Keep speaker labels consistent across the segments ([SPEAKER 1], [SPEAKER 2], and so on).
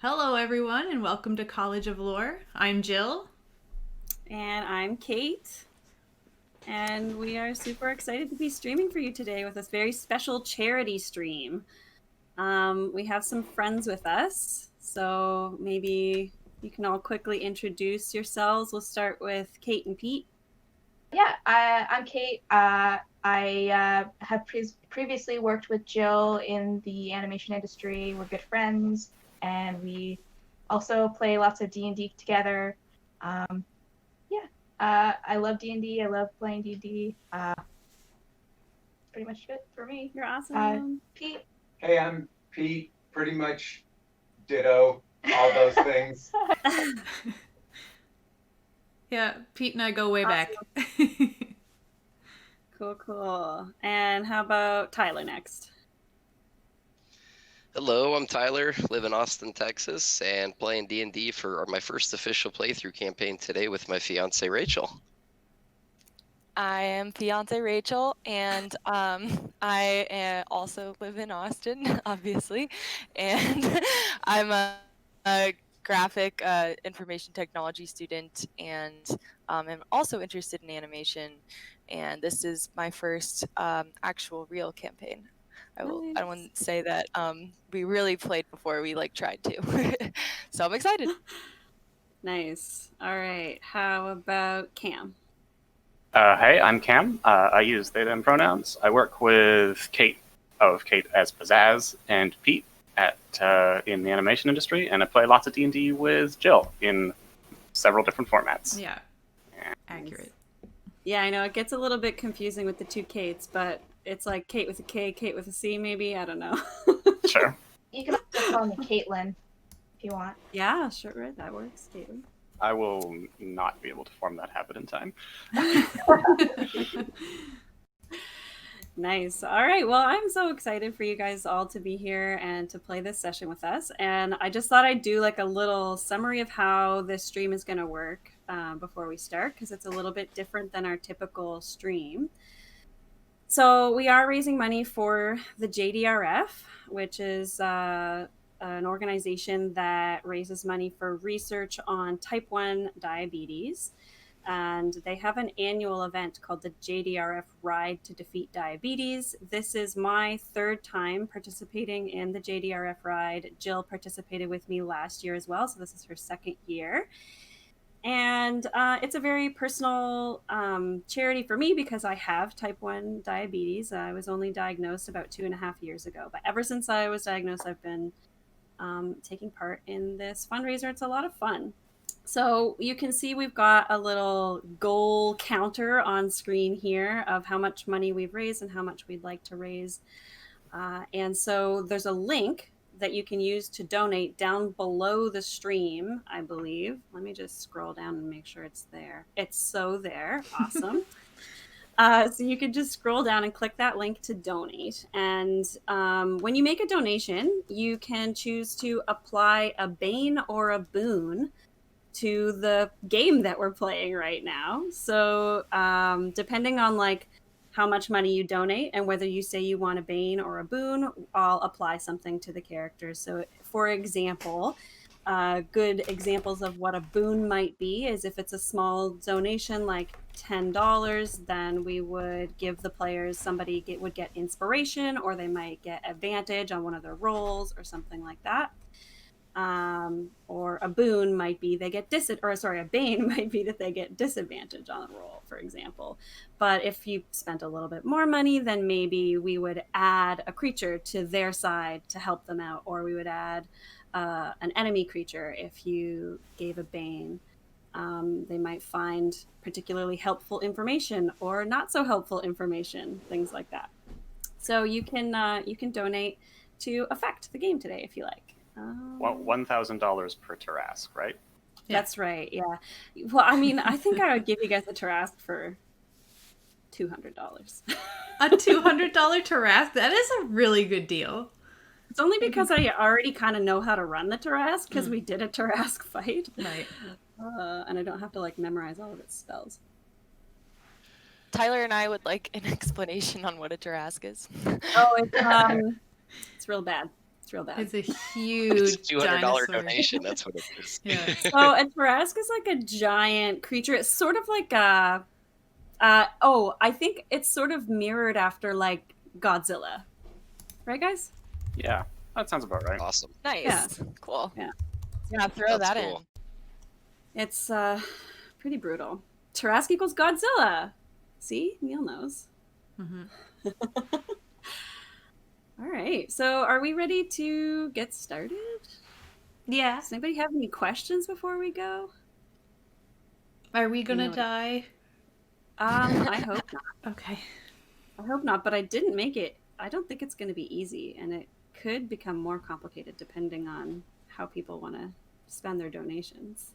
[SPEAKER 1] Hello, everyone, and welcome to College of Lore. I'm Jill.
[SPEAKER 2] And I'm Kate. And we are super excited to be streaming for you today with this very special charity stream. We have some friends with us, so maybe you can all quickly introduce yourselves. We'll start with Kate and Pete.
[SPEAKER 3] Yeah, I'm Kate. I have previously worked with Jill in the animation industry. We're good friends, and we also play lots of D&D together. Yeah, I love D&D. I love playing D&D. Pretty much it for me.
[SPEAKER 2] You're awesome.
[SPEAKER 3] Pete.
[SPEAKER 4] Hey, I'm Pete. Pretty much ditto all those things.
[SPEAKER 1] Yeah, Pete and I go way back.
[SPEAKER 2] Cool. And how about Tyler next?
[SPEAKER 5] Hello, I'm Tyler, live in Austin, Texas, and playing D&D for my first official playthrough campaign today with my fiance Rachel.
[SPEAKER 6] I am fiance Rachel, and I also live in Austin, obviously, and I'm a graphic information technology student, and I'm also interested in animation, and this is my first actual real campaign. I wouldn't say that we really played before we tried to, so I'm excited.
[SPEAKER 2] Nice. All right. How about Cam?
[SPEAKER 7] Hey, I'm Cam. I use they, them pronouns. I work with Kate as Pizzazz and Pete in the animation industry, and I play lots of D&D with Jill in several different formats.
[SPEAKER 1] Yeah, accurate.
[SPEAKER 2] Yeah, I know it gets a little bit confusing with the two Kates, but it's like Kate with a K, Kate with a C, maybe. I don't know.
[SPEAKER 7] Sure.
[SPEAKER 3] You can also call me Caitlin if you want.
[SPEAKER 2] Yeah, sure, that works, Caitlin.
[SPEAKER 7] I will not be able to form that habit in time.
[SPEAKER 2] Nice. All right. Well, I'm so excited for you guys all to be here and to play this session with us. And I just thought I'd do like a little summary of how this stream is going to work before we start, because it's a little bit different than our typical stream. So we are raising money for the JDRF, which is an organization that raises money for research on type 1 diabetes. And they have an annual event called the JDRF Ride to Defeat Diabetes. This is my third time participating in the JDRF Ride. Jill participated with me last year as well, so this is her second year. And it's a very personal charity for me because I have type 1 diabetes. I was only diagnosed about 2.5 years ago. But ever since I was diagnosed, I've been taking part in this fundraiser. It's a lot of fun. So you can see we've got a little goal counter on screen here of how much money we've raised and how much we'd like to raise. And so there's a link that you can use to donate down below the stream, I believe. Let me just scroll down and make sure it's there. It's so there. Awesome. So you could just scroll down and click that link to donate. And when you make a donation, you can choose to apply a bane or a boon to the game that we're playing right now. So depending on how much money you donate and whether you say you want a bane or a boon, I'll apply something to the characters. So for example, good examples of what a boon might be is if it's a small donation like $10, then we would give the players would get inspiration, or they might get advantage on one of their rolls or something like that. Or a boon might be a bane might be that they get disadvantage on a roll, for example. But if you spent a little bit more money, then maybe we would add a creature to their side to help them out, or we would add an enemy creature if you gave a bane. They might find particularly helpful information or not so helpful information, things like that. So you can donate to affect the game today if you like.
[SPEAKER 7] Well, $1,000 per Tarask, right?
[SPEAKER 2] That's right. Yeah. Well, I mean, I think I would give you guys a Tarask for $200.
[SPEAKER 1] A $200 Tarask? That is a really good deal.
[SPEAKER 2] It's only because I already kind of know how to run the Tarask because we did a Tarask fight.
[SPEAKER 1] Right.
[SPEAKER 2] And I don't have to memorize all of its spells.
[SPEAKER 6] Tyler and I would like an explanation on what a Tarask is.
[SPEAKER 2] Oh, it's real bad. thrill that.
[SPEAKER 1] It's a
[SPEAKER 5] It's
[SPEAKER 1] huge
[SPEAKER 5] a $200
[SPEAKER 1] dinosaur.
[SPEAKER 5] donation. That's what it is.
[SPEAKER 1] Yeah.
[SPEAKER 2] So a Tarask is like a giant creature. It's sort of like a I think it's sort of mirrored after like Godzilla. Right, guys?
[SPEAKER 7] Yeah, that sounds about right.
[SPEAKER 5] Awesome.
[SPEAKER 6] Nice.
[SPEAKER 2] Yeah.
[SPEAKER 6] Cool.
[SPEAKER 2] Yeah.
[SPEAKER 6] Yeah, throw
[SPEAKER 5] That's
[SPEAKER 6] that
[SPEAKER 5] cool.
[SPEAKER 6] in.
[SPEAKER 2] It's pretty brutal. Tarask equals Godzilla. See? Neil knows.
[SPEAKER 1] Mhm.
[SPEAKER 2] All right. So are we ready to get started?
[SPEAKER 1] Yeah.
[SPEAKER 2] Does anybody have any questions before we go?
[SPEAKER 1] Are we gonna
[SPEAKER 2] know what-
[SPEAKER 1] die?
[SPEAKER 2] I hope not.
[SPEAKER 1] Okay.
[SPEAKER 2] I hope not, but I didn't make it. I don't think it's going to be easy, and it could become more complicated depending on how people want to spend their donations.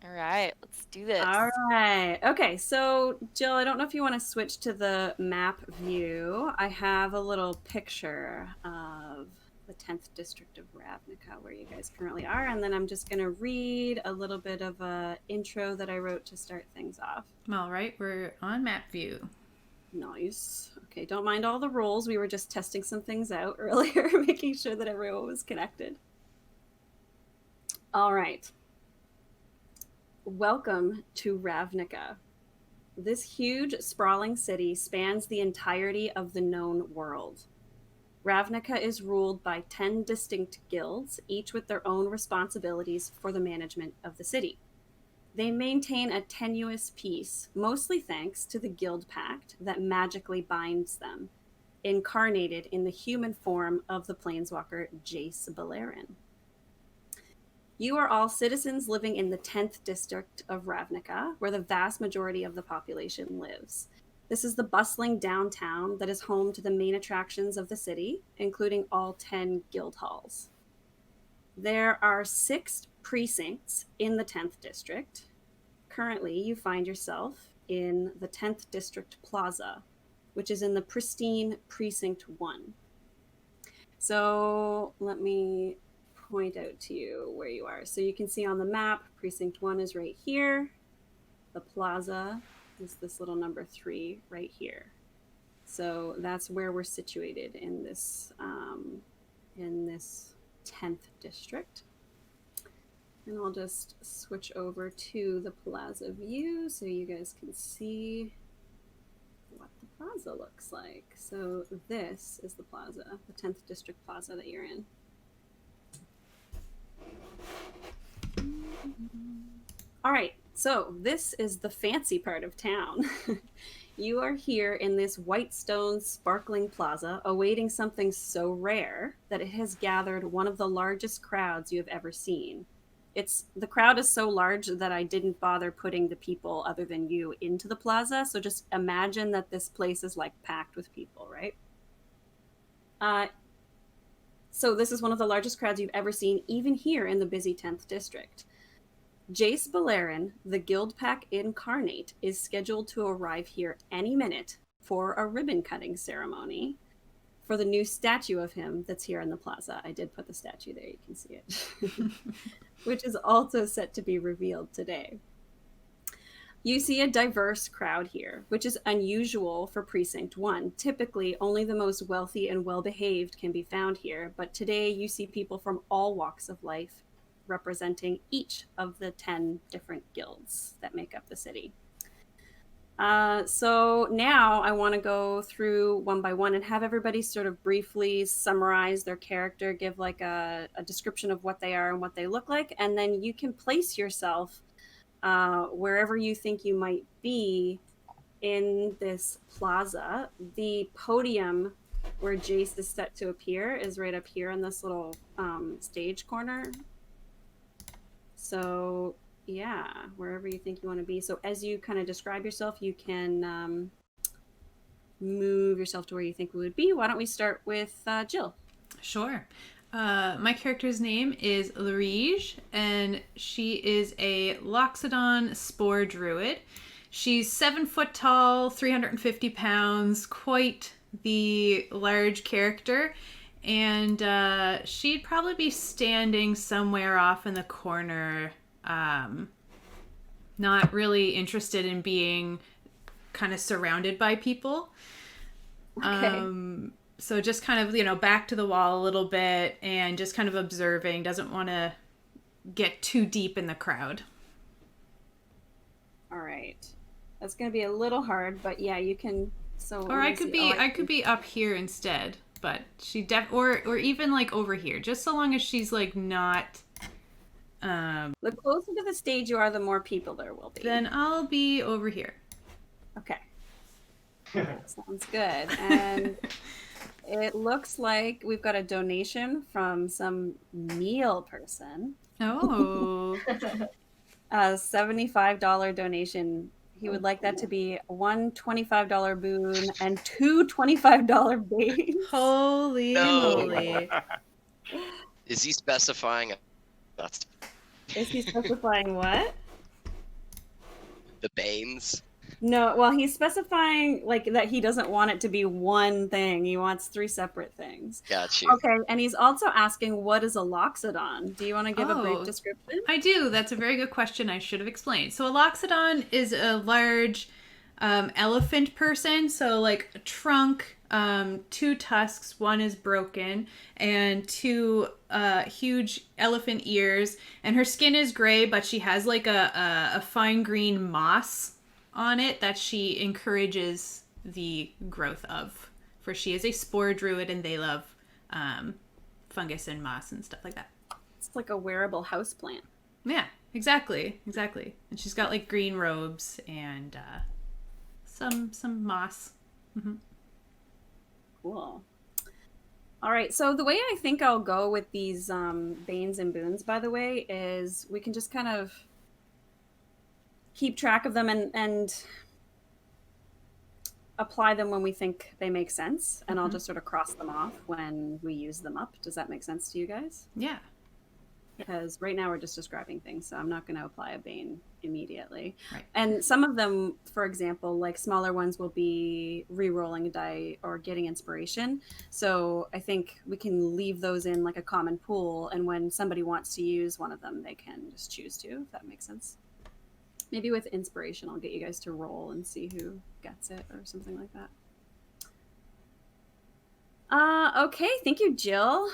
[SPEAKER 6] All right, let's do this.
[SPEAKER 2] All right. Okay, so Jill, I don't know if you want to switch to the map view. I have a little picture of the 10th district of Ravnica where you guys currently are, and then I'm just going to read a little bit of a intro that I wrote to start things off.
[SPEAKER 1] All right, we're on map view.
[SPEAKER 2] Nice. Okay, don't mind all the rules. We were just testing some things out earlier, making sure that everyone was connected. All right. Welcome to Ravnica. This huge, sprawling city spans the entirety of the known world. Ravnica is ruled by 10 distinct guilds, each with their own responsibilities for the management of the city. They maintain a tenuous peace, mostly thanks to the Guild Pact that magically binds them, incarnated in the human form of the planeswalker Jace Beleren. You are all citizens living in the 10th district of Ravnica, where the vast majority of the population lives. This is the bustling downtown that is home to the main attractions of the city, including all 10 guild halls. There are 6 precincts in the 10th district. Currently, you find yourself in the 10th district plaza, which is in the pristine Precinct 1. So let me point out to you where you are. So you can see on the map, Precinct 1 is right here. The plaza is this little number 3 right here. So that's where we're situated in this 10th district. And I'll just switch over to the plaza view so you guys can see what the plaza looks like. So this is the plaza, the 10th district plaza that you're in. All right, so this is the fancy part of town. You are here in this white stone sparkling plaza awaiting something so rare that it has gathered one of the largest crowds you have ever seen. The crowd is so large that I didn't bother putting the people other than you into the plaza, so just imagine that this place is like packed with people, right? So this is one of the largest crowds you've ever seen, even here in the busy 10th district. Jace Beleren, the Guild Pack incarnate, is scheduled to arrive here any minute for a ribbon cutting ceremony for the new statue of him that's here in the plaza. I did put the statue there, you can see it. Which is also set to be revealed today. You see a diverse crowd here, which is unusual for Precinct 1. Typically, only the most wealthy and well-behaved can be found here, but today you see people from all walks of life representing each of the 10 different guilds that make up the city. So now I want to go through one by one and have everybody sort of briefly summarize their character, give like a description of what they are and what they look like, and then you can place yourself wherever you think you might be in this plaza. The podium where Jace is set to appear is right up here in this little stage corner. So yeah, wherever you think you want to be. So as you kind of describe yourself, you can move yourself to where you think we would be. Why don't we start with Jill?
[SPEAKER 1] Sure. My character's name is Larige, and she is a Loxodon Spore Druid. She's 7 foot tall, 350 pounds, quite the large character. And she'd probably be standing somewhere off in the corner, not really interested in being kind of surrounded by people.
[SPEAKER 2] Okay.
[SPEAKER 1] So just kind of, back to the wall a little bit and just kind of observing, doesn't want to get too deep in the crowd.
[SPEAKER 2] All right. That's going to be a little hard, but yeah, you can. So
[SPEAKER 1] Or I could be up here instead, but or even like over here, just so long as she's like not.
[SPEAKER 2] The closer to the stage you are, the more people there will be.
[SPEAKER 1] Then I'll be over here.
[SPEAKER 2] Okay. Sounds good. And it looks like we've got a donation from some meal person.
[SPEAKER 1] Oh.
[SPEAKER 2] A $75 donation. He would like that to be one $25 boon and two $25 baits.
[SPEAKER 1] Holy moly.
[SPEAKER 5] Is he specifying? That's
[SPEAKER 2] Is he specifying what?
[SPEAKER 5] the Banes.
[SPEAKER 2] No, well, he's specifying like that he doesn't want it to be one thing. He wants 3 separate things.
[SPEAKER 5] Got you.
[SPEAKER 2] Okay, and he's also asking, what is a loxodon? Do you want to give a brief description?
[SPEAKER 1] I do. That's a very good question. I should have explained. So a loxodon is a large elephant person. So like a trunk, 2 tusks, 1 is broken, and 2 huge elephant ears. And her skin is gray, but she has like a fine green moss on it that she encourages the growth of. For she is a spore druid and they love fungus and moss and stuff like that.
[SPEAKER 2] It's like a wearable houseplant.
[SPEAKER 1] Yeah, exactly. And she's got like green robes and some moss. Mm-hmm.
[SPEAKER 2] Cool. All right, so the way I think I'll go with these banes and boons, by the way, is we can just kind of keep track of them and apply them when we think they make sense, and I'll just sort of cross them off when we use them up. Does that make sense to you guys?
[SPEAKER 1] Yeah.
[SPEAKER 2] Because right now we're just describing things, so I'm not going to apply a bane immediately.
[SPEAKER 1] Right.
[SPEAKER 2] And some of them, for example, like smaller ones will be re-rolling a die or getting inspiration. So I think we can leave those in like a common pool, and when somebody wants to use one of them, they can just choose to, if that makes sense. Maybe with inspiration, I'll get you guys to roll and see who gets it or something like that. Okay, thank you, Jill.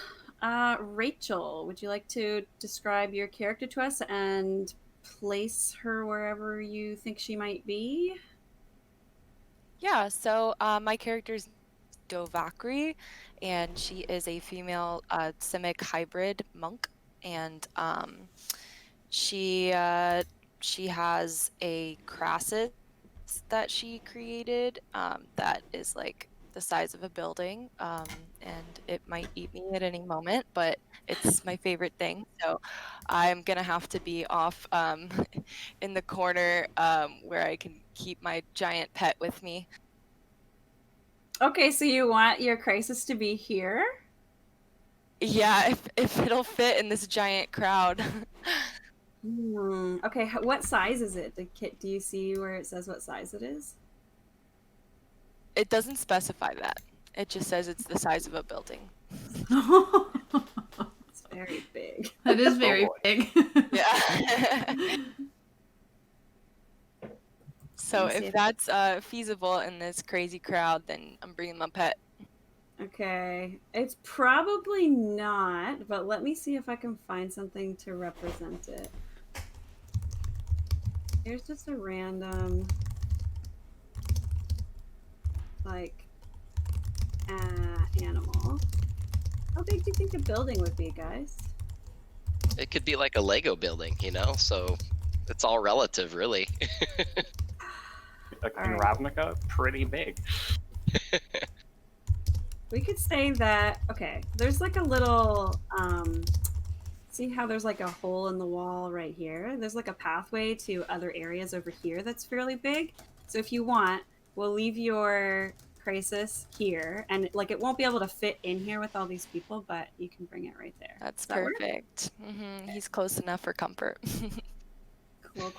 [SPEAKER 2] Rachel, would you like to describe your character to us and place her wherever you think she might be?
[SPEAKER 6] Yeah, so my character's Dovakri, and she is a female Simic hybrid monk, and she has a Crassus that she created that is like the size of a building, and it might eat me at any moment, but it's my favorite thing. So I'm gonna have to be off in the corner where I can keep my giant pet with me.
[SPEAKER 2] Okay, so you want your crisis to be here?
[SPEAKER 6] Yeah, if it'll fit in this giant crowd.
[SPEAKER 2] Okay, what size is it? Do you see where it says what size it is?
[SPEAKER 6] It doesn't specify that. It just says it's the size of a building.
[SPEAKER 2] It's very big.
[SPEAKER 1] That is very big.
[SPEAKER 6] Yeah. So if that's feasible in this crazy crowd, then I'm bringing my pet.
[SPEAKER 2] Okay, it's probably not, but let me see if I can find something to represent it. Here's just a random, like, animal. How big do you think a building would be, guys?
[SPEAKER 5] It could be like a Lego building, so it's all relative, really.
[SPEAKER 7] Like in Ravnica, pretty big.
[SPEAKER 2] We could say that, okay, there's like a little, see how there's like a hole in the wall right here? There's like a pathway to other areas over here that's fairly big. So if you want, we'll leave your crisis here, and like it won't be able to fit in here with all these people, but you can bring it right there.
[SPEAKER 6] That's perfect. He's close enough for comfort.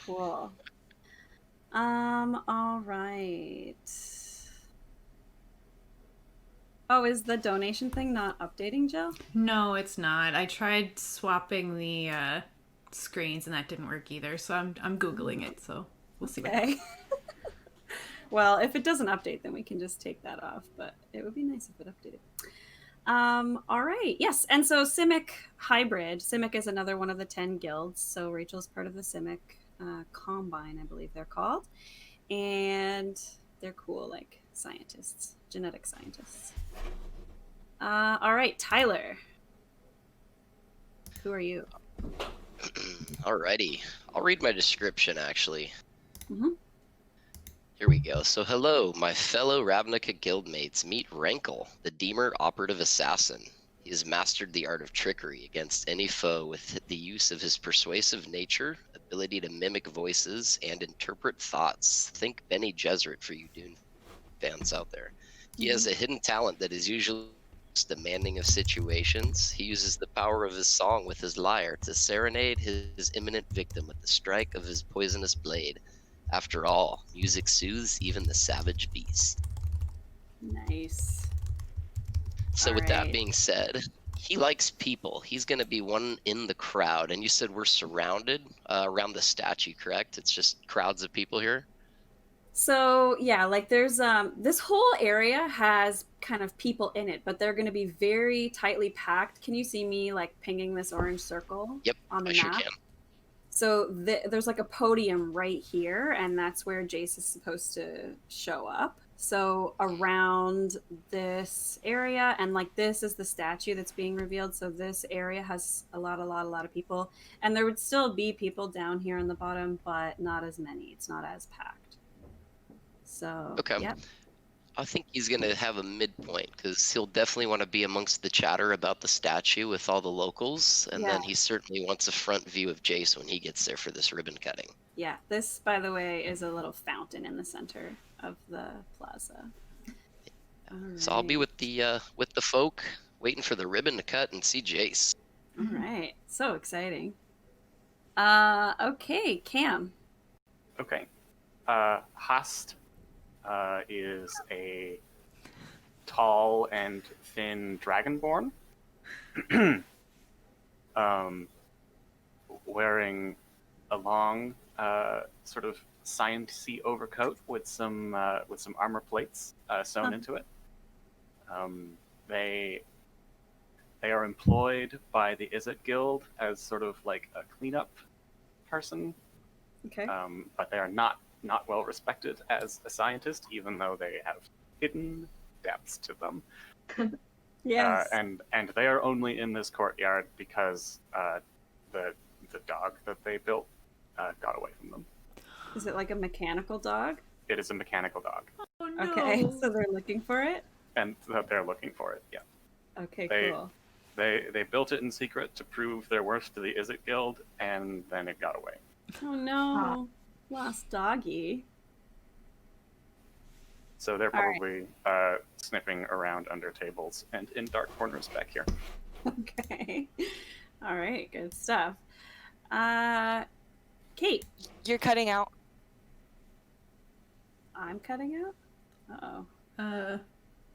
[SPEAKER 2] Cool. All right. Oh, is the donation thing not updating, Jill?
[SPEAKER 1] No, it's not. I tried swapping the screens and that didn't work either. So I'm Googling it. So we'll see.
[SPEAKER 2] Okay. Well, if it doesn't update, then we can just take that off, but it would be nice if it updated. All right. Yes. And so Simic Hybrid. Simic is another one of the 10 guilds. So Rachel's part of the Simic Combine, I believe they're called. And they're cool, like scientists, genetic scientists. All right, Tyler. Who are you?
[SPEAKER 5] Alrighty. I'll read my description, actually.
[SPEAKER 2] Mhm.
[SPEAKER 5] Here we go. So hello, my fellow Ravnica guildmates. Meet Rankle, the Deemer operative assassin. He has mastered the art of trickery against any foe with the use of his persuasive nature, ability to mimic voices, and interpret thoughts. Think Benny Gesserit for you Dune fans out there. He has a hidden talent that is usually demanding of situations. He uses the power of his song with his lyre to serenade his imminent victim with the strike of his poisonous blade. After all, music soothes even the savage beast.
[SPEAKER 2] Nice.
[SPEAKER 5] So
[SPEAKER 2] All
[SPEAKER 5] with that
[SPEAKER 2] right.
[SPEAKER 5] being said, he likes people. He's going to be one in the crowd. And you said we're surrounded around the statue, correct? It's just crowds of people here?
[SPEAKER 2] So yeah, like there's this whole area has kind of people in it, but they're going to be very tightly packed. Can you see me like pinging this orange circle
[SPEAKER 5] Yep,
[SPEAKER 2] on the
[SPEAKER 5] I
[SPEAKER 2] map?
[SPEAKER 5] sure can.
[SPEAKER 2] So there's like a podium right here, and that's where Jace is supposed to show up. So around this area, and like this is the statue that's being revealed. So this area has a lot of people, and there would still be people down here on the bottom, but not as many. It's not as packed. So
[SPEAKER 5] Okay.
[SPEAKER 2] yep.
[SPEAKER 5] I think he's going to have a midpoint because he'll definitely want to be amongst the chatter about the statue with all the locals. And then he certainly wants a front view of Jace when he gets there for this ribbon cutting.
[SPEAKER 2] Yeah, this, by the way, is a little fountain in the center of the plaza.
[SPEAKER 5] So I'll be with the folk waiting for the ribbon to cut and see Jace.
[SPEAKER 2] All right. So exciting. Okay, Cam.
[SPEAKER 7] Okay. Hast is a tall and thin dragonborn, wearing a long, sort of sciencey overcoat with some armor plates sewn into it. They are employed by the Izzet Guild as sort of like a cleanup person.
[SPEAKER 2] Okay.
[SPEAKER 7] But they are not well respected as a scientist, even though they have hidden depths to them.
[SPEAKER 2] Yes.
[SPEAKER 7] And they are only in this courtyard because the dog that they built got away from them.
[SPEAKER 2] Is it like a mechanical dog?
[SPEAKER 7] It is a mechanical dog.
[SPEAKER 1] Oh no.
[SPEAKER 2] Okay, so they're looking for it?
[SPEAKER 7] And they're looking for it, yeah.
[SPEAKER 2] Okay, cool.
[SPEAKER 7] They built it in secret to prove their worth to the Izzet Guild, and then it got away.
[SPEAKER 2] Oh no. Lost doggy.
[SPEAKER 7] So they're probably sniffing around under tables and in dark corners back here.
[SPEAKER 2] Okay. All right, good stuff. Kate.
[SPEAKER 6] You're cutting out.
[SPEAKER 2] I'm cutting out? Uh-oh.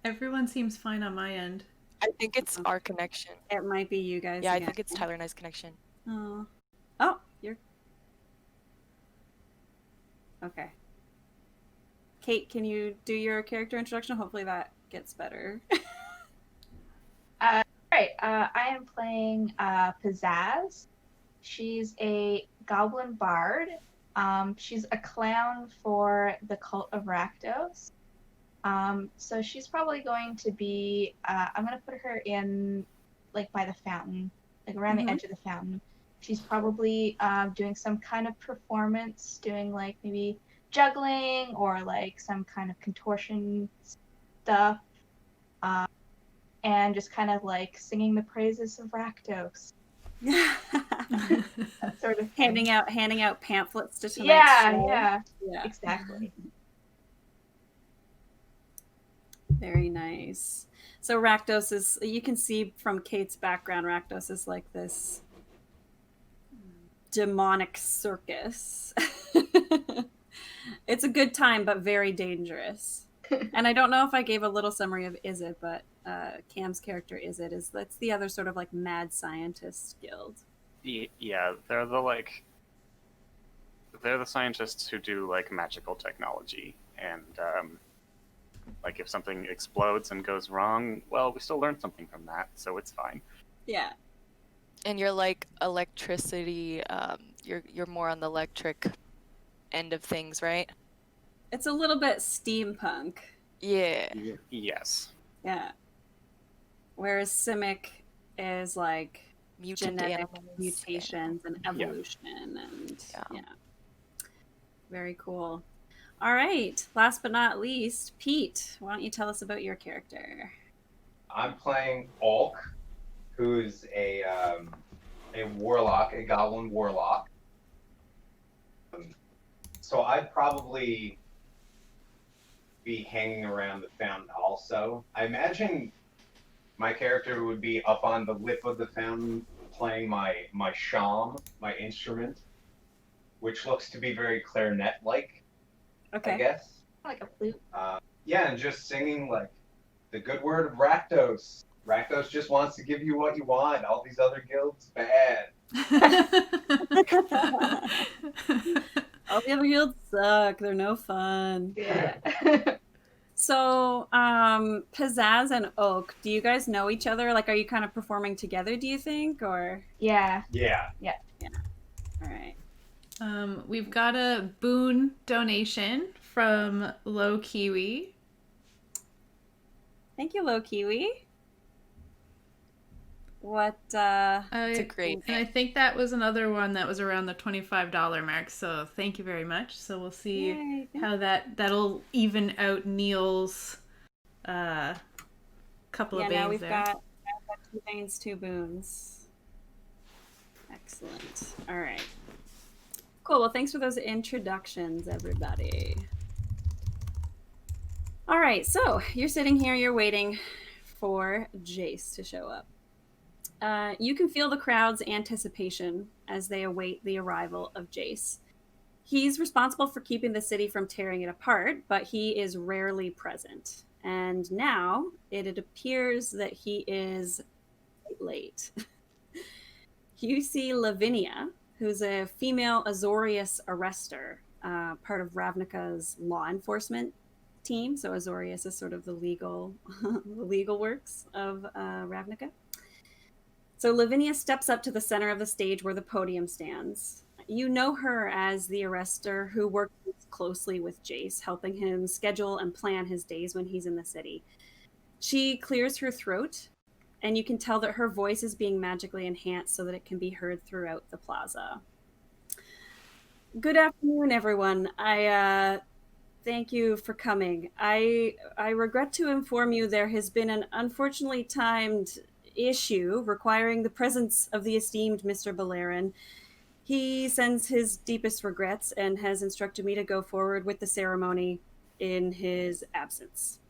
[SPEAKER 1] Everyone seems fine on my end.
[SPEAKER 6] I think it's our connection.
[SPEAKER 2] It might be you guys.
[SPEAKER 6] Yeah, I
[SPEAKER 2] again.
[SPEAKER 6] think it's Tyler and I's connection.
[SPEAKER 2] Oh, you're... Okay. Kate, can you do your character introduction? Hopefully that gets better.
[SPEAKER 3] Right. I am playing Pizzazz. She's a goblin bard. She's a clown for the cult of Rakdos. So she's probably going to be. I'm gonna put her in, like by the fountain, like around the edge of the fountain. She's probably doing some kind of performance, doing like maybe juggling or like some kind of contortion stuff. And just kind of like singing the praises of Rakdos. That sort of thing.
[SPEAKER 2] handing out pamphlets to tonight's show.
[SPEAKER 3] Yeah, exactly.
[SPEAKER 2] Very nice. So Rakdos is, you can see from Kate's background, Rakdos is like this demonic circus. It's a good time, but very dangerous. And I don't know if I gave a little summary of Izzet, but Cam's character Izzet that's the other sort of like mad scientist guild.
[SPEAKER 7] Yeah, they're the scientists who do like magical technology And like if something explodes and goes wrong, well, we still learned something from that, so it's fine.
[SPEAKER 2] Yeah.
[SPEAKER 6] And you're like electricity. You're more on the electric end of things, right?
[SPEAKER 2] It's a little bit steampunk.
[SPEAKER 6] Yeah.
[SPEAKER 7] Yes.
[SPEAKER 2] Yeah. Whereas Simic is like
[SPEAKER 6] Mutant
[SPEAKER 2] genetic
[SPEAKER 6] animals.
[SPEAKER 2] mutations and
[SPEAKER 7] Yeah.
[SPEAKER 2] evolution and
[SPEAKER 6] Yeah.
[SPEAKER 2] yeah. Very cool. All right. Last but not least, Pete, why don't you tell us about your character?
[SPEAKER 4] I'm playing Ulk, who's a warlock, a goblin warlock. So I'd probably be hanging around the fountain also. I imagine my character would be up on the lip of the fountain playing my sham, my instrument, which looks to be very clarinet-like,
[SPEAKER 2] Okay.
[SPEAKER 4] I guess.
[SPEAKER 3] Like a flute.
[SPEAKER 4] Yeah, and just singing like the good word of Rakdos. Rakdos just wants to give you what you want. All these other guilds, bad.
[SPEAKER 2] All the other guilds suck. They're no fun.
[SPEAKER 3] Yeah.
[SPEAKER 2] So, Pizzazz and Oak, do you guys know each other? Like, are you kind of performing together, do you think? Or,
[SPEAKER 3] Yeah.
[SPEAKER 4] Yeah.
[SPEAKER 2] all right.
[SPEAKER 1] We've got a boon donation from Low Kiwi.
[SPEAKER 2] Thank you, Low Kiwi. What,
[SPEAKER 6] It's a great
[SPEAKER 1] And I think that was another one that was around the $25 mark. So thank you very much. So we'll see
[SPEAKER 2] Yay, thank
[SPEAKER 1] how that'll even out Neil's couple
[SPEAKER 2] yeah,
[SPEAKER 1] of
[SPEAKER 2] now
[SPEAKER 1] banes
[SPEAKER 2] we've
[SPEAKER 1] there.
[SPEAKER 2] got 2 Banes, 2 Boons. Excellent. All right. Cool. Well, thanks for those introductions, everybody. All right. So you're sitting here, you're waiting for Jace to show up. You can feel the crowd's anticipation as they await the arrival of Jace. He's responsible for keeping the city from tearing it apart, but he is rarely present. And now it appears that he is late. You see Lavinia, who's a female Azorius arrestor, part of Ravnica's law enforcement team. So Azorius is sort of the legal works of Ravnica. So Lavinia steps up to the center of the stage where the podium stands. You know her as the arrestor who works closely with Jace, helping him schedule and plan his days when he's in the city. She clears her throat, and you can tell that her voice is being magically enhanced so that it can be heard throughout the plaza. Good afternoon, everyone. I thank you for coming. I regret to inform you there has been an unfortunately timed issue requiring the presence of the esteemed Mr. Balerin. He sends his deepest regrets and has instructed me to go forward with the ceremony in his absence.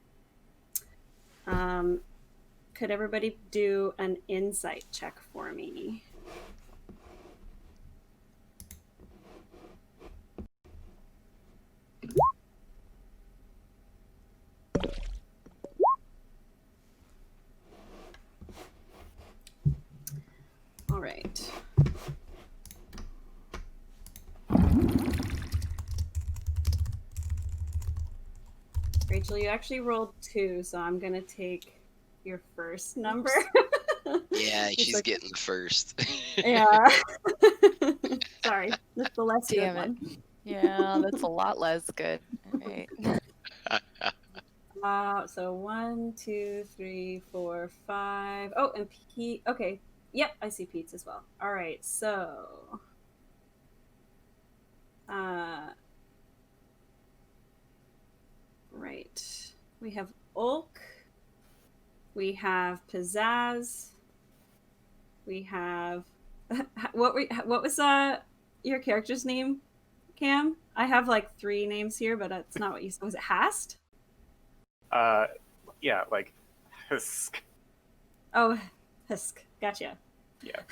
[SPEAKER 2] Could everybody do an insight check for me? All right. Rachel, you actually rolled 2, so I'm going to take your first number.
[SPEAKER 5] Yeah,
[SPEAKER 2] It's
[SPEAKER 5] she's
[SPEAKER 2] like-
[SPEAKER 5] getting the first.
[SPEAKER 2] Yeah. Sorry, that's the less good
[SPEAKER 6] Damn it.
[SPEAKER 2] one.
[SPEAKER 6] Yeah, that's a lot less good. All right.
[SPEAKER 2] So 1, 2, 3, 4, 5. Oh, and Pete. Okay. Yep, I see Pete's as well. All right, so. Right. We have Ulk. We have Pizzazz. We have. What was your character's name, Cam? I have like 3 names here, but that's not what you said. Was it Hast?
[SPEAKER 7] Yeah, like Hisk.
[SPEAKER 2] Oh, Hisk. Gotcha.
[SPEAKER 7] Yeah.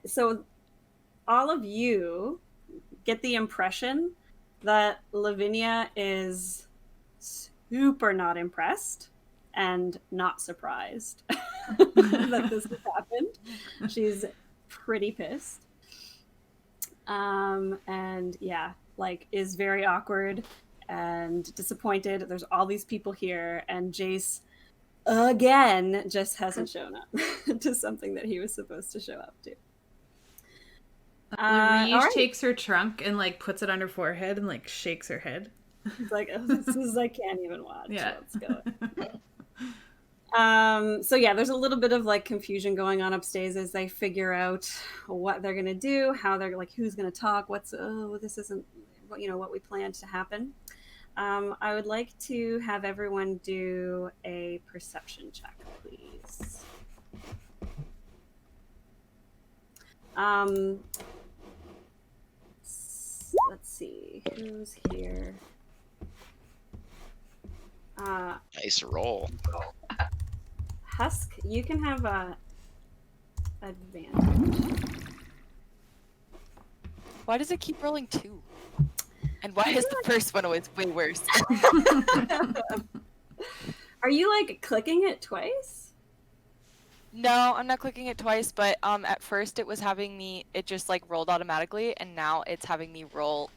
[SPEAKER 2] So all of you get the impression that Lavinia is super not impressed and not surprised that this has happened. She's pretty pissed. And yeah, like is very awkward and disappointed. There's all these people here, and Jace again just hasn't shown up to something that he was supposed to show up to.
[SPEAKER 1] Louise
[SPEAKER 2] all right.
[SPEAKER 1] takes her trunk and like puts it on her forehead and like shakes her head.
[SPEAKER 2] It's like, oh, this is I can't even watch.
[SPEAKER 1] Yeah.
[SPEAKER 2] Let's go. So yeah, there's a little bit of like confusion going on upstairs as they figure out what they're gonna do, how they're like, who's gonna talk, this isn't what we planned to happen. I would like to have everyone do a perception check, please. Let's see who's here.
[SPEAKER 5] Nice roll.
[SPEAKER 2] Husk, you can have a advantage.
[SPEAKER 6] Why does it keep rolling 2? And why is the first one always way worse?
[SPEAKER 2] Are you like clicking it twice?
[SPEAKER 6] No, I'm not clicking it twice, but at first it was having me, it just like rolled automatically, and now it's having me roll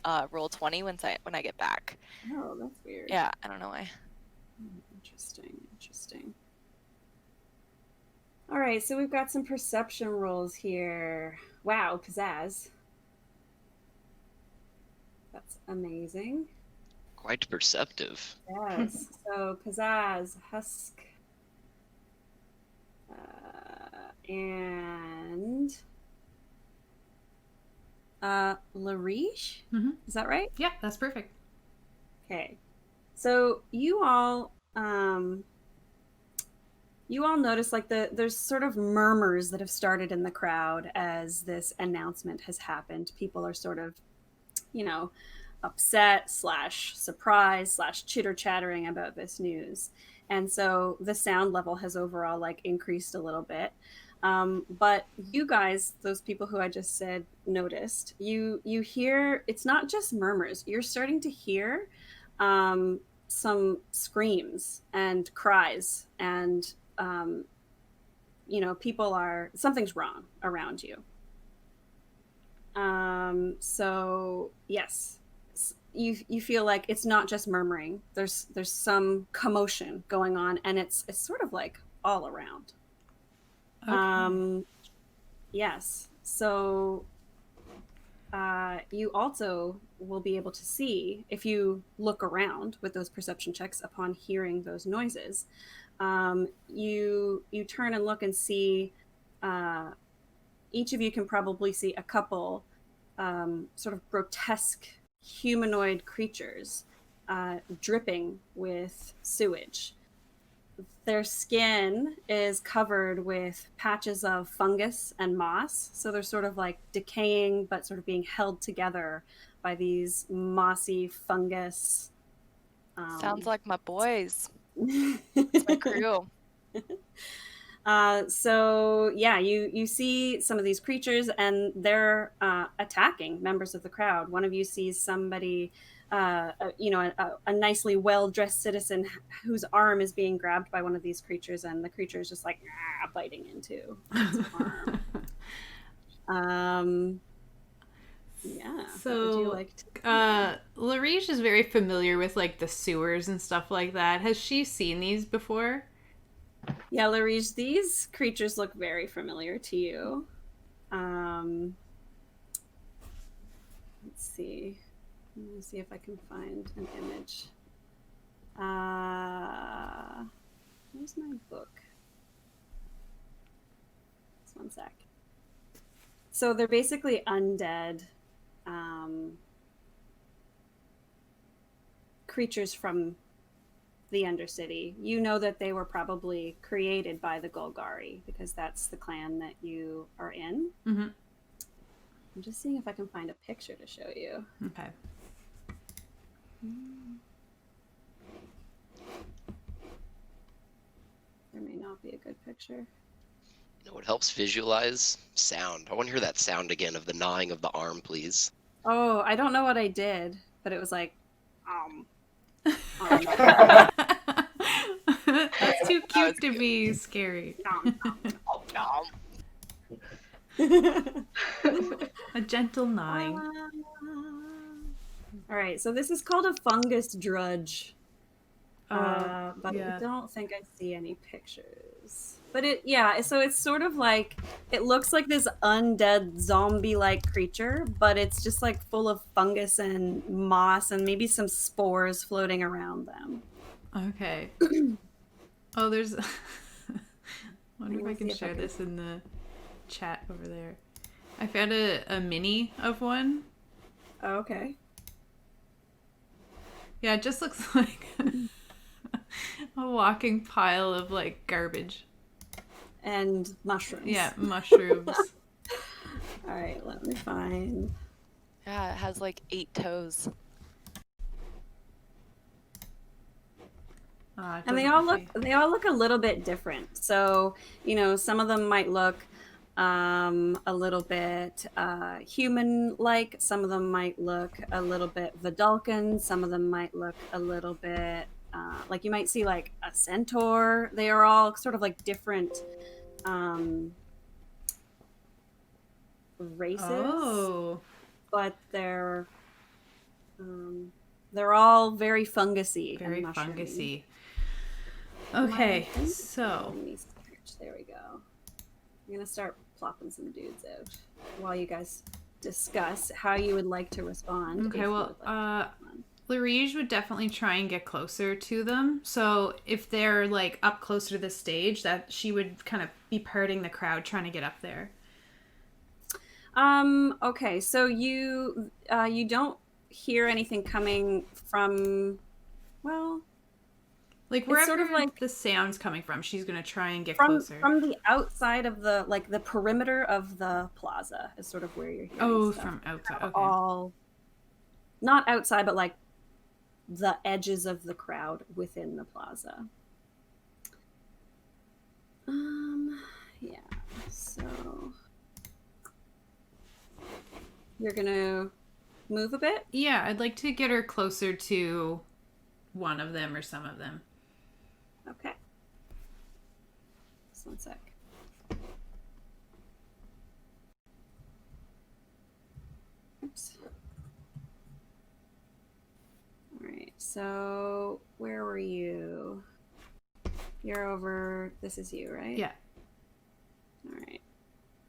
[SPEAKER 6] 20 when I get back.
[SPEAKER 2] Oh, that's weird.
[SPEAKER 6] Yeah, I don't know why.
[SPEAKER 2] Interesting. All right, so we've got some perception rolls here. Wow, pizzazz. That's amazing.
[SPEAKER 5] Quite perceptive.
[SPEAKER 2] Yes. So pizzazz, Husk, and Larish.
[SPEAKER 1] Mm-hmm.
[SPEAKER 2] Is that right?
[SPEAKER 1] Yeah, that's perfect.
[SPEAKER 2] Okay. So you all notice like there's sort of murmurs that have started in the crowd as this announcement has happened. People are sort of, upset / surprised / chitter chattering about this news. And so the sound level has overall like increased a little bit. But you guys, those people who I just said noticed, you hear, it's not just murmurs. You're starting to hear some screams and cries, and something's wrong around you. So yes, you feel like it's not just murmuring. There's some commotion going on, and it's sort of like all around.
[SPEAKER 1] Okay.
[SPEAKER 2] Yes. So you also will be able to see, if you look around with those perception checks upon hearing those noises, you turn and look and see, each of you can probably see a couple sort of grotesque humanoid creatures dripping with sewage. Their skin is covered with patches of fungus and moss, so they're sort of like decaying but sort of being held together by these mossy fungus.
[SPEAKER 6] Sounds like my boys. It's my crew.
[SPEAKER 2] So yeah, you see some of these creatures, and they're attacking members of the crowd. One of you sees somebody, a nicely well-dressed citizen whose arm is being grabbed by one of these creatures, and the creature is just like biting into his arm. Yeah.
[SPEAKER 1] So,
[SPEAKER 2] would you like to...
[SPEAKER 1] Larish is very familiar with like the sewers and stuff like that. Has she seen these before?
[SPEAKER 2] Yeah, Larish, these creatures look very familiar to you. Let's see. Let me see if I can find an image. Where's my book? Just one sec. So they're basically undead creatures from the Undercity. You know that they were probably created by the Golgari, because that's the clan that you are in.
[SPEAKER 1] Mm-hmm.
[SPEAKER 2] I'm just seeing if I can find a picture to show you.
[SPEAKER 1] Okay.
[SPEAKER 2] There may not be a good picture.
[SPEAKER 5] You know what helps visualize? Sound. I want to hear that sound again of the gnawing of the arm, please.
[SPEAKER 2] Oh, I don't know what I did, but it was like,
[SPEAKER 1] That's too cute to be scary. A gentle 9.
[SPEAKER 2] All right, so this is called a fungus drudge. But
[SPEAKER 1] yeah.
[SPEAKER 2] I don't think I see any pictures. But yeah, so it's sort of like, it looks like this undead zombie-like creature, but it's just like full of fungus and moss and maybe some spores floating around them.
[SPEAKER 1] Okay. Oh, there's. I wonder if I can share this in the chat over there. I found a mini of one.
[SPEAKER 2] Oh, okay.
[SPEAKER 1] Yeah, it just looks like a walking pile of like garbage.
[SPEAKER 2] And mushrooms.
[SPEAKER 1] Yeah, mushrooms.
[SPEAKER 2] All right, let me find.
[SPEAKER 6] Yeah, it has like 8 toes.
[SPEAKER 2] And they all look a little bit different. So, some of them might look a little bit human-like. Some of them might look a little bit Vidalcan. Some of them might look a little bit like you might see like a centaur. They are all sort of like different races.
[SPEAKER 1] Oh.
[SPEAKER 2] But they're all very fungusy.
[SPEAKER 1] Very
[SPEAKER 2] and mushroomy.
[SPEAKER 1] fungusy. Okay, so
[SPEAKER 2] There we go. I'm gonna start plopping some dudes out while you guys discuss how you would like to respond.
[SPEAKER 1] Okay, well, Larige would definitely try and get closer to them. So if they're like up closer to the stage, that she would kind of be parting the crowd trying to get up there.
[SPEAKER 2] Okay, so you don't hear anything coming from, well,
[SPEAKER 1] like wherever
[SPEAKER 2] sort of like
[SPEAKER 1] the sound's coming from, she's gonna try and get
[SPEAKER 2] from
[SPEAKER 1] closer.
[SPEAKER 2] From the outside of the perimeter of the plaza is sort of where you're hearing.
[SPEAKER 1] Oh,
[SPEAKER 2] stuff.
[SPEAKER 1] from outside. Okay.
[SPEAKER 2] All not outside, but like the edges of the crowd within the plaza. Yeah. So you're gonna move a bit?
[SPEAKER 1] Yeah, I'd like to get her closer to one of them or some of them.
[SPEAKER 2] Okay. Just one sec. Oops. All right. So where were you? You're over. This is you, right?
[SPEAKER 1] Yeah.
[SPEAKER 2] All right.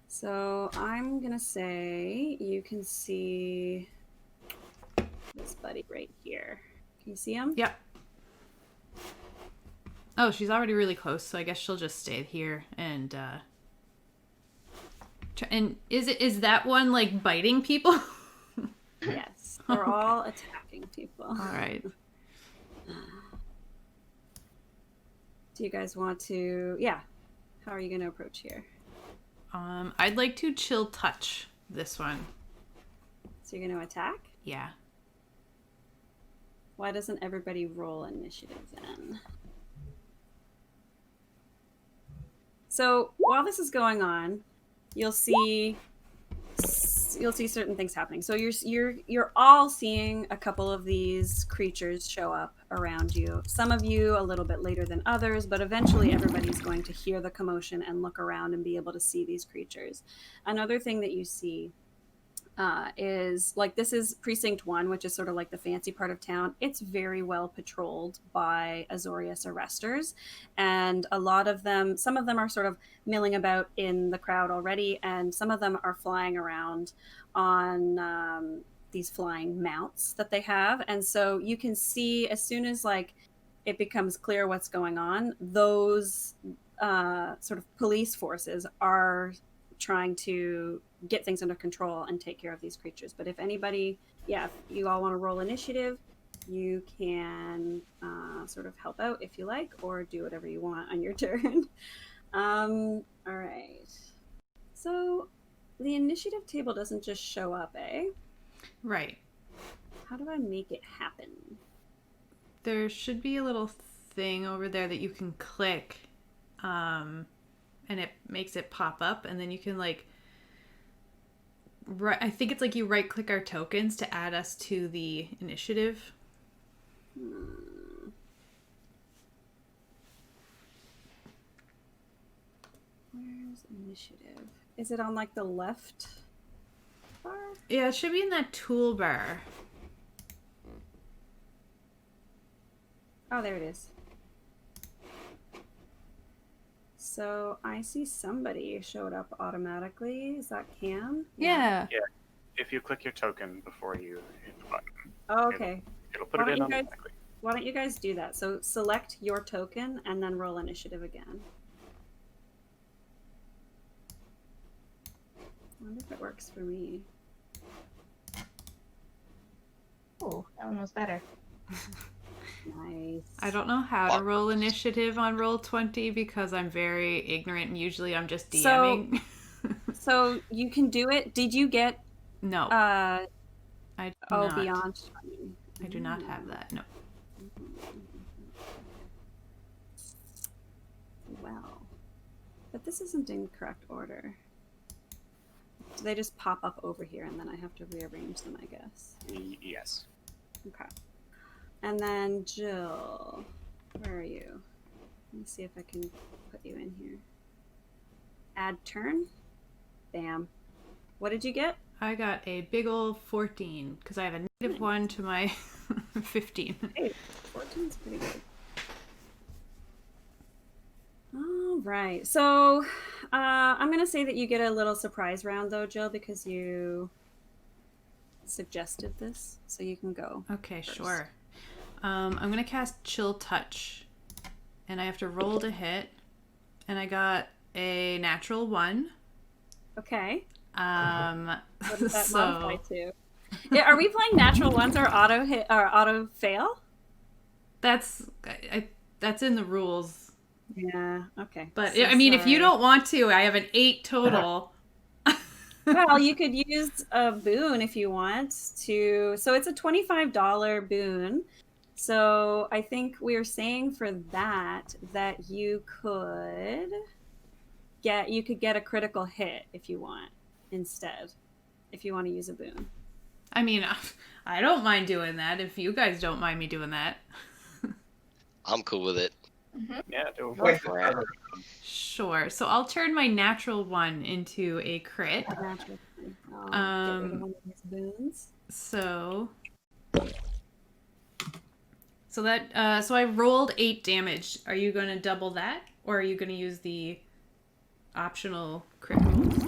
[SPEAKER 2] So I'm gonna say you can see this buddy right here. Can you see him?
[SPEAKER 1] Yep. Oh, she's already really close, so I guess she'll just stay here and and is that one like biting people?
[SPEAKER 2] Yes. They're all attacking people.
[SPEAKER 1] All right.
[SPEAKER 2] Do you guys want to? Yeah. How are you going to approach here?
[SPEAKER 1] I'd like to chill touch this one.
[SPEAKER 2] So you're going to attack?
[SPEAKER 1] Yeah.
[SPEAKER 2] Why doesn't everybody roll initiative then? So while this is going on, you'll see certain things happening. So you're all seeing a couple of these creatures show up around you. Some of you a little bit later than others, but eventually everybody's going to hear the commotion and look around and be able to see these creatures. Another thing that you see is like, this is Precinct 1, which is sort of like the fancy part of town. It's very well patrolled by Azorius arresters, and a lot of them, some of them are sort of milling about in the crowd already, and some of them are flying around on these flying mounts that they have. And so you can see, as soon as like it becomes clear what's going on, those sort of police forces are trying to get things under control and take care of these creatures. But if anybody, if you all want to roll initiative, you can sort of help out if you like, or do whatever you want on your turn. All right. So the initiative table doesn't just show up, eh?
[SPEAKER 1] Right.
[SPEAKER 2] How do I make it happen?
[SPEAKER 1] There should be a little thing over there that you can click, and it makes it pop up, and then you can like, I think it's like you right click our tokens to add us to the initiative.
[SPEAKER 2] Where's initiative? Is it on like the left bar?
[SPEAKER 1] Yeah, it should be in that toolbar.
[SPEAKER 2] Oh, there it is. So I see somebody showed up automatically. Is that Cam?
[SPEAKER 1] Yeah.
[SPEAKER 7] If you click your token before you hit the button,
[SPEAKER 2] Oh, okay.
[SPEAKER 7] it'll put
[SPEAKER 2] Why
[SPEAKER 7] it in
[SPEAKER 2] don't you guys-
[SPEAKER 7] automatically.
[SPEAKER 2] Why don't you guys do that? So select your token and then roll initiative again. I wonder if it works for me.
[SPEAKER 3] Oh, that one was better.
[SPEAKER 2] Nice.
[SPEAKER 1] I don't know how to roll initiative on Roll20 because I'm very ignorant and usually I'm just DMing.
[SPEAKER 2] So you can do it. Did you get
[SPEAKER 1] No,
[SPEAKER 2] I
[SPEAKER 1] do
[SPEAKER 2] oh
[SPEAKER 1] not.
[SPEAKER 2] beyond?
[SPEAKER 1] I do not have that. No.
[SPEAKER 2] Well, but this isn't in correct order. So they just pop up over here, and then I have to rearrange them, I guess.
[SPEAKER 7] Yes.
[SPEAKER 2] Okay. And then Jill, where are you? Let me see if I can put you in here. Add turn. Bam. What did you get?
[SPEAKER 1] I got a big ol' 14 because I have a -1 to my 15.
[SPEAKER 2] Hey, 14 is pretty good. All right. So I'm going to say that you get a little surprise round, though, Jill, because you suggested this. So you can go.
[SPEAKER 1] Okay,
[SPEAKER 2] first.
[SPEAKER 1] sure. I'm going to cast Chill Touch. And I have to roll to hit. And I got a natural 1.
[SPEAKER 2] Okay.
[SPEAKER 1] What
[SPEAKER 2] What does that modify to? Yeah, are we playing natural ones or auto hit or auto fail?
[SPEAKER 1] That's in the rules.
[SPEAKER 2] Yeah. Okay.
[SPEAKER 1] But
[SPEAKER 2] So
[SPEAKER 1] I mean, if you
[SPEAKER 2] sorry.
[SPEAKER 1] don't want to, I have an 8 total.
[SPEAKER 2] Well, you could use a boon if you want to. So it's a $25 boon. So I think we are saying for that you could get a critical hit if you want instead, if you want to use a boon.
[SPEAKER 1] I mean, I don't mind doing that if you guys don't mind me doing that.
[SPEAKER 5] I'm cool with it.
[SPEAKER 7] Yeah, do it.
[SPEAKER 4] Wait,
[SPEAKER 5] for it.
[SPEAKER 1] Sure. So I'll turn my natural 1 into a crit.
[SPEAKER 2] Natural. I'll get rid of one of these boons.
[SPEAKER 1] So that so I rolled 8 damage. Are you going to double that, or are you going to use the optional crit rolls?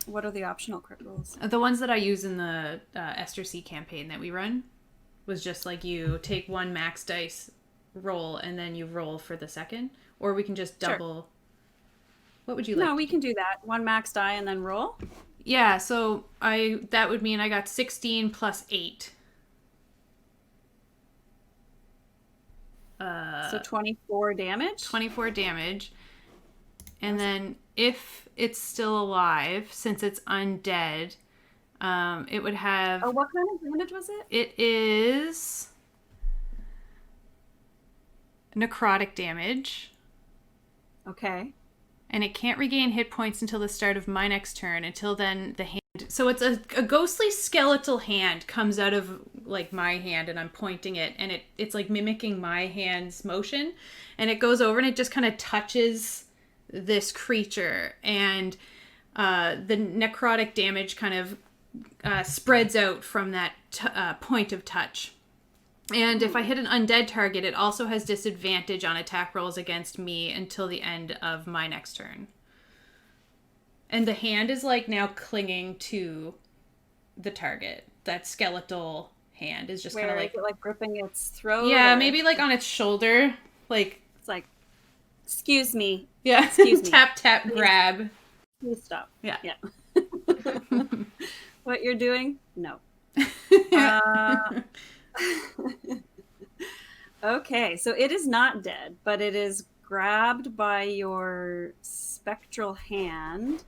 [SPEAKER 2] What are the optional crit rolls?
[SPEAKER 1] The ones that I use in the Esther C campaign that we run was just like you take 1 max dice roll and then you roll for the second, or we can just
[SPEAKER 2] Sure.
[SPEAKER 1] double. What would you like?
[SPEAKER 2] No, we can do that. 1 max die and then roll.
[SPEAKER 1] Yeah, so that would mean I got 16 plus 8.
[SPEAKER 2] So 24 damage.
[SPEAKER 1] 24 damage. And then if it's still alive, since it's undead, it would have...
[SPEAKER 2] Oh, what kind of damage was it?
[SPEAKER 1] It is necrotic damage.
[SPEAKER 2] Okay.
[SPEAKER 1] And it can't regain hit points until the start of my next turn. Until then, the hand... So it's a ghostly skeletal hand comes out of, like, my hand, and I'm pointing it, and it's like, mimicking my hand's motion. And it goes over, and it just kind of touches this creature. And the necrotic damage kind of spreads out from that point of touch. And if I hit an undead target, it also has disadvantage on attack rolls against me until the end of my next turn. And the hand is like now clinging to the target. That skeletal hand is just kind of like...
[SPEAKER 2] Is it like gripping its throat?
[SPEAKER 1] Yeah,
[SPEAKER 2] or...
[SPEAKER 1] maybe like on its shoulder. Like...
[SPEAKER 2] It's like, excuse me.
[SPEAKER 1] Yeah,
[SPEAKER 2] Excuse me.
[SPEAKER 1] tap, tap,
[SPEAKER 2] Please.
[SPEAKER 1] grab.
[SPEAKER 2] Please stop.
[SPEAKER 1] Yeah.
[SPEAKER 2] What you're doing? No. Okay, so it is not dead, but it is grabbed by your spectral hand,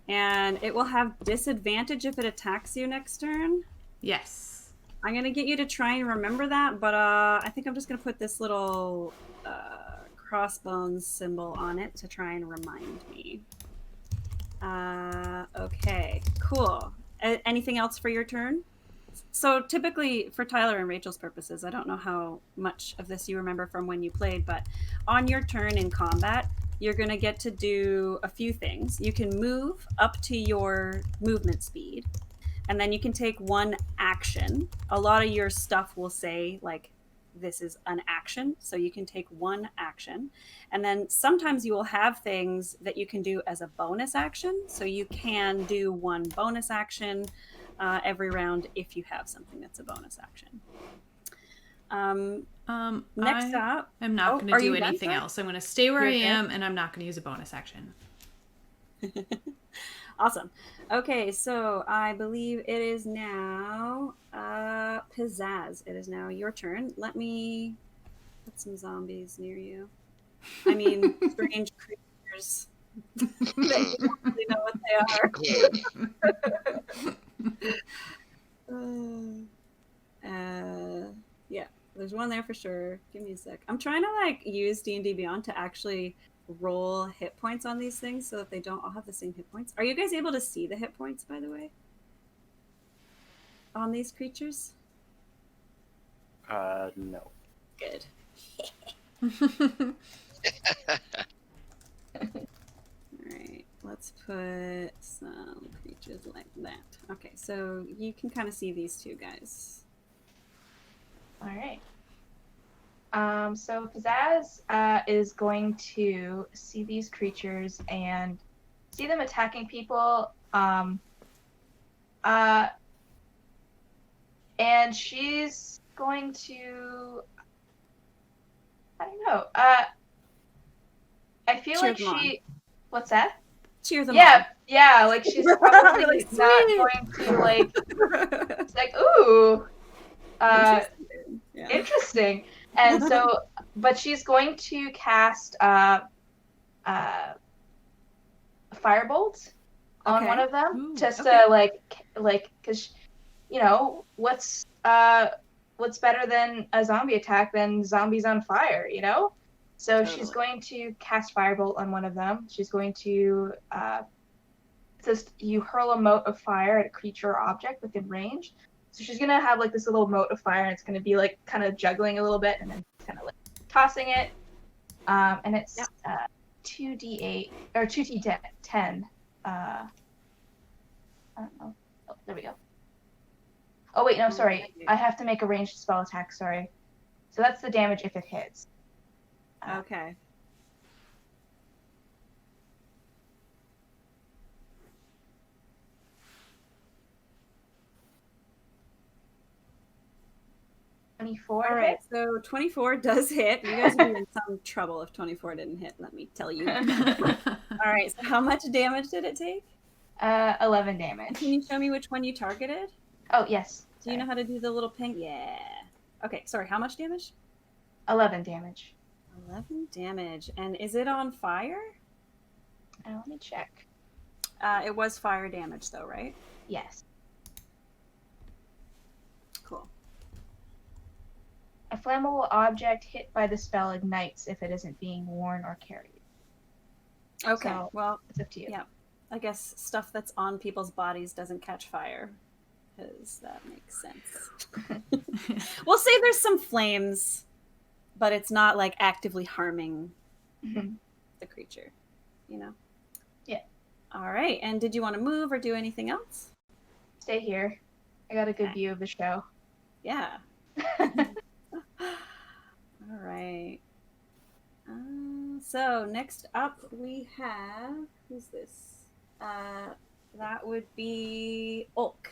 [SPEAKER 2] and it will have disadvantage if it attacks you next turn.
[SPEAKER 1] Yes.
[SPEAKER 2] I'm going to get you to try and remember that, but I think I'm just going to put this little crossbones symbol on it to try and remind me. Okay, cool. Anything else for your turn? So typically, for Tyler and Rachel's purposes, I don't know how much of this you remember from when you played, but on your turn in combat, you're going to get to do a few things. You can move up to your movement speed, and then you can take one action. A lot of your stuff will say, like, this is an action, so you can take one action. And then sometimes you will have things that you can do as a bonus action, so you can do one bonus action every round if you have something that's a bonus action. Next up,
[SPEAKER 1] I'm not going to do anything else. I'm going to stay where I am, and I'm not going to use a bonus action.
[SPEAKER 2] Awesome. Okay, so I believe it is now Pizzazz. It is now your turn. Let me put some zombies near you. I mean, strange creatures that you don't really know what they are. Yeah, there's one there for sure. Give me a sec. I'm trying to like use D&D Beyond to actually roll hit points on these things so that they don't all have the same hit points. Are you guys able to see the hit points, by the way, on these creatures?
[SPEAKER 7] No.
[SPEAKER 2] Good. Alright, let's put some creatures like that. Okay, so you can kind of see these two guys.
[SPEAKER 3] All right. So Pizzazz is going to see these creatures and see them attacking people. And she's going to, I don't know. I feel
[SPEAKER 2] Cheer
[SPEAKER 3] like
[SPEAKER 2] them on.
[SPEAKER 3] what's that?
[SPEAKER 2] Cheer them
[SPEAKER 3] Yeah, like she's probably
[SPEAKER 2] Like,
[SPEAKER 3] not
[SPEAKER 2] sweet.
[SPEAKER 3] going to like,
[SPEAKER 2] on.
[SPEAKER 3] it's like, ooh,
[SPEAKER 2] Yeah.
[SPEAKER 3] interesting. And so, but she's going to cast firebolt on
[SPEAKER 2] Okay.
[SPEAKER 3] one of them,
[SPEAKER 1] Ooh,
[SPEAKER 3] just
[SPEAKER 1] okay.
[SPEAKER 3] to like, because what's better than a zombie attack than zombies on fire, So she's
[SPEAKER 5] Totally.
[SPEAKER 3] going to cast firebolt on one of them. She's going to it says you hurl a mote of fire at a creature or object within range. So she's gonna have like this little mote of fire, and it's gonna be like kind of juggling a little bit, and then kind of like tossing it. And it's 2d8 or 2d10. I don't know. Oh, there we go. Oh wait, no, sorry. I have to make a ranged spell attack. Sorry. So that's the damage if it hits.
[SPEAKER 2] Okay. All right, so 24 does hit. You guys would be in some trouble if 24 didn't hit, let me tell you. All right, so how much damage did it take?
[SPEAKER 3] 11 damage.
[SPEAKER 2] Can you show me which one you targeted?
[SPEAKER 3] Oh, yes.
[SPEAKER 2] Do you know how to do the little ping? Yeah. Okay, sorry, how much damage?
[SPEAKER 3] 11 damage.
[SPEAKER 2] 11 damage. And is it on fire?
[SPEAKER 3] Let me check.
[SPEAKER 2] It was fire damage, though, right?
[SPEAKER 3] Yes.
[SPEAKER 2] Cool.
[SPEAKER 3] A flammable object hit by the spell ignites if it isn't being worn or carried.
[SPEAKER 2] Okay,
[SPEAKER 3] So,
[SPEAKER 2] well,
[SPEAKER 3] it's up to you.
[SPEAKER 2] yeah. I guess stuff that's on people's bodies doesn't catch fire, because that makes sense. We'll say there's some flames, but it's not like actively harming the creature,
[SPEAKER 3] Yeah.
[SPEAKER 2] All right, and did you want to move or do anything else?
[SPEAKER 3] Stay here. I got a good view of the show.
[SPEAKER 2] Yeah. All right. So next up we have, who's this? That would be Ulk.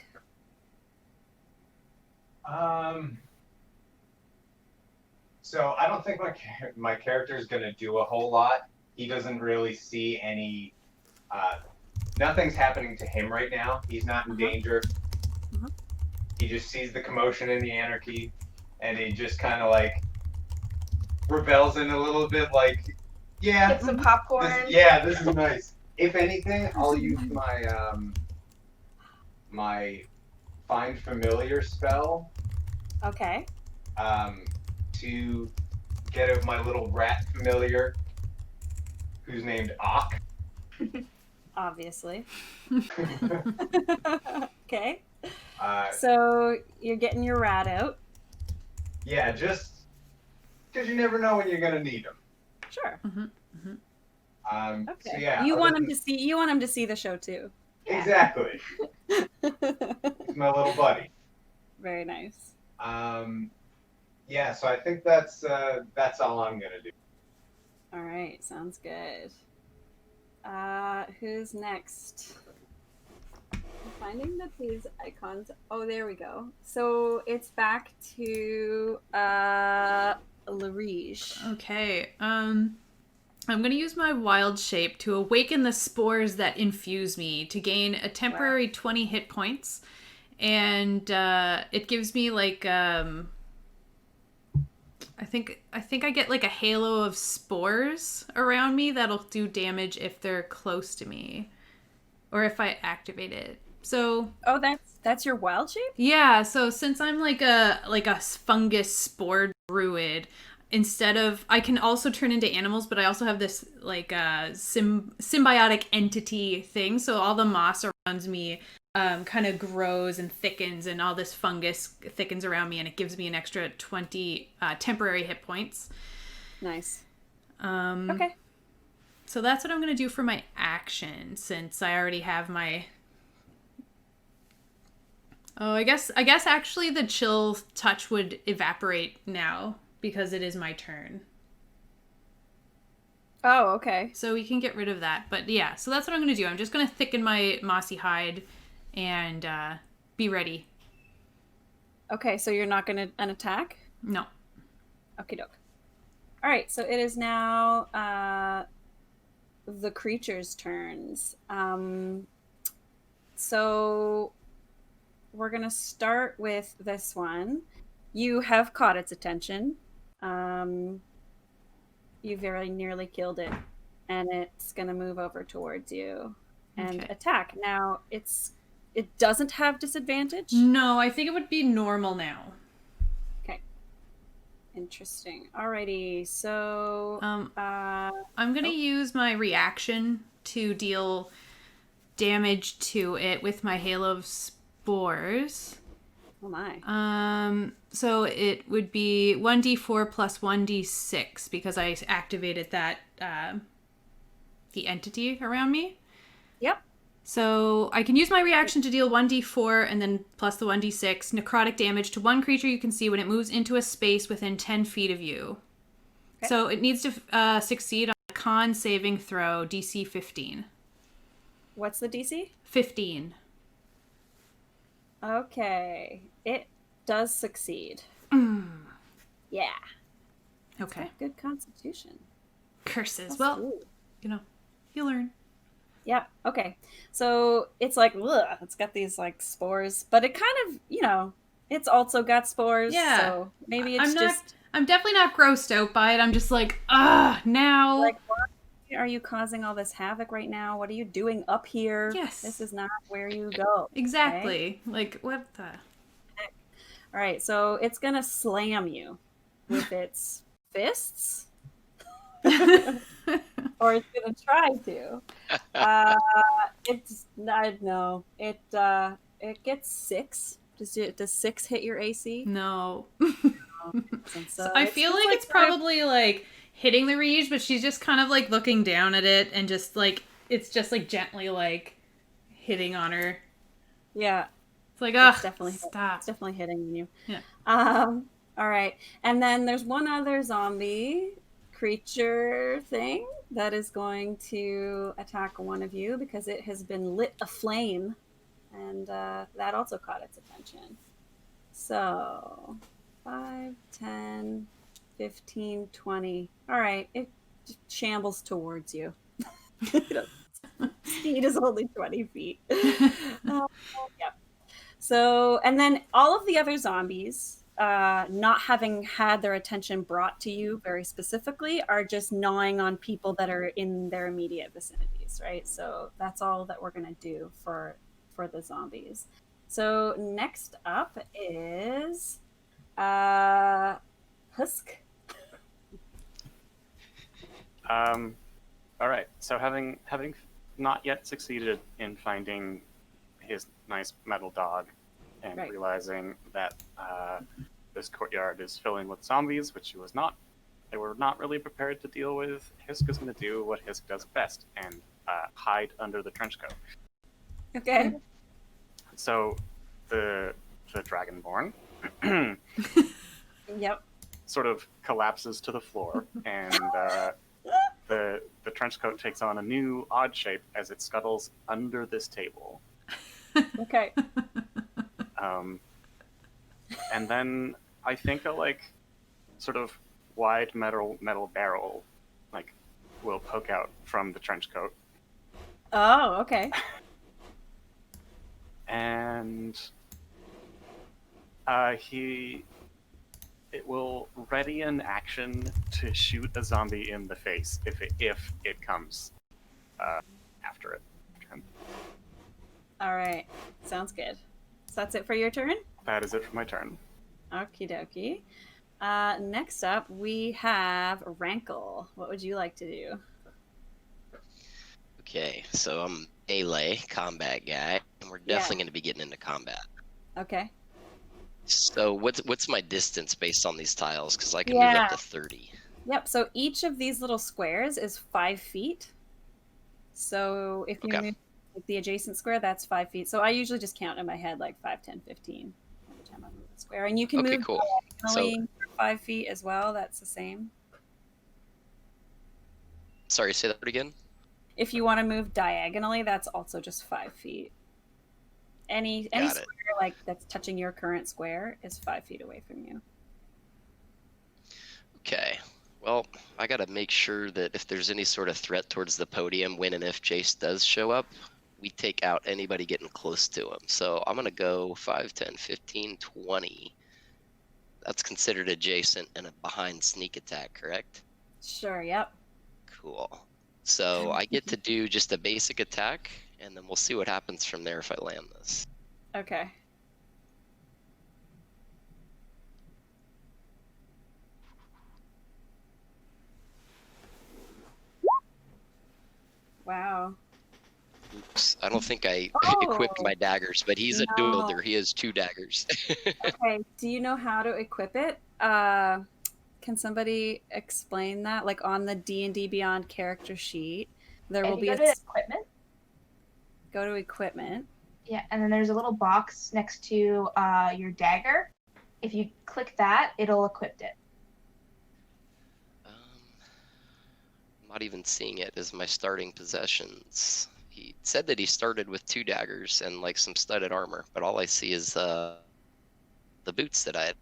[SPEAKER 4] So I don't think my character is going to do a whole lot. He doesn't really see any. Nothing's happening to him right now. He's not in danger. He just sees the commotion and the anarchy, and he just kind of like rebels in a little bit, like, yeah.
[SPEAKER 3] Get some popcorn.
[SPEAKER 4] This is nice. If anything, I'll use my my find familiar spell.
[SPEAKER 2] Okay.
[SPEAKER 4] To get out my little rat familiar, who's named Ock.
[SPEAKER 2] Obviously. Okay. So you're getting your rat out.
[SPEAKER 4] Yeah, just because you never know when you're gonna need them.
[SPEAKER 2] Sure. Okay.
[SPEAKER 4] So yeah,
[SPEAKER 2] You
[SPEAKER 4] other
[SPEAKER 2] want him
[SPEAKER 4] than-
[SPEAKER 2] to see. You want him to see the show too.
[SPEAKER 4] Exactly. He's my little buddy.
[SPEAKER 2] Very nice.
[SPEAKER 4] Yeah, so I think that's all I'm gonna do.
[SPEAKER 2] All right, sounds good. Who's next? I'm finding that these icons. Oh, there we go. So it's back to Larige.
[SPEAKER 1] Okay. I'm gonna use my wild shape to awaken the spores that infuse me to gain a temporary 20 hit points, and it gives me like I think I get like a halo of spores around me that'll do damage if they're close to me, or if I activate it. So
[SPEAKER 2] Oh, that's your wild shape?
[SPEAKER 1] yeah, so since I'm like a fungus spore druid, instead of I can also turn into animals, but I also have this like symbiotic entity thing. So all the moss around me kind of grows and thickens, and all this fungus thickens around me, and it gives me an extra 20 temporary hit points.
[SPEAKER 2] Nice.
[SPEAKER 1] Um,
[SPEAKER 2] Okay.
[SPEAKER 1] So that's what I'm gonna do for my action, since I already have my. Oh, I guess actually the chill touch would evaporate now because it is my turn.
[SPEAKER 2] Oh, okay.
[SPEAKER 1] So we can get rid of that. But yeah, so that's what I'm going to do. I'm just going to thicken my mossy hide and be ready.
[SPEAKER 2] Okay, so you're not gonna an attack?
[SPEAKER 1] No.
[SPEAKER 2] Okie doke. All right, so it is now the creature's turns. So we're gonna start with this one. You have caught its attention. You very nearly killed it, and it's gonna move over towards you and
[SPEAKER 1] Okay.
[SPEAKER 2] attack. Now it doesn't have disadvantage.
[SPEAKER 1] No, I think it would be normal now.
[SPEAKER 2] Okay. Interesting. Alrighty. So
[SPEAKER 1] I'm going to use my reaction to deal damage to it with my Halo of Spores.
[SPEAKER 2] oh my.
[SPEAKER 1] So it would be 1d4 plus 1d6 because I activated that the entity around me.
[SPEAKER 2] Yep.
[SPEAKER 1] So I can use my reaction to deal 1d4 and then plus the 1d6 necrotic damage to one creature you can see when it moves into a space within 10 feet of you.
[SPEAKER 2] Okay.
[SPEAKER 1] So it needs to succeed on a con saving throw, DC 15.
[SPEAKER 2] What's the DC?
[SPEAKER 1] 15.
[SPEAKER 2] Okay. It does succeed. Yeah.
[SPEAKER 1] Okay.
[SPEAKER 2] Got good constitution.
[SPEAKER 1] Curses.
[SPEAKER 2] That's
[SPEAKER 1] Well,
[SPEAKER 2] cool.
[SPEAKER 1] you learn.
[SPEAKER 2] Yeah. Okay. So it's like, ugh, it's got these like spores, but it kind of, it's also got spores.
[SPEAKER 1] Yeah.
[SPEAKER 2] So maybe it's
[SPEAKER 1] I'm definitely not grossed out by it. I'm just like, now.
[SPEAKER 2] like, why are you causing all this havoc right now? What are you doing up here?
[SPEAKER 1] Yes.
[SPEAKER 2] This is not where you go.
[SPEAKER 1] Exactly. Okay? Like, what the?
[SPEAKER 2] All right. So it's going to slam you with its fists. Or it's gonna try to. It's no. It gets 6. Does 6 hit your AC?
[SPEAKER 1] No.
[SPEAKER 2] So
[SPEAKER 1] I feel like it's probably like hitting the Rege, but she's just kind of like looking down at it and just like it's just like gently like hitting on her.
[SPEAKER 2] Yeah.
[SPEAKER 1] It's like,
[SPEAKER 2] It's definitely
[SPEAKER 1] stop.
[SPEAKER 2] It's definitely hitting you.
[SPEAKER 1] Yeah.
[SPEAKER 2] All right. And then there's one other zombie creature thing that is going to attack one of you because it has been lit aflame, and that also caught its attention. So 5, 10, 15, 20. All right, it shambles towards you. Speed is only 20 feet. Yep. So, and then all of the other zombies, not having had their attention brought to you very specifically, are just gnawing on people that are in their immediate vicinities, right? So that's all that we're gonna do for the zombies. So next up is Husk.
[SPEAKER 7] All right. So having not yet succeeded in finding his nice metal dog, and realizing that this courtyard is filling with zombies, which he was not they were not really prepared to deal with, Hisk is going to do what Hisk does best and hide under the trench coat.
[SPEAKER 2] Okay.
[SPEAKER 7] So the Dragonborn
[SPEAKER 2] Yep.
[SPEAKER 7] sort of collapses to the floor, and the trench coat takes on a new odd shape as it scuttles under this table.
[SPEAKER 2] Okay.
[SPEAKER 7] And then I think a sort of wide metal barrel will poke out from the trench coat,
[SPEAKER 2] Oh, okay.
[SPEAKER 7] and it will ready an action to shoot a zombie in the face if it comes after it.
[SPEAKER 2] All right. Sounds good. So that's it for your turn?
[SPEAKER 7] That is it for my turn.
[SPEAKER 2] Okie dokie. Next up, we have Rankle. What would you like to do?
[SPEAKER 5] Okay, so I'm melee combat guy, and we're definitely going to be getting into combat.
[SPEAKER 2] Okay.
[SPEAKER 5] So what's my distance based on these tiles? Because I can move up to 30.
[SPEAKER 2] Yep. So each of these little squares is 5 feet. So if you move the adjacent square, that's 5 feet. So I usually just count in my head 5, 10, 15 every time I move a square. And you can move
[SPEAKER 5] cool.
[SPEAKER 2] diagonally 5 feet as well. That's the same.
[SPEAKER 5] Sorry, say that again?
[SPEAKER 2] If you want to move diagonally, that's also just 5 feet. Any square that's touching your current square is 5 feet away from you.
[SPEAKER 5] Okay. Well, I gotta make sure that if there's any sort of threat towards the podium, when and if Jace does show up, we take out anybody getting close to him. So I'm gonna go 5, 10, 15, 20. That's considered adjacent and a behind sneak attack, correct?
[SPEAKER 2] Sure, yep.
[SPEAKER 5] Cool. So I get to do just a basic attack, and then we'll see what happens from there if I land this.
[SPEAKER 2] Okay.
[SPEAKER 5] Wow. Oops, I don't think I
[SPEAKER 2] Oh.
[SPEAKER 5] equipped my daggers, but he's a
[SPEAKER 2] No.
[SPEAKER 5] duelder. He has 2 daggers.
[SPEAKER 2] Okay. Do you know how to equip it? Can somebody explain that? On the D&D Beyond character sheet, there will be
[SPEAKER 3] go to equipment.
[SPEAKER 2] Go to equipment.
[SPEAKER 3] Yeah, and then there's a little box next to your dagger. If you click that, it'll equip it.
[SPEAKER 5] I'm not even seeing it as my starting possessions. He said that he started with 2 daggers and some studded armor, but all I see is the boots that I had.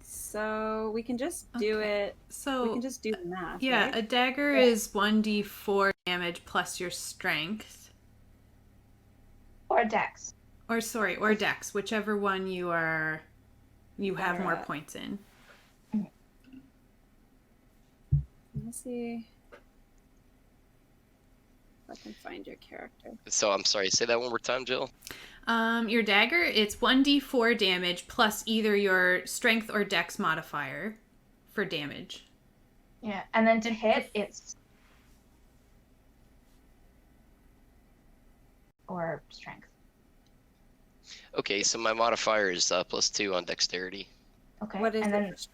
[SPEAKER 2] So we can just do it.
[SPEAKER 1] So
[SPEAKER 2] we can just do the math.
[SPEAKER 1] Yeah,
[SPEAKER 2] right?
[SPEAKER 1] a dagger is 1d4 damage plus your strength.
[SPEAKER 3] Or dex.
[SPEAKER 1] Or dex, whichever one you have more points in.
[SPEAKER 2] Let me see if I can find your character.
[SPEAKER 5] So I'm sorry, say that one more time, Jill.
[SPEAKER 1] Your dagger, it's 1d4 damage plus either your strength or dex modifier for damage.
[SPEAKER 3] Yeah, and then to hit, it's or strength.
[SPEAKER 5] Okay, so my modifier is +2 on dexterity.
[SPEAKER 3] Okay.
[SPEAKER 2] What is
[SPEAKER 3] and then
[SPEAKER 2] it?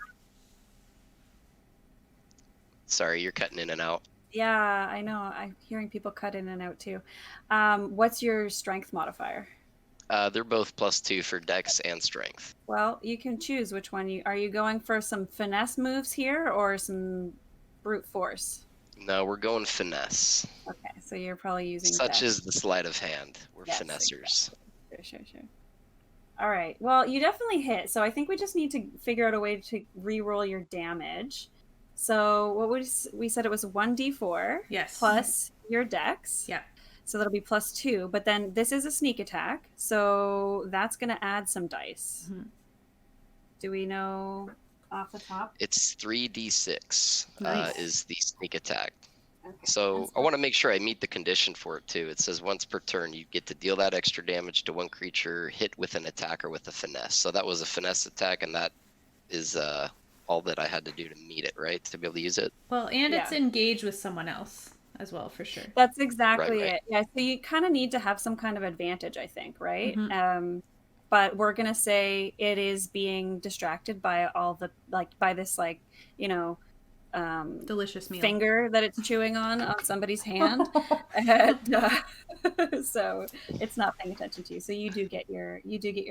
[SPEAKER 5] Sorry, you're cutting in and out.
[SPEAKER 2] Yeah, I know. I'm hearing people cut in and out too. What's your strength modifier?
[SPEAKER 5] They're both +2 for dex and strength.
[SPEAKER 2] Well, you can choose which one. Are you going for some finesse moves here or some brute force?
[SPEAKER 5] No, we're going finesse.
[SPEAKER 2] Okay, so you're probably using
[SPEAKER 5] Such
[SPEAKER 2] dex.
[SPEAKER 5] is the sleight of hand. We're
[SPEAKER 2] Yes,
[SPEAKER 5] finessers.
[SPEAKER 2] Exactly. Sure. All right. Well, you definitely hit. So I think we just need to figure out a way to re-roll your damage. So what we said it was 1d4
[SPEAKER 1] Yes.
[SPEAKER 2] plus your dex.
[SPEAKER 1] Yeah.
[SPEAKER 2] So that'll be +2. But then this is a sneak attack, so that's going to add some dice.
[SPEAKER 1] Mhm.
[SPEAKER 2] Do we know off the top?
[SPEAKER 5] It's 3d6
[SPEAKER 1] Nice.
[SPEAKER 5] is the sneak attack.
[SPEAKER 2] Okay.
[SPEAKER 5] So I want to make sure I meet the condition for it too. It says once per turn you get to deal that extra damage to one creature hit with an attack or with a finesse. So that was a finesse attack, and that is all that I had to do to meet it, right? To be able to use it.
[SPEAKER 1] Well, and it's
[SPEAKER 2] Yeah.
[SPEAKER 1] engaged with someone else as well, for sure.
[SPEAKER 2] That's exactly
[SPEAKER 5] Right.
[SPEAKER 2] it. Yeah, so you kind of need to have some kind of advantage, I think, right?
[SPEAKER 1] Mhm.
[SPEAKER 2] But we're gonna say it is being distracted by all the by this you know
[SPEAKER 1] Delicious meal.
[SPEAKER 2] finger that it's chewing on somebody's hand, and so it's not paying attention to you. So you do get your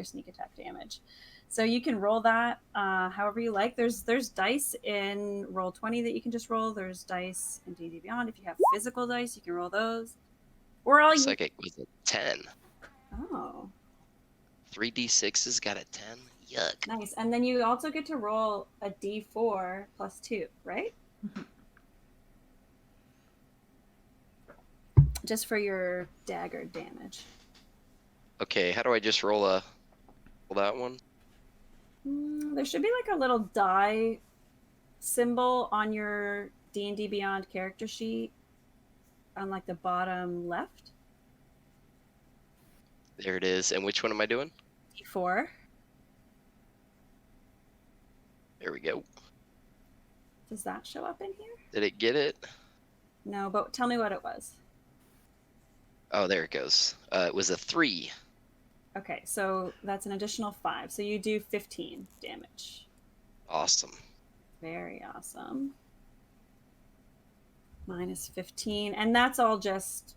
[SPEAKER 2] sneak attack damage. So you can roll that however you like. There's dice in Roll20 that you can just roll. There's dice in D&D Beyond. If you have physical dice, you can roll those. Or all you.
[SPEAKER 5] Psychic was a 10.
[SPEAKER 2] Oh,
[SPEAKER 5] 3d6's got a 10. Yuck.
[SPEAKER 2] nice. And then you also get to roll a D4 plus 2, right?
[SPEAKER 1] Mhm.
[SPEAKER 2] Just for your dagger damage.
[SPEAKER 5] Okay, how do I just roll that one?
[SPEAKER 2] There should be like a little die symbol on your D&D Beyond character sheet on like the bottom left.
[SPEAKER 5] There it is. And which one am I doing?
[SPEAKER 2] D4.
[SPEAKER 5] There we go.
[SPEAKER 2] Does that show up in here?
[SPEAKER 5] Did it get it?
[SPEAKER 2] No, but tell me what it was.
[SPEAKER 5] Oh, there it goes. It was a 3.
[SPEAKER 2] Okay, so that's an additional 5. So you do 15 damage.
[SPEAKER 5] Awesome.
[SPEAKER 2] Very awesome. Minus 15. And that's all just,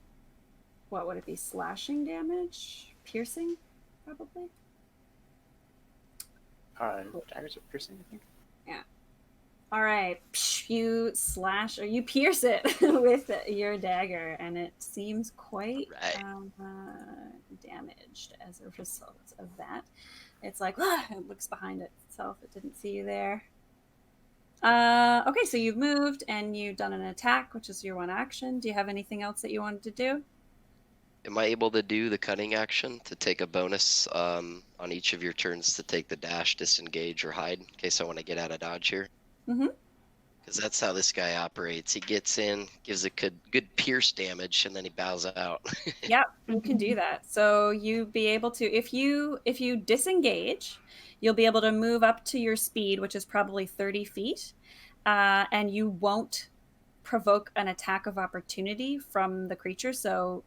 [SPEAKER 2] what would it be? Slashing damage? Piercing, probably?
[SPEAKER 7] Daggers are piercing, I think.
[SPEAKER 2] All right, you slash or you pierce it with your dagger, and it seems quite damaged as a result of that. It's like, it looks behind itself. It didn't see you there. Okay, so you've moved and you've done an attack, which is your one action. Do you have anything else that you wanted to do?
[SPEAKER 5] Am I able to do the cunning action to take a bonus on each of your turns to take the dash, disengage, or hide in case I want to get out of dodge here?
[SPEAKER 2] Mm-hmm.
[SPEAKER 5] Because that's how this guy operates. He gets in, gives a good pierce damage, and then he bows out.
[SPEAKER 2] Yep, you can do that. So you be able to, if you disengage, you'll be able to move up to your speed, which is probably 30 feet, and you won't provoke an attack of opportunity from the creature. So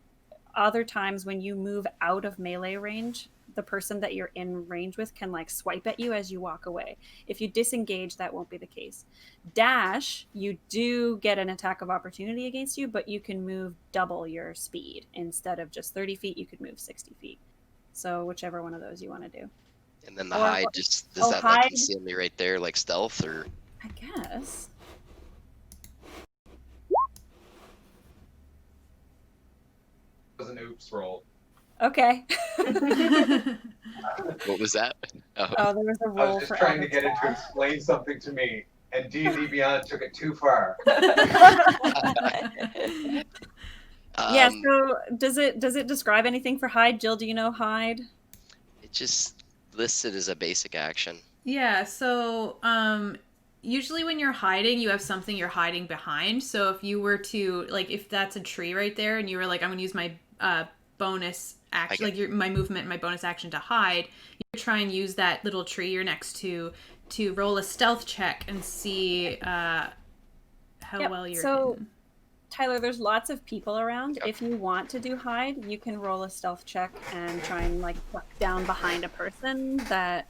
[SPEAKER 2] other times when you move out of melee range, the person that you're in range with can like swipe at you as you walk away. If you disengage, that won't be the case. Dash, you do get an attack of opportunity against you, but you can move double your speed. Instead of just 30 feet, you could move 60 feet. So whichever one of those you want to do.
[SPEAKER 5] And then the hide just, does that
[SPEAKER 2] hide.
[SPEAKER 5] like conceal me right there, like stealth, or?
[SPEAKER 2] I guess.
[SPEAKER 4] It was an oops roll.
[SPEAKER 2] Okay.
[SPEAKER 5] What was that?
[SPEAKER 2] Oh, there was a
[SPEAKER 4] I
[SPEAKER 2] roll
[SPEAKER 4] was just
[SPEAKER 2] for
[SPEAKER 4] trying to get it to explain something to me, and D&D Beyond took it too far.
[SPEAKER 2] Yeah, so does it describe anything for hide? Jill, do you know hide?
[SPEAKER 5] It just listed as a basic action.
[SPEAKER 1] Yeah, so usually when you're hiding, you have something you're hiding behind. So if you were to, like, if that's a tree right there and you were like, I'm going to use my bonus action, like my movement and my bonus action to hide, you try and use that little tree you're next to roll a stealth check and see how well you're hidden.
[SPEAKER 2] Tyler, there's lots of people around. If you want to do hide, you can roll a stealth check and try and like duck down behind a person that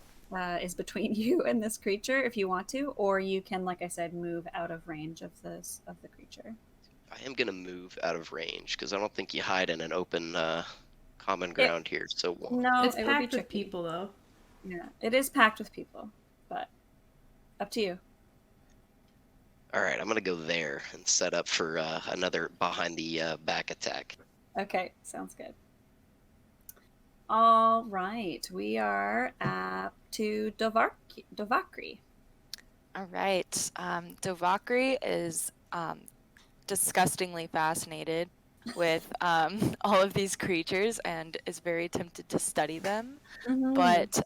[SPEAKER 2] is between you and this creature if you want to, or you can, like I said, move out of range of the creature.
[SPEAKER 5] I am gonna move out of range because I don't think you hide in an open common ground here. So
[SPEAKER 2] no,
[SPEAKER 1] it's
[SPEAKER 2] it
[SPEAKER 1] packed
[SPEAKER 2] would be
[SPEAKER 1] with people though.
[SPEAKER 2] Yeah, it is packed with people, but up to you.
[SPEAKER 5] all right, I'm gonna go there and set up for another behind the back attack.
[SPEAKER 2] Okay, sounds good. All right, we are up to Dovakri.
[SPEAKER 6] All right. Dovakri is disgustingly fascinated with all of these creatures and is very tempted to study them, but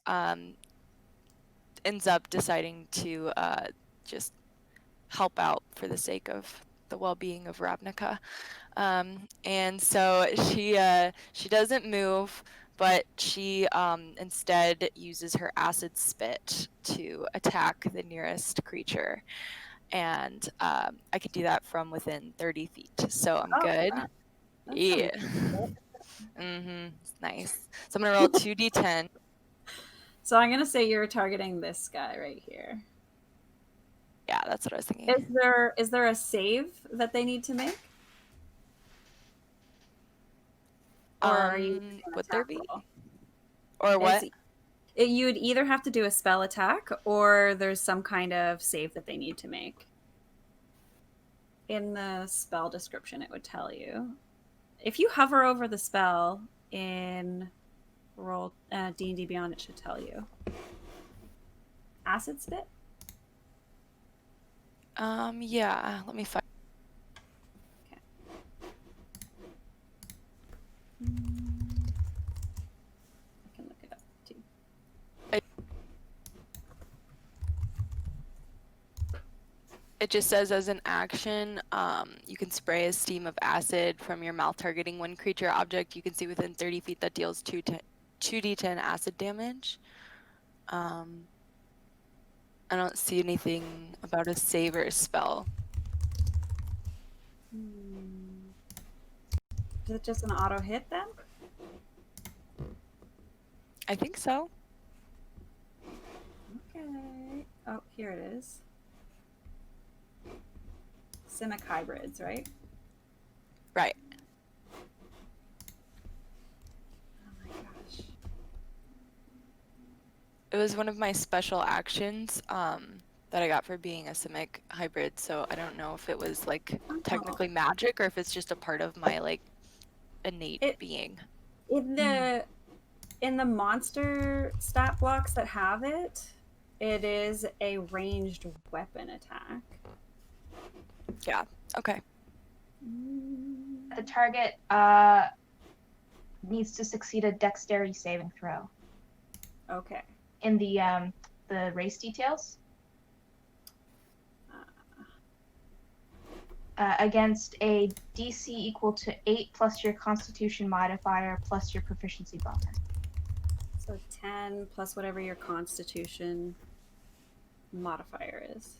[SPEAKER 6] ends up deciding to just help out for the sake of the well-being of Ravnica. And so she doesn't move, but she instead uses her acid spit to attack the nearest creature. And I can do that from within 30 feet. So I'm good.
[SPEAKER 2] That
[SPEAKER 6] Yeah.
[SPEAKER 2] sounds good.
[SPEAKER 6] Nice. So I'm going to roll 2d10.
[SPEAKER 2] So I'm gonna say you're targeting this guy right here.
[SPEAKER 6] Yeah, that's what I was thinking.
[SPEAKER 2] Is there a save that they need to make? Or are you
[SPEAKER 6] would there be? Or what?
[SPEAKER 2] You would either have to do a spell attack or there's some kind of save that they need to make. In the spell description, it would tell you. If you hover over the spell in Roll D&D Beyond, it should tell you. Acid spit?
[SPEAKER 6] Yeah, let me find.
[SPEAKER 2] Okay. I can look it up too.
[SPEAKER 6] It just says as an action, you can spray a steam of acid from your mouth targeting one creature or object you can see within 30 feet that deals 2d10 acid damage. I don't see anything about a save or a spell.
[SPEAKER 2] Is it just an auto hit then?
[SPEAKER 6] I think so.
[SPEAKER 2] Okay. Oh, here it is. Simic hybrids, right?
[SPEAKER 6] Right.
[SPEAKER 2] Oh my gosh.
[SPEAKER 6] It was one of my special actions that I got for being a Simic hybrid, so I don't know if it was like technically magic or if it's just a part of my like innate being.
[SPEAKER 2] In the monster stat blocks that have it, it is a ranged weapon attack.
[SPEAKER 6] Yeah. Okay.
[SPEAKER 3] The target needs to succeed a dexterity saving throw.
[SPEAKER 2] Okay.
[SPEAKER 3] In the race details. Against a DC equal to 8 plus your Constitution modifier plus your proficiency bonus.
[SPEAKER 2] So 10 plus whatever your Constitution modifier is.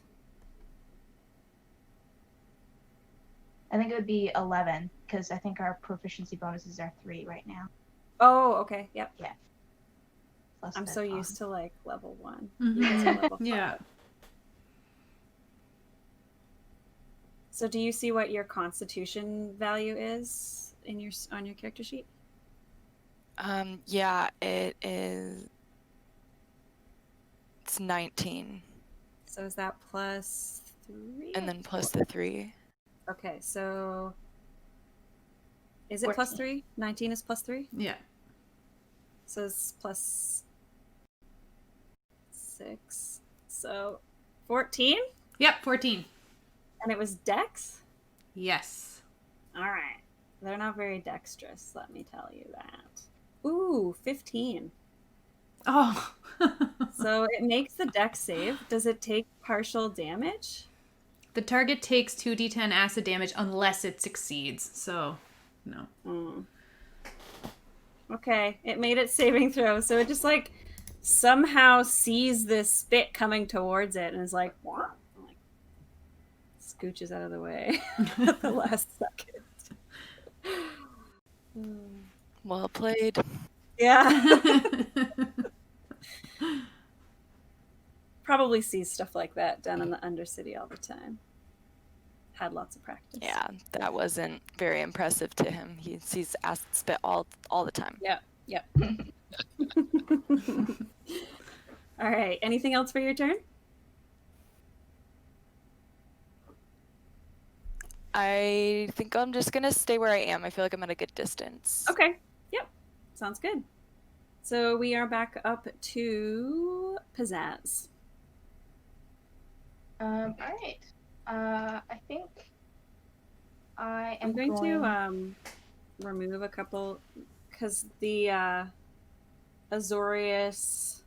[SPEAKER 3] I think it would be 11 because I think our proficiency bonuses are 3 right now.
[SPEAKER 2] Oh, okay. Yep.
[SPEAKER 3] Yeah. Plus
[SPEAKER 2] I'm
[SPEAKER 3] the
[SPEAKER 2] so
[SPEAKER 3] con.
[SPEAKER 2] used to like level 1.
[SPEAKER 1] Mm-hmm.
[SPEAKER 2] You guys are level 5.
[SPEAKER 1] Yeah.
[SPEAKER 2] So do you see what your Constitution value is in on your character sheet?
[SPEAKER 6] Yeah, it is. It's 19.
[SPEAKER 2] So is that plus 3?
[SPEAKER 6] And then plus the 3.
[SPEAKER 2] Okay, so is it plus 3? 19 is plus 3?
[SPEAKER 1] Yeah.
[SPEAKER 2] So it's plus 6. So 14?
[SPEAKER 1] Yep, 14.
[SPEAKER 2] And it was Dex?
[SPEAKER 1] Yes.
[SPEAKER 2] All right. They're not very dexterous, let me tell you that. Ooh, 15.
[SPEAKER 1] Oh.
[SPEAKER 2] So it makes the Dex save. Does it take partial damage?
[SPEAKER 1] The target takes 2d10 acid damage unless it succeeds. So, no.
[SPEAKER 2] Okay, it made it saving throw. So it just like somehow sees this spit coming towards it and is like, what? Like, scooches out of the way at the last second.
[SPEAKER 6] Well played.
[SPEAKER 2] Yeah. Probably sees stuff like that down in the Undercity all the time. Had lots of practice.
[SPEAKER 6] Yeah, that wasn't very impressive to him. He sees acid spit all the time.
[SPEAKER 2] Yep. All right. Anything else for your turn?
[SPEAKER 6] I think I'm just gonna stay where I am. I feel like I'm at a good distance.
[SPEAKER 2] Okay. Yep. Sounds good. So we are back up to Pizzazz.
[SPEAKER 3] All right. I think I am
[SPEAKER 2] I'm going to remove a couple because the Azorius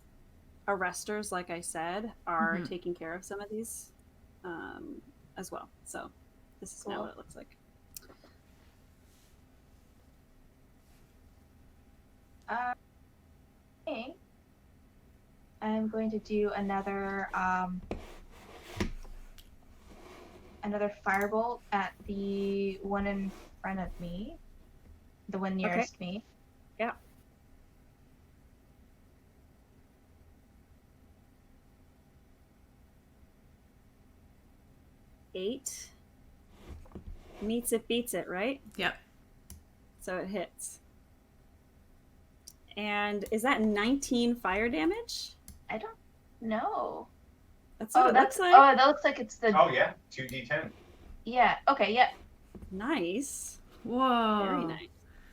[SPEAKER 2] arresters, like I said, are taking care of some of these as well. So this is now what it looks like.
[SPEAKER 3] I'm going to do another firebolt at the one in front of me, the one nearest me.
[SPEAKER 2] Yeah. Eight. Meets it, beats it, right?
[SPEAKER 1] Yep.
[SPEAKER 2] So it hits. And is that 19 fire damage?
[SPEAKER 3] I don't know.
[SPEAKER 2] That's what it looks like.
[SPEAKER 3] Oh, that looks like it's the.
[SPEAKER 4] Oh yeah, 2d10.
[SPEAKER 3] Yeah. Okay. Yeah.
[SPEAKER 2] Nice.
[SPEAKER 1] Whoa.
[SPEAKER 2] Very nice.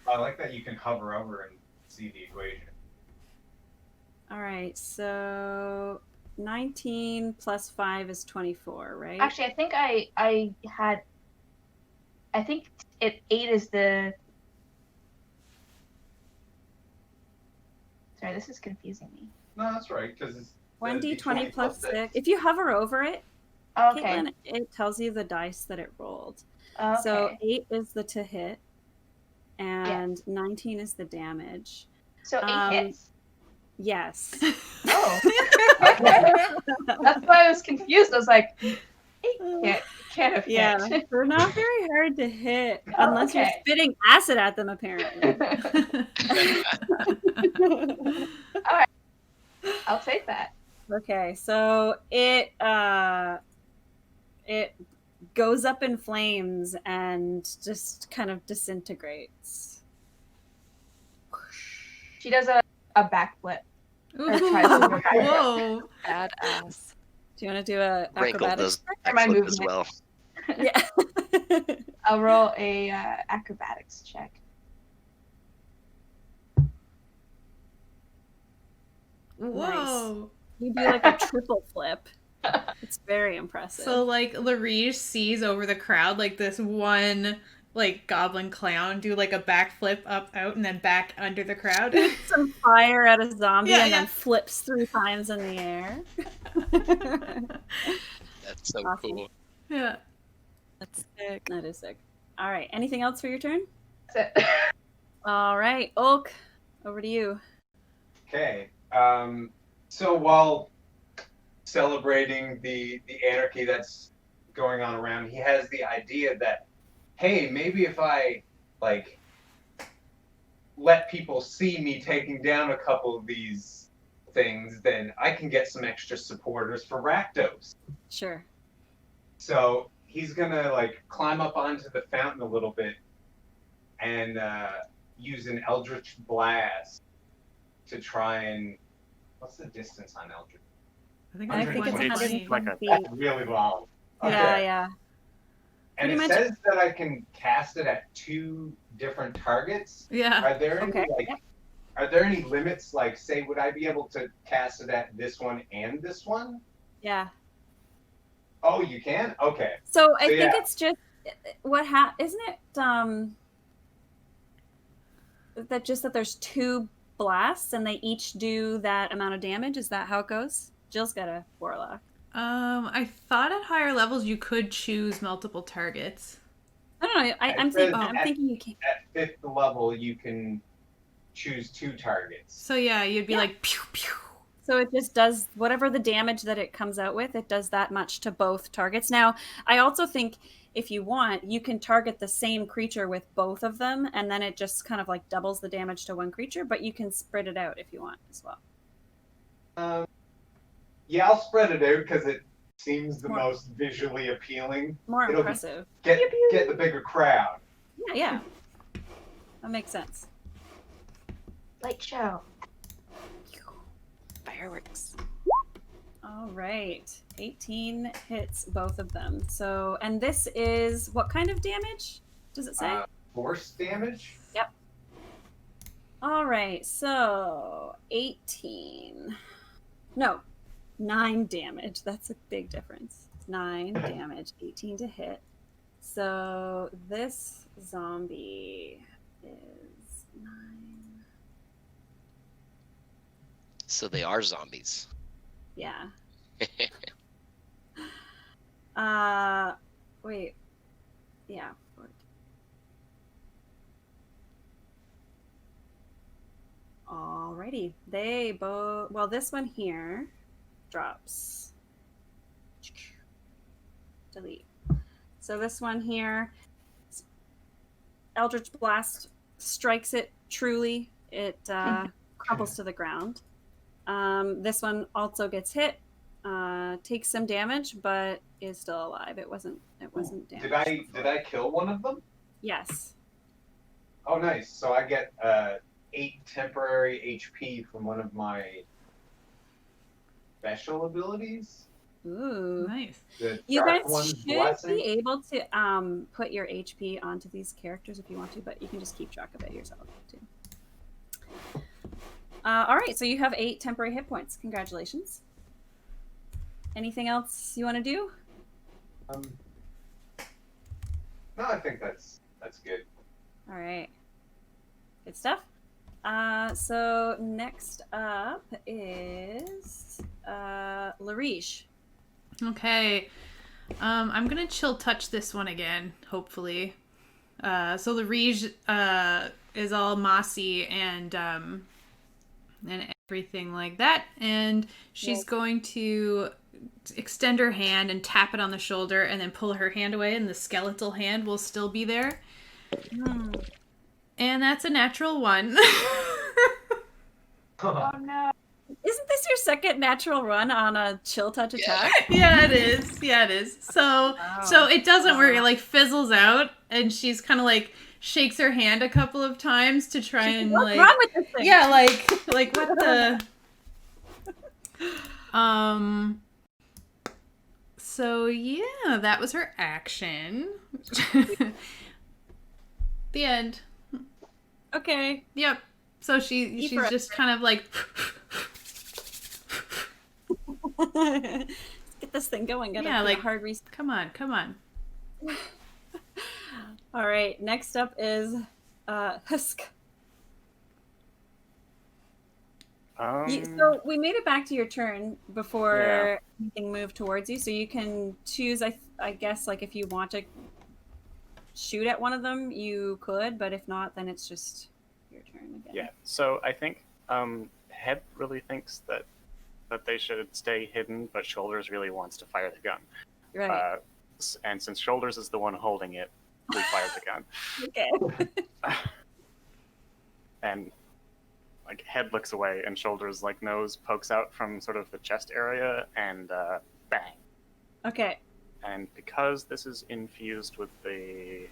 [SPEAKER 4] I like that you can hover over and see the equation.
[SPEAKER 2] All right, so 19 plus 5 is 24, right?
[SPEAKER 3] Actually, I think I think 8 is the. Sorry, this is confusing me.
[SPEAKER 4] No, that's right, because it's
[SPEAKER 2] 1d20 plus 6. If you hover over it,
[SPEAKER 3] Okay.
[SPEAKER 2] Caitlin, it tells you the dice that it rolled.
[SPEAKER 3] Okay.
[SPEAKER 2] So 8 is the to hit, and 19 is the damage.
[SPEAKER 3] So 8 hits.
[SPEAKER 2] Yes.
[SPEAKER 3] Oh. That's why I was confused. I was like, 8 can't have hit.
[SPEAKER 2] They're not very hard to hit unless you're spitting acid at them, apparently.
[SPEAKER 3] All right. I'll take that.
[SPEAKER 2] Okay, so it goes up in flames and just kind of disintegrates.
[SPEAKER 3] She does a backflip. Or tries to do a backflip.
[SPEAKER 1] Whoa.
[SPEAKER 6] Badass.
[SPEAKER 2] Do you want to do a
[SPEAKER 5] Rankle
[SPEAKER 2] acrobatics?
[SPEAKER 5] does
[SPEAKER 3] Or my
[SPEAKER 5] backflip as
[SPEAKER 3] movement.
[SPEAKER 5] well.
[SPEAKER 2] Yeah.
[SPEAKER 3] I'll roll a acrobatics check.
[SPEAKER 1] Whoa.
[SPEAKER 2] You do like a triple flip. It's very impressive.
[SPEAKER 1] So like Larige sees over the crowd like this one like goblin clown do like a backflip up out and then back under the crowd.
[SPEAKER 2] Some fire at a zombie
[SPEAKER 1] Yeah,
[SPEAKER 2] and
[SPEAKER 1] yeah.
[SPEAKER 2] then flips 3 times in the air.
[SPEAKER 5] That's so
[SPEAKER 2] Awesome.
[SPEAKER 5] cool.
[SPEAKER 1] Yeah.
[SPEAKER 6] That's sick.
[SPEAKER 2] That is sick. All right. Anything else for your turn?
[SPEAKER 3] That's it.
[SPEAKER 2] All right. Ulk, over to you.
[SPEAKER 4] Okay. So while celebrating the anarchy that's going on around, he has the idea that, hey, maybe if I like let people see me taking down a couple of these things, then I can get some extra supporters for Rakdos.
[SPEAKER 2] Sure.
[SPEAKER 4] So he's gonna like climb up onto the fountain a little bit and use an Eldritch Blast to try and. What's the distance on Eldritch?
[SPEAKER 1] I think
[SPEAKER 2] I
[SPEAKER 1] it's
[SPEAKER 2] think it's
[SPEAKER 1] 120.
[SPEAKER 2] 120 feet.
[SPEAKER 4] That's really long. Okay.
[SPEAKER 2] Yeah.
[SPEAKER 4] And
[SPEAKER 2] Pretty
[SPEAKER 4] it
[SPEAKER 2] much-
[SPEAKER 4] says that I can cast it at 2 different targets.
[SPEAKER 1] Yeah.
[SPEAKER 4] Are there any
[SPEAKER 2] Okay.
[SPEAKER 4] are there any limits? Like, say, would I be able to cast it at this one and this one?
[SPEAKER 2] Yeah.
[SPEAKER 4] Oh, you can. Okay.
[SPEAKER 2] So I
[SPEAKER 4] So,
[SPEAKER 2] think
[SPEAKER 4] yeah.
[SPEAKER 2] it's just isn't it that there's 2 blasts and they each do that amount of damage? Is that how it goes? Jill's got a warlock.
[SPEAKER 1] I thought at higher levels you could choose multiple targets.
[SPEAKER 2] I don't know. I'm
[SPEAKER 4] It says
[SPEAKER 2] thinking you can.
[SPEAKER 4] At 5th level, you can choose 2 targets.
[SPEAKER 1] So yeah, you'd be
[SPEAKER 2] Yeah.
[SPEAKER 1] like pew pew.
[SPEAKER 2] So it just does whatever the damage that it comes out with, it does that much to both targets. Now, I also think if you want, you can target the same creature with both of them, and then it just kind of like doubles the damage to one creature, but you can spread it out if you want as well.
[SPEAKER 4] Yeah, I'll spread it out because it seems the
[SPEAKER 2] More-
[SPEAKER 4] most visually appealing.
[SPEAKER 2] More
[SPEAKER 4] It'll be-
[SPEAKER 2] impressive.
[SPEAKER 4] Get the bigger crowd.
[SPEAKER 2] Yeah. That makes sense.
[SPEAKER 3] Light show.
[SPEAKER 6] Fireworks.
[SPEAKER 2] All right. 18 hits both of them. So, and this is what kind of damage? Does it say?
[SPEAKER 4] Force damage?
[SPEAKER 2] All right. So, 18. No, 9 damage. That's a big difference. 9 damage, 18 to hit. So, this zombie is 9.
[SPEAKER 5] So they are zombies.
[SPEAKER 2] Yeah. Wait. Yeah. Alrighty. They both. Well, this one here drops. Delete. So this one here, Eldritch Blast strikes it truly. It crumples to the ground. This one also gets hit, takes some damage, but is still alive. It wasn't damaged.
[SPEAKER 4] Did I kill one of them?
[SPEAKER 2] Yes.
[SPEAKER 4] Oh, nice. So I get 8 temporary HP from one of my special abilities.
[SPEAKER 2] Ooh.
[SPEAKER 1] Nice.
[SPEAKER 4] The
[SPEAKER 2] You
[SPEAKER 4] Dark
[SPEAKER 2] guys
[SPEAKER 4] One's
[SPEAKER 2] should
[SPEAKER 4] Blessing.
[SPEAKER 2] be able to put your HP onto these characters if you want to, but you can just keep track of it yourself too. All right, so you have 8 temporary hit points. Congratulations. Anything else you want to do?
[SPEAKER 4] No, I think that's good.
[SPEAKER 2] All right. Good stuff. So next up is Larish.
[SPEAKER 1] Okay. I'm gonna chill touch this one again, hopefully. So the Rige is all mossy and everything like that, and she's going to extend her hand and tap it on the shoulder, and then pull her hand away, and the skeletal hand will still be there. And that's a natural 1.
[SPEAKER 3] Oh no.
[SPEAKER 2] Isn't this your second natural run on a chill touch attack?
[SPEAKER 1] Yeah, it is. Yeah, it is. So it doesn't work. It like fizzles out, and she's kind of like shakes her hand a couple of times to try and
[SPEAKER 2] What's
[SPEAKER 1] like,
[SPEAKER 2] wrong with this thing?
[SPEAKER 1] yeah, like what the. So yeah, that was her action. The end.
[SPEAKER 2] Okay.
[SPEAKER 1] Yep. So she's just kind of like.
[SPEAKER 2] Let's get this thing going. Gotta
[SPEAKER 1] Yeah,
[SPEAKER 2] do a
[SPEAKER 1] like
[SPEAKER 2] hard reset.
[SPEAKER 1] Come on.
[SPEAKER 2] All right. Next up is Husk. So we made it back to your turn before anything moved towards you. So you can choose. I guess like if you want to shoot at one of them, you could. But if not, then it's just your turn again.
[SPEAKER 7] Yeah. So I think Head really thinks that they should stay hidden, but Shoulders really wants to fire the gun.
[SPEAKER 2] Right.
[SPEAKER 7] And since Shoulders is the one holding it, we fire the gun.
[SPEAKER 2] Okay.
[SPEAKER 7] And like Head looks away, and Shoulders like nose pokes out from sort of the chest area, and bang.
[SPEAKER 2] Okay.
[SPEAKER 7] And because this is infused with the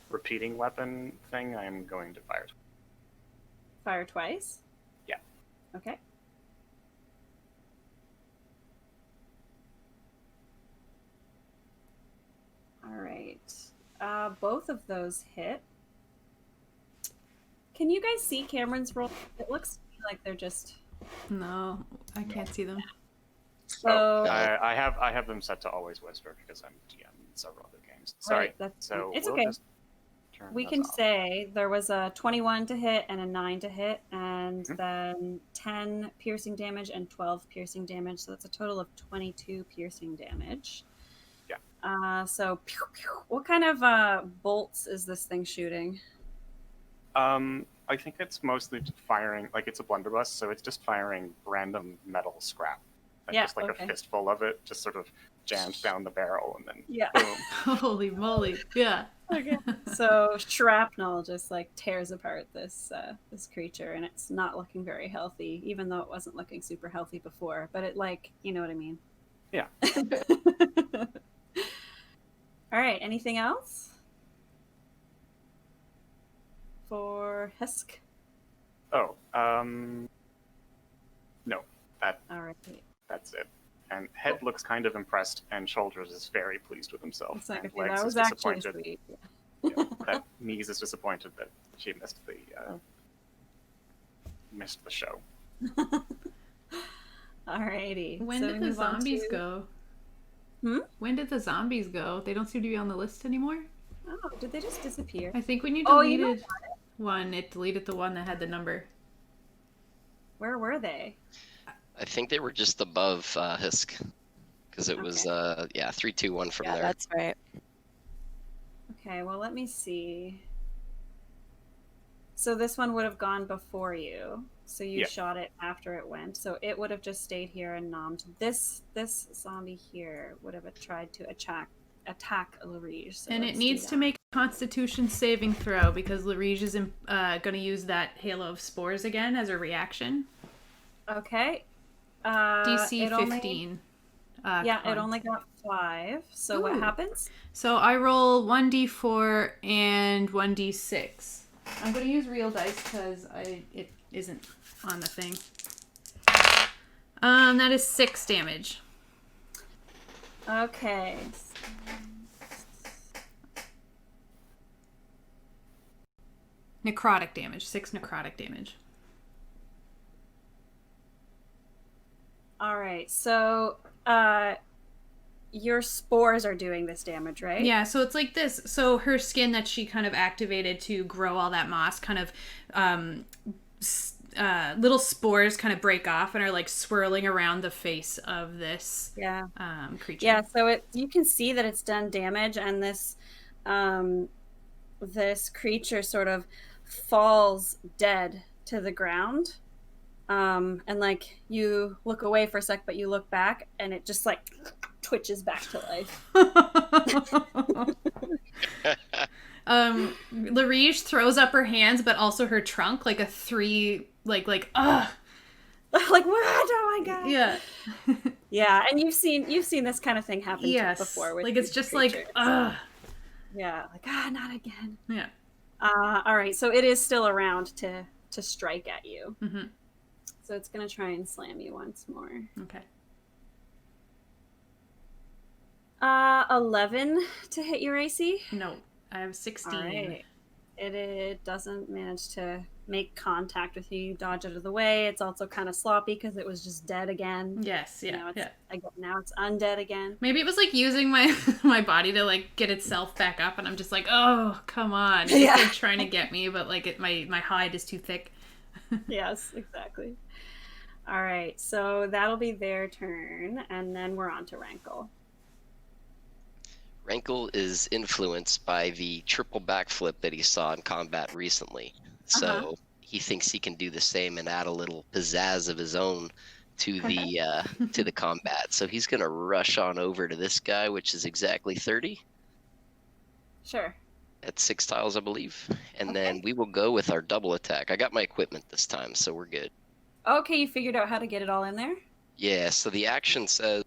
[SPEAKER 7] repeating weapon thing, I'm going to fire.
[SPEAKER 2] Fire twice?
[SPEAKER 7] Yeah.
[SPEAKER 2] Okay. All right. Both of those hit. Can you guys see Cameron's roll? It looks to me like they're just...
[SPEAKER 1] No, I can't see them.
[SPEAKER 2] So
[SPEAKER 7] I have them set to always whisper because I'm GM in several other games. Sorry.
[SPEAKER 2] Right,
[SPEAKER 7] so
[SPEAKER 2] it's
[SPEAKER 7] we'll
[SPEAKER 2] okay.
[SPEAKER 7] Just turn
[SPEAKER 2] we
[SPEAKER 7] those
[SPEAKER 2] can
[SPEAKER 7] off.
[SPEAKER 2] say there was a 21 to hit and a 9 to hit, and then 10 piercing damage and 12 piercing damage. So that's a total of 22 piercing damage.
[SPEAKER 7] Yeah.
[SPEAKER 2] So pew, pew. What kind of bolts is this thing shooting?
[SPEAKER 7] I think it's mostly firing, like it's a blunderbuss, so it's just firing random metal scrap. Like
[SPEAKER 2] Yeah,
[SPEAKER 7] just like
[SPEAKER 2] okay.
[SPEAKER 7] a fistful of it, just sort of jammed down the barrel, and then
[SPEAKER 2] Yeah.
[SPEAKER 7] boom.
[SPEAKER 1] Holy moly! Yeah.
[SPEAKER 2] Okay. So shrapnel just like tears apart this creature, and it's not looking very healthy, even though it wasn't looking super healthy before. But it like, you know what I mean?
[SPEAKER 7] Yeah.
[SPEAKER 2] All right. Anything else for Husk?
[SPEAKER 7] Oh, no.
[SPEAKER 2] All right.
[SPEAKER 7] That's it. And Head looks kind of impressed, and Shoulders is very pleased with himself.
[SPEAKER 2] It's like,
[SPEAKER 7] and
[SPEAKER 2] okay,
[SPEAKER 7] Legs
[SPEAKER 2] that was
[SPEAKER 7] is
[SPEAKER 2] actually
[SPEAKER 7] disappointed.
[SPEAKER 2] sweet.
[SPEAKER 7] Yeah, that Knees is disappointed that she missed the show.
[SPEAKER 2] Alrighty.
[SPEAKER 1] When
[SPEAKER 2] So
[SPEAKER 1] did
[SPEAKER 2] we
[SPEAKER 1] the
[SPEAKER 2] move on
[SPEAKER 1] zombies
[SPEAKER 2] to-
[SPEAKER 1] go? When did the zombies go? They don't seem to be on the list anymore.
[SPEAKER 2] Oh, did they just disappear?
[SPEAKER 1] I think when you
[SPEAKER 2] Oh,
[SPEAKER 1] deleted
[SPEAKER 2] you know
[SPEAKER 1] one, it deleted the one that had the number.
[SPEAKER 2] Where were they?
[SPEAKER 5] I think they were just above Husk, because it was 3, 2, 1 from
[SPEAKER 6] Yeah,
[SPEAKER 5] there.
[SPEAKER 6] that's right.
[SPEAKER 2] Okay, well, let me see. So this one would have gone before you. So you
[SPEAKER 7] Yeah.
[SPEAKER 2] shot it after it went. So it would have just stayed here and nommed. This zombie here would have tried to attack Larige. So
[SPEAKER 1] And it
[SPEAKER 2] let's
[SPEAKER 1] needs
[SPEAKER 2] do
[SPEAKER 1] to
[SPEAKER 2] that.
[SPEAKER 1] make a Constitution saving throw because Larige is going to use that Halo of Spores again as a reaction.
[SPEAKER 2] Okay.
[SPEAKER 1] DC
[SPEAKER 2] it only-
[SPEAKER 1] 15.
[SPEAKER 2] yeah, it
[SPEAKER 1] con.
[SPEAKER 2] only got 5. So what
[SPEAKER 1] Ooh.
[SPEAKER 2] happens?
[SPEAKER 1] So I roll 1d4 and 1d6. I'm going to use real dice because it isn't on the thing. That is 6 damage.
[SPEAKER 2] Okay.
[SPEAKER 1] Necrotic damage. 6 necrotic damage.
[SPEAKER 2] All right. So your spores are doing this damage, right?
[SPEAKER 1] Yeah, so it's like this. So her skin that she kind of activated to grow all that moss kind of little spores kind of break off and are like swirling around the face of this
[SPEAKER 2] Yeah.
[SPEAKER 1] creature.
[SPEAKER 2] Yeah, so you can see that it's done damage, and this this creature sort of falls dead to the ground. And like you look away for a sec, but you look back and it just like twitches back to life.
[SPEAKER 1] Larige throws up her hands, but also her trunk, like a 3, like ugh.
[SPEAKER 2] Like, what? Oh my god.
[SPEAKER 1] Yeah.
[SPEAKER 2] Yeah, and you've seen this kind of thing happen
[SPEAKER 1] Yes.
[SPEAKER 2] before. With
[SPEAKER 1] Like it's
[SPEAKER 2] these
[SPEAKER 1] just
[SPEAKER 2] creatures.
[SPEAKER 1] like ugh.
[SPEAKER 2] Yeah, like not again.
[SPEAKER 1] Yeah.
[SPEAKER 2] All right, so it is still around to strike at you.
[SPEAKER 1] Mm-hmm.
[SPEAKER 2] So it's gonna try and slam you once more.
[SPEAKER 1] Okay.
[SPEAKER 2] 11 to hit your AC.
[SPEAKER 1] No, I have 16.
[SPEAKER 2] All right. It doesn't manage to make contact with you. You dodge out of the way. It's also kind of sloppy because it was just dead again.
[SPEAKER 1] Yes, yeah,
[SPEAKER 2] Now it's undead again.
[SPEAKER 1] Maybe it was like using my my body to like get itself back up, and I'm just like, oh, come on. It's
[SPEAKER 2] Yeah.
[SPEAKER 1] like trying to get me, but like my hide is too thick.
[SPEAKER 2] Yes, exactly. All right, so that'll be their turn, and then we're on to Rankle.
[SPEAKER 5] Rankle is influenced by the triple backflip that he saw in combat recently. So he thinks he can do the same and add a little pizzazz of his own to the combat. So he's gonna rush on over to this guy, which is exactly 30.
[SPEAKER 2] Sure.
[SPEAKER 5] At 6 tiles, I believe. And then we will go with our double attack. I got my equipment this time, so we're good.
[SPEAKER 2] Okay, you figured out how to get it all in there?
[SPEAKER 5] Yeah, so the action says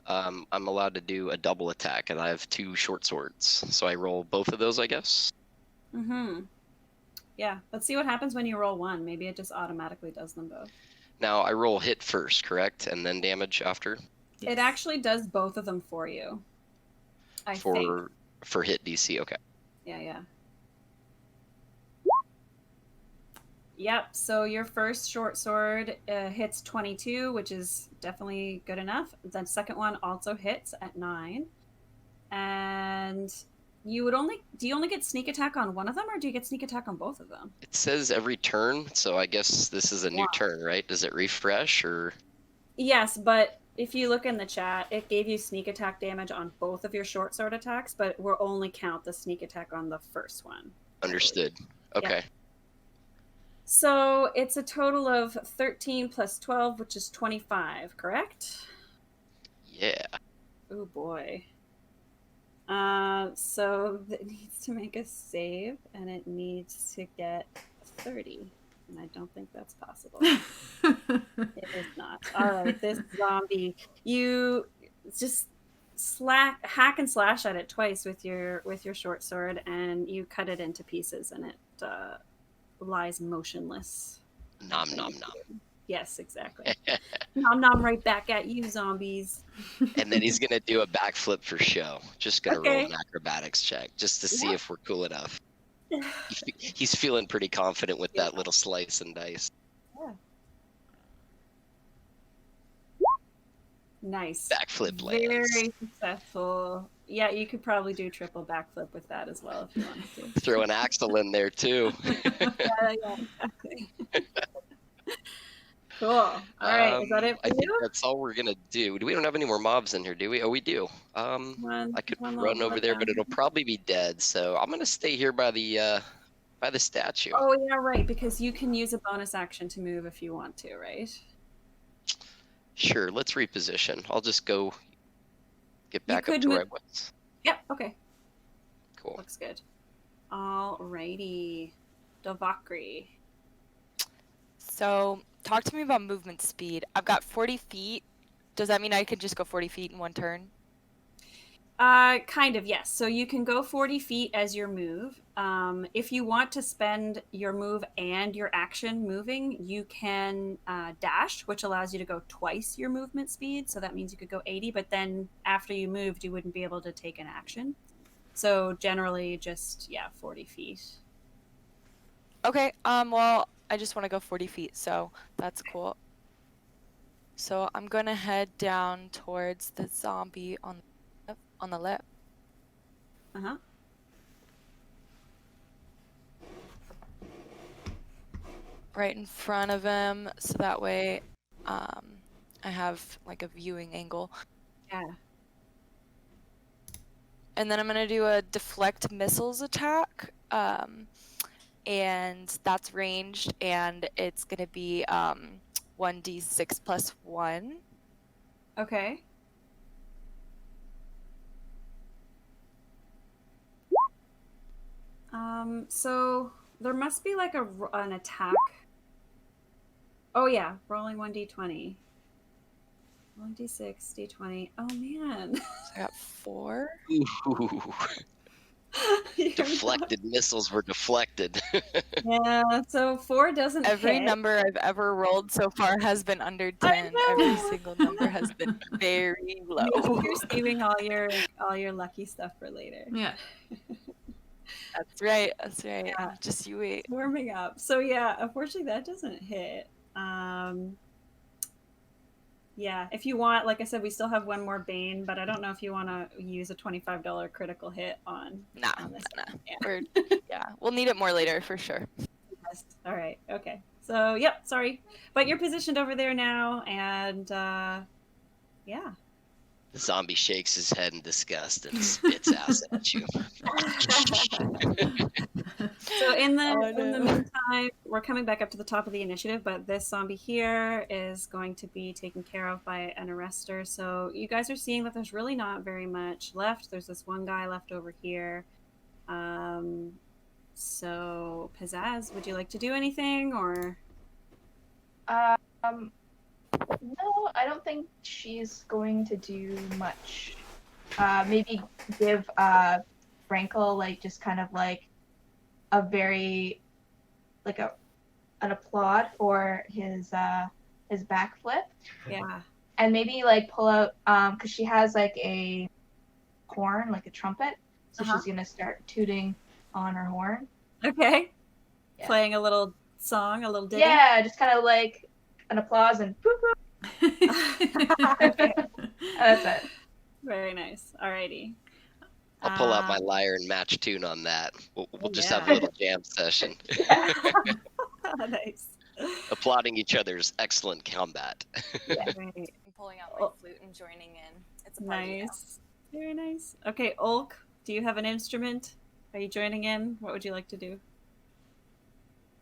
[SPEAKER 5] I'm allowed to do a double attack, and I have 2 short swords. So I roll both of those, I guess?
[SPEAKER 2] Mm-hmm. Yeah, let's see what happens when you roll 1. Maybe it just automatically does them both.
[SPEAKER 5] Now, I roll hit first, correct? And then damage after?
[SPEAKER 1] Yes.
[SPEAKER 2] It actually does both of them for you. I think.
[SPEAKER 5] For hit DC, okay.
[SPEAKER 2] Yeah. Yep, so your first short sword hits 22, which is definitely good enough. The second one also hits at 9. And do you only get sneak attack on one of them, or do you get sneak attack on both of them?
[SPEAKER 5] It says every turn, so I guess this is a new turn, right? Does it refresh, or?
[SPEAKER 2] Yes, but if you look in the chat, it gave you sneak attack damage on both of your short sword attacks, but we'll only count the sneak attack on the first one.
[SPEAKER 5] Understood. Okay.
[SPEAKER 2] Yeah. So it's a total of 13 plus 12, which is 25, correct?
[SPEAKER 5] Yeah.
[SPEAKER 2] Oh boy. So it needs to make a save, and it needs to get 30. And I don't think that's possible. It is not. All right, this zombie, you just hack and slash at it twice with your short sword, and you cut it into pieces, and it lies motionless.
[SPEAKER 5] Nom nom nom.
[SPEAKER 2] Yes, exactly. Nom nom right back at you, zombies.
[SPEAKER 5] And then he's gonna do a backflip for show. Just gonna
[SPEAKER 2] Okay.
[SPEAKER 5] roll an acrobatics check just to see if we're cool enough. He's feeling pretty confident with that little slice and dice.
[SPEAKER 2] Yeah. Nice.
[SPEAKER 5] Backflip lands.
[SPEAKER 2] Very successful. Yeah, you could probably do triple backflip with that as well if you wanted to.
[SPEAKER 5] Throw an axle in there too.
[SPEAKER 2] Yeah, exactly. Cool. All right, is that it for
[SPEAKER 5] I think
[SPEAKER 2] you?
[SPEAKER 5] that's all we're gonna do. We don't have any more mobs in here, do we? Oh, we do. I could
[SPEAKER 2] One
[SPEAKER 5] run
[SPEAKER 2] little
[SPEAKER 5] over there, but
[SPEAKER 2] down.
[SPEAKER 5] it'll probably be dead. So I'm gonna stay here by the By the statue.
[SPEAKER 2] Oh, yeah, right, because you can use a bonus action to move if you want to, right?
[SPEAKER 5] Sure, let's reposition. I'll just go get back up
[SPEAKER 2] could
[SPEAKER 5] to where I
[SPEAKER 2] move-
[SPEAKER 5] was.
[SPEAKER 2] Yep, okay.
[SPEAKER 5] Cool.
[SPEAKER 2] Looks good. Alrighty. Dovakri.
[SPEAKER 6] So, talk to me about movement speed. I've got 40 feet. Does that mean I could just go 40 feet in one turn?
[SPEAKER 2] Kind of, yes. So you can go 40 feet as your move. If you want to spend your move and your action moving, you can dash, which allows you to go twice your movement speed. So that means you could go 80, but then after you moved, you wouldn't be able to take an action. So generally just, 40 feet.
[SPEAKER 6] Okay, well, I just want to go 40 feet, so that's cool. So I'm gonna head down towards the zombie on the left.
[SPEAKER 2] Uh-huh.
[SPEAKER 6] Right in front of him, so that way I have like a viewing angle.
[SPEAKER 2] Yeah.
[SPEAKER 6] And then I'm gonna do a deflect missiles attack. And that's ranged, and it's gonna be 1d6 plus 1.
[SPEAKER 2] Okay. So there must be like an attack. Oh yeah, rolling 1d20. 1d6, d20. Oh man.
[SPEAKER 6] So I got 4.
[SPEAKER 5] Ooh. Deflected missiles were deflected.
[SPEAKER 2] Yeah, so 4 doesn't
[SPEAKER 6] Every
[SPEAKER 2] hit.
[SPEAKER 6] number I've ever rolled so far has been under 10. Every single number has been very low.
[SPEAKER 2] Maybe you're saving all your lucky stuff for later.
[SPEAKER 1] Yeah.
[SPEAKER 6] That's right. That's right.
[SPEAKER 2] Yeah.
[SPEAKER 6] Just you wait.
[SPEAKER 2] Warming up. So yeah, unfortunately that doesn't hit. Yeah, if you want, like I said, we still have one more Bane, but I don't know if you want to use a $25 critical hit on
[SPEAKER 6] Nah.
[SPEAKER 2] this.
[SPEAKER 6] Yeah. Yeah, we'll need it more later for sure.
[SPEAKER 2] Yes. All right. Okay. So, yep. Sorry, but you're positioned over there now, and yeah.
[SPEAKER 5] The zombie shakes his head in disgust and spits acid at you.
[SPEAKER 2] So in the
[SPEAKER 6] Oh,
[SPEAKER 2] in the
[SPEAKER 6] no.
[SPEAKER 2] meantime, we're coming back up to the top of the initiative, but this zombie here is going to be taken care of by an arrestor. So you guys are seeing that there's really not very much left. There's this one guy left over here. So Pizzazz, would you like to do anything or?
[SPEAKER 3] No, I don't think she's going to do much. Maybe give Frankel like just kind of like a very like an applaud for his backflip,
[SPEAKER 2] Yeah.
[SPEAKER 3] and maybe like pull out because she has like a horn, like a trumpet, so
[SPEAKER 2] Uh-huh.
[SPEAKER 3] she's gonna start tooting on her horn.
[SPEAKER 2] Okay.
[SPEAKER 3] Yeah.
[SPEAKER 2] Playing a little song, a little ditty.
[SPEAKER 3] Yeah, just kind of like an applause and boop, boop.
[SPEAKER 2] Okay.
[SPEAKER 3] That's it.
[SPEAKER 2] Very nice. Alrighty.
[SPEAKER 5] I'll pull out my lyre and match tune on that. We'll just have a
[SPEAKER 2] yeah.
[SPEAKER 5] little jam session,
[SPEAKER 2] Nice.
[SPEAKER 5] applauding each other's excellent combat.
[SPEAKER 2] Right.
[SPEAKER 8] I'm pulling out my flute and joining in. It's a party now.
[SPEAKER 2] Nice. Very nice. Okay, Ulk, do you have an instrument? Are you joining in? What would you like to do?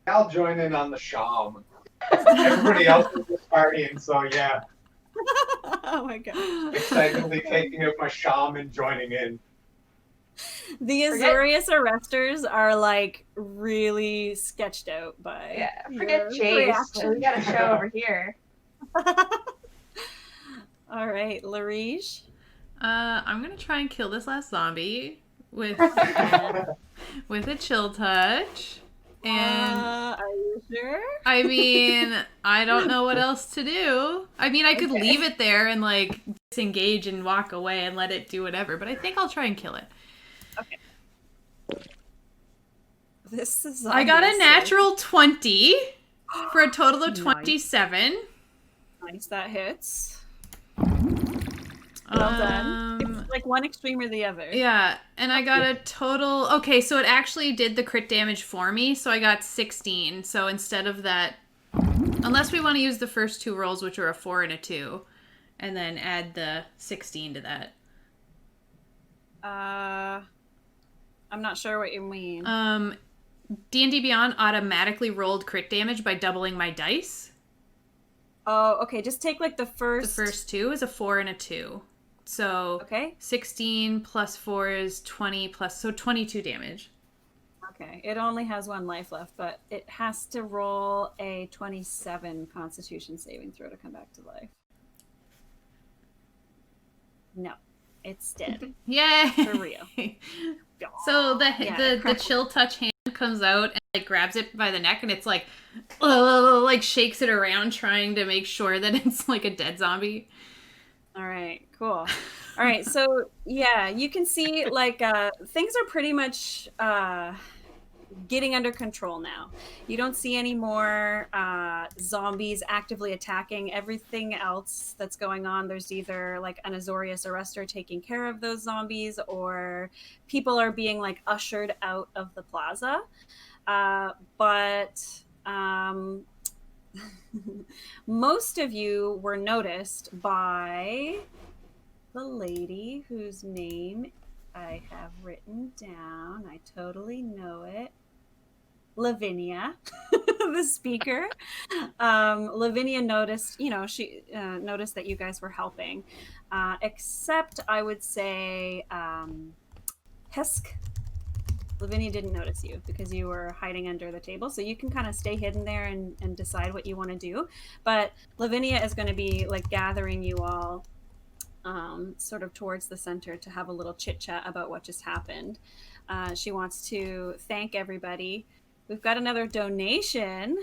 [SPEAKER 4] I'll join in on the sham. Everybody else is just partying, so yeah,
[SPEAKER 2] Oh my god.
[SPEAKER 4] excitedly taking out my sham and joining in.
[SPEAKER 2] The Azorius arresters are like really sketched out by
[SPEAKER 3] Yeah, forget
[SPEAKER 2] your
[SPEAKER 3] Chase.
[SPEAKER 2] reaction.
[SPEAKER 3] We got a show over here.
[SPEAKER 2] All right, Larige.
[SPEAKER 1] I'm gonna try and kill this last zombie with with a chill touch. And
[SPEAKER 2] Are you sure?
[SPEAKER 1] I mean, I don't know what else to do. I mean, I could
[SPEAKER 3] Okay.
[SPEAKER 1] leave it there and like disengage and walk away and let it do whatever, but I think I'll try and kill it.
[SPEAKER 2] This is.
[SPEAKER 1] I got a
[SPEAKER 2] obvious,
[SPEAKER 1] natural 20 for a total of
[SPEAKER 2] Nice.
[SPEAKER 1] 27.
[SPEAKER 2] Nice, that hits. Well done. It's like one extreme or the other.
[SPEAKER 1] Yeah, and I got a total... Okay, so it actually did the crit damage for me, so I got 16. So instead of that... Unless we want to use the first two rolls, which are a 4 and a 2, and then add the 16 to that.
[SPEAKER 2] I'm not sure what you mean.
[SPEAKER 1] D&D Beyond automatically rolled crit damage by doubling my dice.
[SPEAKER 2] Oh, okay. Just take like the first.
[SPEAKER 1] The first two is a 4 and a 2. So
[SPEAKER 2] Okay.
[SPEAKER 1] 16 plus 4 is 20 plus, so 22 damage.
[SPEAKER 2] Okay. It only has 1 life left, but it has to roll a 27 Constitution saving throw to come back to life. No, it's dead.
[SPEAKER 1] Yay!
[SPEAKER 2] For real.
[SPEAKER 1] So the chill touch hand comes out and like grabs it by the neck, and it's like shakes it around, trying to make sure that it's like a dead zombie.
[SPEAKER 2] All right, cool. All right, so yeah, you can see like things are pretty much getting under control now. You don't see any more zombies actively attacking. Everything else that's going on, there's either like an Azorius Arrestor taking care of those zombies, or people are being like ushered out of the plaza. But most of you were noticed by the lady whose name I have written down. I totally know it. Lavinia, the speaker. Lavinia noticed, she noticed that you guys were helping. Except I would say Hesk. Lavinia didn't notice you because you were hiding under the table. So you can kind of stay hidden there and decide what you want to do. But Lavinia is going to be like gathering you all sort of towards the center to have a little chit chat about what just happened. She wants to thank everybody. We've got another donation.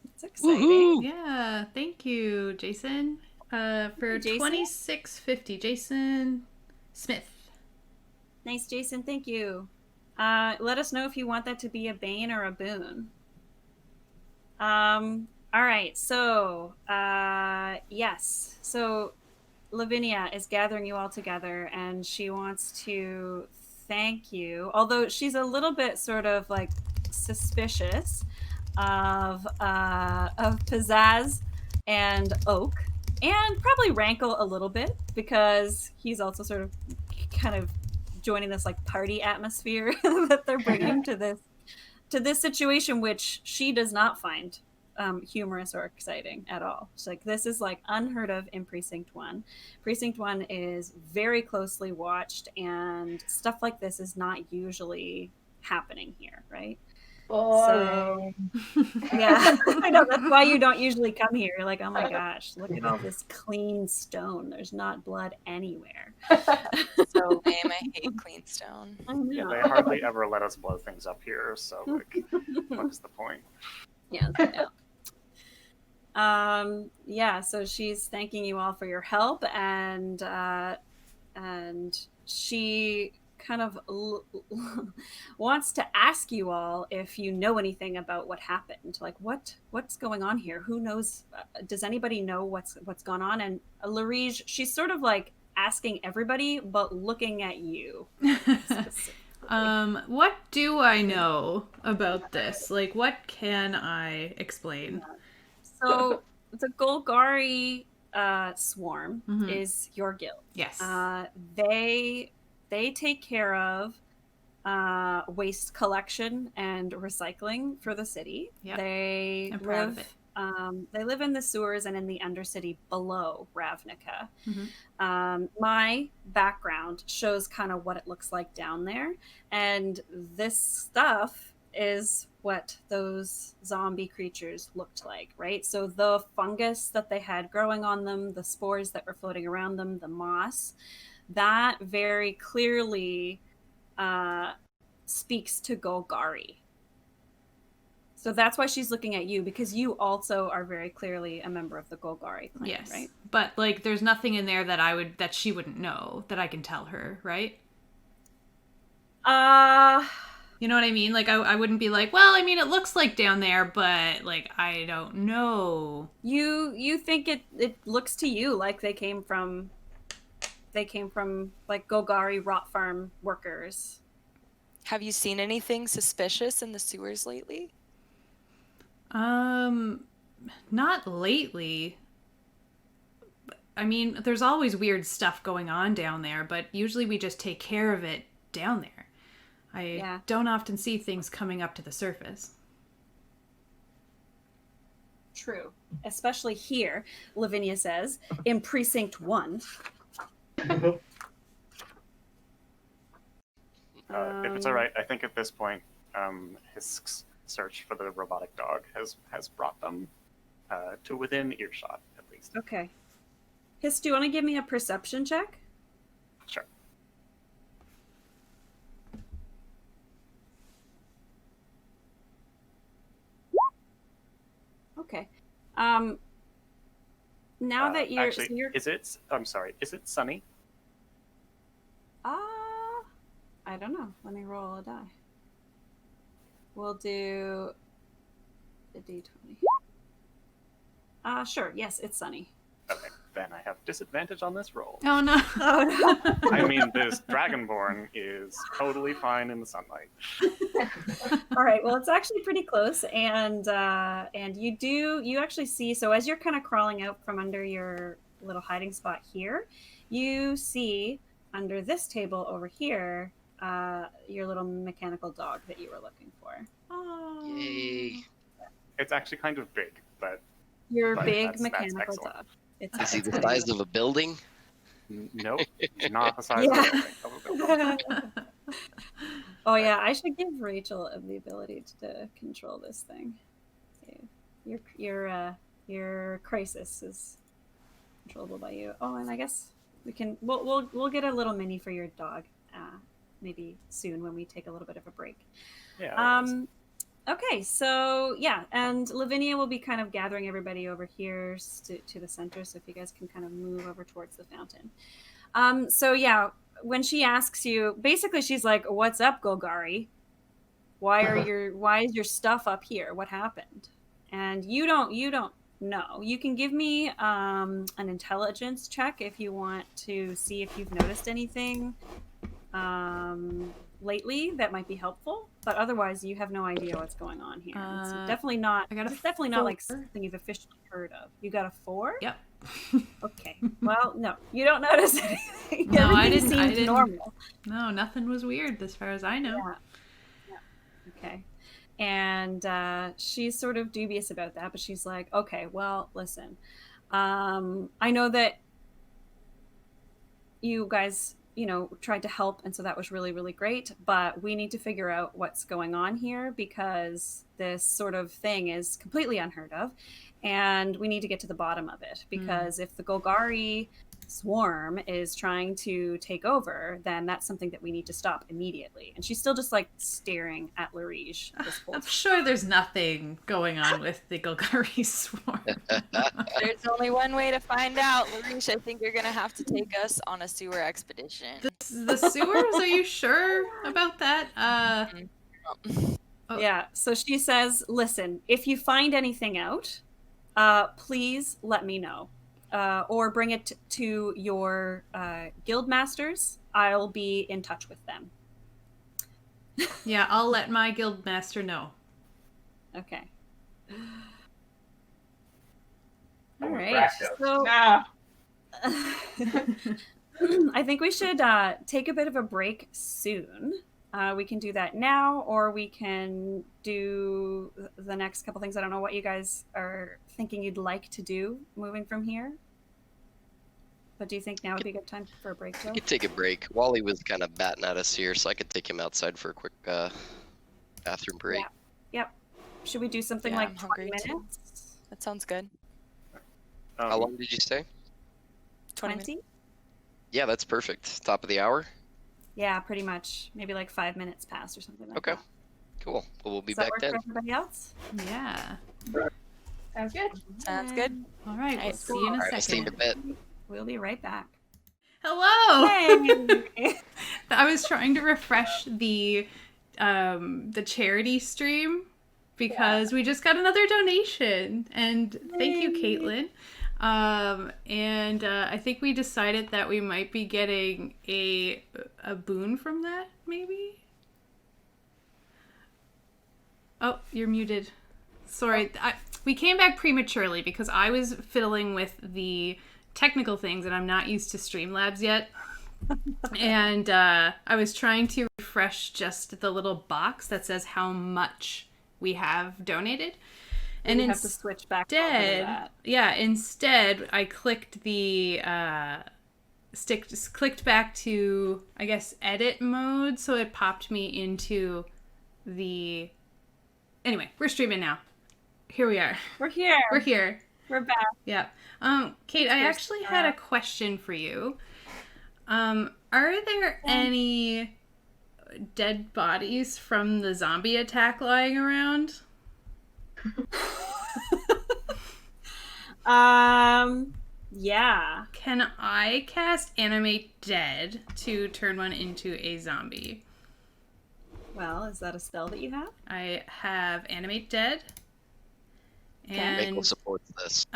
[SPEAKER 2] It's exciting.
[SPEAKER 5] Woohoo!
[SPEAKER 1] Yeah, thank you, Jason. For $26.50, Jason Smith.
[SPEAKER 2] Nice, Jason. Thank you. Let us know if you want that to be a bane or a boon. All right. So, yes. So, Lavinia is gathering you all together, and she wants to thank you. Although she's a little bit sort of like suspicious of Pizzazz and Oak, and probably Rankle a little bit because he's also sort of kind of joining this like party atmosphere that they're bringing to this situation, which she does not find humorous or exciting at all. She's like, this is like unheard of in Precinct 1. Precinct 1 is very closely watched, and stuff like this is not usually happening here, right?
[SPEAKER 3] Boring.
[SPEAKER 2] So, yeah, I know, that's why you don't usually come here. You're like, oh my gosh, look at all this clean stone. There's not blood anywhere.
[SPEAKER 6] So lame. I hate clean stone.
[SPEAKER 7] Yeah, they hardly ever let us blow things up here, so like, what is the point?
[SPEAKER 2] Yeah. Yeah, so she's thanking you all for your help, and she kind of wants to ask you all if you know anything about what happened. Like, what's going on here? Who knows? Does anybody know what's gone on? And Larige, she's sort of like asking everybody, but looking at you.
[SPEAKER 1] What do I know about this? Like, what can I explain?
[SPEAKER 2] So the Golgari swarm is your guild.
[SPEAKER 1] Yes.
[SPEAKER 2] They take care of waste collection and recycling for the city.
[SPEAKER 1] Yep.
[SPEAKER 2] They
[SPEAKER 1] I'm proud of it.
[SPEAKER 2] They live in the sewers and in the Undercity below Ravnica.
[SPEAKER 1] Mm-hmm.
[SPEAKER 2] My background shows kind of what it looks like down there, and this stuff is what those zombie creatures looked like, right? So the fungus that they had growing on them, the spores that were floating around them, the moss, that very clearly speaks to Golgari. So that's why she's looking at you, because you also are very clearly a member of the Golgari clan,
[SPEAKER 1] yes.
[SPEAKER 2] Right?
[SPEAKER 1] But like, there's nothing in there that she wouldn't know that I can tell her, right? You know what I mean? Like, I wouldn't be like, well, I mean, it looks like down there, but like, I don't know.
[SPEAKER 2] You think it looks to you like they came from like Golgari rot farm workers.
[SPEAKER 6] Have you seen anything suspicious in the sewers lately?
[SPEAKER 1] Not lately. I mean, there's always weird stuff going on down there, but usually we just take care of it down there. I don't often see things coming up to the surface.
[SPEAKER 2] True. Especially here, Lavinia says, in Precinct 1.
[SPEAKER 7] If it's all right, I think at this point, Hisk's search for the robotic dog has brought them to within earshot, at least.
[SPEAKER 2] Okay. Hisk, do you want to give me a perception check?
[SPEAKER 7] Sure.
[SPEAKER 2] Okay. Now that you're...
[SPEAKER 7] Actually,
[SPEAKER 2] so you're
[SPEAKER 7] is it... I'm sorry. Is it sunny?
[SPEAKER 2] I don't know. Let me roll a die. We'll do a d20. Sure. Yes, it's sunny.
[SPEAKER 7] Okay, then I have disadvantage on this roll.
[SPEAKER 1] Oh no.
[SPEAKER 2] Oh, no.
[SPEAKER 7] I mean, this Dragonborn is totally fine in the sunlight.
[SPEAKER 2] All right. Well, it's actually pretty close, and you actually see. So as you're kind of crawling out from under your little hiding spot here, you see under this table over here your little mechanical dog that you were looking for.
[SPEAKER 1] Oh.
[SPEAKER 5] Yay.
[SPEAKER 7] It's actually kind of big, but
[SPEAKER 2] Your
[SPEAKER 7] But
[SPEAKER 2] big
[SPEAKER 7] that's
[SPEAKER 2] mechanical
[SPEAKER 7] excellent.
[SPEAKER 2] dog.
[SPEAKER 5] Is he
[SPEAKER 2] it's
[SPEAKER 5] the size of a building?
[SPEAKER 7] nope, not the size
[SPEAKER 2] Yeah.
[SPEAKER 7] of a building.
[SPEAKER 2] Oh yeah, I should give Rachel the ability to control this thing. So your crisis is controllable by you. Oh, and I guess we'll get a little mini for your dog, maybe soon when we take a little bit of a break.
[SPEAKER 7] Yeah.
[SPEAKER 2] Okay, so yeah, and Lavinia will be kind of gathering everybody over here to the center, so if you guys can kind of move over towards the fountain. So yeah, when she asks you, basically she's like, "What's up, Golgari? Why is your stuff up here? What happened?" And you don't know. You can give me an intelligence check if you want to see if you've noticed anything lately that might be helpful, but otherwise you have no idea what's going on here. It's definitely not. It's definitely not like something you've officially heard of. You got a 4?
[SPEAKER 1] Yep.
[SPEAKER 2] Okay. Well, no, you don't notice anything.
[SPEAKER 1] No, I
[SPEAKER 2] Everything
[SPEAKER 1] didn't.
[SPEAKER 2] seems normal.
[SPEAKER 1] No, nothing was weird as far as I know.
[SPEAKER 2] Yeah. Okay. And she's sort of dubious about that, but she's like, okay, well, listen, I know that you guys, tried to help, and so that was really, really great, but we need to figure out what's going on here because this sort of thing is completely unheard of, and we need to get to the bottom of it because if the Golgari swarm is trying to take over, then that's something that we need to stop immediately. And she's still just like staring at Larige this whole
[SPEAKER 1] I'm
[SPEAKER 2] time.
[SPEAKER 1] sure there's nothing going on with the Golgari swarm.
[SPEAKER 6] There's only one way to find out. Larish, I think you're going to have to take us on a sewer expedition.
[SPEAKER 1] The sewers? Are you sure about that? Oh.
[SPEAKER 2] Yeah, so she says, listen, if you find anything out, please let me know. Or bring it to your guild masters. I'll be in touch with them.
[SPEAKER 1] Yeah, I'll let my guild master know.
[SPEAKER 2] Okay.
[SPEAKER 4] Oh,
[SPEAKER 2] All
[SPEAKER 4] we're
[SPEAKER 2] right.
[SPEAKER 4] cracked up.
[SPEAKER 2] So
[SPEAKER 3] No.
[SPEAKER 2] I think we should take a bit of a break soon. We can do that now, or we can do the next couple things. I don't know what you guys are thinking you'd like to do moving from here. But do you think now would be a good time for a break, Joe?
[SPEAKER 5] We could take a break. Wally was kind of batting at us here, so I could take him outside for a quick bathroom break.
[SPEAKER 2] Yeah. Yep. Should we do something
[SPEAKER 6] Yeah,
[SPEAKER 2] like
[SPEAKER 6] I'm
[SPEAKER 2] 20
[SPEAKER 6] hungry too.
[SPEAKER 2] minutes?
[SPEAKER 6] That sounds good.
[SPEAKER 5] How long did you say?
[SPEAKER 6] 20 minutes.
[SPEAKER 5] Yeah, that's perfect. Top of the hour?
[SPEAKER 2] Yeah, pretty much. Maybe like 5 minutes past or something like
[SPEAKER 5] Okay.
[SPEAKER 2] that.
[SPEAKER 5] Cool. Well, we'll be
[SPEAKER 2] Does that
[SPEAKER 5] back
[SPEAKER 2] work
[SPEAKER 5] then.
[SPEAKER 2] for everybody else?
[SPEAKER 1] Yeah.
[SPEAKER 3] Sounds good.
[SPEAKER 6] Sounds good.
[SPEAKER 1] All right, we'll
[SPEAKER 6] Nice.
[SPEAKER 1] see you in a
[SPEAKER 5] All right, I'll see you in a
[SPEAKER 1] second.
[SPEAKER 5] bit.
[SPEAKER 2] We'll be right back.
[SPEAKER 1] Hello!
[SPEAKER 2] Yay!
[SPEAKER 1] I was trying to refresh the charity stream because we just got another donation, and thank you, Caitlin. And I think we decided that we might be getting a boon from that, maybe. Oh, you're muted. Sorry, we came back prematurely because I was fiddling with the technical things and I'm not used to Streamlabs yet. And I was trying to refresh refresh just the little box that says how much we have donated. And
[SPEAKER 2] you have to switch back over to that.
[SPEAKER 1] Yeah, instead I clicked the clicked back to, I guess, edit mode, so it popped me into the... Anyway, we're streaming now. Here we are.
[SPEAKER 2] We're here.
[SPEAKER 1] We're here.
[SPEAKER 2] We're back.
[SPEAKER 1] Yeah. Kate, I actually had a question for you. Are there any dead bodies from the zombie attack lying around?
[SPEAKER 2] Yeah.
[SPEAKER 1] Can I cast Animate Dead to turn one into a zombie?
[SPEAKER 2] Well, is that a spell that you have?
[SPEAKER 1] I have Animate Dead.
[SPEAKER 5] Rankle
[SPEAKER 1] And
[SPEAKER 5] supports this.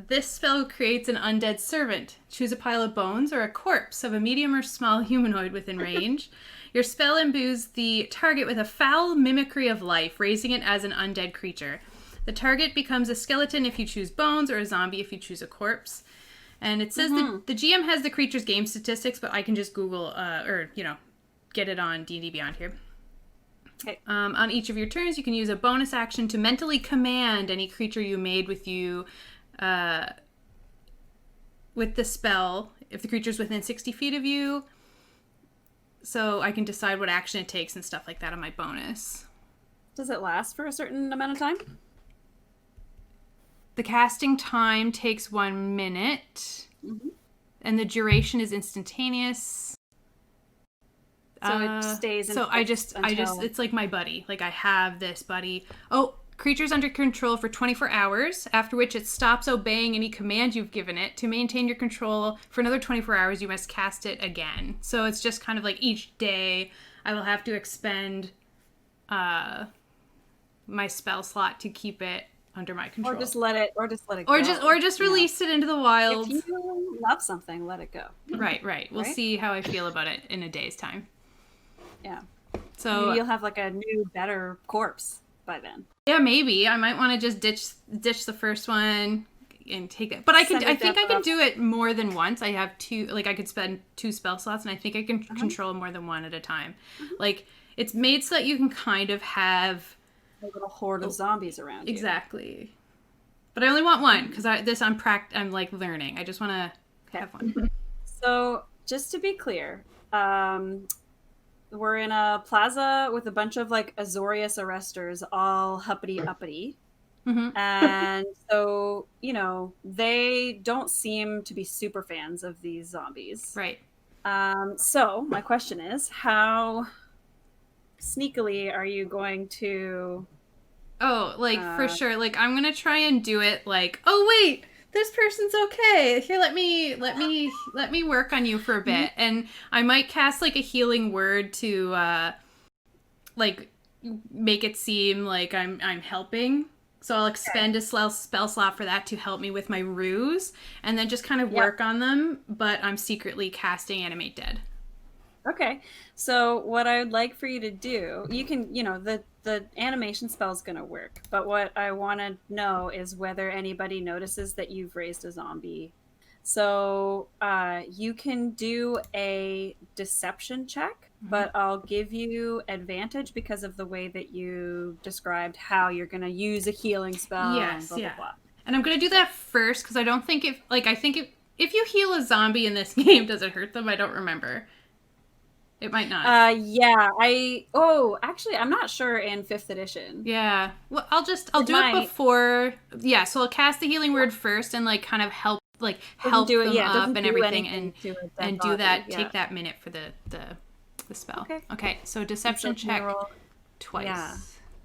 [SPEAKER 1] this spell creates an undead servant. Choose a pile of bones or a corpse of a medium or small humanoid within range. Your spell imbues the target with a foul mimicry of life, raising it as an undead creature. The target becomes a skeleton if you choose bones, or a zombie if you choose a corpse. And it says that the GM has the creature's game statistics, but I can just Google, or, get it on D&D Beyond here.
[SPEAKER 2] Okay.
[SPEAKER 1] On each of your turns, you can use a bonus action to mentally command any creature you made with you with the spell, if the creature's within 60 feet of you. So I can decide what action it takes and stuff like that on my bonus.
[SPEAKER 2] Does it last for a certain amount of time?
[SPEAKER 1] The casting time takes 1 minute, and the duration is instantaneous.
[SPEAKER 2] So it stays in
[SPEAKER 1] So
[SPEAKER 2] place until...
[SPEAKER 1] it's like my buddy. Like, I have this buddy. Oh, creature's under control for 24 hours, after which it stops obeying any command you've given it. To maintain your control for another 24 hours, you must cast it again. So it's just kind of like each day I will have to expend my spell slot to keep it under my control.
[SPEAKER 2] Or just let it go.
[SPEAKER 1] Or just release it into the wild.
[SPEAKER 2] If you love something, let it go.
[SPEAKER 1] Right. We'll
[SPEAKER 2] Right?
[SPEAKER 1] see how I feel about it in a day's time.
[SPEAKER 2] Yeah.
[SPEAKER 1] So
[SPEAKER 2] Maybe you'll have like a new, better corpse by then.
[SPEAKER 1] yeah, maybe I might want to just ditch the first one and take it. But I think I can do it more than once. I have two. Like, I could spend 2 spell slots, and I think I can control more than one at a time. Like, it's made so that you can kind of have
[SPEAKER 2] A little horde of zombies around you.
[SPEAKER 1] exactly. But I only want one because I'm like learning. I just want to have one.
[SPEAKER 2] So, just to be clear, we're in a plaza with a bunch of like Azorius arresters, all uppity. And so, they don't seem to be super fans of these zombies.
[SPEAKER 1] Right.
[SPEAKER 2] So, my question is, how sneakily are you going to...
[SPEAKER 1] Oh, like, for sure. Like, I'm gonna try and do it like, oh wait, this person's okay. Here, let me work on you for a bit. And I might cast like a healing word to like make it seem like I'm helping. So I'll expend a spell slot for that to help me with my ruse, and then just kind of work on them, but I'm secretly casting Animate Dead.
[SPEAKER 2] Okay, so what I would like for you to do, you can, the animation spell's going to work, but what I want to know is whether anybody notices that you've raised a zombie. So you can do a deception check, but I'll give you advantage because of the way that you described how you're going to use a healing spell.
[SPEAKER 1] Yes,
[SPEAKER 2] and blah, blah, blah.
[SPEAKER 1] And I'm going to do that first because I don't think if you heal a zombie in this game, does it hurt them? I don't remember. It might not.
[SPEAKER 2] Actually, I'm not sure in 5th edition.
[SPEAKER 1] Yeah. Well, I'll do it before. Yeah, so I'll cast the healing word first and like kind of help them up and everything and do that.
[SPEAKER 2] Yeah.
[SPEAKER 1] Take that minute for the spell. Okay. So deception check twice.
[SPEAKER 2] Yeah.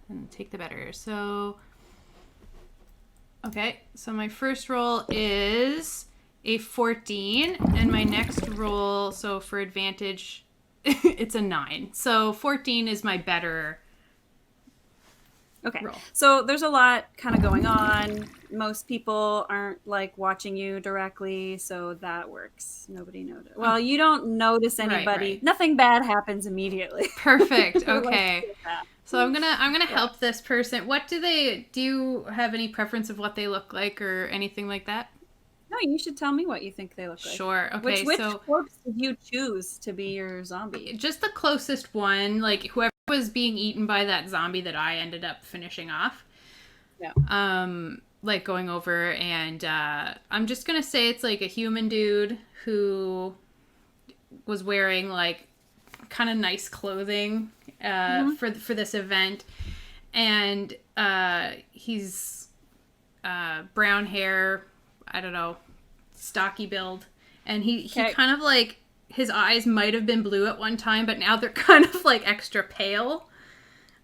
[SPEAKER 1] And take the better. So okay. So my first roll is a 14 and my next roll, so for advantage, it's a 9. So 14 is my better roll.
[SPEAKER 2] So there's a lot kind of going on. Most people aren't like watching you directly, so that works. Nobody noticed. Well, you don't notice anybody.
[SPEAKER 1] Right.
[SPEAKER 2] Nothing bad happens immediately.
[SPEAKER 1] Perfect. Okay. So I'm gonna help this person. Do you have any preference of what they look like or anything like that?
[SPEAKER 2] No, you should tell me what you think they look like.
[SPEAKER 1] Sure. Okay.
[SPEAKER 2] Which
[SPEAKER 1] So
[SPEAKER 2] corpse did you choose to be your zombie?
[SPEAKER 1] just the closest one, like whoever was being eaten by that zombie that I ended up finishing off.
[SPEAKER 2] Yeah.
[SPEAKER 1] Like going over, and I'm just gonna say it's like a human dude who was wearing like kind of nice clothing for this event, and he's brown hair, I don't know, stocky build, and he kind of like his eyes might have been blue at one time, but now they're kind of like extra pale.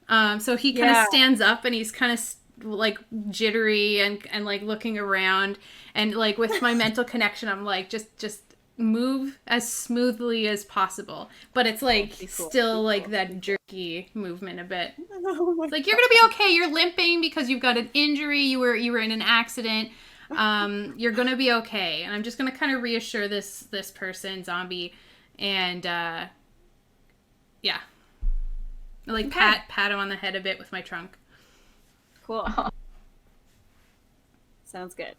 [SPEAKER 1] So he kind of stands up and he's kind of like jittery and like looking around, and like with my mental connection I'm like just move as smoothly as possible, but it's like still like that jerky movement a bit. It's like, you're gonna be okay, you're limping because you've got an injury, you were in an accident, you're gonna be okay. And I'm just gonna kind of reassure this person zombie, and yeah, like pat him on the head a bit with my trunk.
[SPEAKER 2] Cool. Sounds good.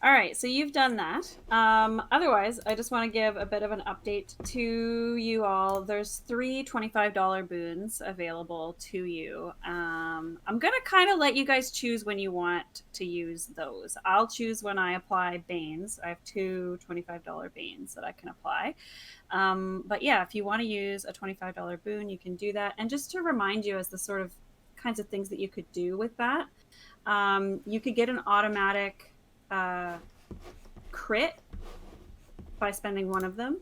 [SPEAKER 2] All right, so you've done that. Otherwise, I just want to give a bit of an update to you all. There's 3 $25 boons available to you. I'm going to kind of let you guys choose when you want to use those. I'll choose when I apply Banes. I have 2 $25 Banes that I can apply. But yeah, if you want to use a $25 boon, you can do that. And just to remind you as the sort of kinds of things that you could do with that, you could get an automatic crit by spending one of them.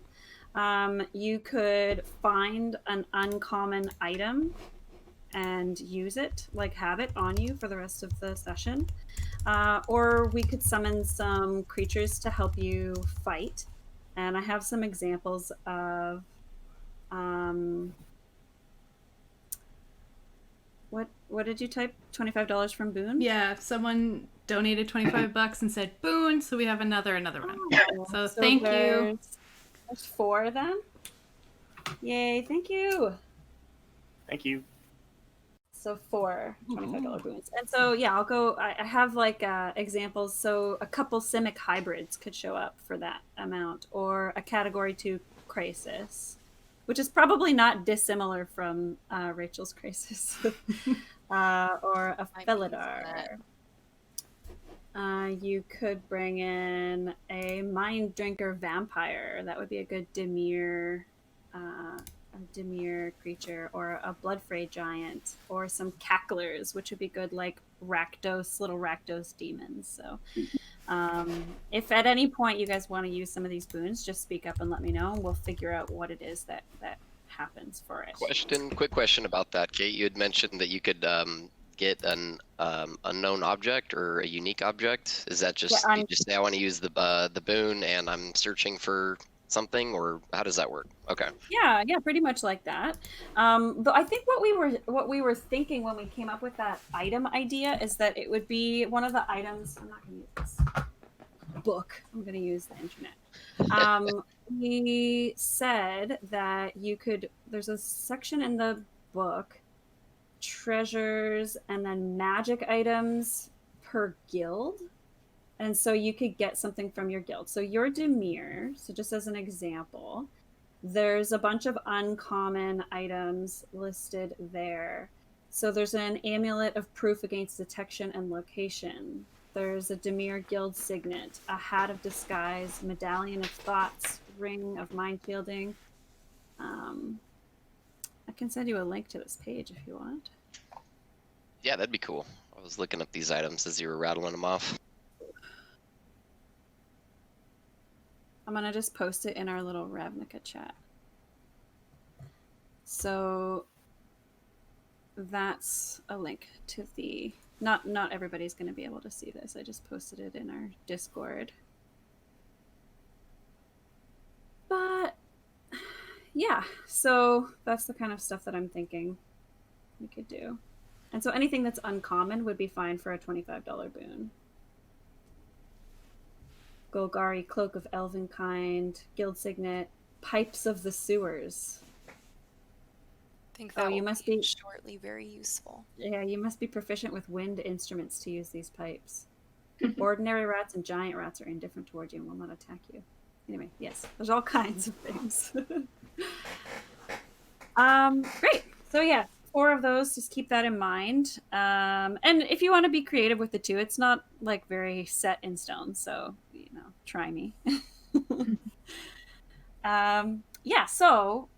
[SPEAKER 2] You could find an uncommon item and use it, like have it on you for the rest of the session. Or we could summon some creatures to help you fight. And I have some examples of what did you type? $25 from Boon?
[SPEAKER 1] Yeah, someone donated $25 and said Boon, so we have another one. So thank you.
[SPEAKER 2] There's 4 then. Yay, thank you.
[SPEAKER 7] Thank you.
[SPEAKER 2] So 4 $25 boons. And so yeah, I'll go. I have like examples. So a couple Simic hybrids could show up for that amount, or a category 2 crisis, which is probably not dissimilar from Rachel's crisis. Or a Felidar. You could bring in a Mind Drinker Vampire. That would be a good Dimir creature, or a Bloodfray Giant, or some Cacklers, which would be good, like little Rakdos demons. So if at any point you guys want to use some of these boons, just speak up and let me know, and we'll figure out what it is that happens for it.
[SPEAKER 5] Quick question about that, Kate. You had mentioned that you could get an unknown object or a unique object. Is that just you just say I want to use the boon and I'm searching for something, or how does that work? Okay.
[SPEAKER 2] Yeah, pretty much like that. But I think what we were thinking when we came up with that item idea is that it would be one of the items. I'm not going to use this book. I'm going to use the internet. We said that you could. There's a section in the book, treasures and then magic items per guild. And so you could get something from your guild. So your Dimir, so just as an example, there's a bunch of uncommon items listed there. So there's an amulet of proof against detection and location. There's a Dimir guild signet, a hat of disguise, medallion of thoughts, ring of mind shielding. I can send you a link to this page if you want.
[SPEAKER 5] Yeah, that'd be cool. I was looking up these items as you were rattling them off.
[SPEAKER 2] I'm going to just post it in our little Ravnica chat. So that's a link to the... Not everybody's going to be able to see this. I just posted it in our Discord. But yeah, so that's the kind of stuff that I'm thinking we could do. And so anything that's uncommon would be fine for a $25 boon. Golgari, Cloak of Elvenkind, Guild Signet, Pipes of the Sewers.
[SPEAKER 8] I think that
[SPEAKER 2] you
[SPEAKER 8] will
[SPEAKER 2] must
[SPEAKER 8] be
[SPEAKER 2] be
[SPEAKER 8] shortly very useful.
[SPEAKER 2] Yeah, you must be proficient with wind instruments to use these pipes. Ordinary rats and giant rats are indifferent towards you and will not attack you. Anyway, yes, there's all kinds of things. Great. So yeah, 4 of those. Just keep that in mind. And if you want to be creative with the 2, it's not like very set in stone. So try me. Yeah. So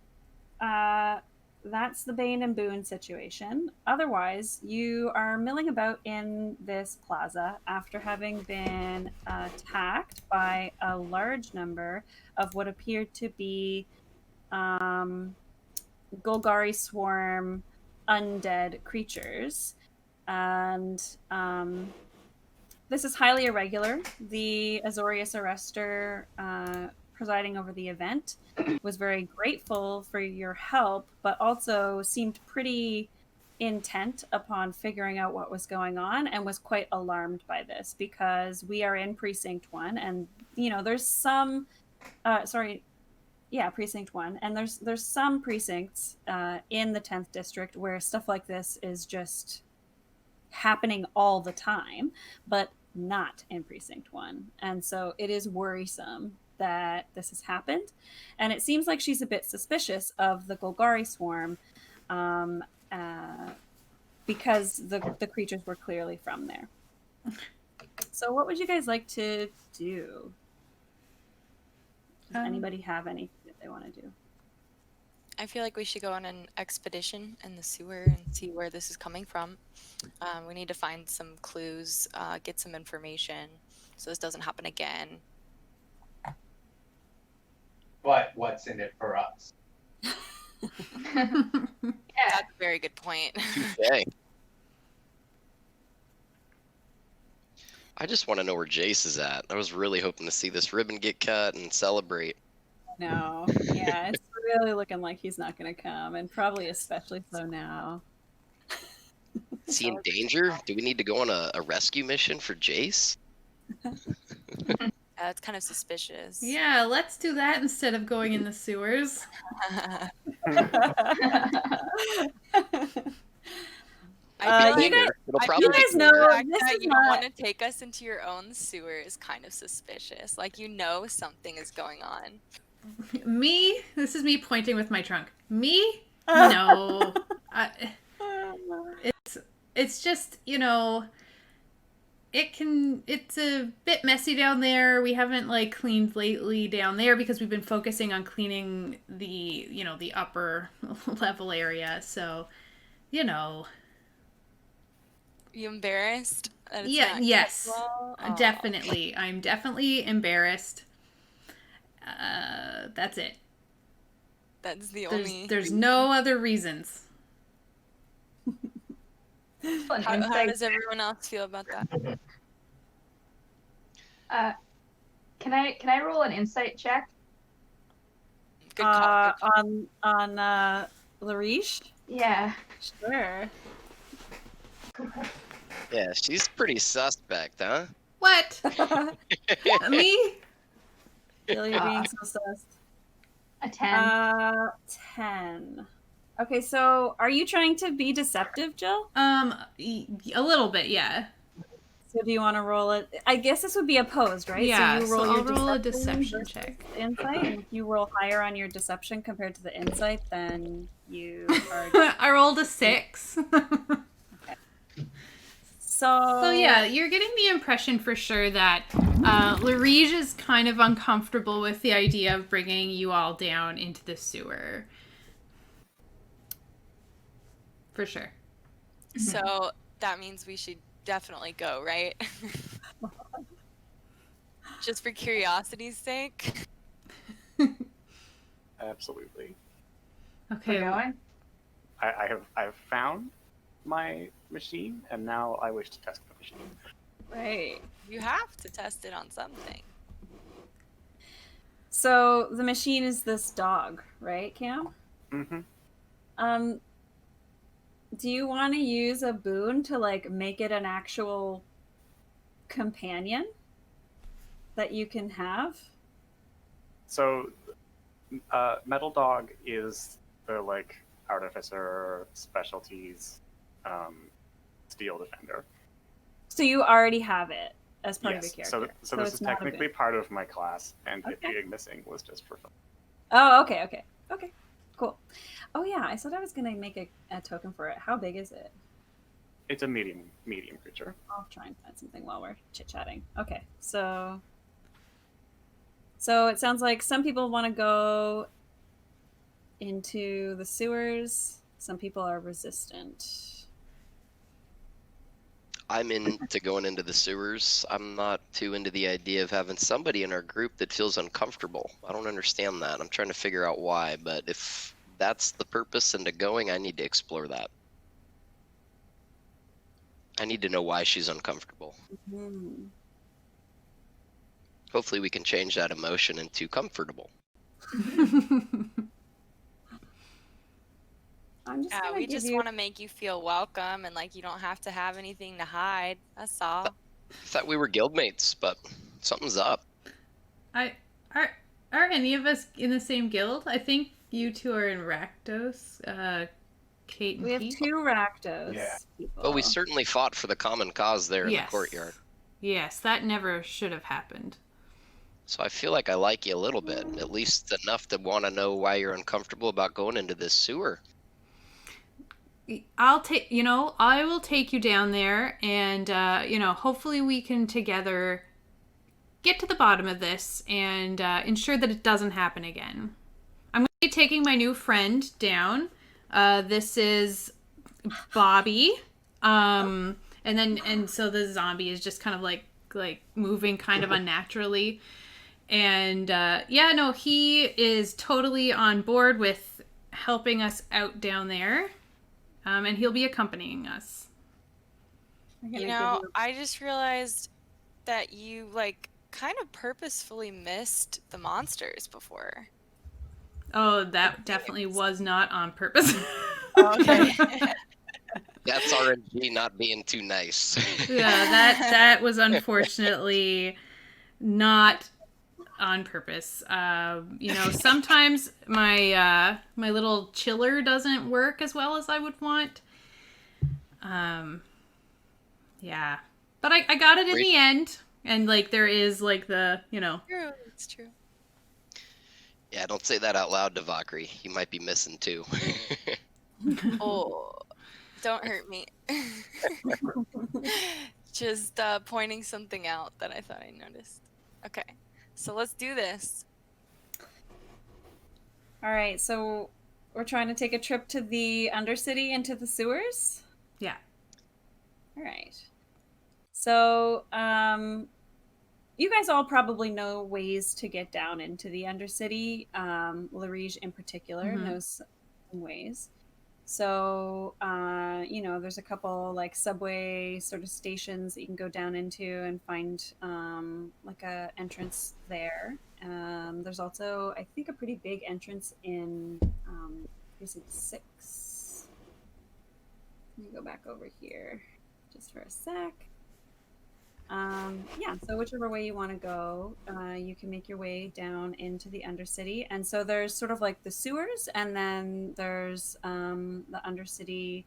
[SPEAKER 2] that's the Bane and Boone situation. Otherwise, you are milling about in this plaza after having been attacked by a large number of what appeared to be Golgari swarm undead creatures. And this is highly irregular. The Azorius Arrestor presiding over the event was very grateful for your help, but also seemed pretty intent upon figuring out what was going on and was quite alarmed by this because we are in Precinct 1 and there's some Precinct 1, and there's some precincts in the 10th district where stuff like this is just happening all the time, but not in Precinct 1. And so it is worrisome that this has happened. And it seems like she's a bit suspicious of the Golgari swarm because the creatures were clearly from there. So what would you guys like to do? Does anybody have anything that they want to do?
[SPEAKER 6] I feel like we should go on an expedition in the sewer and see where this is coming from. We need to find some clues, get some information, so this doesn't happen again.
[SPEAKER 4] But what's in it for us?
[SPEAKER 3] Yeah.
[SPEAKER 6] That's a very good point.
[SPEAKER 5] Touché. I just want to know where Jace is at. I was really hoping to see this ribbon get cut and celebrate.
[SPEAKER 2] No. Yeah, it's really looking like he's not going to come, and probably especially so now.
[SPEAKER 5] Is he in danger? Do we need to go on a rescue mission for Jace?
[SPEAKER 6] It's kind of suspicious.
[SPEAKER 1] Yeah, let's do that instead of going in the sewers.
[SPEAKER 6] I feel
[SPEAKER 2] you
[SPEAKER 6] like,
[SPEAKER 2] guys, you guys know
[SPEAKER 6] the fact
[SPEAKER 2] this
[SPEAKER 6] that
[SPEAKER 2] is
[SPEAKER 6] you don't
[SPEAKER 2] not.
[SPEAKER 6] want to take us into your own sewer is kind of suspicious. Like, something is going on.
[SPEAKER 1] Me? This is me pointing with my trunk. Me? No. It's just, it's a bit messy down there. We haven't cleaned lately down there because we've been focusing on cleaning the, the upper level area. So,
[SPEAKER 6] You embarrassed? That it's
[SPEAKER 1] Yeah,
[SPEAKER 6] not
[SPEAKER 1] yes.
[SPEAKER 6] acceptable? Aw.
[SPEAKER 1] Definitely. I'm definitely embarrassed. That's it.
[SPEAKER 6] That's the only.
[SPEAKER 1] There's no other reasons.
[SPEAKER 6] How does everyone else feel about that?
[SPEAKER 3] Can I roll an insight check?
[SPEAKER 6] Good call.
[SPEAKER 2] On Larish?
[SPEAKER 3] Yeah.
[SPEAKER 2] Sure.
[SPEAKER 5] Yeah, she's pretty suspect, huh?
[SPEAKER 1] What? Me?
[SPEAKER 2] Feel you're being so sus.
[SPEAKER 3] A 10.
[SPEAKER 2] 10. Okay, so are you trying to be deceptive, Jill?
[SPEAKER 1] A little bit, yeah.
[SPEAKER 2] So do you want to roll it? I guess this would be opposed, right?
[SPEAKER 1] Yeah,
[SPEAKER 2] so
[SPEAKER 1] I'll
[SPEAKER 2] your
[SPEAKER 1] roll a deception
[SPEAKER 2] versus
[SPEAKER 1] check.
[SPEAKER 2] Insight, and if you roll higher on your deception compared to the insight, then you are.
[SPEAKER 1] I rolled a 6.
[SPEAKER 2] So
[SPEAKER 1] yeah, you're getting the impression for sure that Larige is kind of uncomfortable with the idea of bringing you all down into the sewer. For sure.
[SPEAKER 6] So that means we should definitely go, right? Just for curiosity's sake.
[SPEAKER 7] Absolutely.
[SPEAKER 1] Okay.
[SPEAKER 3] We're going?
[SPEAKER 7] I've found my machine, and now I wish to test the machine.
[SPEAKER 2] right.
[SPEAKER 6] You have to test it on something.
[SPEAKER 2] So the machine is this dog, right, Cam?
[SPEAKER 7] Mm-hmm.
[SPEAKER 2] Do you want to use a boon to make it an actual companion that you can have?
[SPEAKER 7] So, Metal Dog is the artificer specialties steel defender.
[SPEAKER 2] So you already have it as part of your
[SPEAKER 7] Yes.
[SPEAKER 2] character.
[SPEAKER 7] So this
[SPEAKER 2] it's
[SPEAKER 7] is
[SPEAKER 2] not a
[SPEAKER 7] technically
[SPEAKER 2] boon.
[SPEAKER 7] part of my class, and it
[SPEAKER 2] Okay.
[SPEAKER 7] being missing was just for fun.
[SPEAKER 2] Oh, okay. Cool. Oh yeah, I said I was gonna make a token for it. How big is it?
[SPEAKER 7] It's a medium creature.
[SPEAKER 2] I'll try and find something while we're chit-chatting. Okay, so it sounds like some people want to go into the sewers. Some people are resistant.
[SPEAKER 5] I'm into going into the sewers. I'm not too into the idea of having somebody in our group that feels uncomfortable. I don't understand that. I'm trying to figure out why, but if that's the purpose into going, I need to explore that. I need to know why she's uncomfortable.
[SPEAKER 2] Hmm.
[SPEAKER 5] Hopefully we can change that emotion into comfortable.
[SPEAKER 2] I'm just gonna
[SPEAKER 6] We
[SPEAKER 2] give
[SPEAKER 6] just
[SPEAKER 2] you.
[SPEAKER 6] want to make you feel welcome and like you don't have to have anything to hide. That's all.
[SPEAKER 5] I thought we were guildmates, but something's up.
[SPEAKER 1] Are any of us in the same guild? I think you two are in Rakdos. Kate and
[SPEAKER 2] We have
[SPEAKER 1] Pete.
[SPEAKER 2] 2 Rakdos
[SPEAKER 4] Yeah.
[SPEAKER 2] people.
[SPEAKER 5] But we certainly fought for the common cause there in the courtyard.
[SPEAKER 1] Yes, that never should have happened.
[SPEAKER 5] So I feel like I like you a little bit, at least enough to want to know why you're uncomfortable about going into this sewer.
[SPEAKER 1] I will take you down there, and hopefully we can together get to the bottom of this and ensure that it doesn't happen again. I'm going to be taking my new friend down. This is Bobby, and so the zombie is just kind of like moving kind of unnaturally, and he is totally on board with helping us out down there. And he'll be accompanying us.
[SPEAKER 6] I just realized that you kind of purposefully missed the monsters before.
[SPEAKER 1] Oh, that definitely was not on purpose.
[SPEAKER 6] Okay.
[SPEAKER 5] That's RNG not being too nice.
[SPEAKER 1] Yeah, that was unfortunately not on purpose. Sometimes my little chiller doesn't work as well as I would want. Yeah, but I got it in the end, and there is the
[SPEAKER 6] True, it's true.
[SPEAKER 5] Yeah, don't say that out loud, Devakri. You might be missing too.
[SPEAKER 6] Oh, don't hurt me. Just pointing something out that I thought I noticed. Okay, so let's do this.
[SPEAKER 2] All right, so we're trying to take a trip to the Undercity into the sewers?
[SPEAKER 1] Yeah.
[SPEAKER 2] All right. So, you guys all probably know ways to get down into the Undercity. Larige in particular knows some ways. So, there's a couple subway sort of stations that you can go down into and find a entrance there. There's also, I think, a pretty big entrance in precinct 6. Let me go back over here just for a sec. So whichever way you want to go, you can make your way down into the Undercity. And so there's sort of the sewers, and then there's the Undercity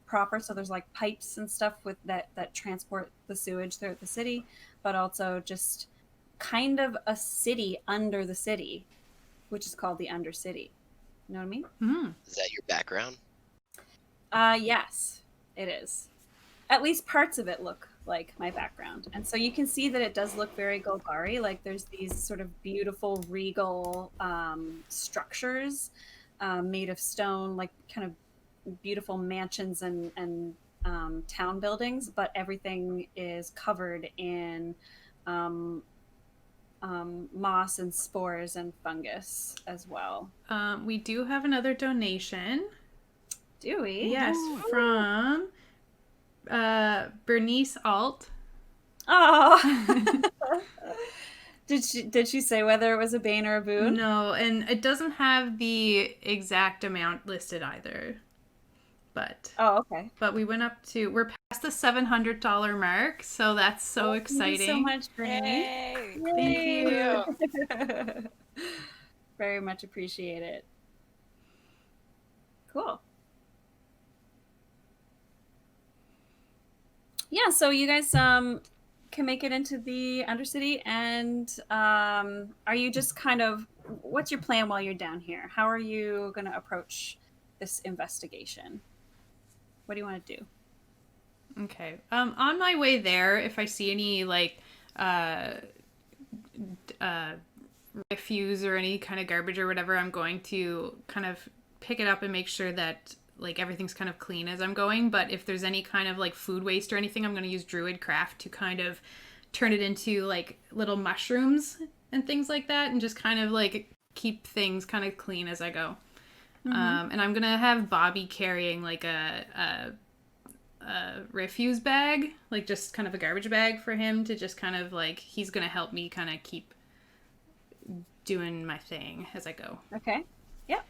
[SPEAKER 2] proper. So there's pipes and stuff with that transport the sewage throughout the city, but also just kind of a city under the city, which is called the Undercity. You know what I mean?
[SPEAKER 1] Mm-hmm.
[SPEAKER 5] Is that your background?
[SPEAKER 2] Yes, it is. At least parts of it look like my background. And so you can see that it does look very Golgari. There's these sort of beautiful regal structures made of stone, kind of beautiful mansions and town buildings, but everything is covered in moss and spores and fungus as well.
[SPEAKER 1] We do have another donation.
[SPEAKER 2] Do we?
[SPEAKER 1] Yes, from Bernice Alt.
[SPEAKER 2] Oh. Did she say whether it was a bane or a boon?
[SPEAKER 1] No, and it doesn't have the exact amount listed either. But
[SPEAKER 2] okay.
[SPEAKER 1] But we're past the $700 mark, so that's so exciting.
[SPEAKER 2] Thank you so much, Brittany.
[SPEAKER 6] Yay.
[SPEAKER 1] Thank you.
[SPEAKER 2] Very much appreciate it. Cool. yeah, so you guys can make it into the Undercity, and are you just kind of, what's your plan while you're down here? How are you going to approach this investigation? What do you want to do?
[SPEAKER 1] Okay. On my way there, if I see any like refuse or any kind of garbage or whatever, I'm going to kind of pick it up and make sure that like everything's kind of clean as I'm going. But if there's any kind of like food waste or anything, I'm going to use Druid Craft to kind of turn it into like little mushrooms and things like that, and just kind of like keep things kind of clean as I go. And I'm gonna have Bobby carrying like a refuse bag, like just kind of a garbage bag for him to just kind of like, he's gonna help me kind of keep doing my thing as I go.
[SPEAKER 2] Okay. Yep.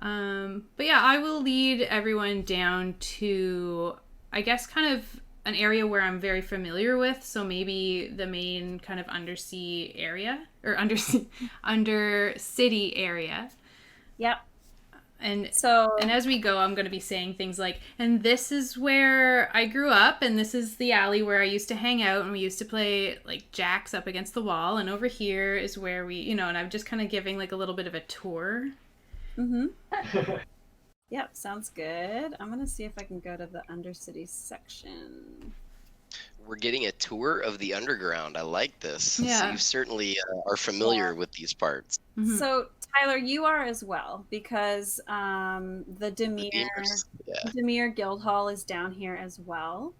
[SPEAKER 1] But yeah, I will lead everyone down to, I guess, kind of an area where I'm very familiar with. So maybe the main kind of undersea area or under city area.
[SPEAKER 2] Yep.
[SPEAKER 1] And
[SPEAKER 2] So,
[SPEAKER 1] and as we go, I'm going to be saying things like, and this is where I grew up, and this is the alley where I used to hang out, and we used to play like jacks up against the wall, and over here is where we, and I'm just kind of giving like a little bit of a tour.
[SPEAKER 2] yep, sounds good. I'm gonna see if I can go to the Undercity section.
[SPEAKER 5] We're getting a tour of the underground. I like this.
[SPEAKER 1] Yeah.
[SPEAKER 5] So you certainly are familiar with these parts.
[SPEAKER 1] Mm-hmm.
[SPEAKER 2] So Tyler, you are as well, because the
[SPEAKER 5] The Beamers. Yeah.
[SPEAKER 2] Demir Guildhall is down here as well.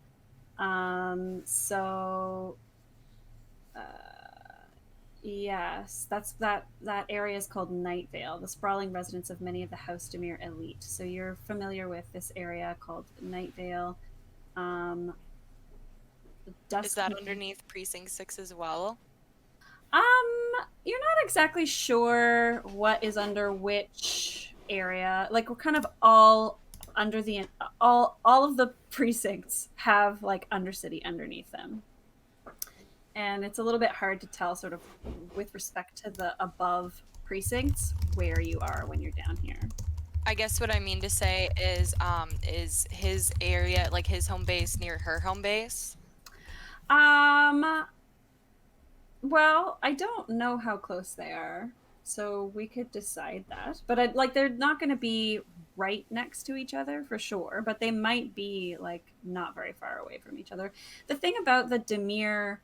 [SPEAKER 2] Yes, that area is called Night Vale, the sprawling residence of many of the House Demir elite. So you're familiar with this area called Night Vale.
[SPEAKER 6] Is that underneath Precinct 6 as well?
[SPEAKER 2] You're not exactly sure what is under which area. Like, we're kind of all under the all of the precincts have like Undercity underneath them. And it's a little bit hard to tell sort of with respect to the above precincts where you are when you're down here.
[SPEAKER 6] I guess what I mean to say is his area, like his home base, near her home base?
[SPEAKER 2] Well, I don't know how close they are, so we could decide that. But they're not going to be right next to each other for sure, but they might be like not very far away from each other. The thing about the Demir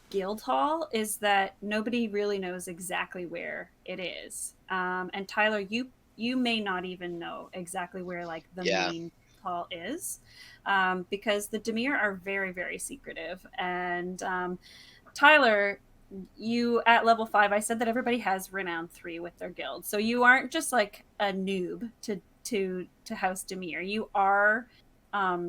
[SPEAKER 2] Guildhall is that nobody really knows exactly where it is. And Tyler, you may not even know exactly where like the main hall is, because the Demir are very, very secretive. And Tyler, you at level 5, I said that everybody has renown 3 with their guild, so you aren't just like a noob to House Demir. You are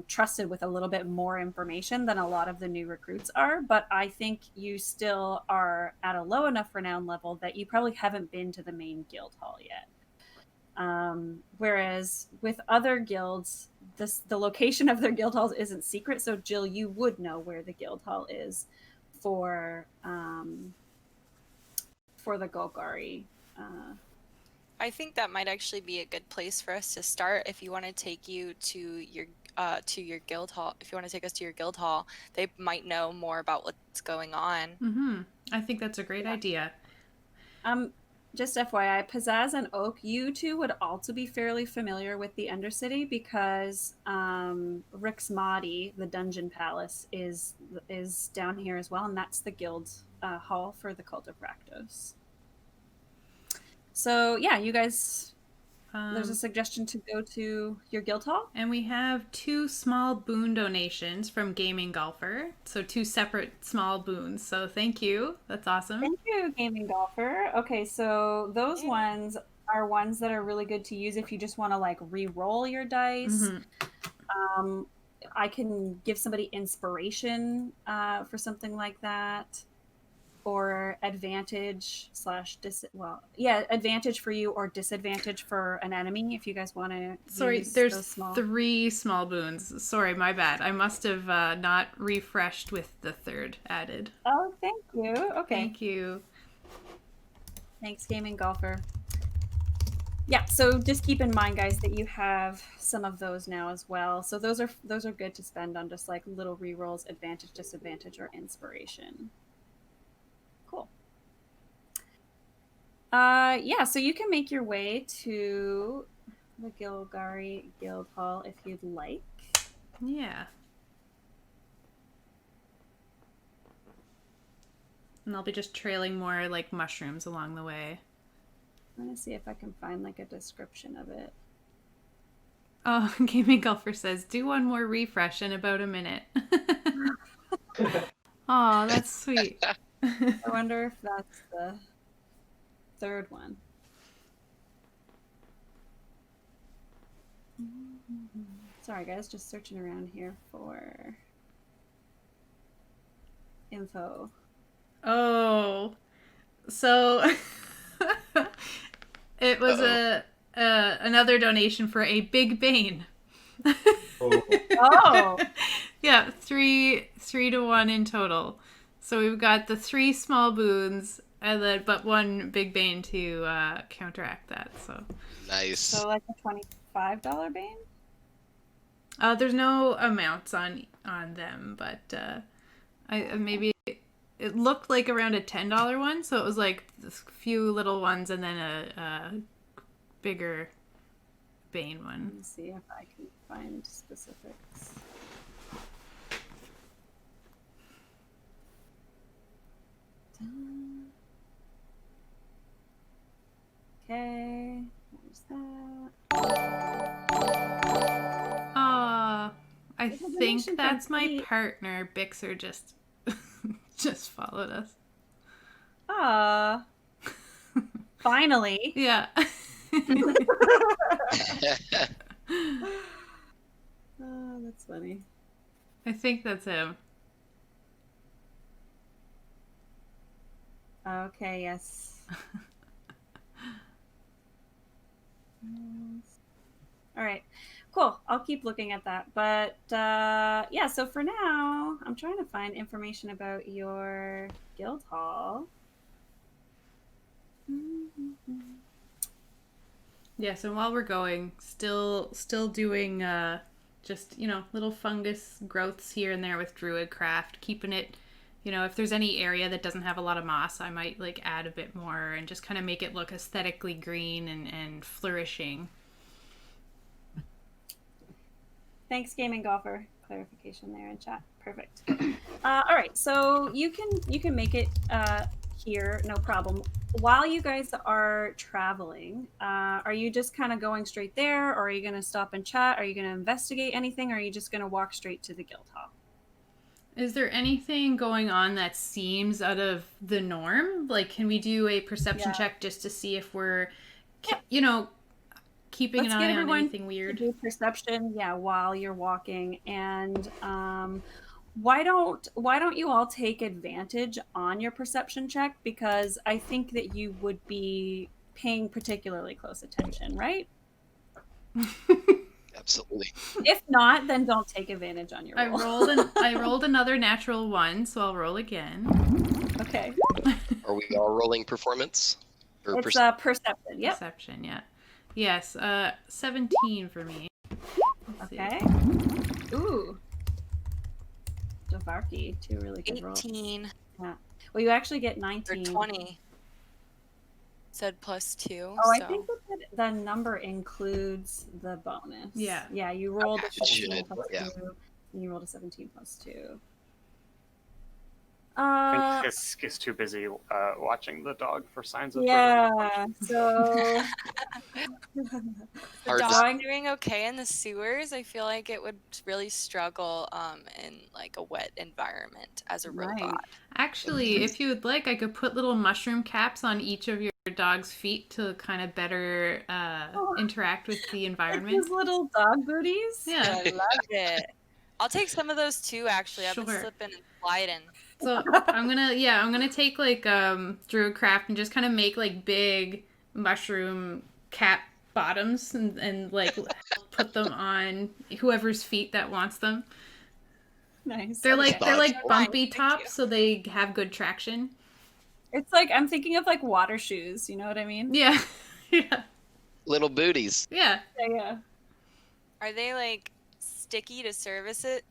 [SPEAKER 2] trusted with a little bit more information than a lot of the new recruits are, but I think you still are at a low enough renown level that you probably haven't been to the main guild hall yet. Whereas with other guilds, the location of their guild halls isn't secret, so Jill, you would know where the guild hall is for the Golgari.
[SPEAKER 6] I think that might actually be a good place for us to start. If you want to take you to your guild hall, if you want to take us to your guild hall, they might know more about what's going on.
[SPEAKER 1] Mm-hmm. I think that's a great idea.
[SPEAKER 2] Just FYI, Pizzazz and Oak, you two would also be fairly familiar with the Undercity because Rixmati, the Dungeon Palace, is down here as well, and that's the guild hall for the Cult of Rakdos. So yeah, you guys, there's a suggestion to go to your guild hall.
[SPEAKER 1] And we have 2 small boon donations from Gaming Golfer. So 2 separate small boons. So thank you. That's awesome.
[SPEAKER 2] Thank you, Gaming Golfer. Okay, so those ones are ones that are really good to use if you just want to like re-roll your dice. Mm-hmm. I can give somebody inspiration for something like that. Or advantage advantage for you or disadvantage for an enemy if you guys want to.
[SPEAKER 1] Sorry, there's 3 small boons. Sorry, my bad. I must have not refreshed with the 3rd added.
[SPEAKER 2] Oh, thank you. Okay.
[SPEAKER 1] Thank you.
[SPEAKER 2] Thanks, Gaming Golfer. Yeah, so just keep in mind, guys, that you have some of those now as well. So those are good to spend on just like little rerolls, advantage, disadvantage, or inspiration. Cool. Yeah, so you can make your way to the Gilgari Guild Hall if you'd like.
[SPEAKER 1] Yeah. And I'll be just trailing more like mushrooms along the way.
[SPEAKER 2] I'm gonna see if I can find like a description of it.
[SPEAKER 1] Oh, Gaming Golfer says, do one more refresh in about a minute. Oh, that's sweet.
[SPEAKER 2] I wonder if that's the third one. Sorry, guys, just searching around here for info.
[SPEAKER 1] Oh, so it was another donation for a big bane.
[SPEAKER 2] Oh.
[SPEAKER 1] Yeah, three to one in total. So we've got the 3 small boons and then but 1 big bane to counteract that. So
[SPEAKER 5] Nice.
[SPEAKER 2] So like a $25 bane?
[SPEAKER 1] there's no amounts on them, but I maybe it looked like around a $10 one, so it was like a few little ones and then a bigger bane one.
[SPEAKER 2] Let me see if I can find specifics. Okay, there's that.
[SPEAKER 1] I think
[SPEAKER 2] donation
[SPEAKER 1] that's my
[SPEAKER 2] complete.
[SPEAKER 1] partner. Bixer just followed us.
[SPEAKER 2] Ah, finally.
[SPEAKER 1] Yeah.
[SPEAKER 2] Oh, that's funny.
[SPEAKER 1] I think that's him.
[SPEAKER 2] Okay, yes. All right, cool. I'll keep looking at that. But yeah, so for now, I'm trying to find information about your guild hall.
[SPEAKER 1] Yeah, so while we're going, still doing just, little fungus growths here and there with Druidcraft, keeping it, if there's any area that doesn't have a lot of moss, I might like add a bit more and just kind of make it look aesthetically green and flourishing.
[SPEAKER 2] Thanks, Gaming Golfer. Clarification there in chat. Perfect. All right, so you can make it here, no problem. While you guys are traveling, are you just kind of going straight there, or are you going to stop and chat? Are you going to investigate anything, or are you just going to walk straight to the guild hall?
[SPEAKER 1] Is there anything going on that seems out of the norm? Like, can we do a perception check just to see if we're, keeping an eye on anything weird?
[SPEAKER 2] Do perception, while you're walking, and why don't you all take advantage on your perception check, because I think that you would be paying particularly close attention, right?
[SPEAKER 5] Absolutely.
[SPEAKER 2] If not, then don't take advantage on your roll.
[SPEAKER 1] I rolled another natural 1, so I'll roll again.
[SPEAKER 2] Okay.
[SPEAKER 5] Are we all rolling performance? Or
[SPEAKER 2] It's perception. Yep.
[SPEAKER 1] Perception, yeah. Yes, 17 for me. Let's see.
[SPEAKER 2] Okay. Ooh. Javarki, 2 really good rolls.
[SPEAKER 6] 18
[SPEAKER 2] Yeah. Well, you actually get
[SPEAKER 6] or
[SPEAKER 2] 19.
[SPEAKER 6] 20. Said +2.
[SPEAKER 2] Oh, I
[SPEAKER 6] so.
[SPEAKER 2] think that the number includes the bonus.
[SPEAKER 1] Yeah.
[SPEAKER 2] Yeah, you rolled a 17
[SPEAKER 5] should,
[SPEAKER 2] plus
[SPEAKER 5] yeah.
[SPEAKER 2] 2, and you rolled a 17 plus 2.
[SPEAKER 7] I think Fisk is too busy watching the dog for signs of
[SPEAKER 2] Yeah, so
[SPEAKER 6] The
[SPEAKER 5] Hard to-
[SPEAKER 6] dog doing okay in the sewers. I feel like it would really struggle in like a wet environment as a
[SPEAKER 2] Right.
[SPEAKER 6] robot.
[SPEAKER 1] Actually, if you would like, I could put little mushroom caps on each of your dog's feet to kind of better interact with the
[SPEAKER 2] like
[SPEAKER 1] environment.
[SPEAKER 2] these little dog booties.
[SPEAKER 1] Yeah.
[SPEAKER 6] I love it. I'll take some of those too. Actually, I've been
[SPEAKER 1] Sure.
[SPEAKER 6] slipping and sliding.
[SPEAKER 1] So I'm gonna take like Druidcraft and just kind of make like big mushroom cap bottoms and like put them on whoever's feet that wants them.
[SPEAKER 2] Nice.
[SPEAKER 1] They're
[SPEAKER 6] Okay.
[SPEAKER 1] like
[SPEAKER 6] Fine,
[SPEAKER 1] bumpy
[SPEAKER 6] thank
[SPEAKER 1] tops,
[SPEAKER 6] you.
[SPEAKER 1] so they have good traction.
[SPEAKER 2] It's like I'm thinking of like water shoes. You know what I mean?
[SPEAKER 1] Yeah, yeah.
[SPEAKER 5] Little booties.
[SPEAKER 1] Yeah.
[SPEAKER 2] Yeah.
[SPEAKER 6] Are they like sticky to services?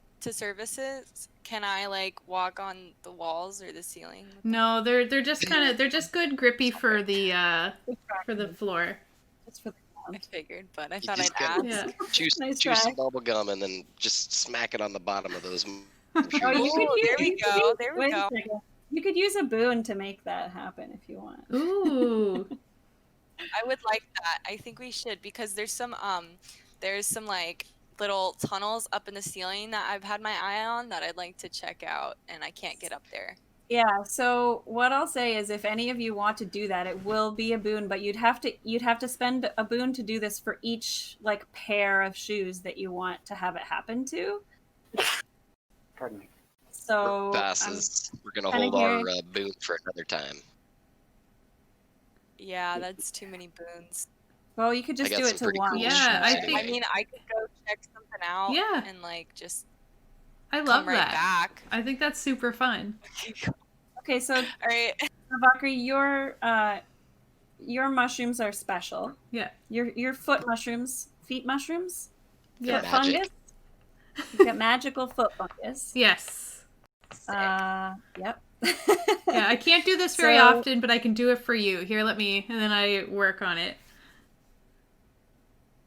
[SPEAKER 6] Can I like walk on the walls or the ceiling? with them?
[SPEAKER 1] No, they're just good grippy for the floor.
[SPEAKER 2] Just for the
[SPEAKER 6] I
[SPEAKER 2] ground.
[SPEAKER 6] figured, but I
[SPEAKER 5] You
[SPEAKER 6] thought
[SPEAKER 5] just
[SPEAKER 6] I'd
[SPEAKER 5] gotta
[SPEAKER 6] ask.
[SPEAKER 1] Yeah.
[SPEAKER 5] chew,
[SPEAKER 2] Nice
[SPEAKER 5] chew
[SPEAKER 2] try.
[SPEAKER 5] some bubble gum and then just smack it on the bottom of those
[SPEAKER 2] Oh,
[SPEAKER 5] shoes.
[SPEAKER 2] you could
[SPEAKER 6] Ooh,
[SPEAKER 2] use,
[SPEAKER 6] there we
[SPEAKER 2] you could
[SPEAKER 6] go,
[SPEAKER 2] use-
[SPEAKER 6] there we
[SPEAKER 2] wait a
[SPEAKER 6] go.
[SPEAKER 2] second. You could use a boon to make that happen if you want.
[SPEAKER 1] Ooh.
[SPEAKER 6] I would like that. I think we should, because there's some like little tunnels up in the ceiling that I've had my eye on that I'd like to check out, and I can't get up there.
[SPEAKER 2] Yeah, so what I'll say is if any of you want to do that, it will be a boon, but you'd have to spend a boon to do this for each like pair of shoes that you want to have it happen to.
[SPEAKER 7] Pardon me.
[SPEAKER 2] So
[SPEAKER 5] Passes. We're gonna
[SPEAKER 2] kinda
[SPEAKER 5] hold our
[SPEAKER 2] hearing-
[SPEAKER 5] boon for another time.
[SPEAKER 6] Yeah, that's too many boons.
[SPEAKER 2] well, you could
[SPEAKER 5] I
[SPEAKER 2] just
[SPEAKER 5] got
[SPEAKER 2] do
[SPEAKER 5] some
[SPEAKER 2] it to
[SPEAKER 5] pretty
[SPEAKER 2] one.
[SPEAKER 5] cool
[SPEAKER 1] Yeah,
[SPEAKER 5] shoes
[SPEAKER 1] I
[SPEAKER 5] anyway.
[SPEAKER 6] I mean, I could go check something out.
[SPEAKER 1] Yeah.
[SPEAKER 6] And like just
[SPEAKER 1] I love
[SPEAKER 6] come right
[SPEAKER 1] that.
[SPEAKER 6] back.
[SPEAKER 1] I think that's super fun.
[SPEAKER 2] Okay, so
[SPEAKER 6] All right.
[SPEAKER 2] Valkyrie, your mushrooms are special.
[SPEAKER 1] Yeah.
[SPEAKER 2] Your feet mushrooms.
[SPEAKER 1] Yeah.
[SPEAKER 5] Magic.
[SPEAKER 2] Fungus. You've got magical foot fungus.
[SPEAKER 1] Yes.
[SPEAKER 2] Yep.
[SPEAKER 1] Yeah, I can't do this very
[SPEAKER 2] So-
[SPEAKER 1] often, but I can do it for you. Here, and then I work on it.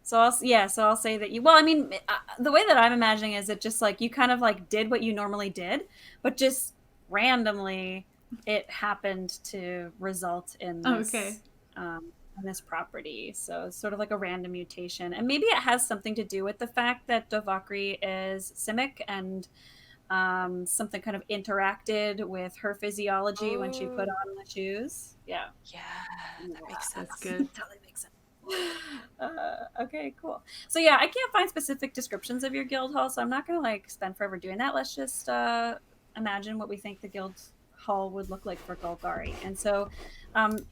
[SPEAKER 2] So I'll say that you. Well, I mean, the way that I'm imagining is it just like you kind of like did what you normally did, but just randomly it happened to result in this.
[SPEAKER 1] Okay.
[SPEAKER 2] On this property. So it's sort of like a random mutation, and maybe it has something to do with the fact that Dovakri is Simic and something kind of interacted with her physiology when she put on the shoes. Yeah.
[SPEAKER 6] Yeah, that makes sense.
[SPEAKER 1] That's good.
[SPEAKER 2] Totally makes sense. Okay, cool. So yeah, I can't find specific descriptions of your guild hall, so I'm not gonna like spend forever doing that. Let's just imagine what we think the guild hall would look like for Golgari. And so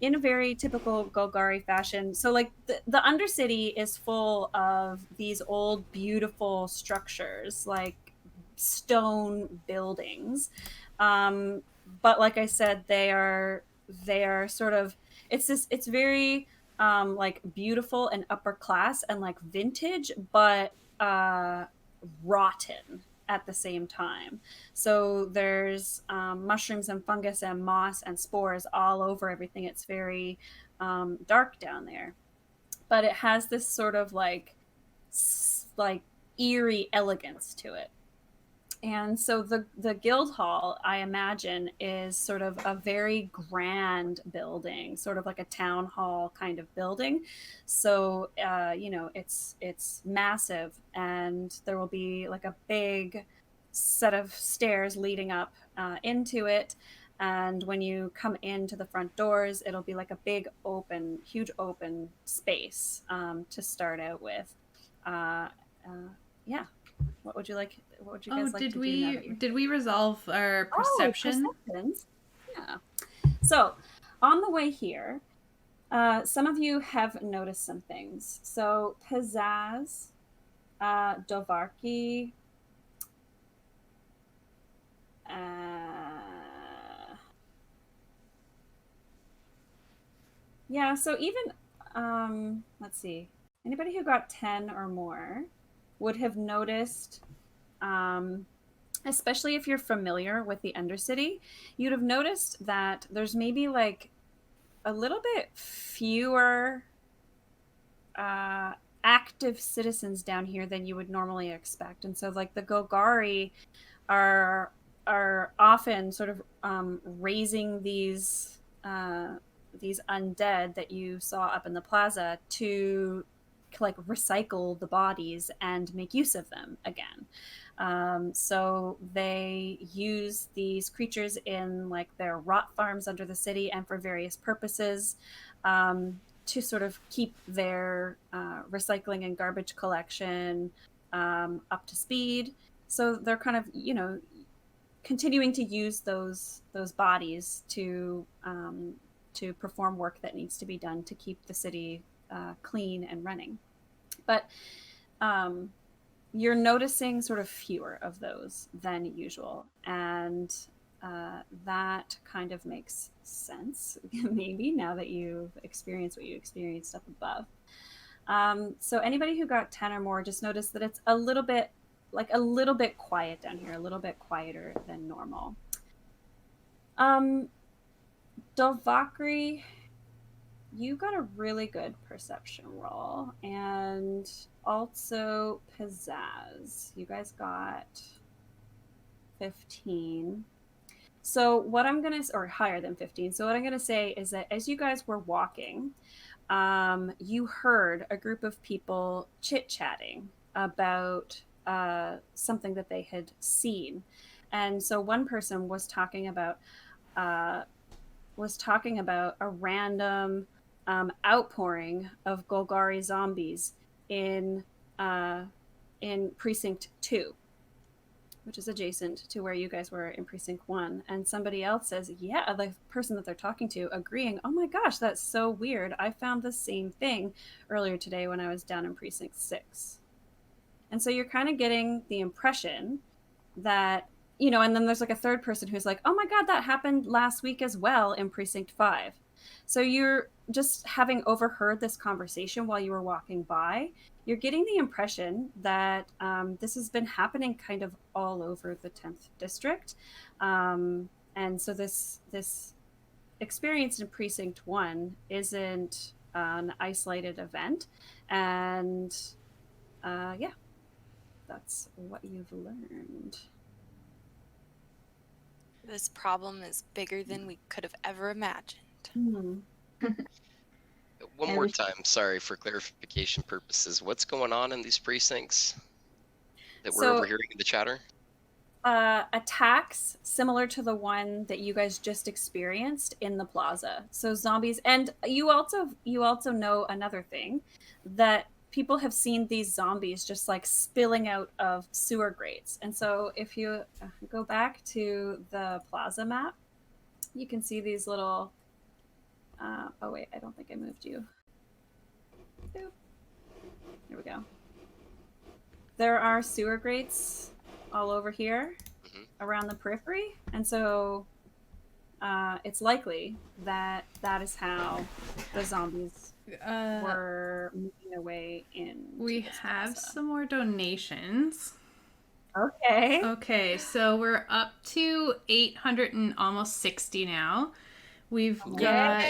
[SPEAKER 2] in a very typical Golgari fashion, so like the Undercity is full of these old beautiful structures, like stone buildings, but like I said, they are sort of it's very like beautiful and upper class and like vintage, but rotten at the same time. So there's mushrooms and fungus and moss and spores all over everything. It's very dark down there, but it has this sort of like eerie elegance to it. And so the guild hall, I imagine, is sort of a very grand building, sort of like a town hall kind of building. So it's massive, and there will be like a big set of stairs leading up into it. And when you come into the front doors, it'll be like a big huge open space to start out with. Yeah. What would you guys like to do now that you're...
[SPEAKER 1] Did we resolve our perception?
[SPEAKER 2] Perceptions. Yeah. So, on the way here, some of you have noticed some things. So, Pizzazz, Dovarki, yeah, so even, let's see, anybody who got 10 or more would have noticed, especially if you're familiar with the Undercity, you'd have noticed that there's maybe like a little bit fewer active citizens down here than you would normally expect. And so like the Golgari are often sort of raising these undead that you saw up in the plaza to like recycle the bodies and make use of them again. So they use these creatures in like their rot farms under the city and for various purposes, to sort of keep their recycling and garbage collection up to speed. So they're kind of, continuing to use those bodies to perform work that needs to be done to keep the city clean and running. But you're noticing sort of fewer of those than usual, and that kind of makes sense maybe now that you've experienced what you experienced up above. So anybody who got 10 or more, just notice that it's a little bit quiet down here, a little bit quieter than normal. Dovakri, you got a really good perception roll, and also Pizzazz, you guys got 15. So what I'm gonna, or higher than 15. So what I'm gonna say is that as you guys were walking, you heard a group of people chit-chatting about something that they had seen, and so one person was talking about a random outpouring of Golgari zombies in Precinct 2, which is adjacent to where you guys were in Precinct 1. And somebody else says, yeah, the person that they're talking to agreeing, oh my gosh, that's so weird. I found the same thing earlier today when I was down in Precinct 6. And so you're kind of getting the impression that, you know, and then there's like a third person who's like, oh my God, that happened last week as well in Precinct 5. So you're just having overheard this conversation while you were walking by. You're getting the impression that this has been happening kind of all over the 10th district. And so this experience in Precinct 1 isn't an isolated event. And yeah, that's what you've learned.
[SPEAKER 6] This problem is bigger than we could have ever imagined.
[SPEAKER 2] Hmm.
[SPEAKER 5] One
[SPEAKER 3] And
[SPEAKER 5] more
[SPEAKER 3] we-
[SPEAKER 5] time, sorry, for clarification purposes. What's going on in these precincts that we're
[SPEAKER 2] So-
[SPEAKER 5] overhearing in the chatter?
[SPEAKER 2] Attacks similar to the one that you guys just experienced in the plaza. So zombies, and you also know another thing, that people have seen these zombies just like spilling out of sewer grates. And so if you go back to the plaza map, you can see these little oh wait, I don't think I moved you. Boop. There we go. There are sewer grates all over here around the periphery, and so it's likely that that is how the zombies were moving their way in.
[SPEAKER 1] We have some more donations.
[SPEAKER 2] Okay.
[SPEAKER 1] Okay, so we're up to 800 and almost 60 now. We've got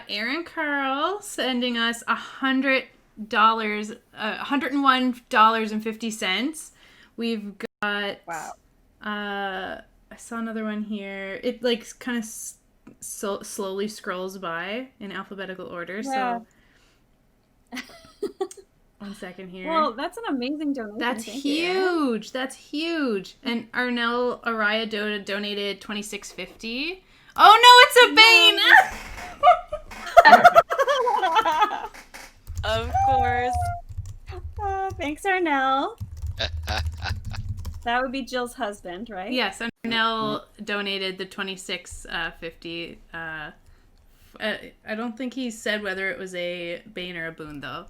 [SPEAKER 1] Aaron Carl sending us $100, $101.50. We've got I saw another one here. It like kind of slowly scrolls by in alphabetical order.
[SPEAKER 2] Yeah.
[SPEAKER 1] So 1 second here.
[SPEAKER 2] Well, that's an amazing donation.
[SPEAKER 1] That's
[SPEAKER 2] Thank you, Aaron.
[SPEAKER 1] huge. That's huge. And Arnell Araya donated $26.50. Oh no, it's a Bane!
[SPEAKER 6] Of course.
[SPEAKER 2] Thanks, Arnell. That would be Jill's husband, right?
[SPEAKER 1] Yes, Arnell donated the $26.50. I don't think he said whether it was a Bane or a boon, though.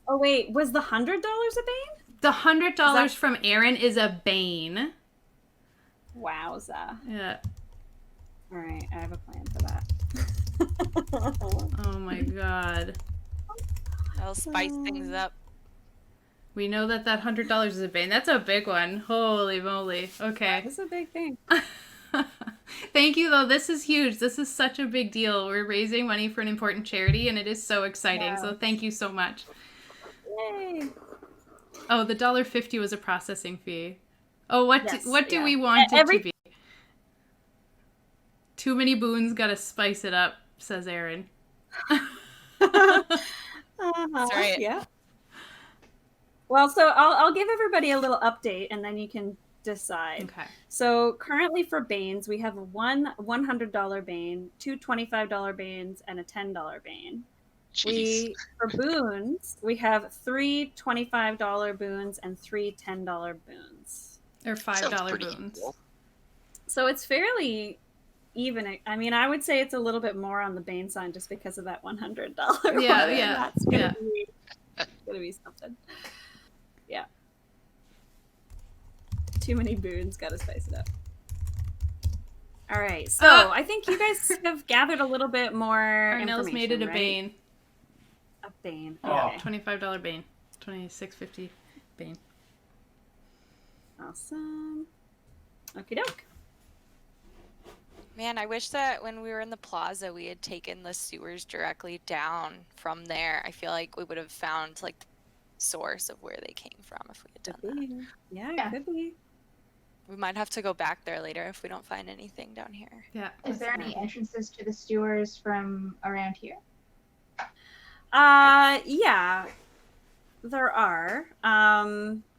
[SPEAKER 2] Oh wait, was the $100 a Bane?
[SPEAKER 1] The $100 from Aaron is a Bane.
[SPEAKER 2] Wowza.
[SPEAKER 1] Yeah.
[SPEAKER 2] All right, I have a plan for that.
[SPEAKER 1] Oh my god.
[SPEAKER 6] That'll spice things up.
[SPEAKER 1] We know that $100 is a Bane. That's a big one. Holy moly. Okay.
[SPEAKER 2] This is a big thing.
[SPEAKER 1] Thank you, though. This is huge. This is such a big deal. We're raising money for an important charity, and it is so exciting.
[SPEAKER 2] Yeah.
[SPEAKER 1] So thank you so much.
[SPEAKER 2] Yay.
[SPEAKER 1] Oh, the $1.50 was a processing fee. Oh, what
[SPEAKER 2] Yes,
[SPEAKER 1] do
[SPEAKER 2] yeah.
[SPEAKER 1] we want it
[SPEAKER 2] Every-
[SPEAKER 1] to be? Too many boons, gotta spice it up, says Aaron.
[SPEAKER 6] right.
[SPEAKER 2] Yeah. Well, so I'll give everybody a little update, and then you can decide.
[SPEAKER 1] Okay.
[SPEAKER 2] So currently for Banes, we have one $100 Bane, two $25 Banes, and a $10 Bane.
[SPEAKER 5] Jeez.
[SPEAKER 2] For boons, we have three $25 boons and three $10 boons.
[SPEAKER 1] Or
[SPEAKER 5] Sounds
[SPEAKER 1] $5
[SPEAKER 5] pretty
[SPEAKER 1] boons.
[SPEAKER 5] equal.
[SPEAKER 2] So it's fairly even. I mean, I would say it's a little bit more on the Bane side just because of that $100.
[SPEAKER 1] Yeah,
[SPEAKER 2] one,
[SPEAKER 1] yeah,
[SPEAKER 2] That's gonna be something. Yeah. Too many boons. Gotta spice it up. All right. So I think you guys have gathered a little bit more
[SPEAKER 1] Arnell's made it a
[SPEAKER 2] information, right?
[SPEAKER 1] Bane.
[SPEAKER 2] A Bane.
[SPEAKER 4] Oh.
[SPEAKER 2] Okay.
[SPEAKER 1] $25 Bane. $26.50 Bane.
[SPEAKER 2] Awesome. Okie doke.
[SPEAKER 6] Man, I wish that when we were in the plaza, we had taken the sewers directly down from there. I feel like we would have found like the source of where they came from if we had done
[SPEAKER 2] Could
[SPEAKER 6] that.
[SPEAKER 2] be. Yeah,
[SPEAKER 3] Yeah.
[SPEAKER 2] it could be.
[SPEAKER 6] We might have to go back there later if we don't find anything down here.
[SPEAKER 1] Yeah.
[SPEAKER 3] Is there any entrances to the sewers from around here?
[SPEAKER 2] Yeah, there are.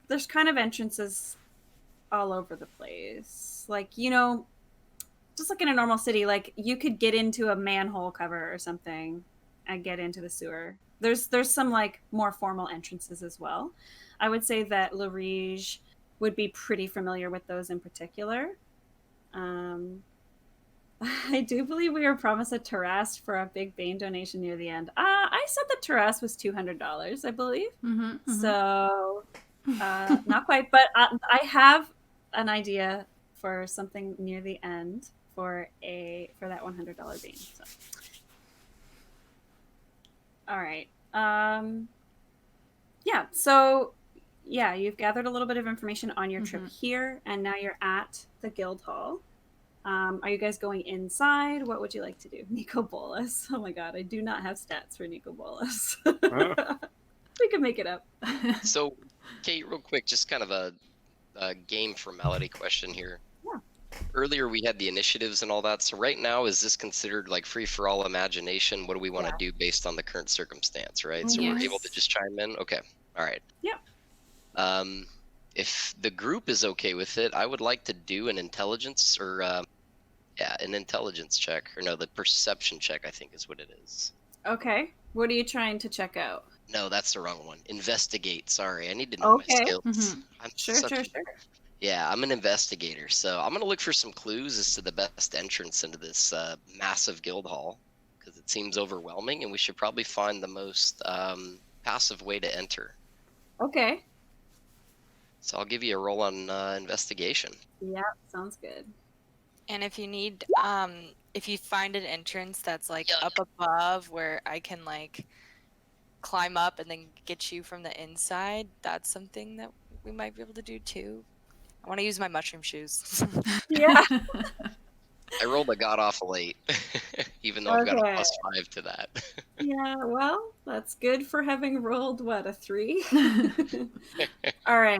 [SPEAKER 2] There's kind of entrances all over the place. Like, you know, just like in a normal city, like you could get into a manhole cover or something and get into the sewer. There's some like more formal entrances as well. I would say that Larige would be pretty familiar with those in particular. I do believe we were promised a terrace for a big Bane donation near the end. I said the terrace was $200, I believe.
[SPEAKER 1] Mm-hmm,
[SPEAKER 2] So, not quite, but I have an idea for something near the end for that $100 Bane. So. All right. Yeah. So, yeah, you've gathered a little bit of information on your trip here, and now you're at the guild hall. Are you guys going inside? What would you like to do? Nico Bolas. Oh my god, I do not have stats for Nico Bolas. We can make it up.
[SPEAKER 5] So, Kate, real quick, just kind of a game formality question here.
[SPEAKER 2] Yeah.
[SPEAKER 5] Earlier we had the initiatives and all that. So right now, is this considered like free for all imagination? What do we want to do based on the current circumstance, right? So we're able to just chime in. Okay. All right.
[SPEAKER 2] Yeah.
[SPEAKER 5] If the group is okay with it, I would like to do an intelligence or an intelligence check, or no, the perception check, I think is what it is.
[SPEAKER 2] Okay. What are you trying to check out?
[SPEAKER 5] No, that's the wrong one. Investigate. Sorry, I need to know my skills. I'm
[SPEAKER 2] Sure.
[SPEAKER 5] Yeah, I'm an investigator, so I'm gonna look for some clues as to the best entrance into this massive guild hall, because it seems overwhelming, and we should probably find the most passive way to enter.
[SPEAKER 2] Okay.
[SPEAKER 5] So I'll give you a roll on investigation.
[SPEAKER 2] Yeah, sounds good.
[SPEAKER 6] And if you need, if you find an entrance that's like up above where I can like climb up and then get you from the inside, that's something that we might be able to do too. I want to use my mushroom shoes.
[SPEAKER 2] Yeah.
[SPEAKER 5] I rolled a god awful 8, even though I've got a +5 to that.
[SPEAKER 2] Yeah, well, that's good for having rolled, what, a 3? All right.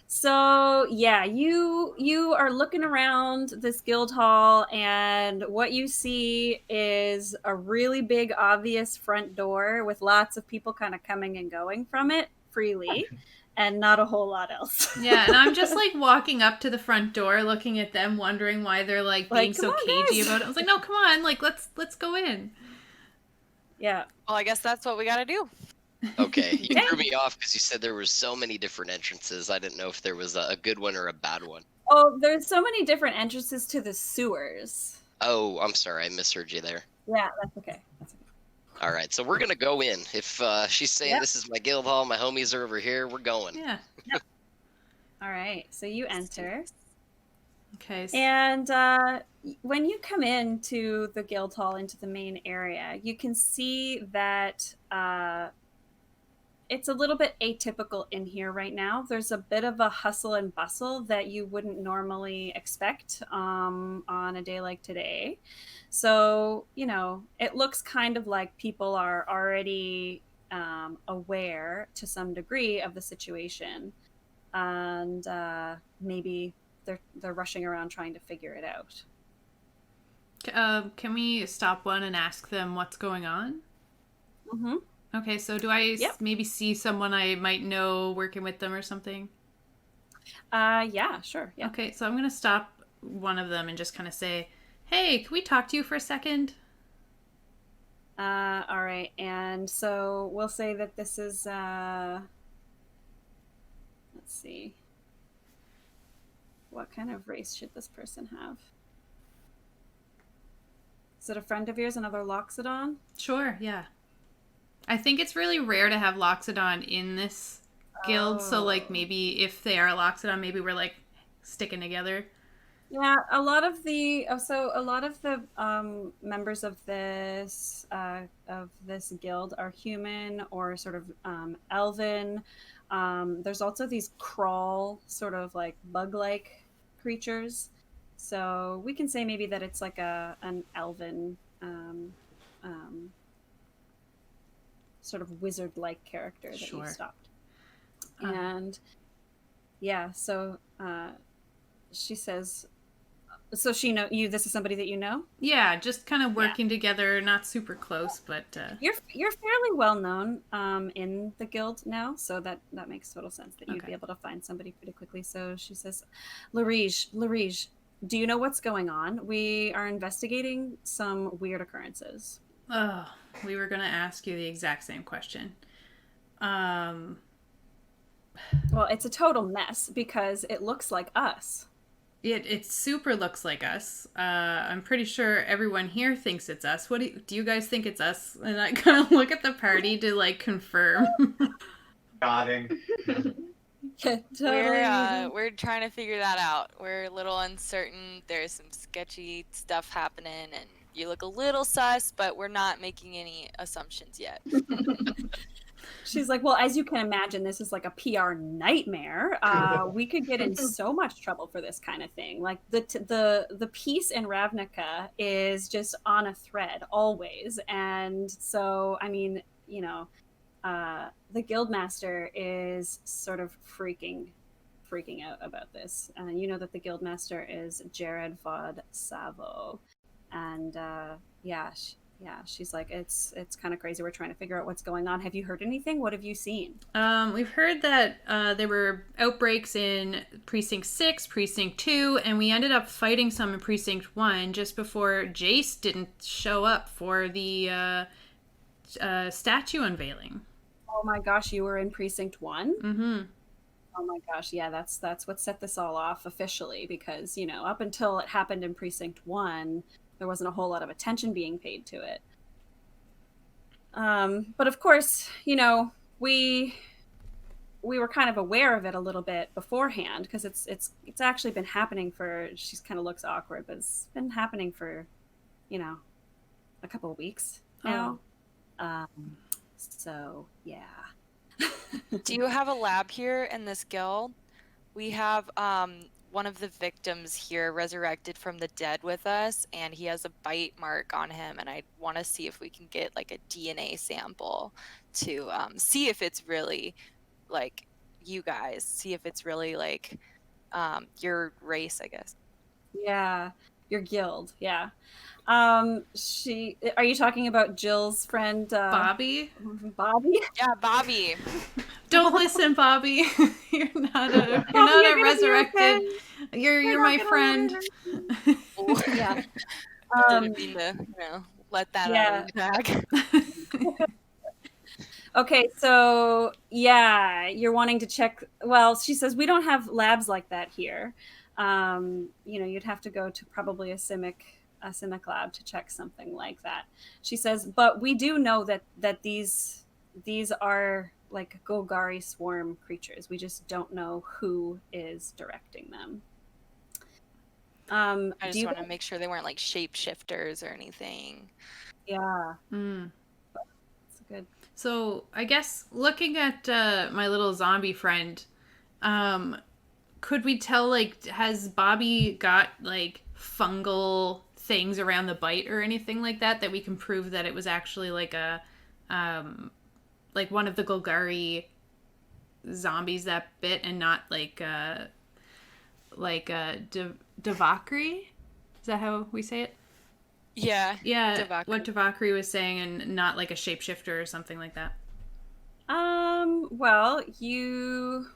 [SPEAKER 2] So, yeah, you are looking around this guild hall, and what you see is a really big, obvious front door with lots of people kind of coming and going from it freely, and not a whole lot else.
[SPEAKER 1] Yeah, and I'm just like walking up to the front door, looking at them, wondering why they're like being so cagey about it. I was like, no, come on, like let's go in.
[SPEAKER 2] Yeah.
[SPEAKER 6] Well, I guess that's what we got to do.
[SPEAKER 5] Okay, you threw me off because you said there were so many different entrances. I didn't know if there was a good one or a bad one.
[SPEAKER 2] Oh, there's so many different entrances to the sewers.
[SPEAKER 5] Oh, I'm sorry, I misheard you there.
[SPEAKER 2] Yeah, that's okay.
[SPEAKER 5] All right, so we're gonna go in. If she's saying this is my guild hall, my homies are over here, we're going.
[SPEAKER 1] Yeah.
[SPEAKER 2] All right, so you enter.
[SPEAKER 1] Okay.
[SPEAKER 2] And when you come into the guild hall, into the main area, you can see that it's a little bit atypical in here right now. There's a bit of a hustle and bustle that you wouldn't normally expect on a day like today. So, you know, it looks kind of like people are already aware to some degree of the situation. And maybe they're rushing around trying to figure it out.
[SPEAKER 1] Can we stop one and ask them what's going on?
[SPEAKER 2] Mm-hmm.
[SPEAKER 1] Okay, so do I maybe see someone I might know working with them or something?
[SPEAKER 2] Yeah, sure. Yeah.
[SPEAKER 1] Okay, so I'm going to stop one of them and just kind of say, hey, can we talk to you for a second?
[SPEAKER 2] All right, and so we'll say that this is, let's see. What kind of race should this person have? Is it a friend of yours, another Loxodon?
[SPEAKER 1] Sure, yeah. I think it's really rare to have Loxodon in this guild, so like maybe if they are Loxodon, maybe we're like sticking together.
[SPEAKER 2] Yeah, a lot of the members of this guild are human or sort of elven. There's also these crawl sort of like bug-like creatures. So we can say maybe that it's like an elven um, sort of wizard-like character that you
[SPEAKER 1] Sure.
[SPEAKER 2] stopped. And yeah, so she says, so she know you. This is somebody that you know.
[SPEAKER 1] Yeah, just kind of working together, not super close, but
[SPEAKER 2] You're fairly well known in the guild now, so that makes total sense that you'd
[SPEAKER 1] Okay.
[SPEAKER 2] be able to find somebody pretty quickly. So she says, Larige, do you know what's going on? We are investigating some weird occurrences.
[SPEAKER 1] oh, we were gonna ask you the exact same question.
[SPEAKER 2] Well, it's a total mess because it looks like us.
[SPEAKER 1] It super looks like us. I'm pretty sure everyone here thinks it's us. What do you guys think it's us? And I kind of look at the party to like confirm.
[SPEAKER 4] Nodding.
[SPEAKER 2] Yeah, totally.
[SPEAKER 6] We're trying to figure that out. We're a little uncertain. There's some sketchy stuff happening, and you look a little sus, but we're not making any assumptions yet.
[SPEAKER 2] She's like, well, as you can imagine, this is like a PR nightmare. We could get in so much trouble for this kind of thing. Like the piece in Ravnica is just on a thread always, and so I mean, you know, the guildmaster is sort of freaking out about this, and you know that the guildmaster is Jared Vod Savo, and she's like, it's kind of crazy. We're trying to figure out what's going on. Have you heard anything? What have you seen?
[SPEAKER 1] We've heard that there were outbreaks in Precinct 6, Precinct 2, and we ended up fighting some in Precinct 1 just before Jace didn't show up for the statue unveiling.
[SPEAKER 2] Oh my gosh, you were in Precinct 1?
[SPEAKER 1] Mm-hmm.
[SPEAKER 2] Oh my gosh, yeah, that's what set this all off officially, because, you know, up until it happened in Precinct 1, there wasn't a whole lot of attention being paid to it. But of course, you know, we were kind of aware of it a little bit beforehand, because it's actually been happening for, she kind of looks awkward, but it's been happening for, you know, a couple of weeks now. So yeah.
[SPEAKER 6] Do you have a lab here in this guild? We have one of the victims here resurrected from the dead with us, and he has a bite mark on him, and I want to see if we can get like a DNA sample to see if it's really like you guys, see if it's really like your race, I guess.
[SPEAKER 2] Yeah, your guild. Yeah. Are you talking about Jill's friend
[SPEAKER 1] Bobby?
[SPEAKER 2] Bobby?
[SPEAKER 6] Yeah, Bobby.
[SPEAKER 1] Don't listen, Bobby. You're not a resurrected. You're my friend.
[SPEAKER 2] Yeah.
[SPEAKER 6] Didn't mean to, let that out of the bag.
[SPEAKER 2] Okay, so yeah, you're wanting to check. Well, she says we don't have labs like that here. You'd have to go to probably a Simic lab to check something like that. She says, but we do know that these are like Golgari swarm creatures. We just don't know who is directing them.
[SPEAKER 6] I just want to make sure they weren't like shapeshifters or anything.
[SPEAKER 2] Yeah.
[SPEAKER 1] That's good. So I guess looking at my little zombie friend, could we tell, like, has Bobby got like fungal things around the bite or anything like that we can prove that it was actually like a like one of the Golgari zombies that bit and not like Devakri? Is that how we say it?
[SPEAKER 6] Yeah.
[SPEAKER 1] Yeah. What Devakri was saying, and not like a shapeshifter or something like that.
[SPEAKER 2] Well, you.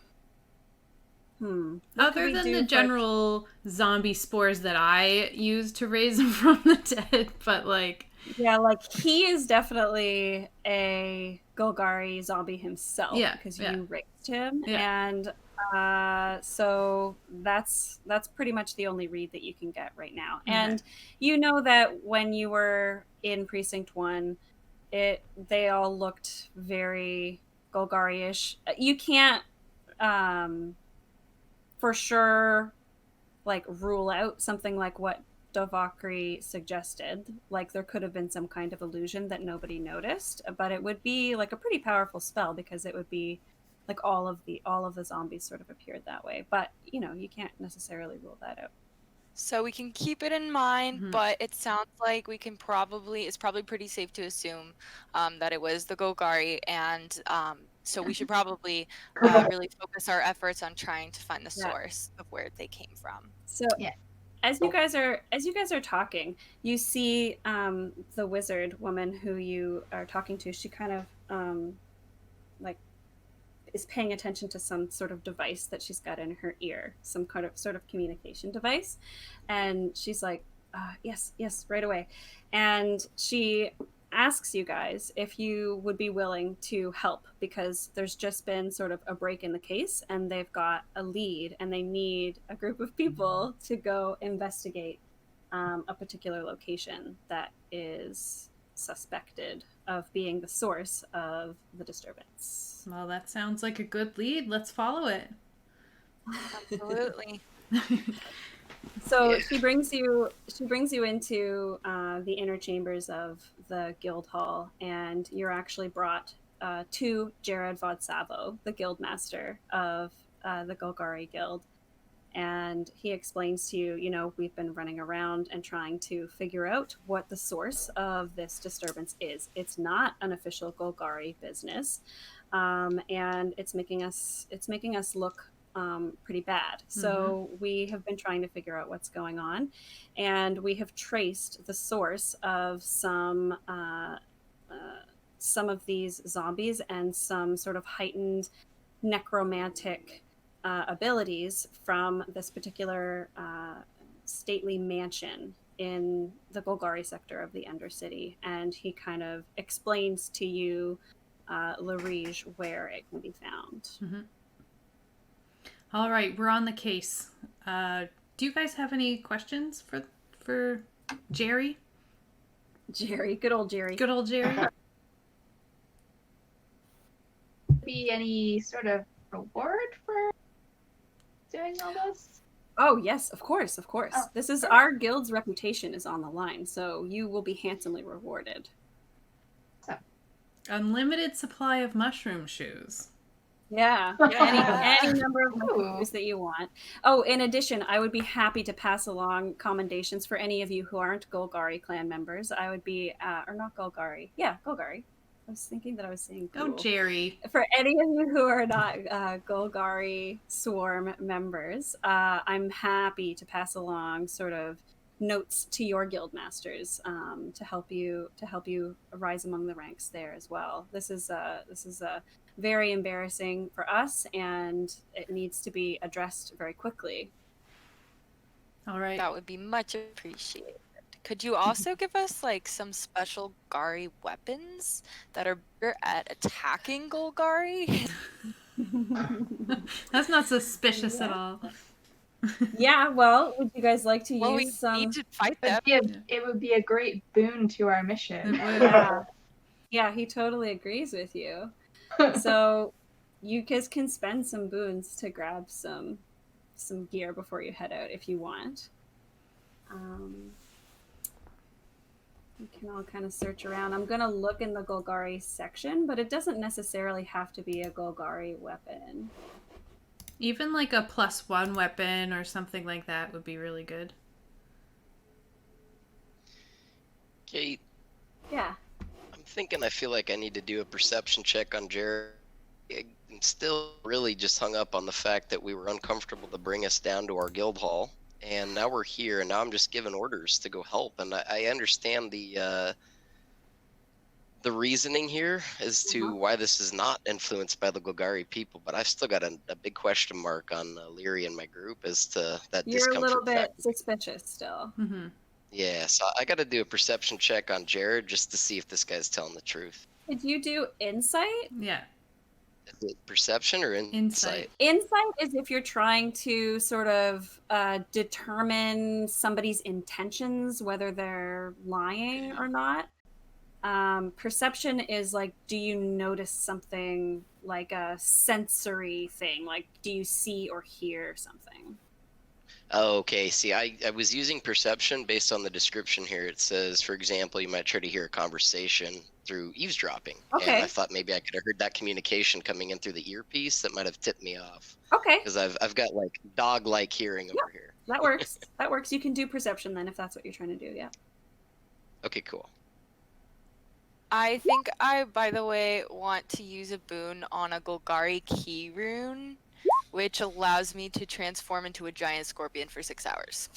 [SPEAKER 1] Other than the general zombie spores that I use to raise them from the dead, but like.
[SPEAKER 2] Yeah, like he is definitely a Golgari zombie himself.
[SPEAKER 1] Yeah,
[SPEAKER 2] because you raised him,
[SPEAKER 1] yeah.
[SPEAKER 2] and so that's pretty much the only read that you can get right now. Okay. And you know that when you were in Precinct 1, they all looked very Golgari-ish. You can't for sure like rule out something like what Dovakri suggested. Like there could have been some kind of illusion that nobody noticed, but it would be like a pretty powerful spell because it would be like all of the zombies sort of appeared that way. But you know, you can't necessarily rule that out.
[SPEAKER 6] So we can keep it in mind,
[SPEAKER 1] Mhm.
[SPEAKER 6] but it sounds like we can it's probably pretty safe to assume that it was the Golgari, and so we should probably really focus our efforts on trying to find the
[SPEAKER 2] Yeah.
[SPEAKER 6] source of where they came from.
[SPEAKER 2] So
[SPEAKER 3] Yeah.
[SPEAKER 2] as you guys are talking, you see the wizard woman who you are talking to. She kind of like is paying attention to some sort of device that she's got in her ear, some kind of sort of communication device, and she's like, yes, right away. And she asks you guys if you would be willing to help because there's just been sort of a break in the case and they've got a lead and they need a group of people to go investigate a particular location that is suspected of being the source of the disturbance.
[SPEAKER 1] Well, that sounds like a good lead. Let's follow it.
[SPEAKER 6] Absolutely.
[SPEAKER 2] So
[SPEAKER 5] Yeah.
[SPEAKER 2] she brings you into the inner chambers of the guild hall, and you're actually brought to Jared Vodsavo, the guild master of the Golgari Guild. And he explains to you, you know, we've been running around and trying to figure out what the source of this disturbance is. It's not an official Golgari business, and it's making us look pretty bad. So we have been trying to figure out what's going on, and we have traced the source of some of these zombies and some sort of heightened necromantic abilities from this particular stately mansion in the Golgari sector of the Undercity. And he kind of explains to you, Larige, where it can be found.
[SPEAKER 1] Mm-hmm. All right, we're on the case. Do you guys have any questions for Jerry?
[SPEAKER 2] Jerry, good old Jerry.
[SPEAKER 1] Good old Jerry.
[SPEAKER 3] Be any sort of reward for doing all this?
[SPEAKER 2] Oh yes, of course.
[SPEAKER 3] Oh,
[SPEAKER 2] This is
[SPEAKER 3] sure.
[SPEAKER 2] our guild's reputation is on the line, so you will be handsomely rewarded.
[SPEAKER 1] Unlimited supply of mushroom shoes.
[SPEAKER 2] Yeah,
[SPEAKER 6] Yeah.
[SPEAKER 2] any number of
[SPEAKER 3] Ooh.
[SPEAKER 2] movies that you want. Oh, in addition, I would be happy to pass along commendations for any of you who aren't Golgari clan members. I would be, or not Golgari. Yeah, Golgari. I was thinking that I was saying
[SPEAKER 1] Oh,
[SPEAKER 2] Ghoul.
[SPEAKER 1] Jerry.
[SPEAKER 2] For any of you who are not Golgari Swarm members, I'm happy to pass along sort of notes to your guild masters to help you rise among the ranks there as well. This is very embarrassing for us, and it needs to be addressed very quickly.
[SPEAKER 1] All right.
[SPEAKER 6] That would be much appreciated. Could you also give us like some special Golgari weapons that are better at attacking Golgari?
[SPEAKER 1] That's not suspicious at all.
[SPEAKER 2] Yeah, well, would you guys like to
[SPEAKER 6] Well, we
[SPEAKER 2] use some?
[SPEAKER 6] need to fight them.
[SPEAKER 3] It would be a great boon to our mission.
[SPEAKER 1] It would.
[SPEAKER 2] Yeah. Yeah, he totally agrees with you. So you guys can spend some boons to grab some gear before you head out if you want. You can all kind of search around. I'm going to look in the Golgari section, but it doesn't necessarily have to be a Golgari weapon.
[SPEAKER 1] Even like a +1 weapon or something like that would be really good.
[SPEAKER 5] Kate,
[SPEAKER 2] Yeah.
[SPEAKER 5] I'm thinking I feel like I need to do a perception check on Jared. I'm still really just hung up on the fact that we were uncomfortable to bring us down to our guild hall. And now we're here, and now I'm just giving orders to go help. And I understand the reasoning here as to why this is not influenced by the Golgari people, but I've still got a big question mark on Leary and my group as to that
[SPEAKER 2] You're a
[SPEAKER 5] discomfort
[SPEAKER 2] little bit
[SPEAKER 5] factor.
[SPEAKER 2] suspicious still.
[SPEAKER 1] Mm-hmm.
[SPEAKER 5] Yeah, so I got to do a perception check on Jared just to see if this guy's telling the truth.
[SPEAKER 2] Did you do insight?
[SPEAKER 1] Yeah.
[SPEAKER 5] Is it perception or insight?
[SPEAKER 2] Insight is if you're trying to sort of determine somebody's intentions, whether they're lying or not. Perception is like, do you notice something like a sensory thing? Like, do you see or hear something?
[SPEAKER 5] Oh, okay. See, I was using perception based on the description here. It says, for example, you might try to hear a conversation through eavesdropping. And
[SPEAKER 2] Okay.
[SPEAKER 5] I thought maybe I could have heard that communication coming in through the earpiece. That might have tipped me off.
[SPEAKER 2] Okay.
[SPEAKER 5] Because I've got like dog-like hearing over here.
[SPEAKER 2] That works. That works. You can do perception then if that's what you're trying to do. Yeah.
[SPEAKER 5] Okay, cool.
[SPEAKER 6] I think I, by the way, want to use a boon on a Golgari key rune, which allows me to transform into a giant scorpion for 6 hours.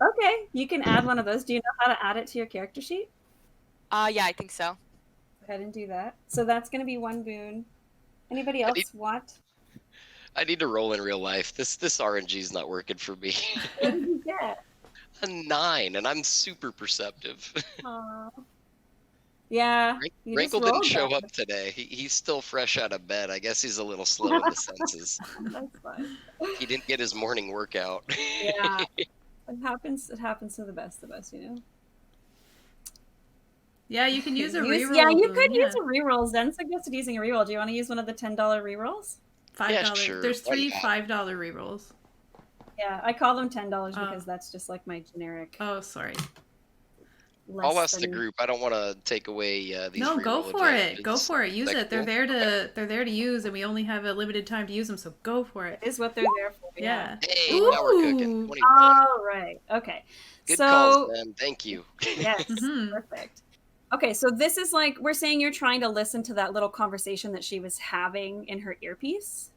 [SPEAKER 2] Okay. You can add one of those. Do you know how to add it to your character sheet?
[SPEAKER 6] Yeah, I think so.
[SPEAKER 2] Go ahead and do that. So that's going to be one boon. Anybody else want?
[SPEAKER 5] I need to roll in real life. This RNG is not working for me.
[SPEAKER 2] What did you get?
[SPEAKER 5] A 9, and I'm super perceptive.
[SPEAKER 2] Aw. Yeah.
[SPEAKER 5] Rankle didn't show up today. He's still fresh out of bed. I guess he's a little slow in the senses.
[SPEAKER 2] That's fine.
[SPEAKER 5] He didn't get his morning workout.
[SPEAKER 2] Yeah. It happens to the best of us, you know?
[SPEAKER 1] Yeah, you can use a reroll.
[SPEAKER 2] Yeah, you could use a reroll. Zen suggested using a reroll. Do you want to use one of the $10 rerolls?
[SPEAKER 1] $5.
[SPEAKER 5] Yeah, sure.
[SPEAKER 1] There's 3 $5 rerolls.
[SPEAKER 2] Yeah, I call them $10 because that's just like my generic.
[SPEAKER 1] Oh, sorry.
[SPEAKER 5] I'll ask the group. I don't want to take away these.
[SPEAKER 1] No, go
[SPEAKER 5] reroll
[SPEAKER 1] for
[SPEAKER 5] advantages.
[SPEAKER 1] it. Go for it. Use
[SPEAKER 5] Is that
[SPEAKER 1] it. They're there to use, and we only have a limited time to use them. So go for it.
[SPEAKER 2] Is what they're there for.
[SPEAKER 1] Yeah.
[SPEAKER 5] Hey, now we're cooking. 21.
[SPEAKER 2] All right. Okay.
[SPEAKER 5] Good
[SPEAKER 2] so,
[SPEAKER 5] calls, man. Thank you.
[SPEAKER 2] Yes. Perfect. Okay, so this is like we're saying you're trying to listen to that little conversation that she was having in her earpiece.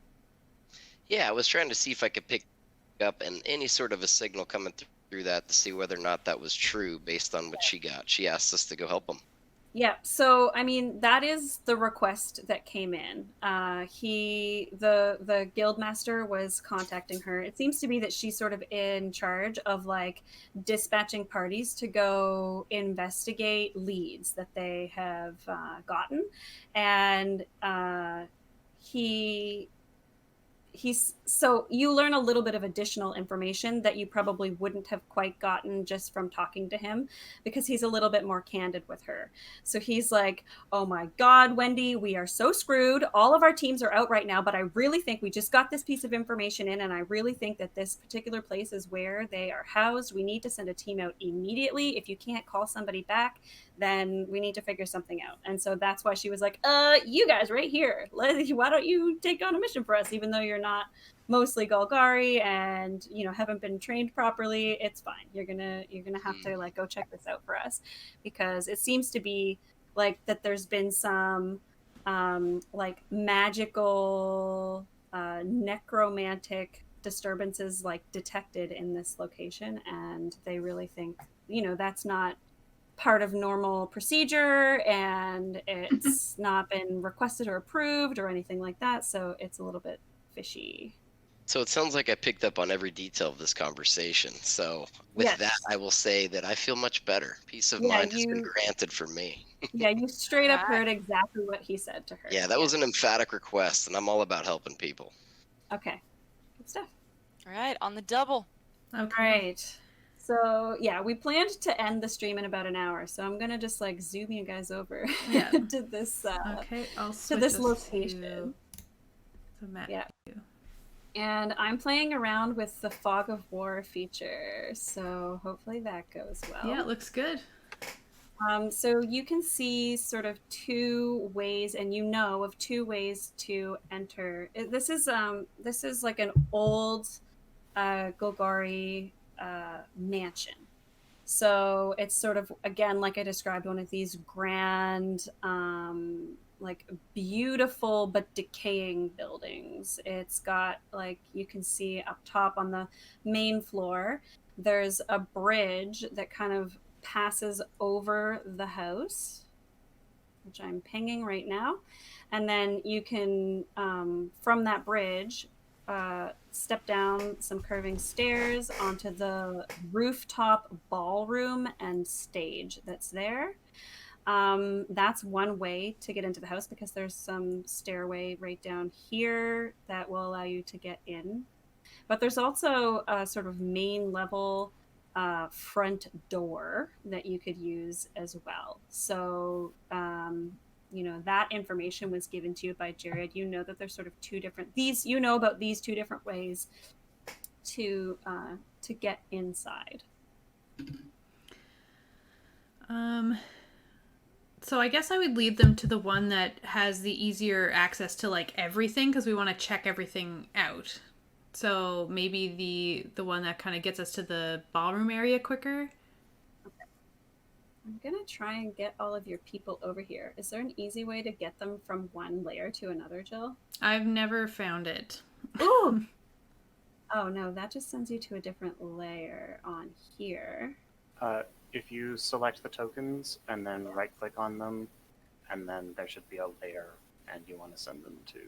[SPEAKER 5] Yeah, I was trying to see if I could pick up any sort of a signal coming through that to see whether or not that was true based on what she got. She asked us to go help them.
[SPEAKER 2] Yeah, so I mean that is the request that came in. The guildmaster was contacting her. It seems to be that she's sort of in charge of like dispatching parties to go investigate leads that they have gotten, and he's so you learn a little bit of additional information that you probably wouldn't have quite gotten just from talking to him because he's a little bit more candid with her. So he's like, oh my God, Wendy, we are so screwed. All of our teams are out right now, but I really think we just got this piece of information in, and I really think that this particular place is where they are housed. We need to send a team out immediately. If you can't call somebody back, then we need to figure something out. And so that's why she was like, you guys right here, why don't you take on a mission for us, even though you're not mostly Golgari and haven't been trained properly. It's fine. You're gonna have to like go check this out for us, because it seems to be like that there's been some like magical necromantic disturbances like detected in this location, and they really think that's not part of normal procedure, and it's not been requested or approved or anything like that, so it's a little bit fishy.
[SPEAKER 5] So it sounds like I picked up on every detail of this conversation. So with that, I will say that I feel much better. Peace of mind has been granted for me.
[SPEAKER 2] Yeah, you straight up heard exactly what he said to her.
[SPEAKER 5] Yeah, that was an emphatic request, and I'm all about helping people.
[SPEAKER 2] Okay, good stuff.
[SPEAKER 6] All right, on the double.
[SPEAKER 2] Okay. All right. So yeah, we planned to end the stream in about an hour, so I'm gonna just like zoom you guys over to this to this location. Yeah. And I'm playing around with the Fog of War feature, so hopefully that goes well.
[SPEAKER 1] Yeah, it looks good.
[SPEAKER 2] So you can see sort of two ways, and of two ways to enter. This is like an old Golgari mansion. So it's sort of, again, like I described, one of these grand like beautiful but decaying buildings. It's got, like, you can see up top on the main floor, there's a bridge that kind of passes over the house, which I'm pinging right now. And then you can, from that bridge, step down some curving stairs onto the rooftop ballroom and stage that's there. That's one way to get into the house, because there's some stairway right down here that will allow you to get in. But there's also a sort of main level front door that you could use as well. So that information was given to you by Jared. You know that there's sort of you know about these two different ways to get inside.
[SPEAKER 1] So I guess I would lead them to the one that has the easier access to like everything, because we want to check everything out. So maybe the one that kind of gets us to the ballroom area quicker.
[SPEAKER 2] I'm gonna try and get all of your people over here. Is there an easy way to get them from one layer to another, Jill?
[SPEAKER 1] I've never found it.
[SPEAKER 2] Ooh! Oh no, that just sends you to a different layer on here.
[SPEAKER 7] If you select the tokens and then right-click on them, and then there should be a layer, and you want to send them to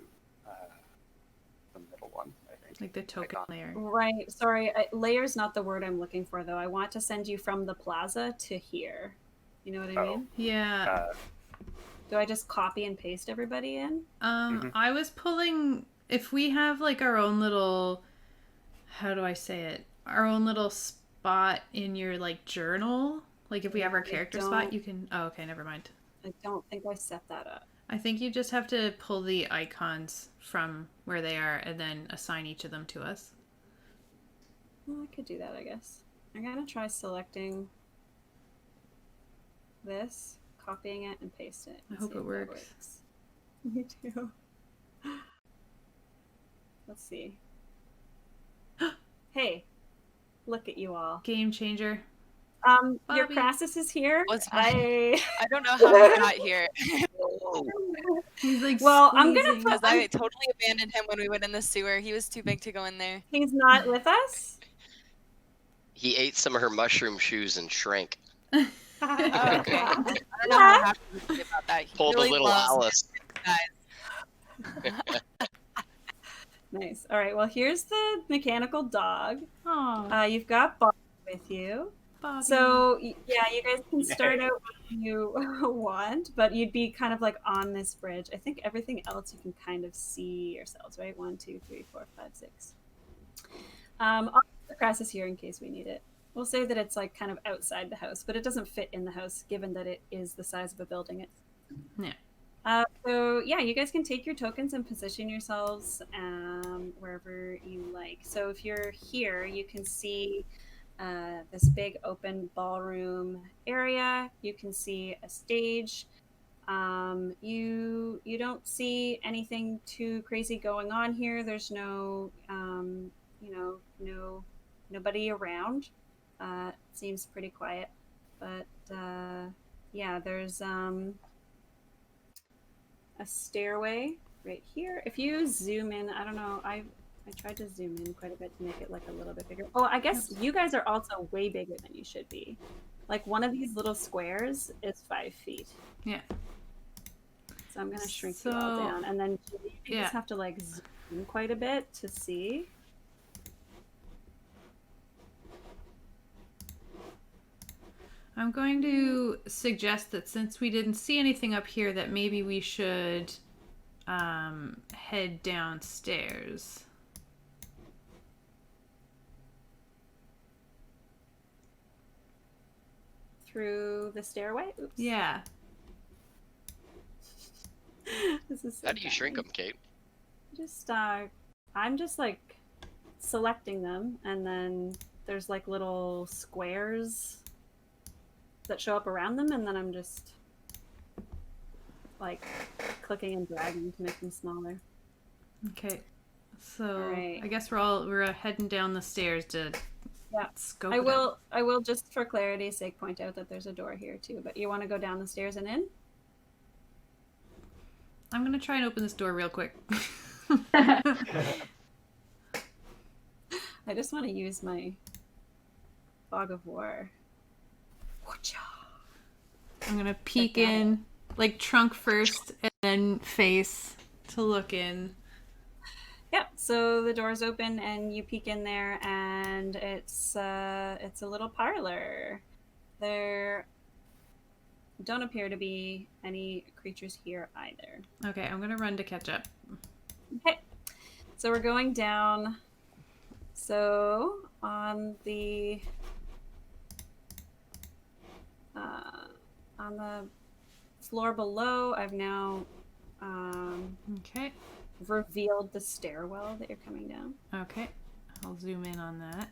[SPEAKER 7] the middle one, I think.
[SPEAKER 1] Like the token layer.
[SPEAKER 2] Right. Sorry, layer's not the word I'm looking for, though. I want to send you from the plaza to here. You know what I mean?
[SPEAKER 1] Yeah.
[SPEAKER 2] Do I just copy and paste everybody in?
[SPEAKER 1] I was pulling, if we have like our own little, how do I say it? Our own little spot in your like journal. Like if we have our character spot, you can, oh, okay, never mind.
[SPEAKER 2] I don't think I set that up.
[SPEAKER 1] I think you just have to pull the icons from where they are and then assign each of them to us.
[SPEAKER 2] Well, I could do that, I guess. I'm gonna try selecting this, copying it, and paste it.
[SPEAKER 1] I hope it works.
[SPEAKER 2] Me too. Let's see. Hey, look at you all.
[SPEAKER 1] Game changer.
[SPEAKER 2] Your Crassus is here.
[SPEAKER 6] I don't know how he got here.
[SPEAKER 1] He's like,
[SPEAKER 2] well, I'm gonna
[SPEAKER 6] because I totally abandoned him when we went in the sewer. He was too big to go in there.
[SPEAKER 2] He's not with us.
[SPEAKER 5] He ate some of her mushroom shoes and shrank.
[SPEAKER 6] Oh, okay. I don't know how happy he would be about that. He
[SPEAKER 5] Pulled
[SPEAKER 6] really
[SPEAKER 5] a little
[SPEAKER 6] loves
[SPEAKER 5] Alice.
[SPEAKER 2] Nice. All right. Well, here's the mechanical dog.
[SPEAKER 1] Oh,
[SPEAKER 2] You've got Bob with you.
[SPEAKER 1] Bobby.
[SPEAKER 2] So yeah, you guys can start out when you want, but you'd be kind of like on this bridge. I think everything else you can kind of see yourselves, right? 1, 2, 3, 4, 5, 6. I'll put the Crassus here in case we need it. We'll say that it's like kind of outside the house, but it doesn't fit in the house given that it is the size of a building.
[SPEAKER 1] Yeah.
[SPEAKER 2] So yeah, you guys can take your tokens and position yourselves wherever you like. So if you're here, you can see this big open ballroom area. You can see a stage. You don't see anything too crazy going on here. There's no nobody around. It seems pretty quiet, but yeah, there's a stairway right here. If you zoom in, I don't know, I tried to zoom in quite a bit to make it like a little bit bigger. Oh, I guess you guys are also way bigger than you should be. Like one of these little squares is 5 feet.
[SPEAKER 1] Yeah.
[SPEAKER 2] So I'm gonna shrink you all down, and then you just have to like zoom in quite a bit to see.
[SPEAKER 1] I'm going to suggest that since we didn't see anything up here, that maybe we should head downstairs.
[SPEAKER 2] Through the stairway? Oops.
[SPEAKER 1] Yeah.
[SPEAKER 2] This is so
[SPEAKER 5] How do you shrink them, Kate?
[SPEAKER 2] Just I'm just like selecting them, and then there's like little squares that show up around them, and then I'm just like clicking and dragging to make them smaller.
[SPEAKER 1] Okay. So
[SPEAKER 2] right.
[SPEAKER 1] I guess we're heading down the stairs to scope.
[SPEAKER 2] I will just for clarity's sake point out that there's a door here too, but you want to go down the stairs and in?
[SPEAKER 1] I'm gonna try and open this door real quick.
[SPEAKER 2] I just want to use my fog of war.
[SPEAKER 1] I'm gonna peek in, like trunk first and then face to look in.
[SPEAKER 2] Yep. So the door's open and you peek in there, and it's a little parlor. There don't appear to be any creatures here either.
[SPEAKER 1] Okay, I'm gonna run to catch up.
[SPEAKER 2] Okay. So we're going down. So on the floor below. I've now
[SPEAKER 1] Okay.
[SPEAKER 2] revealed the stairwell that you're coming down.
[SPEAKER 1] Okay. I'll zoom in on that.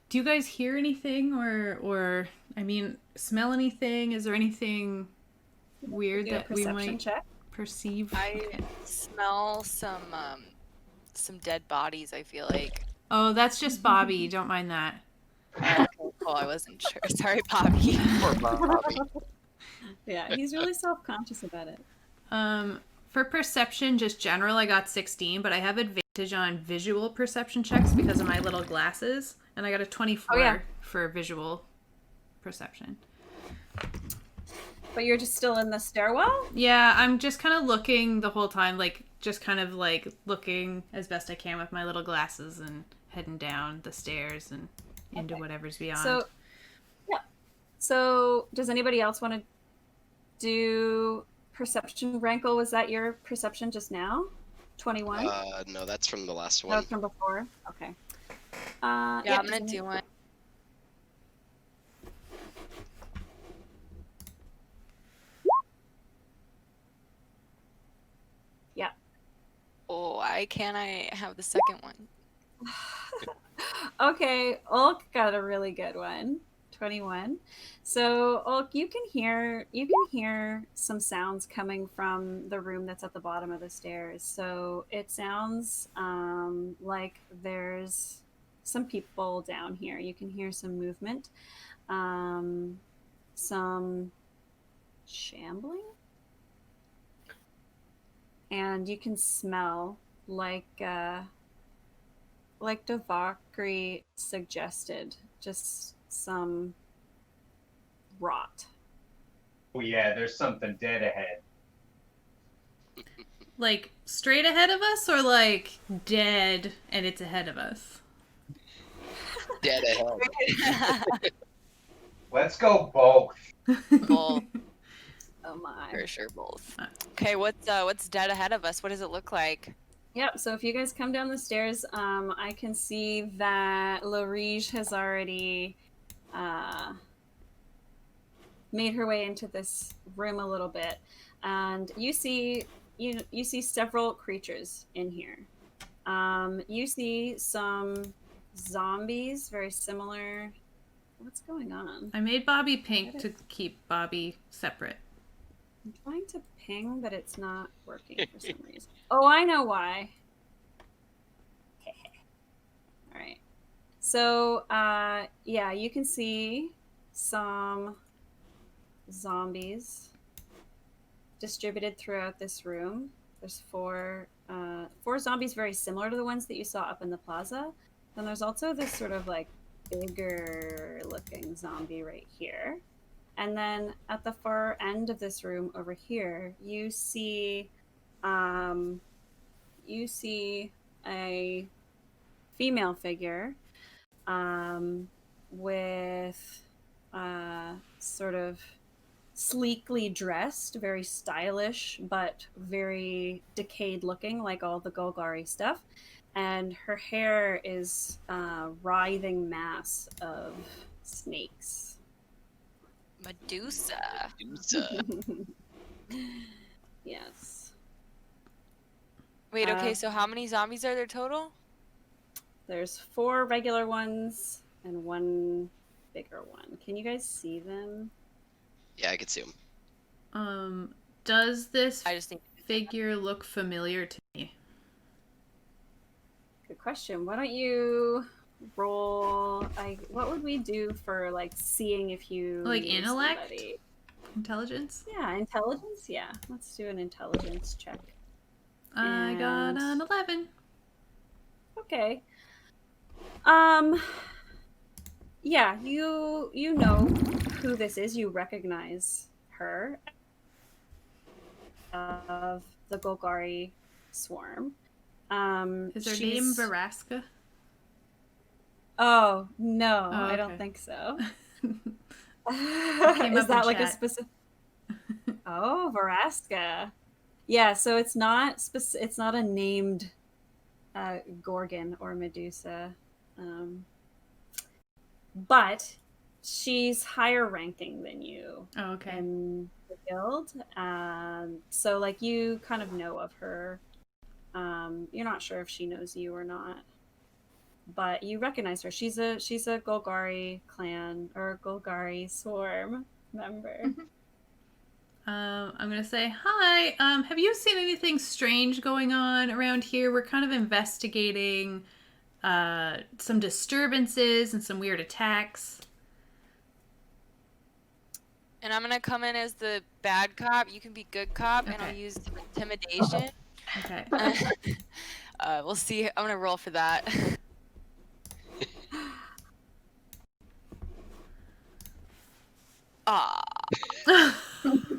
[SPEAKER 1] Do you guys hear anything or I mean, smell anything? Is there anything weird
[SPEAKER 2] Do a
[SPEAKER 1] that we
[SPEAKER 2] perception
[SPEAKER 1] might
[SPEAKER 2] check.
[SPEAKER 1] perceive?
[SPEAKER 6] I smell some dead bodies, I feel like.
[SPEAKER 1] Oh, that's just Bobby. Don't mind that.
[SPEAKER 6] Okay, cool. I wasn't sure. Sorry, Bobby.
[SPEAKER 5] Poor Bobby.
[SPEAKER 2] Yeah, he's really self-conscious about it.
[SPEAKER 1] For perception, just general, I got 16, but I have advantage on visual perception checks because of my little glasses, and I got a 24 for visual perception.
[SPEAKER 2] But you're just still in the stairwell?
[SPEAKER 1] Yeah, I'm just kind of looking the whole time, like just kind of like looking as best I can with my little glasses and heading down the stairs and into whatever's beyond.
[SPEAKER 2] So, yeah. So, does anybody else want to do perception? Rankle, was that your perception just now? 21?
[SPEAKER 5] No, that's from the last
[SPEAKER 2] That
[SPEAKER 5] one.
[SPEAKER 2] was from before? Okay.
[SPEAKER 6] Yeah, I'm gonna do one.
[SPEAKER 2] Yeah.
[SPEAKER 6] Oh, why can't I have the second one?
[SPEAKER 2] Okay, Ulk got a really good one. 21. So Ulk, you can hear some sounds coming from the room that's at the bottom of the stairs. So it sounds like there's some people down here. You can hear some movement, some shambling, and you can smell like Devakri suggested, just some rot.
[SPEAKER 4] Oh yeah, there's something dead ahead.
[SPEAKER 1] Like straight ahead of us or like dead and it's ahead of us?
[SPEAKER 5] Dead ahead.
[SPEAKER 4] Let's go both.
[SPEAKER 6] Both.
[SPEAKER 2] Oh my.
[SPEAKER 6] For sure, both. Okay, what's dead ahead of us? What does it look like?
[SPEAKER 2] Yep, so if you guys come down the stairs, I can see that Lorige has already made her way into this room a little bit. And you see several creatures in here. You see some zombies, very similar. What's going on?
[SPEAKER 1] I made Bobby pink to keep Bobby separate.
[SPEAKER 2] I'm trying to ping, but it's not working for some reason. Oh, I know why. All right. So, yeah, you can see some zombies distributed throughout this room. There's four zombies very similar to the ones that you saw up in the plaza. Then there's also this sort of like bigger looking zombie right here. And then at the far end of this room over here, you see a female figure with sort of sleekly dressed, very stylish, but very decayed looking, like all the Golgari stuff. And her hair is a writhing mass of snakes.
[SPEAKER 6] Medusa.
[SPEAKER 2] Yes.
[SPEAKER 6] Wait, okay, so how many zombies are there total?
[SPEAKER 2] There's 4 regular ones and 1 bigger one. Can you guys see them?
[SPEAKER 5] Yeah, I could see him.
[SPEAKER 1] Does this
[SPEAKER 6] I just think
[SPEAKER 1] figure look familiar to me?
[SPEAKER 2] Good question. Why don't you roll? What would we do for like seeing if you
[SPEAKER 1] Like
[SPEAKER 2] knew
[SPEAKER 1] intellect?
[SPEAKER 2] somebody?
[SPEAKER 1] Intelligence?
[SPEAKER 2] Yeah, intelligence. Yeah, let's do an intelligence check.
[SPEAKER 1] I got an 11.
[SPEAKER 2] Okay. Yeah, you know who this is. You recognize her of the Golgari swarm.
[SPEAKER 1] Is her name Veraska?
[SPEAKER 2] Oh no,
[SPEAKER 1] Oh,
[SPEAKER 2] I don't
[SPEAKER 1] okay.
[SPEAKER 2] think so.
[SPEAKER 1] Came
[SPEAKER 2] Is
[SPEAKER 1] up
[SPEAKER 2] that
[SPEAKER 1] in
[SPEAKER 2] like a
[SPEAKER 1] chat.
[SPEAKER 2] specific? Oh, Veraska. Yeah, so it's not it's not a named Gorgon or Medusa. but she's higher ranking than you
[SPEAKER 1] Oh, okay.
[SPEAKER 2] in the guild. So like you kind of know of her. You're not sure if she knows you or not, but you recognize her. She's a Golgari clan or Golgari swarm member.
[SPEAKER 1] I'm gonna say hi. Have you seen anything strange going on around here? We're kind of investigating some disturbances and some weird attacks.
[SPEAKER 6] And I'm gonna come in as the bad cop. You can be good cop, and I'll
[SPEAKER 1] Okay.
[SPEAKER 6] use intimidation.
[SPEAKER 1] Okay.
[SPEAKER 6] We'll see. I'm gonna roll for that. Ah. She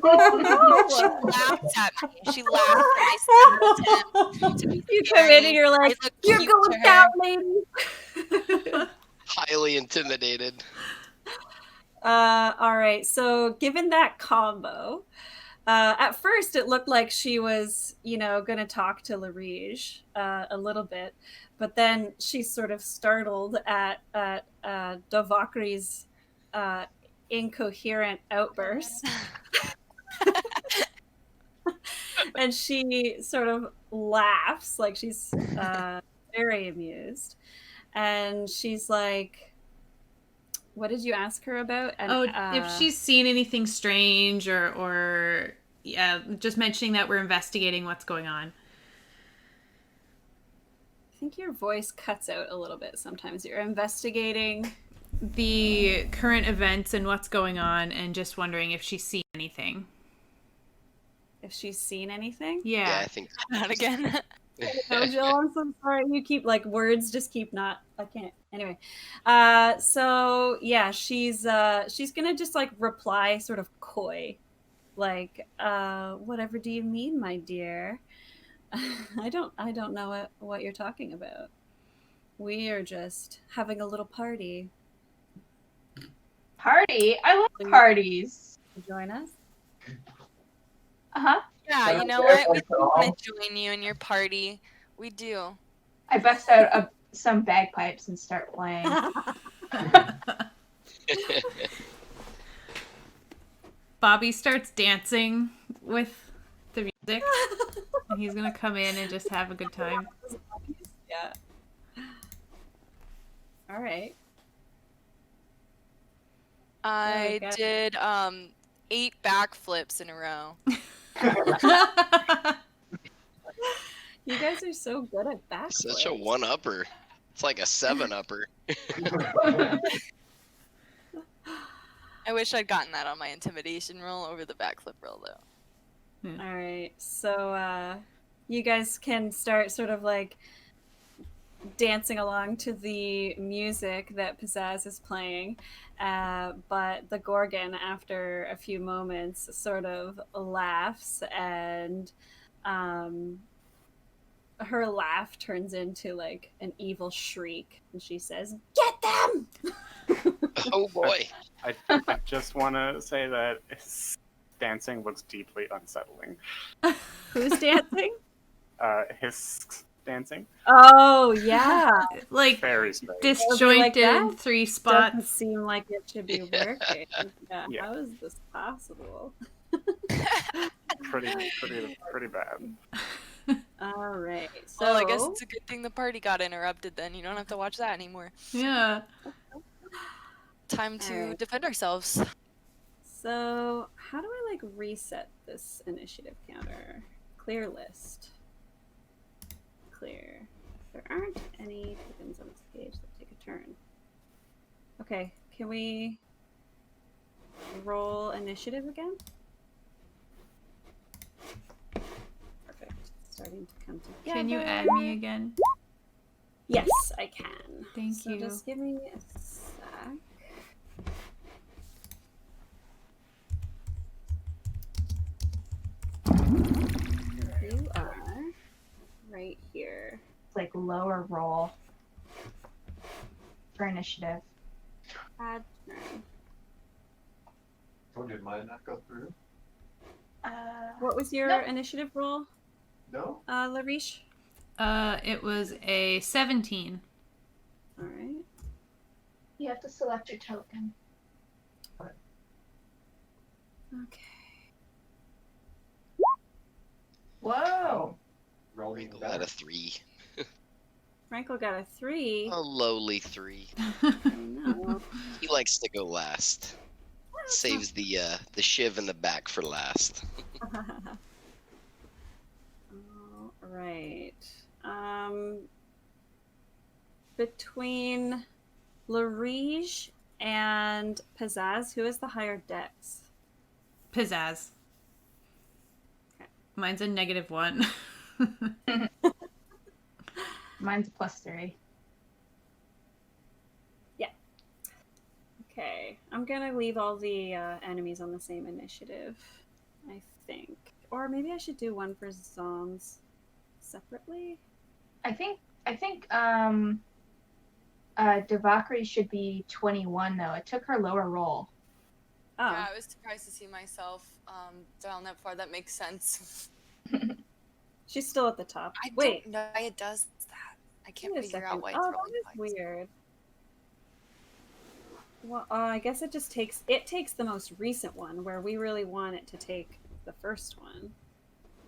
[SPEAKER 6] laughs at me. She laughs at my second attempt to be
[SPEAKER 2] You come in and you're like,
[SPEAKER 6] I look
[SPEAKER 2] "You're
[SPEAKER 6] cute
[SPEAKER 2] going
[SPEAKER 6] to her.
[SPEAKER 2] down, lady."
[SPEAKER 5] Highly intimidated.
[SPEAKER 2] All right. So given that combo, at first it looked like she was, gonna talk to Larige a little bit, but then she's sort of startled at Dovakri's incoherent outburst. And she sort of laughs like she's very amused. And she's like, what did you ask her about? And,
[SPEAKER 1] if she's seen anything strange or yeah, just mentioning that we're investigating what's going on.
[SPEAKER 2] I think your voice cuts out a little bit sometimes. You're investigating
[SPEAKER 1] the current events and what's going on, and just wondering if she's seen anything.
[SPEAKER 2] If she's seen anything?
[SPEAKER 5] Yeah, I think
[SPEAKER 6] Not again.
[SPEAKER 2] No, Jill, I'm so sorry. You keep words just keep not. I can't. Anyway, so yeah, she's gonna just reply sort of coy, whatever do you mean, my dear? I don't know what you're talking about. We are just having a little party.
[SPEAKER 3] Party? I love parties.
[SPEAKER 2] Join us.
[SPEAKER 3] Uh-huh.
[SPEAKER 6] Yeah, you know what? We do want to join you in your party. We do.
[SPEAKER 3] I bust out some bagpipes and start playing.
[SPEAKER 1] Bobby starts dancing with the music, and he's gonna come in and just have a good time.
[SPEAKER 2] Yeah. All right.
[SPEAKER 6] I did 8 backflips in a row.
[SPEAKER 2] You guys are so good at backflips.
[SPEAKER 5] Such a 1-upper. It's like a 7-upper.
[SPEAKER 6] I wish I'd gotten that on my intimidation roll over the backflip roll, though.
[SPEAKER 2] All right. So you guys can start sort of dancing along to the music that Pizzazz is playing. But the Gorgon, after a few moments, sort of laughs, and her laugh turns into an evil shriek, and she says, "Get them!"
[SPEAKER 5] Oh boy.
[SPEAKER 7] I just want to say that his dancing looks deeply unsettling.
[SPEAKER 2] Who's dancing?
[SPEAKER 7] His dancing.
[SPEAKER 2] Oh, yeah.
[SPEAKER 7] Very strange.
[SPEAKER 1] Disjointed in 3 spots.
[SPEAKER 2] Doesn't seem like it should be working.
[SPEAKER 7] Yeah.
[SPEAKER 2] How is this possible?
[SPEAKER 7] Pretty bad.
[SPEAKER 2] All right. So
[SPEAKER 6] Well, I guess it's a good thing the party got interrupted then. You don't have to watch that anymore.
[SPEAKER 1] Yeah.
[SPEAKER 6] Time to
[SPEAKER 2] Alright.
[SPEAKER 6] defend ourselves.
[SPEAKER 2] So how do I reset this initiative counter? Clear list. Clear. There aren't any tokens on this page that take a turn. Okay, can we roll initiative again? Perfect. It's starting to come together.
[SPEAKER 1] Can you add me again?
[SPEAKER 2] Yes, I can.
[SPEAKER 1] Thank you.
[SPEAKER 2] Just give me a sec. You are right here.
[SPEAKER 3] It's lower roll for initiative.
[SPEAKER 2] Add turn.
[SPEAKER 4] Oh, did mine not go through?
[SPEAKER 2] What was your
[SPEAKER 3] Nope.
[SPEAKER 2] initiative roll,
[SPEAKER 4] No?
[SPEAKER 1] It was a 17.
[SPEAKER 2] All right.
[SPEAKER 3] You have to select your token.
[SPEAKER 2] Okay.
[SPEAKER 3] Whoa!
[SPEAKER 4] Rolling
[SPEAKER 5] Wrinkle
[SPEAKER 4] better.
[SPEAKER 5] had a 3.
[SPEAKER 2] Frankel got a 3.
[SPEAKER 5] A lowly 3.
[SPEAKER 2] No.
[SPEAKER 5] He likes to go last. Saves the shiv in the back for last.
[SPEAKER 2] All right. Between Larige and Pizzazz, who is the higher dex?
[SPEAKER 1] Pizzazz.
[SPEAKER 2] Okay.
[SPEAKER 1] Mine's a -1.
[SPEAKER 3] Mine's +3.
[SPEAKER 2] Okay, I'm gonna leave all the enemies on the same initiative, I think. Or maybe I should do one for Zoms separately.
[SPEAKER 3] I think Devakri should be 21 though. It took her lower roll.
[SPEAKER 2] Oh,
[SPEAKER 6] Yeah, I was surprised to see myself down that far. That makes sense.
[SPEAKER 2] she's still at the top.
[SPEAKER 6] I
[SPEAKER 2] Wait,
[SPEAKER 6] don't know why it does that. I can't
[SPEAKER 2] wait a
[SPEAKER 6] figure
[SPEAKER 2] second.
[SPEAKER 6] out why it's
[SPEAKER 2] Oh,
[SPEAKER 6] rolling
[SPEAKER 2] that is
[SPEAKER 6] twice.
[SPEAKER 2] weird. Well, I guess it just takes the most recent one where we really want it to take the first one.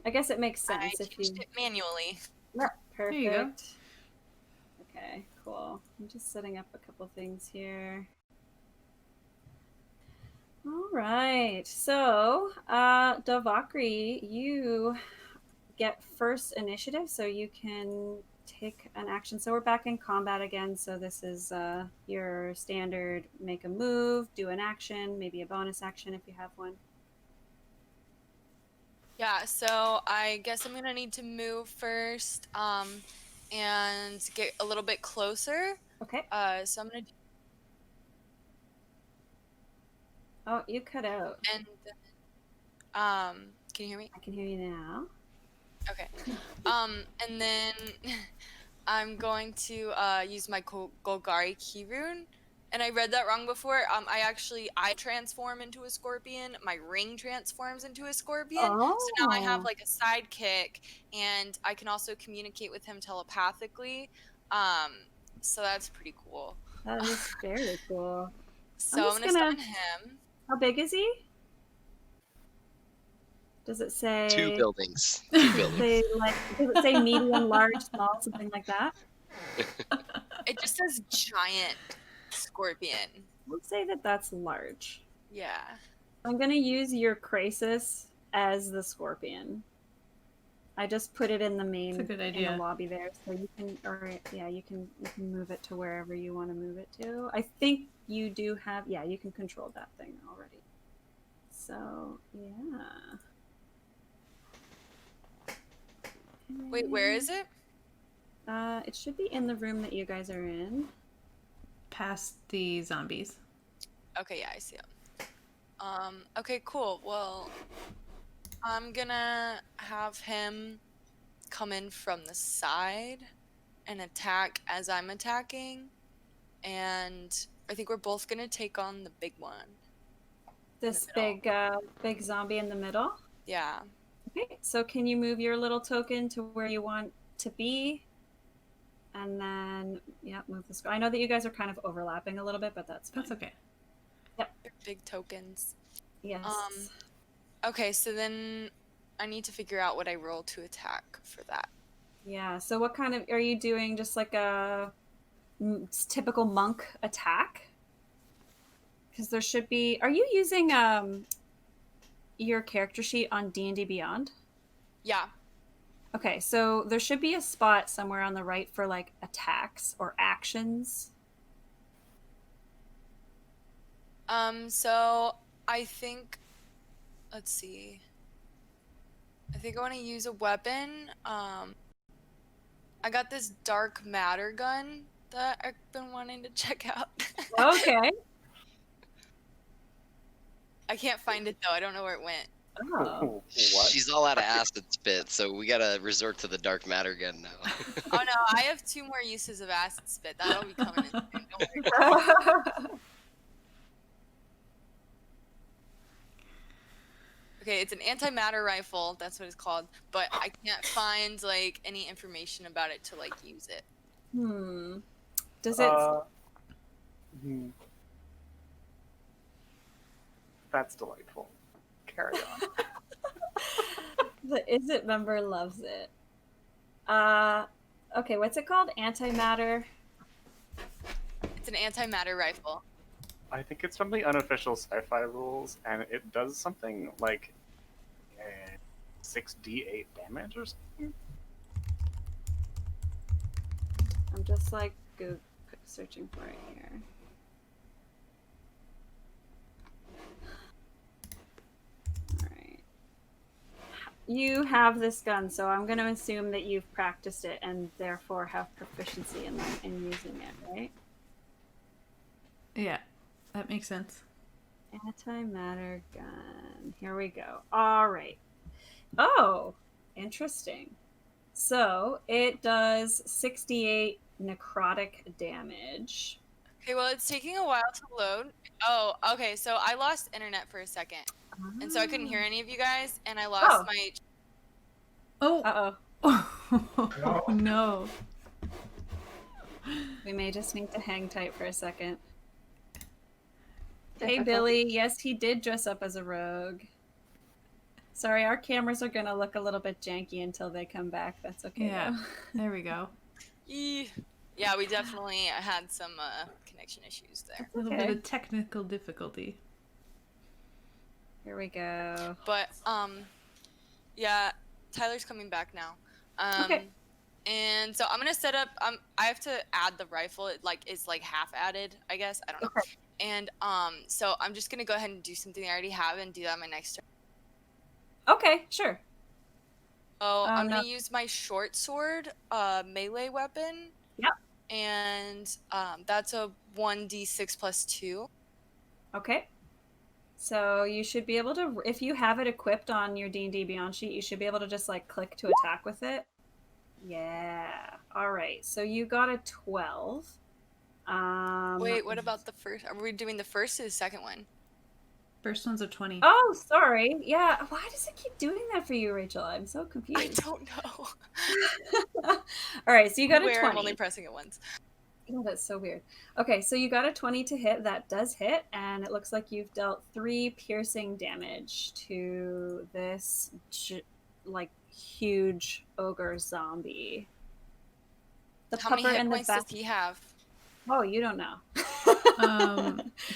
[SPEAKER 2] I guess it makes
[SPEAKER 6] I
[SPEAKER 2] sense if you.
[SPEAKER 6] changed it manually.
[SPEAKER 2] Perfect.
[SPEAKER 1] you go.
[SPEAKER 2] Okay, cool. I'm just setting up a couple things here. All right. So, Davakri, you get first initiative, so you can take an action. So we're back in combat again. So this is your standard: make a move, do an action, maybe a bonus action if you have one.
[SPEAKER 6] Yeah, so I guess I'm gonna need to move first, and get a little bit closer.
[SPEAKER 2] Okay.
[SPEAKER 6] So I'm gonna
[SPEAKER 2] Oh, you cut out.
[SPEAKER 6] and can you hear me?
[SPEAKER 2] I can hear you now.
[SPEAKER 6] Okay. And then I'm going to use my Golgari key rune. And I read that wrong before. I transform into a scorpion. My ring transforms into a scorpion.
[SPEAKER 2] Oh.
[SPEAKER 6] So now I have like a sidekick, and I can also communicate with him telepathically. So that's pretty cool.
[SPEAKER 2] That is very cool.
[SPEAKER 6] So I'm gonna summon him.
[SPEAKER 2] How big is he? Does it say
[SPEAKER 5] 2 buildings. 2 buildings.
[SPEAKER 2] Does it say medium, large, small, something like that?
[SPEAKER 6] It just says giant scorpion.
[SPEAKER 2] Let's say that that's large.
[SPEAKER 6] Yeah.
[SPEAKER 2] I'm gonna use your Crisis as the scorpion. I just put it in the main
[SPEAKER 1] That's a good
[SPEAKER 2] in
[SPEAKER 1] idea.
[SPEAKER 2] the lobby there, so you can, you can move it to wherever you want to move it to. I think you do have, you can control that thing already. So yeah.
[SPEAKER 6] Wait, where is it?
[SPEAKER 2] It should be in the room that you guys are in.
[SPEAKER 1] Past the zombies.
[SPEAKER 6] Okay, yeah, I see him. Okay, cool. Well, I'm gonna have him come in from the side and attack as I'm attacking. And I think we're both gonna take on the big one.
[SPEAKER 2] This big zombie in the middle.
[SPEAKER 6] Yeah.
[SPEAKER 2] Okay, so can you move your little token to where you want to be? And then, move the square. I know that you guys are kind of overlapping a little bit, but that's fine.
[SPEAKER 1] That's okay.
[SPEAKER 6] They're big tokens.
[SPEAKER 2] Yes.
[SPEAKER 6] Okay, so then I need to figure out what I roll to attack for that.
[SPEAKER 2] Yeah, so what kind of, are you doing just like a typical monk attack? Because there should be, are you using your character sheet on D&D Beyond?
[SPEAKER 6] Yeah.
[SPEAKER 2] Okay, so there should be a spot somewhere on the right for like attacks or actions.
[SPEAKER 6] So I think, let's see. I think I want to use a weapon. I got this dark matter gun that I've been wanting to check out.
[SPEAKER 2] Okay.
[SPEAKER 6] I can't find it though. I don't know where it went.
[SPEAKER 2] Oh.
[SPEAKER 7] What?
[SPEAKER 5] She's all out of acid spit, so we gotta resort to the dark matter gun now.
[SPEAKER 6] Oh no, I have 2 more uses of acid spit. That'll be coming in soon. Don't worry. Okay, it's an antimatter rifle. That's what it's called. But I can't find like any information about it to like use it.
[SPEAKER 2] Does it?
[SPEAKER 7] That's delightful. Carry on.
[SPEAKER 2] The Is It member loves it. Okay, what's it called? Antimatter.
[SPEAKER 6] It's an antimatter rifle.
[SPEAKER 7] I think it's from the unofficial sci-fi rules, and it does something like 6d8 damage or something.
[SPEAKER 2] I'm just like searching for it here. All right. You have this gun, so I'm going to assume that you've practiced it and therefore have proficiency in using it, right?
[SPEAKER 1] Yeah, that makes sense.
[SPEAKER 2] Antimatter gun. Here we go. All right. Oh, interesting. So it does 68 necrotic damage.
[SPEAKER 6] Okay, well, it's taking a while to load. Oh, okay, so I lost internet for a second. And so I couldn't hear any of you guys, and I lost my...
[SPEAKER 1] Oh.
[SPEAKER 2] Uh-oh.
[SPEAKER 1] Oh, no.
[SPEAKER 2] We may just need to hang tight for a second. Hey,
[SPEAKER 3] Difficult.
[SPEAKER 2] Billy. Yes, he did dress up as a rogue. Sorry, our cameras are going to look a little bit janky until they come back. That's okay,
[SPEAKER 1] Yeah,
[SPEAKER 2] though.
[SPEAKER 1] there we go.
[SPEAKER 6] Yeah, we definitely had some connection issues there.
[SPEAKER 1] A little bit of technical difficulty.
[SPEAKER 2] Here we go.
[SPEAKER 6] But, yeah, Tyler's coming back now.
[SPEAKER 2] Okay.
[SPEAKER 6] And so I'm going to set up, I have to add the rifle. It's like half added, I guess. I don't know.
[SPEAKER 2] Okay.
[SPEAKER 6] And so I'm just going to go ahead and do something I already have and do that my next turn.
[SPEAKER 2] Okay, sure.
[SPEAKER 6] Oh, I'm going to use my short sword melee weapon.
[SPEAKER 2] Yep.
[SPEAKER 6] And that's a 1d6 plus 2.
[SPEAKER 2] Okay. So you should be able to, if you have it equipped on your D&D Beyond sheet, you should be able to just like click to attack with it. Yeah. All right. So you got a 12.
[SPEAKER 6] Wait, what about the first? Are we doing the first or the second one?
[SPEAKER 1] First one's a 20.
[SPEAKER 2] Oh, sorry. Yeah. Why does it keep doing that for you, Rachel? I'm so confused.
[SPEAKER 6] I don't know.
[SPEAKER 2] All right. So you got a 20.
[SPEAKER 6] I'm only pressing it once.
[SPEAKER 2] Oh, that's so weird. Okay, so you got a 20 to hit. That does hit, and it looks like you've dealt 3 piercing damage to this like huge ogre zombie. The
[SPEAKER 6] How many
[SPEAKER 2] pupper
[SPEAKER 6] hit
[SPEAKER 2] in the
[SPEAKER 6] points
[SPEAKER 2] back.
[SPEAKER 6] does he have?
[SPEAKER 2] Oh, you don't know.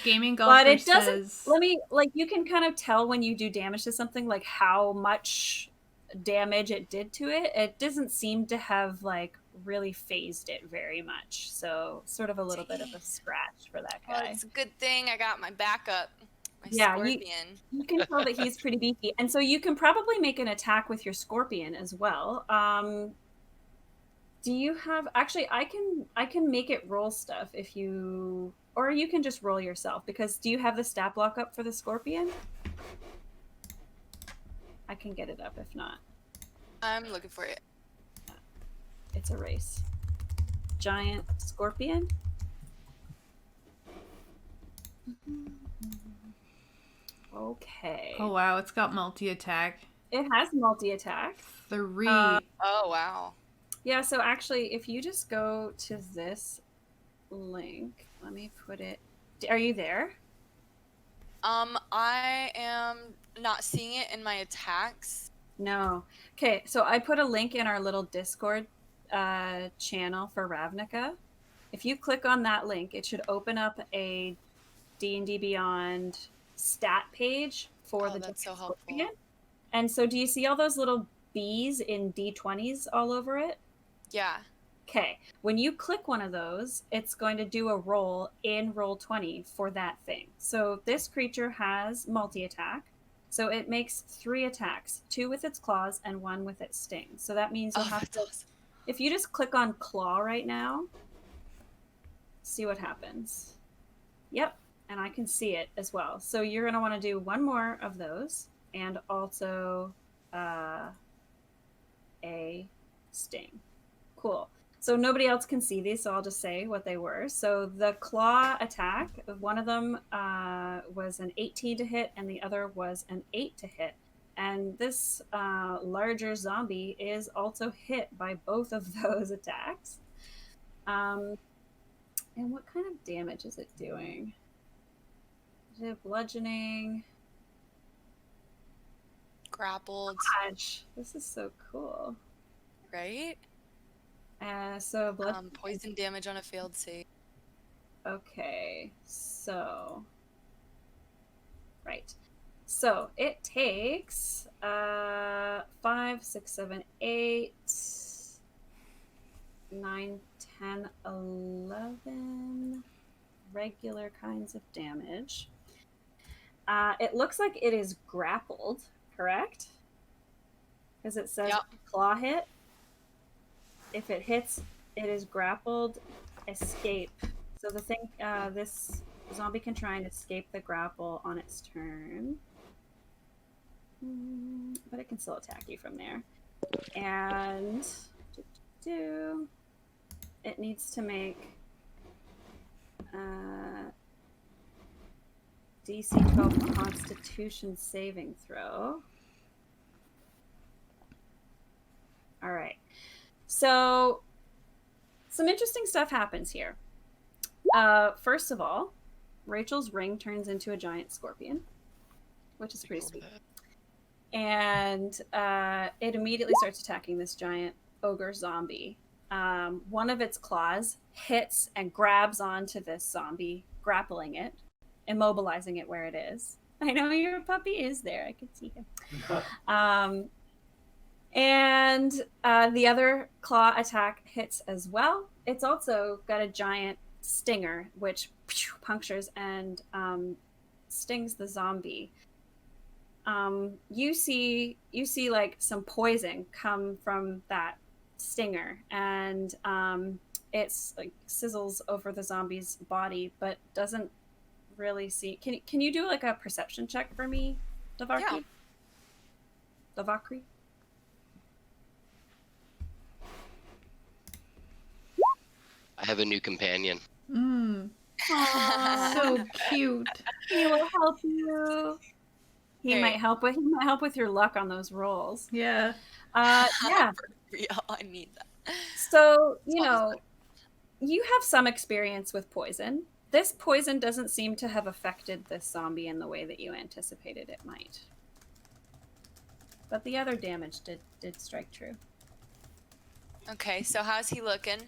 [SPEAKER 1] Gaming Golfer
[SPEAKER 2] But it doesn't.
[SPEAKER 1] says...
[SPEAKER 2] Let me you can kind of tell when you do damage to something, like how much damage it did to it. It doesn't seem to have like really phased it very much, so sort of a little bit of a scratch for that guy.
[SPEAKER 6] Well, it's a good thing I got my backup, my scorpion.
[SPEAKER 2] You can tell that he's pretty beefy, and so you can probably make an attack with your scorpion as well. Do you have, actually I can make it roll stuff if you, or you can just roll yourself, because do you have the stat block up for the scorpion? I can get it up if not.
[SPEAKER 6] I'm looking for it.
[SPEAKER 2] It's a race. Giant scorpion. Okay.
[SPEAKER 1] Oh wow, it's got multi-attack.
[SPEAKER 2] It has multi-attack.
[SPEAKER 1] 3.
[SPEAKER 6] Oh wow.
[SPEAKER 2] Yeah, so actually if you just go to this link, let me put it, are you there?
[SPEAKER 6] I am not seeing it in my attacks.
[SPEAKER 2] No. Okay, so I put a link in our little Discord channel for Ravnica. If you click on that link, it should open up a D&D Beyond stat page for the
[SPEAKER 6] that's so
[SPEAKER 2] scorpion.
[SPEAKER 6] helpful.
[SPEAKER 2] And so do you see all those little bees in D20s all over it?
[SPEAKER 6] Yeah.
[SPEAKER 2] Okay. When you click one of those, it's going to do a roll in Roll20 for that thing. So this creature has multi-attack. So it makes 3 attacks, 2 with its claws and 1 with its sting. So that means you'll have to,
[SPEAKER 6] awesome.
[SPEAKER 2] if you just click on claw right now, see what happens. Yep. And I can see it as well. So you're going to want to do 1 more of those and also a sting. Cool. So nobody else can see these, so I'll just say what they were. So the claw attack, one of them was an 18 to hit, and the other was an 8 to hit. And this larger zombie is also hit by both of those attacks. And what kind of damage is it doing? Is it bludgeoning?
[SPEAKER 6] Grappled,
[SPEAKER 2] Gosh, this is so cool.
[SPEAKER 6] right?
[SPEAKER 2] So
[SPEAKER 6] Poison damage on a failed save.
[SPEAKER 2] Okay, so right. So it takes 5, 6, 7, 8, 9, 10, 11 regular kinds of damage. It looks like it is grappled, correct? Because it says
[SPEAKER 6] Yep.
[SPEAKER 2] claw hit. If it hits, it is grappled. Escape. So the thing, this zombie can try and escape the grapple on its turn. But it can still attack you from there. And it needs to make DC 12 Constitution saving throw. All right. So some interesting stuff happens here. First of all, Rachel's ring turns into a giant scorpion, which is pretty sweet. And it immediately starts attacking this giant ogre zombie. One of its claws hits and grabs onto this zombie, grappling it, immobilizing it where it is. I know your puppy is there. I can see him. And the other claw attack hits as well. It's also got a giant stinger, which punctures and stings the zombie. You see like some poison come from that stinger, and it's like sizzles over the zombie's body, but doesn't really see. Can you do like a perception check for me, Davakri?
[SPEAKER 6] Yeah.
[SPEAKER 2] Davakri?
[SPEAKER 5] I have a new companion.
[SPEAKER 1] So cute.
[SPEAKER 2] He will help you. He
[SPEAKER 6] Great.
[SPEAKER 2] might help with your luck on those rolls.
[SPEAKER 1] Yeah.
[SPEAKER 2] Yeah.
[SPEAKER 6] For real, I need that.
[SPEAKER 2] So, you have some experience with poison. This poison doesn't seem to have affected this zombie in the way that you anticipated it might. But the other damage did strike true.
[SPEAKER 6] Okay, so how's he looking?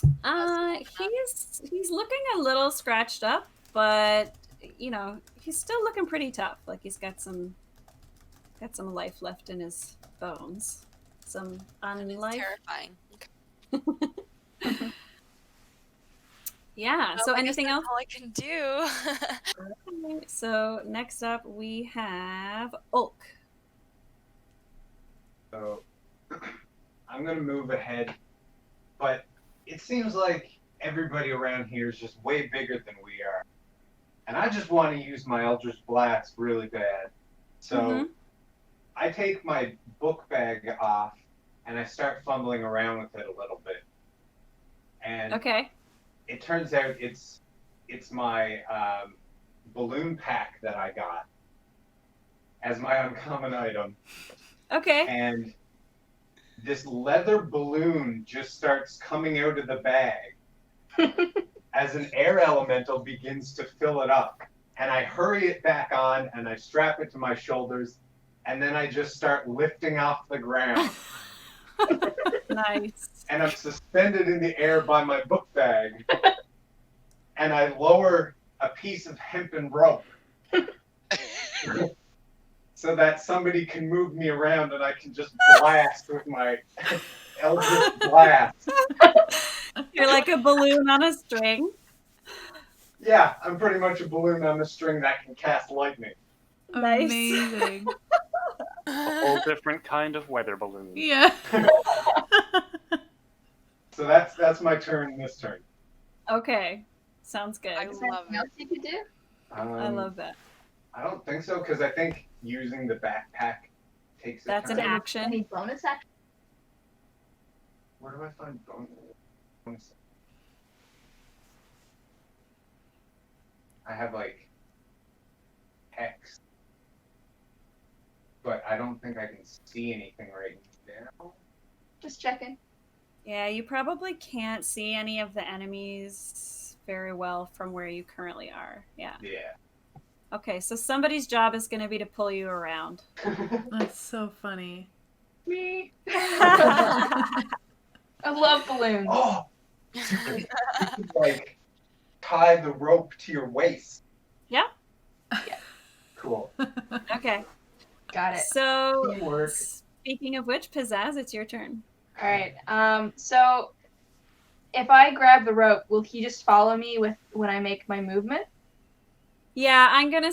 [SPEAKER 2] He's looking a little scratched up, but he's still looking pretty tough. Like he's got some life left in his bones. Some unlife.
[SPEAKER 6] Terrifying.
[SPEAKER 2] Yeah.
[SPEAKER 6] Well,
[SPEAKER 2] So
[SPEAKER 6] I guess
[SPEAKER 2] anything
[SPEAKER 6] that's
[SPEAKER 2] else?
[SPEAKER 6] all I can do.
[SPEAKER 2] Okay, so next up we have Ulk.
[SPEAKER 4] So I'm gonna move ahead, but it seems like everybody around here is just way bigger than we are, and I just want to use my Eldritch Blast really bad. So I take my book bag off and I start fumbling around with it a little bit, and it turns out it's my balloon pack that I got as my uncommon item.
[SPEAKER 2] Okay.
[SPEAKER 4] And this leather balloon just starts coming out of the bag as an air elemental begins to fill it up. And I hurry it back on and I strap it to my shoulders, and then I just start lifting off the ground.
[SPEAKER 2] Nice.
[SPEAKER 4] And I'm suspended in the air by my book bag. And I lower a piece of hempen rope so that somebody can move me around and I can just blast with my Eldritch Blast.
[SPEAKER 2] You're like a balloon on a string.
[SPEAKER 4] Yeah, I'm pretty much a balloon on a string that can cast lightning.
[SPEAKER 2] Nice.
[SPEAKER 1] Amazing.
[SPEAKER 7] A whole different kind of weather balloon.
[SPEAKER 1] Yeah.
[SPEAKER 4] So that's my turn this turn.
[SPEAKER 2] Okay. Sounds good.
[SPEAKER 6] I
[SPEAKER 3] Is there
[SPEAKER 6] love
[SPEAKER 3] anything else you could do?
[SPEAKER 2] I love that.
[SPEAKER 4] I don't think so, because I think using the backpack takes a
[SPEAKER 2] That's an
[SPEAKER 4] turn.
[SPEAKER 2] action.
[SPEAKER 3] Any bonus action?
[SPEAKER 4] Where do I find bonus? I have like Hex, but I don't think I can see anything right now.
[SPEAKER 3] Just checking.
[SPEAKER 2] Yeah, you probably can't see any of the enemies very well from where you currently are. Yeah.
[SPEAKER 4] Yeah.
[SPEAKER 2] Okay, so somebody's job is going to be to pull you around.
[SPEAKER 1] That's so funny.
[SPEAKER 3] Me. I love balloons.
[SPEAKER 4] Oh, you could like tie the rope to your waist.
[SPEAKER 2] Yeah.
[SPEAKER 4] Cool.
[SPEAKER 2] Okay.
[SPEAKER 3] Got it.
[SPEAKER 2] So,
[SPEAKER 4] Teamwork.
[SPEAKER 2] speaking of which, Pizzazz, it's your turn.
[SPEAKER 3] All right. So if I grab the rope, will he just follow me when I make my movement?
[SPEAKER 2] Yeah, I'm gonna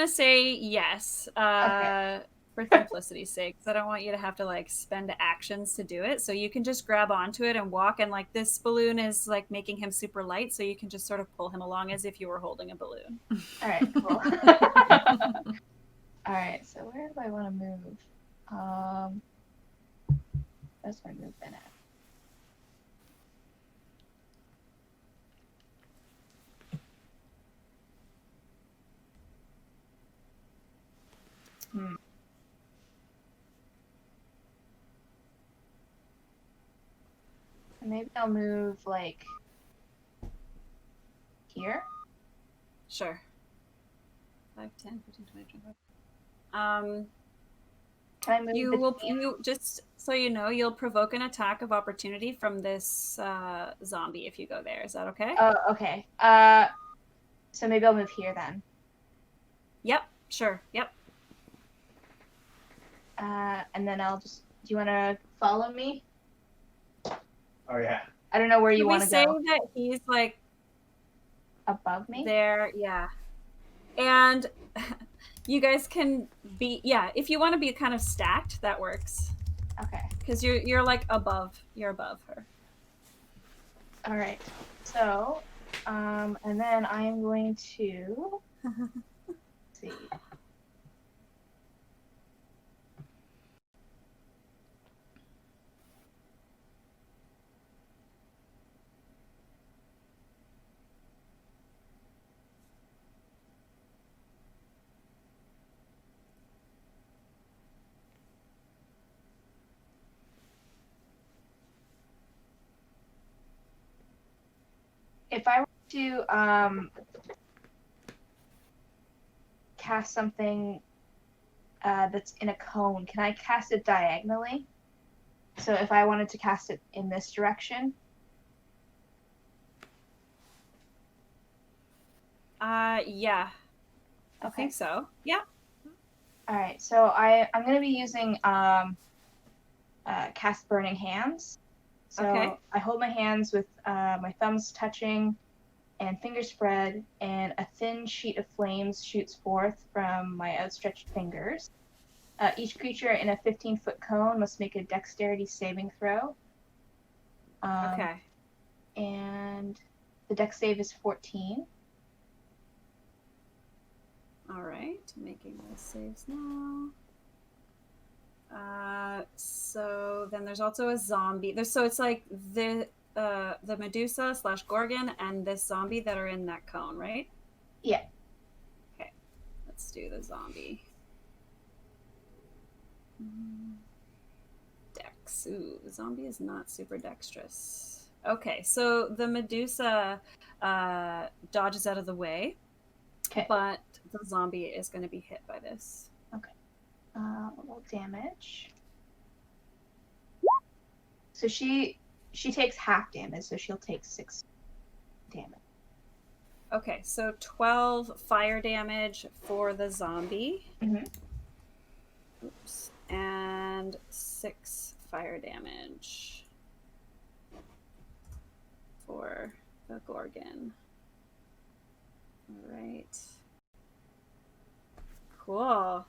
[SPEAKER 2] say yes.
[SPEAKER 3] Okay.
[SPEAKER 2] For simplicity's sake, because I don't want you to have to like spend actions to do it. So you can just grab onto it and walk, and like this balloon is like making him super light, so you can just sort of pull him along as if you were holding a balloon.
[SPEAKER 3] All right. Cool. All right. So where do I want to move? Where's my movement at? Maybe I'll move like here.
[SPEAKER 2] Sure. 5, 10, 15, 20, 25.
[SPEAKER 3] Can I move?
[SPEAKER 2] You just so you know, you'll provoke an attack of opportunity from this zombie if you go there. Is that okay?
[SPEAKER 3] Oh, okay. So maybe I'll move here then.
[SPEAKER 2] Yep. Sure. Yep.
[SPEAKER 3] And then I'll just. Do you want to follow me?
[SPEAKER 4] Oh yeah.
[SPEAKER 3] I don't know where you
[SPEAKER 2] Can we
[SPEAKER 3] want to
[SPEAKER 2] say
[SPEAKER 3] go.
[SPEAKER 2] that he's like
[SPEAKER 3] Above me?
[SPEAKER 2] there? Yeah. And you guys can be if you want to be kind of stacked, that works.
[SPEAKER 3] Okay.
[SPEAKER 2] Because you're like above her.
[SPEAKER 3] All right. So, and then I'm going to see. If I were to cast something that's in a cone, can I cast it diagonally? So if I wanted to cast it in this direction?
[SPEAKER 2] Yeah. I
[SPEAKER 3] Okay.
[SPEAKER 2] think so. Yeah.
[SPEAKER 3] All right. So I'm going to be using cast Burning Hands. So
[SPEAKER 2] Okay.
[SPEAKER 3] I hold my hands with my thumbs touching and fingers spread, and a thin sheet of flames shoots forth from my outstretched fingers. Each creature in a 15-foot cone must make a dexterity saving throw.
[SPEAKER 2] Okay.
[SPEAKER 3] And the dex save is 14.
[SPEAKER 2] All right. Making those saves now. So then there's also a zombie. So it's like the Medusa / Gorgon and this zombie that are in that cone, right?
[SPEAKER 3] Yeah.
[SPEAKER 2] Okay. Let's do the zombie. Dex. Ooh, the zombie is not super dexterous. Okay, so the Medusa dodges out of the way.
[SPEAKER 3] Okay.
[SPEAKER 2] But the zombie is going to be hit by this.
[SPEAKER 3] Okay. A little damage. So she takes half damage, so she'll take 6 damage.
[SPEAKER 2] Okay, so 12 fire damage for the zombie.
[SPEAKER 3] Mm-hmm.
[SPEAKER 2] Oops. And 6 fire damage for the Gorgon. All right. Cool.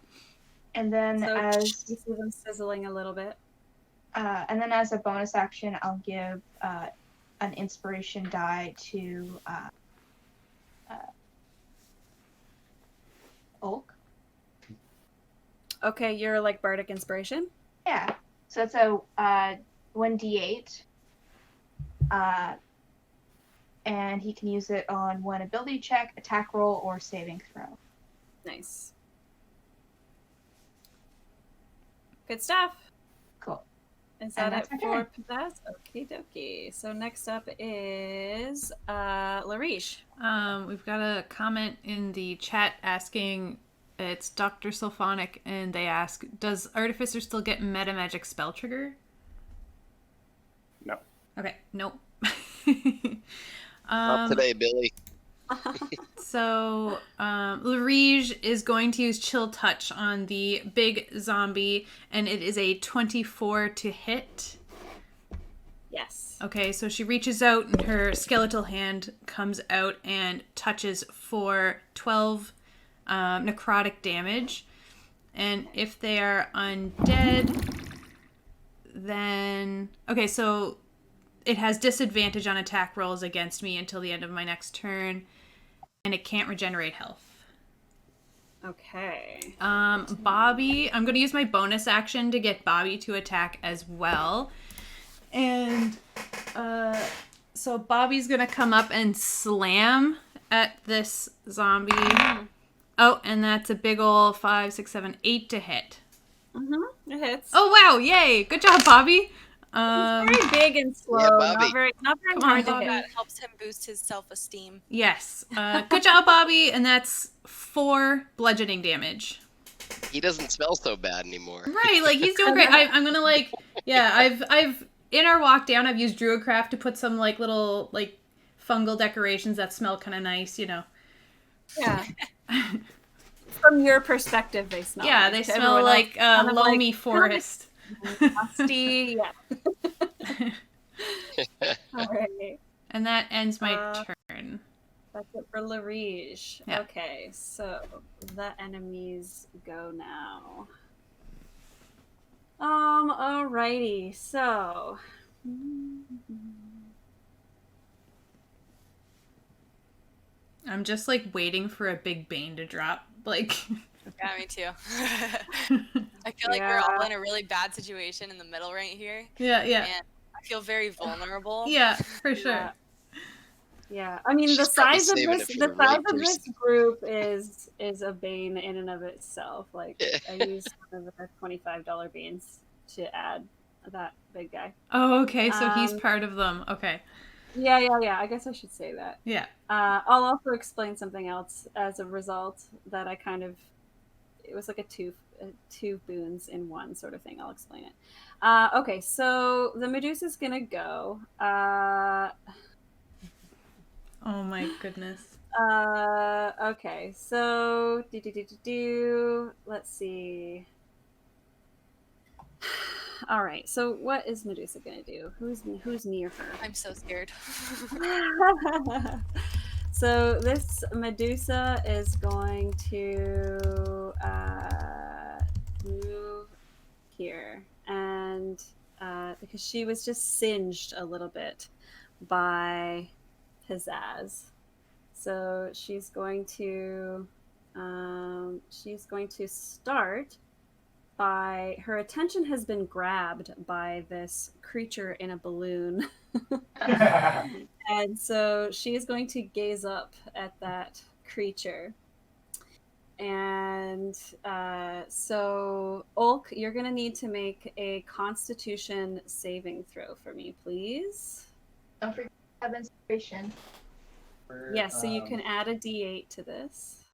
[SPEAKER 3] And then
[SPEAKER 2] So
[SPEAKER 3] as
[SPEAKER 2] you see them sizzling a little bit.
[SPEAKER 3] a bonus action, I'll give an inspiration die to Ulk.
[SPEAKER 2] Okay, you're like bardic inspiration.
[SPEAKER 3] Yeah. So it's a 1d8. And he can use it on one ability check, attack roll, or saving throw.
[SPEAKER 2] Nice. Good stuff.
[SPEAKER 3] Cool.
[SPEAKER 2] Is that
[SPEAKER 3] that's
[SPEAKER 2] it
[SPEAKER 3] my
[SPEAKER 2] for
[SPEAKER 3] turn.
[SPEAKER 2] Pizzazz? Okie dokie. So next up is Larish.
[SPEAKER 1] We've got a comment in the chat asking, it's Dr. Sulphonic, and they ask, does Artificer still get meta magic spell trigger?
[SPEAKER 7] No.
[SPEAKER 1] Okay, nope.
[SPEAKER 5] Not today, Billy.
[SPEAKER 1] So, Larige is going to use Chill Touch on the big zombie, and it is a 24 to hit.
[SPEAKER 2] Yes.
[SPEAKER 1] Okay, so she reaches out, and her skeletal hand comes out and touches for 12 necrotic damage. And if they are undead, then... Okay, so it has disadvantage on attack rolls against me until the end of my next turn. And it can't regenerate health.
[SPEAKER 2] Okay.
[SPEAKER 1] Bobby, I'm going to use my bonus action to get Bobby to attack as well. And so Bobby's going to come up and slam at this zombie. Oh, and that's a big ol' 5, 6, 7, 8 to hit.
[SPEAKER 2] It hits.
[SPEAKER 1] Oh, wow. Yay. Good job, Bobby.
[SPEAKER 2] He's very big and slow.
[SPEAKER 5] Yeah, Bobby.
[SPEAKER 2] Not very
[SPEAKER 1] Come
[SPEAKER 2] hard
[SPEAKER 1] on,
[SPEAKER 2] to
[SPEAKER 1] Bobby.
[SPEAKER 2] hit.
[SPEAKER 8] That helps him boost his self-esteem.
[SPEAKER 1] Yes. Good job, Bobby. And that's 4 bludgeoning damage.
[SPEAKER 5] He doesn't smell so bad anymore.
[SPEAKER 1] Right, like he's doing great. I'm gonna like, yeah. I've in our walk down, I've used Druidcraft to put some like little like fungal decorations that smell kind of nice, you know.
[SPEAKER 2] Yeah. From your perspective, they smell.
[SPEAKER 1] Yeah,
[SPEAKER 2] nice.
[SPEAKER 1] they
[SPEAKER 2] To
[SPEAKER 1] smell
[SPEAKER 2] everyone
[SPEAKER 1] like
[SPEAKER 2] else, kind of
[SPEAKER 1] loamy
[SPEAKER 2] like-
[SPEAKER 1] forest.
[SPEAKER 2] Musty. Yeah. All right.
[SPEAKER 1] And that ends my turn.
[SPEAKER 2] That's it for Larige.
[SPEAKER 1] Yeah.
[SPEAKER 2] Okay, so the enemies go now. Alrighty, so
[SPEAKER 1] I'm just like waiting for a big bane to drop. Like,
[SPEAKER 6] Yeah, me too. I feel like we're all in a really bad situation in the middle right here.
[SPEAKER 1] yeah.
[SPEAKER 6] And I feel very vulnerable.
[SPEAKER 1] Yeah, for sure.
[SPEAKER 2] yeah. I mean, the
[SPEAKER 5] She's probably
[SPEAKER 2] size of
[SPEAKER 5] saving
[SPEAKER 2] this,
[SPEAKER 5] it for
[SPEAKER 2] the
[SPEAKER 5] the right
[SPEAKER 2] size of this
[SPEAKER 5] person.
[SPEAKER 2] group is a bane in and of itself. Like, I used one of the $25 beans to add that big guy.
[SPEAKER 1] Oh, okay. So he's
[SPEAKER 2] Um,
[SPEAKER 1] part of them. Okay.
[SPEAKER 2] Yeah. I guess I should say that.
[SPEAKER 1] Yeah.
[SPEAKER 2] I'll also explain something else as a result that I kind of, it was like a two boons in one sort of thing. I'll explain it. Okay, so the Medusa's gonna go.
[SPEAKER 1] Oh my goodness.
[SPEAKER 2] Okay, so let's see. All right, so what is Medusa gonna do? Who's near her?
[SPEAKER 6] I'm so scared.
[SPEAKER 2] So this Medusa is going to move here, and because she was just singed a little bit by Pizzazz, so she's going to start by, her attention has been grabbed by this creature in a balloon. And so she is going to gaze up at that creature. And so, Ulk, you're going to need to make a Constitution saving throw for me, please.
[SPEAKER 3] Don't forget to have inspiration.
[SPEAKER 2] Yes, so you can add a d8 to this.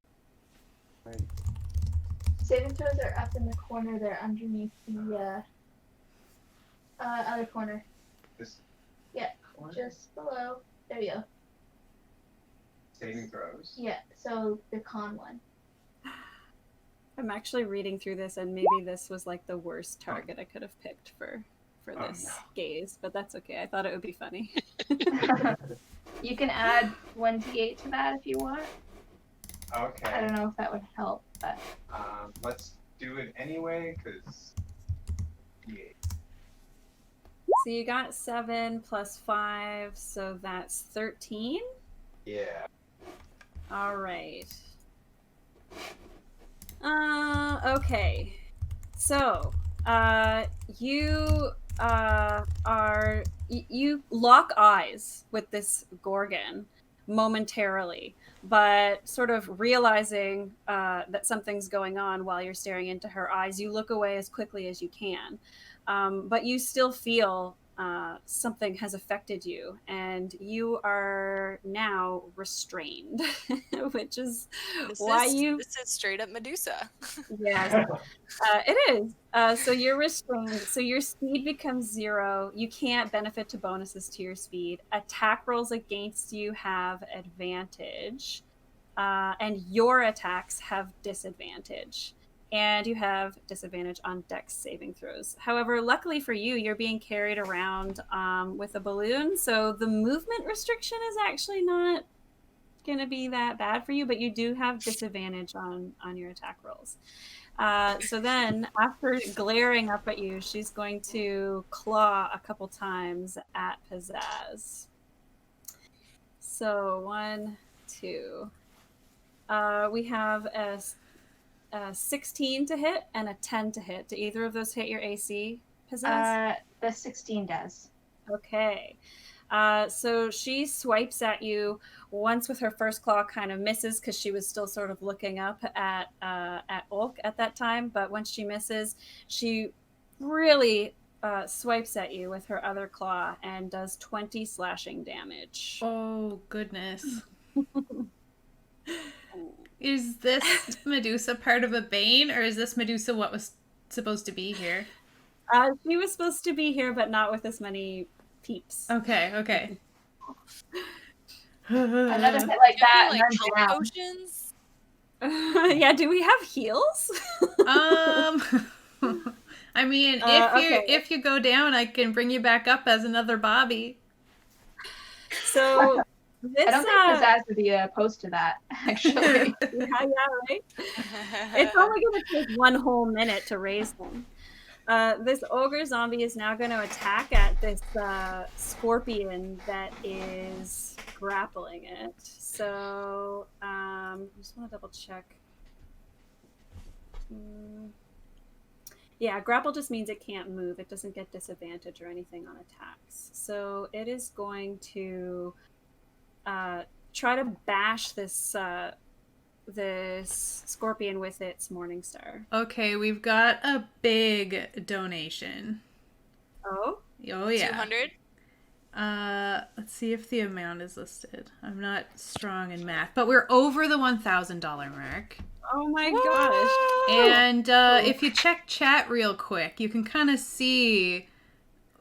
[SPEAKER 3] Saving throws are up in the corner there underneath the other corner.
[SPEAKER 4] This
[SPEAKER 3] Yeah,
[SPEAKER 4] corner?
[SPEAKER 3] just below. There you go.
[SPEAKER 4] Saving throws.
[SPEAKER 3] Yeah, so the con one.
[SPEAKER 2] I'm actually reading through this, and maybe this was like the worst target I could have picked for this gaze, but that's okay. I thought it would be funny.
[SPEAKER 3] You can add 1d8 to that if you want.
[SPEAKER 4] Okay.
[SPEAKER 3] I don't know if that would help, but
[SPEAKER 4] Let's do it anyway, because. Yeah.
[SPEAKER 2] So you got 7 plus 5, so that's 13.
[SPEAKER 4] Yeah.
[SPEAKER 2] All right. Okay. So, you you lock eyes with this Gorgon, momentarily, but sort of realizing that something's going on while you're staring into her eyes, you look away as quickly as you can. But you still feel something has affected you, and you are now restrained, which is why you.
[SPEAKER 8] This is straight up Medusa.
[SPEAKER 2] Yes, it is. So you're restrained. So your speed becomes 0. You can't benefit to bonuses to your speed. Attack rolls against you have advantage, and your attacks have disadvantage. And you have disadvantage on dex saving throws. However, luckily for you, you're being carried around with a balloon, so the movement restriction is actually not going to be that bad for you, but you do have disadvantage on your attack rolls. So then, after glaring up at you, she's going to claw a couple times at Pizzazz. So 1, 2. We have a 16 to hit and a 10 to hit. Do either of those hit your AC, Pizzazz?
[SPEAKER 3] The 16 does.
[SPEAKER 2] Okay. So she swipes at you once with her first claw, kind of misses because she was still sort of looking up at Ulk at that time. But once she misses, she really swipes at you with her other claw and does 20 slashing damage.
[SPEAKER 1] Oh, goodness. Is this Medusa part of a Bane, or is this Medusa what was supposed to be here?
[SPEAKER 2] She was supposed to be here, but not with as many peeps.
[SPEAKER 1] Okay.
[SPEAKER 3] Another hit like that,
[SPEAKER 8] Like
[SPEAKER 3] and I'm
[SPEAKER 8] health
[SPEAKER 3] down.
[SPEAKER 8] potions?
[SPEAKER 2] Yeah, do we have heals?
[SPEAKER 1] I mean, if you go down, I can bring you back up as another Bobby.
[SPEAKER 2] So this,
[SPEAKER 3] I don't think Pizzazz would be opposed to that, actually.
[SPEAKER 2] yeah, right? It's only going to take 1 whole minute to raise them. This ogre zombie is now going to attack at this scorpion that is grappling it. So I just want to double check. Yeah, grapple just means it can't move. It doesn't get disadvantage or anything on attacks. So it is going to try to bash this scorpion with its Morningstar.
[SPEAKER 1] Okay, we've got a big donation.
[SPEAKER 2] Oh
[SPEAKER 1] yeah.
[SPEAKER 8] 200?
[SPEAKER 1] Let's see if the amount is listed. I'm not strong in math, but we're over the $1,000 mark.
[SPEAKER 2] Oh my gosh.
[SPEAKER 1] And if you check chat real quick, you can kind of see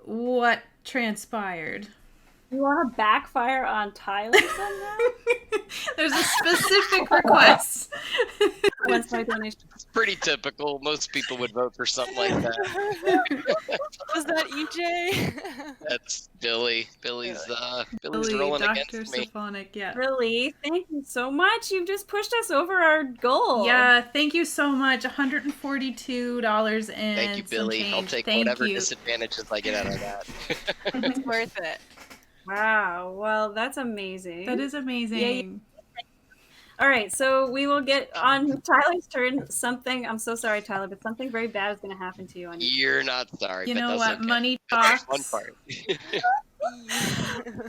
[SPEAKER 1] what transpired.
[SPEAKER 2] You want to backfire on Tyler somehow?
[SPEAKER 1] There's a specific request.
[SPEAKER 2] That's my donation.
[SPEAKER 5] It's pretty typical. Most people would vote for something like that.
[SPEAKER 8] Was that EJ?
[SPEAKER 5] That's Billy. Billy's
[SPEAKER 1] Billy,
[SPEAKER 5] rolling
[SPEAKER 1] Dr.
[SPEAKER 5] against me.
[SPEAKER 1] Symphonic, yeah.
[SPEAKER 2] Really? Thank you so much. You've just pushed us over our goal.
[SPEAKER 1] Yeah, thank you so much. $142 and
[SPEAKER 5] Thank you, Billy.
[SPEAKER 1] some change.
[SPEAKER 5] I'll take
[SPEAKER 1] Thank
[SPEAKER 5] whatever
[SPEAKER 1] you.
[SPEAKER 5] disadvantages I get out of that.
[SPEAKER 8] It's worth it.
[SPEAKER 2] Wow. Well, that's amazing.
[SPEAKER 1] That is amazing.
[SPEAKER 2] All right, so we will get on Tyler's turn. I'm so sorry, Tyler, but something very bad is going to happen to you.
[SPEAKER 5] You're not sorry,
[SPEAKER 1] You
[SPEAKER 5] but
[SPEAKER 1] know
[SPEAKER 5] that's
[SPEAKER 1] what?
[SPEAKER 5] okay.
[SPEAKER 1] Money
[SPEAKER 5] That's
[SPEAKER 1] talks.
[SPEAKER 5] the fun part.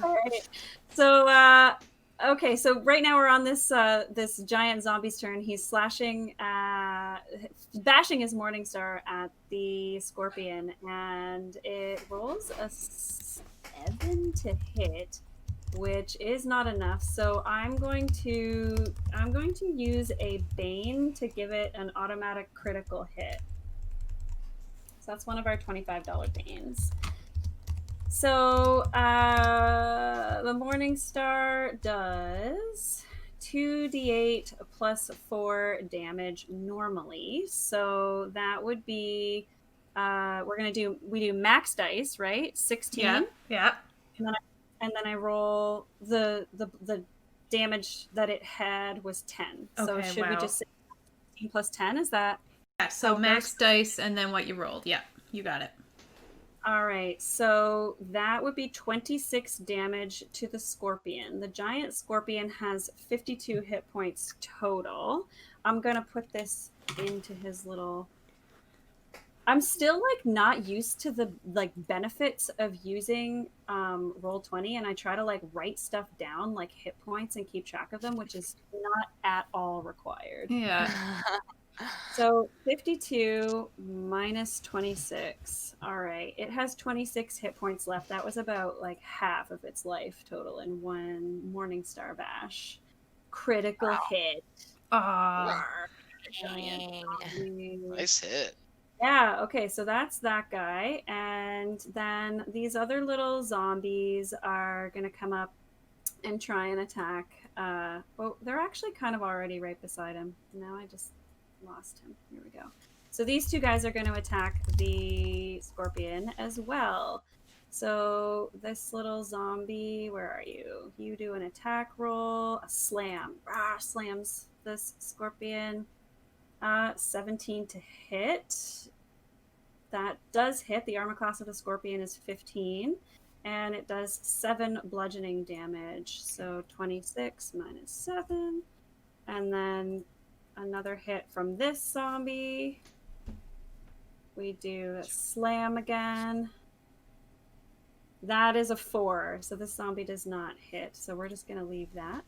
[SPEAKER 2] All right. So, okay, so right now we're on this this giant zombie's turn. He's slashing, bashing his Morningstar at the scorpion, and it rolls a 7 to hit, which is not enough. So I'm going to use a Bane to give it an automatic critical hit. So that's one of our $25 Banes. So the Morningstar does 2d8 plus 4 damage normally. So that would be we do max dice, right? 16.
[SPEAKER 1] Yeah.
[SPEAKER 2] And then I roll the damage that it had was 10. So
[SPEAKER 1] Okay,
[SPEAKER 2] should we just say 16 plus 10? Is that?
[SPEAKER 1] Yeah, so max dice and then what you rolled. Yeah, you got it.
[SPEAKER 2] All right. So that would be 26 damage to the scorpion. The giant scorpion has 52 hit points total. I'm going to put this into his little I'm still like not used to the like benefits of using Roll20, and I try to like write stuff down like hit points and keep track of them, which is not at all required.
[SPEAKER 1] Yeah.
[SPEAKER 2] So 52 minus 26. All right. It has 26 hit points left. That was about like half of its life total in one Morningstar Bash. Critical hit.
[SPEAKER 1] Ah.
[SPEAKER 5] Nice hit.
[SPEAKER 2] Yeah, okay, so that's that guy. And then these other little zombies are going to come up and try and attack. Well, they're actually kind of already right beside him. Now I just lost him. Here we go. So these two guys are going to attack the scorpion as well. So this little zombie, where are you? You do an attack roll, a slam. Slams this scorpion. 17 to hit. That does hit. The armor class of the scorpion is 15, and it does 7 bludgeoning damage. So 26 minus 7, and then another hit from this zombie. We do a slam again. That is a 4, so this zombie does not hit. So we're just going to leave that.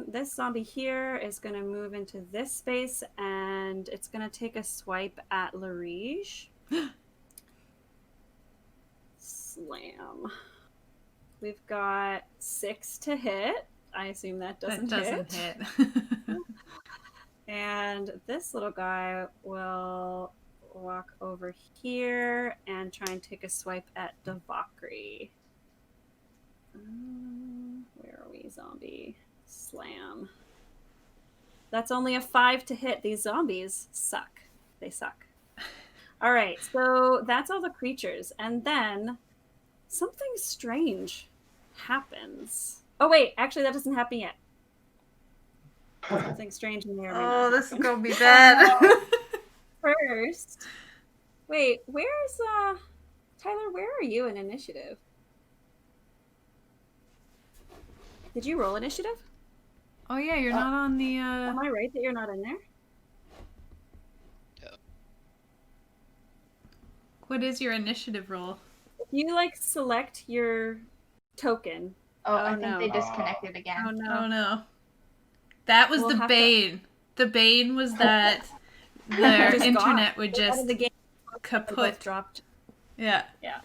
[SPEAKER 2] This zombie here is going to move into this space, and it's going to take a swipe at Larige. Slam. We've got 6 to hit. I assume that doesn't
[SPEAKER 1] hit.
[SPEAKER 2] And this little guy will walk over here and try and take a swipe at Devakri. Where are we, zombie? Slam. That's only a 5 to hit. These zombies suck. They suck. All right, so that's all the creatures. And then something strange happens. Oh, wait, actually, that doesn't happen yet. Something strange in there.
[SPEAKER 1] Oh, this is going to be bad.
[SPEAKER 2] First, wait, where's, Tyler, where are you in initiative? Did you roll initiative?
[SPEAKER 1] Oh yeah, you're not on the
[SPEAKER 2] Am I right that you're not in there?
[SPEAKER 5] Yeah.
[SPEAKER 1] What is your initiative roll?
[SPEAKER 2] If you like select your token.
[SPEAKER 3] Oh, I think
[SPEAKER 2] no.
[SPEAKER 3] they disconnected again.
[SPEAKER 2] Oh no.
[SPEAKER 1] Oh no. That was
[SPEAKER 2] We'll
[SPEAKER 1] the
[SPEAKER 2] have
[SPEAKER 1] bane. The bane was that their
[SPEAKER 2] Just
[SPEAKER 1] internet
[SPEAKER 2] gone.
[SPEAKER 1] would
[SPEAKER 2] Out of
[SPEAKER 1] just
[SPEAKER 2] the game. They both
[SPEAKER 1] kaput.
[SPEAKER 2] dropped.
[SPEAKER 1] Yeah.
[SPEAKER 2] Yeah.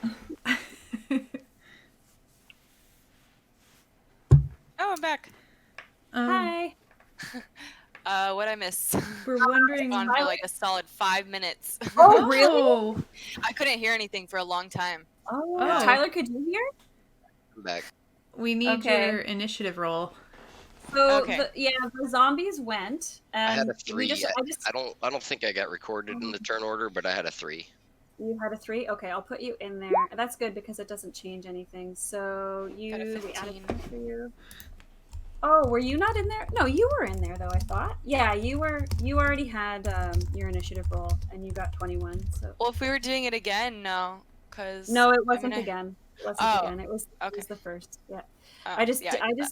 [SPEAKER 6] Oh, I'm back.
[SPEAKER 2] Hi.
[SPEAKER 6] What'd I miss?
[SPEAKER 1] We're wondering.
[SPEAKER 6] Gone for like a solid 5 minutes.
[SPEAKER 2] Oh, really?
[SPEAKER 6] I couldn't hear anything for a long time.
[SPEAKER 2] Oh,
[SPEAKER 1] Oh.
[SPEAKER 2] Tyler, could you hear?
[SPEAKER 5] I'm back.
[SPEAKER 1] We need
[SPEAKER 2] Okay.
[SPEAKER 1] your initiative roll.
[SPEAKER 2] So
[SPEAKER 6] Okay.
[SPEAKER 2] the zombies went, and
[SPEAKER 5] I had a
[SPEAKER 2] we
[SPEAKER 5] 3. I don't think I got recorded in the turn order, but I had a 3.
[SPEAKER 2] You had a 3? Okay, I'll put you in there. That's good because it doesn't change anything. So you
[SPEAKER 6] Got a
[SPEAKER 2] we added
[SPEAKER 6] 15.
[SPEAKER 2] that for you. Oh, were you not in there? No, you were in there though, I thought. Yeah, you were. You already had your initiative roll, and you got 21. So
[SPEAKER 6] Well, if we were doing it again, no, because
[SPEAKER 2] no, it wasn't again. It wasn't again. It was the first. Yeah. I just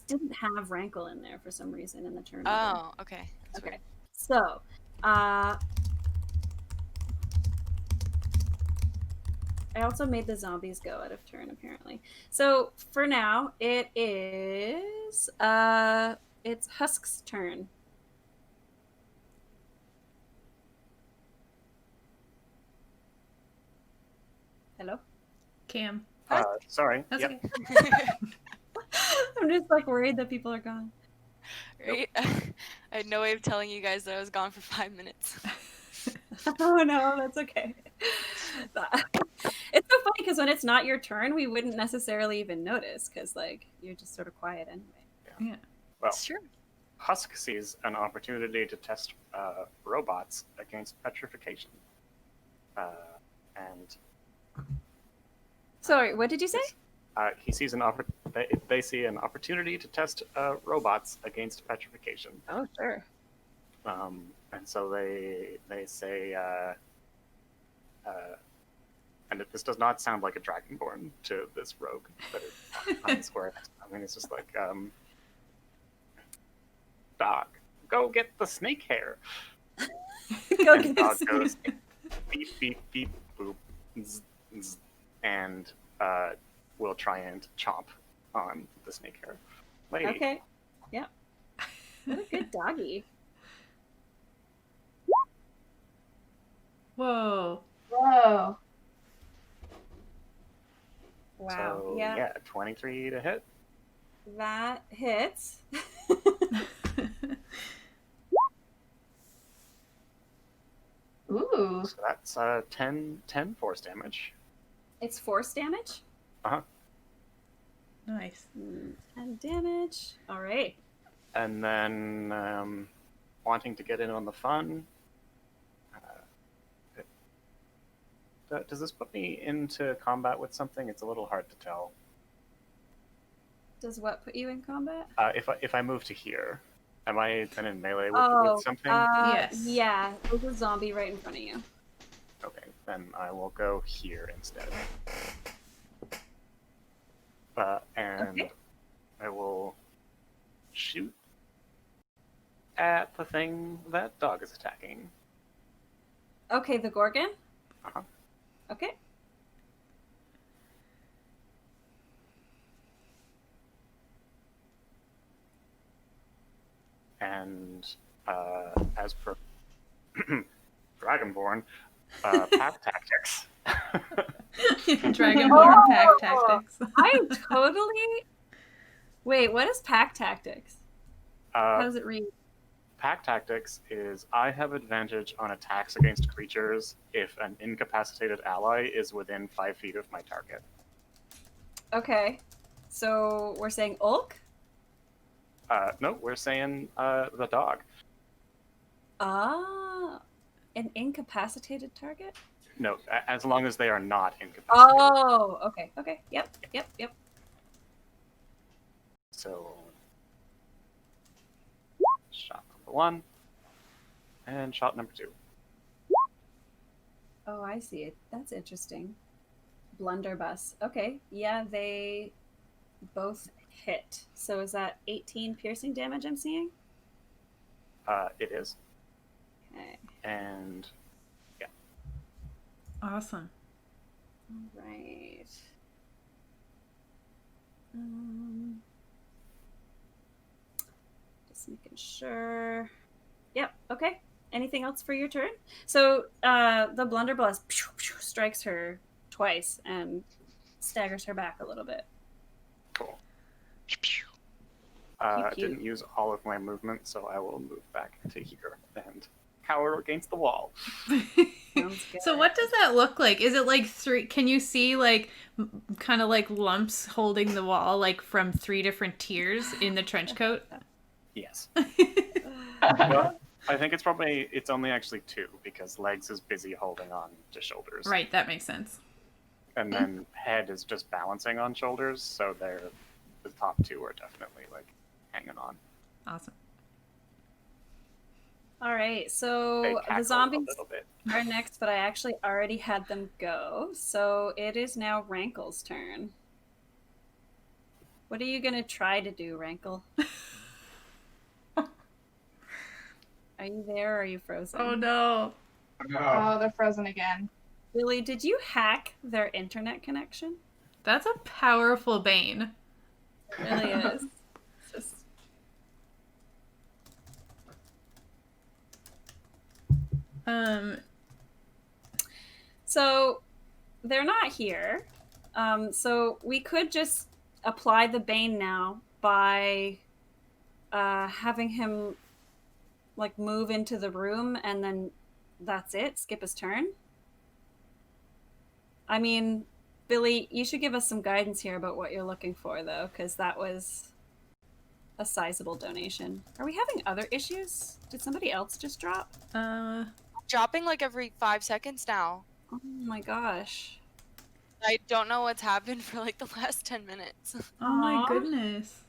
[SPEAKER 2] didn't have Rankle in there for some reason in the turn.
[SPEAKER 6] Oh, okay. That's
[SPEAKER 2] Okay.
[SPEAKER 6] weird.
[SPEAKER 2] So, I also made the zombies go out of turn, apparently. So, for now, it is, it's Husk's turn. Hello?
[SPEAKER 1] Cam.
[SPEAKER 7] Sorry.
[SPEAKER 1] That's
[SPEAKER 7] Yep.
[SPEAKER 1] okay.
[SPEAKER 2] I'm just, like, worried that people are gone.
[SPEAKER 6] Right? I had no way of telling you guys that I was gone for 5 minutes.
[SPEAKER 2] Oh, no, that's okay. It's so funny because when it's not your turn, we wouldn't necessarily even notice because, like, you're just sort of quiet anyway.
[SPEAKER 1] Yeah.
[SPEAKER 7] Well,
[SPEAKER 6] It's true.
[SPEAKER 7] Husk sees an opportunity to test robots against petrification. And
[SPEAKER 2] Sorry, what did you say?
[SPEAKER 7] he sees they see an opportunity to test robots against petrification.
[SPEAKER 2] Oh, sure.
[SPEAKER 7] And so they say, and this does not sound like a dragonborn to this rogue, but on Square. I mean, it's just like, dog, go get the snake hair.
[SPEAKER 2] Go
[SPEAKER 7] And
[SPEAKER 2] get
[SPEAKER 7] dog
[SPEAKER 2] some.
[SPEAKER 7] goes beep, beep, beep, boop, zzz, zzz, and will try and chomp on the snake hair lady.
[SPEAKER 2] Okay. Yep. What a good doggy.
[SPEAKER 1] Whoa.
[SPEAKER 3] Whoa.
[SPEAKER 2] Wow.
[SPEAKER 7] So,
[SPEAKER 2] yeah,
[SPEAKER 7] 23 to hit.
[SPEAKER 2] that hits.
[SPEAKER 3] Ooh.
[SPEAKER 7] So that's 10 force damage.
[SPEAKER 2] It's force damage.
[SPEAKER 7] Uh-huh.
[SPEAKER 1] Nice.
[SPEAKER 2] 10 damage. All right.
[SPEAKER 7] And then wanting to get in on the fun. Does this put me into combat with something? It's a little hard to tell.
[SPEAKER 2] Does what put you in combat?
[SPEAKER 7] If I move to here, am I then in melee with something?
[SPEAKER 1] Yes.
[SPEAKER 2] Yeah, there's a zombie right in front of you.
[SPEAKER 7] Okay, then I will go here instead. And
[SPEAKER 2] Okay.
[SPEAKER 7] I will shoot at the thing that dog is attacking.
[SPEAKER 2] Okay, the Gorgon?
[SPEAKER 7] Uh-huh.
[SPEAKER 2] Okay.
[SPEAKER 7] And as per Dragonborn, pack tactics.
[SPEAKER 1] Dragonborn pack tactics.
[SPEAKER 2] I'm totally... Wait, what is pack tactics? How does it read?
[SPEAKER 7] Pack tactics is I have advantage on attacks against creatures if an incapacitated ally is within 5 feet of my target.
[SPEAKER 2] Okay. So we're saying Ulk?
[SPEAKER 7] No, we're saying the dog.
[SPEAKER 2] Ah, an incapacitated target?
[SPEAKER 7] No, as long as they are not incapacitated.
[SPEAKER 2] Oh, okay, okay. Yep.
[SPEAKER 7] So, shot number 1, and shot number 2.
[SPEAKER 2] Oh, I see it. That's interesting. Blunderbuss. Okay, yeah, they both hit. So is that 18 piercing damage I'm seeing?
[SPEAKER 7] It is.
[SPEAKER 2] Okay.
[SPEAKER 7] And
[SPEAKER 1] Awesome.
[SPEAKER 2] All right. Just making sure. Yep. Okay. Anything else for your turn? So the blunderbuss strikes her twice and staggers her back a little bit.
[SPEAKER 7] cool.
[SPEAKER 5] Pew, pew.
[SPEAKER 2] Pew, pew.
[SPEAKER 7] Didn't use all of my movement, so I will move back to here and cower against the wall.
[SPEAKER 2] Sounds good.
[SPEAKER 1] So what does that look like? Is it like three? Can you see like kind of like lumps holding the wall, like from 3 different tiers in the trench coat?
[SPEAKER 7] Yes. Well, I think it's only actually 2 because legs is busy holding on to shoulders.
[SPEAKER 1] Right, that makes sense.
[SPEAKER 7] And then head is just balancing on shoulders, so the top 2 are definitely like hanging on.
[SPEAKER 1] Awesome.
[SPEAKER 2] All right,
[SPEAKER 7] They
[SPEAKER 2] so the
[SPEAKER 7] cackle
[SPEAKER 2] zombies
[SPEAKER 7] a little bit.
[SPEAKER 2] are next, but I actually already had them go. So it is now Rankle's turn. What are you gonna try to do, Rankle? Are you there or are you frozen?
[SPEAKER 1] Oh no.
[SPEAKER 4] No.
[SPEAKER 3] Oh, they're frozen again.
[SPEAKER 2] Billy, did you hack their internet connection?
[SPEAKER 1] That's a powerful bane.
[SPEAKER 2] It really is. It's just... So they're not here. So we could just apply the bane now by having him like move into the room and then that's it. Skip his turn. I mean, Billy, you should give us some guidance here about what you're looking for, though, because that was a sizable donation. Are we having other issues? Did somebody else just drop?
[SPEAKER 6] Dropping like every 5 seconds now.
[SPEAKER 2] Oh my gosh.
[SPEAKER 6] I don't know what's happened for like the last 10 minutes.
[SPEAKER 1] Oh my
[SPEAKER 2] Aw.
[SPEAKER 1] goodness.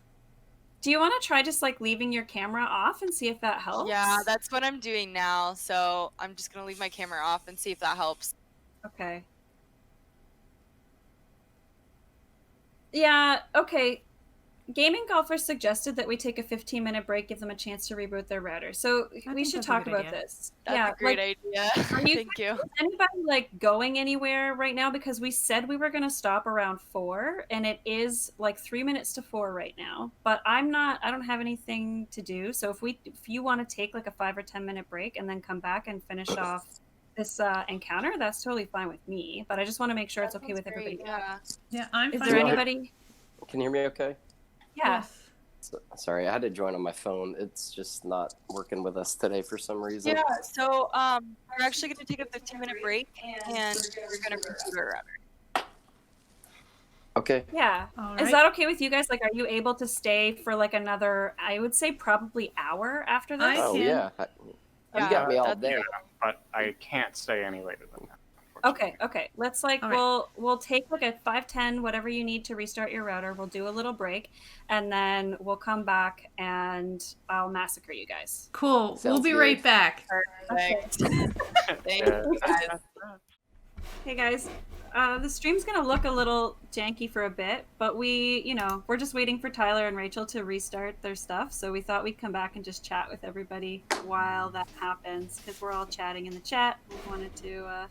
[SPEAKER 2] Do you want to try just like leaving your camera off and see if that helps?
[SPEAKER 6] Yeah, that's what I'm doing now. So I'm just going to leave my camera off and see if that helps.
[SPEAKER 2] Okay. Yeah, okay. Gaming Golfers suggested that we take a 15-minute break, give them a chance to reboot their router. So we
[SPEAKER 1] think
[SPEAKER 2] should
[SPEAKER 1] that's a
[SPEAKER 2] talk
[SPEAKER 1] good
[SPEAKER 2] about
[SPEAKER 1] idea.
[SPEAKER 2] this.
[SPEAKER 6] That's a great idea.
[SPEAKER 2] Are you
[SPEAKER 6] Thank you.
[SPEAKER 2] Is anybody like going anywhere right now? Because we said we were going to stop around 4, and it is like 3 minutes to 4 right now. But I don't have anything to do. So if you want to take like a 5 or 10-minute break and then come back and finish off this encounter, that's totally fine with me. But I just want to make sure it's okay with everybody.
[SPEAKER 6] Yeah.
[SPEAKER 1] Yeah, I'm
[SPEAKER 2] Is
[SPEAKER 1] fine.
[SPEAKER 2] there
[SPEAKER 1] with it.
[SPEAKER 2] anybody?
[SPEAKER 9] Can you hear me okay?
[SPEAKER 2] Yeah.
[SPEAKER 1] Yes.
[SPEAKER 9] Sorry, I had to join on my phone. It's just not working with us today for some reason.
[SPEAKER 6] Yeah. So we're actually going to take a 15-minute break, and we're going to reboot our router.
[SPEAKER 9] Okay.
[SPEAKER 2] Yeah.
[SPEAKER 1] All
[SPEAKER 2] Is
[SPEAKER 1] right.
[SPEAKER 2] that okay with you guys? Like, are you able to stay for like another, I would say probably hour after this?
[SPEAKER 1] I
[SPEAKER 9] Oh
[SPEAKER 1] can.
[SPEAKER 9] yeah. You
[SPEAKER 6] Yeah,
[SPEAKER 9] got me all
[SPEAKER 6] that's-
[SPEAKER 9] day.
[SPEAKER 7] But I can't stay any later than that.
[SPEAKER 2] Okay, okay. Let's like
[SPEAKER 1] All right.
[SPEAKER 2] we'll take like a 5-10, whatever you need to restart your router. We'll do a little break, and then we'll come back and I'll massacre you guys.
[SPEAKER 1] Cool. We'll
[SPEAKER 9] Sounds
[SPEAKER 1] be
[SPEAKER 9] good.
[SPEAKER 1] right back.
[SPEAKER 6] Perfect. Thank
[SPEAKER 7] Yeah.
[SPEAKER 6] you guys.
[SPEAKER 2] Hey guys, the stream's gonna look a little janky for a bit, but we're just waiting for Tyler and Rachel to restart their stuff. So we thought we'd come back and just chat with everybody while that happens, because we're all chatting in the chat. We wanted to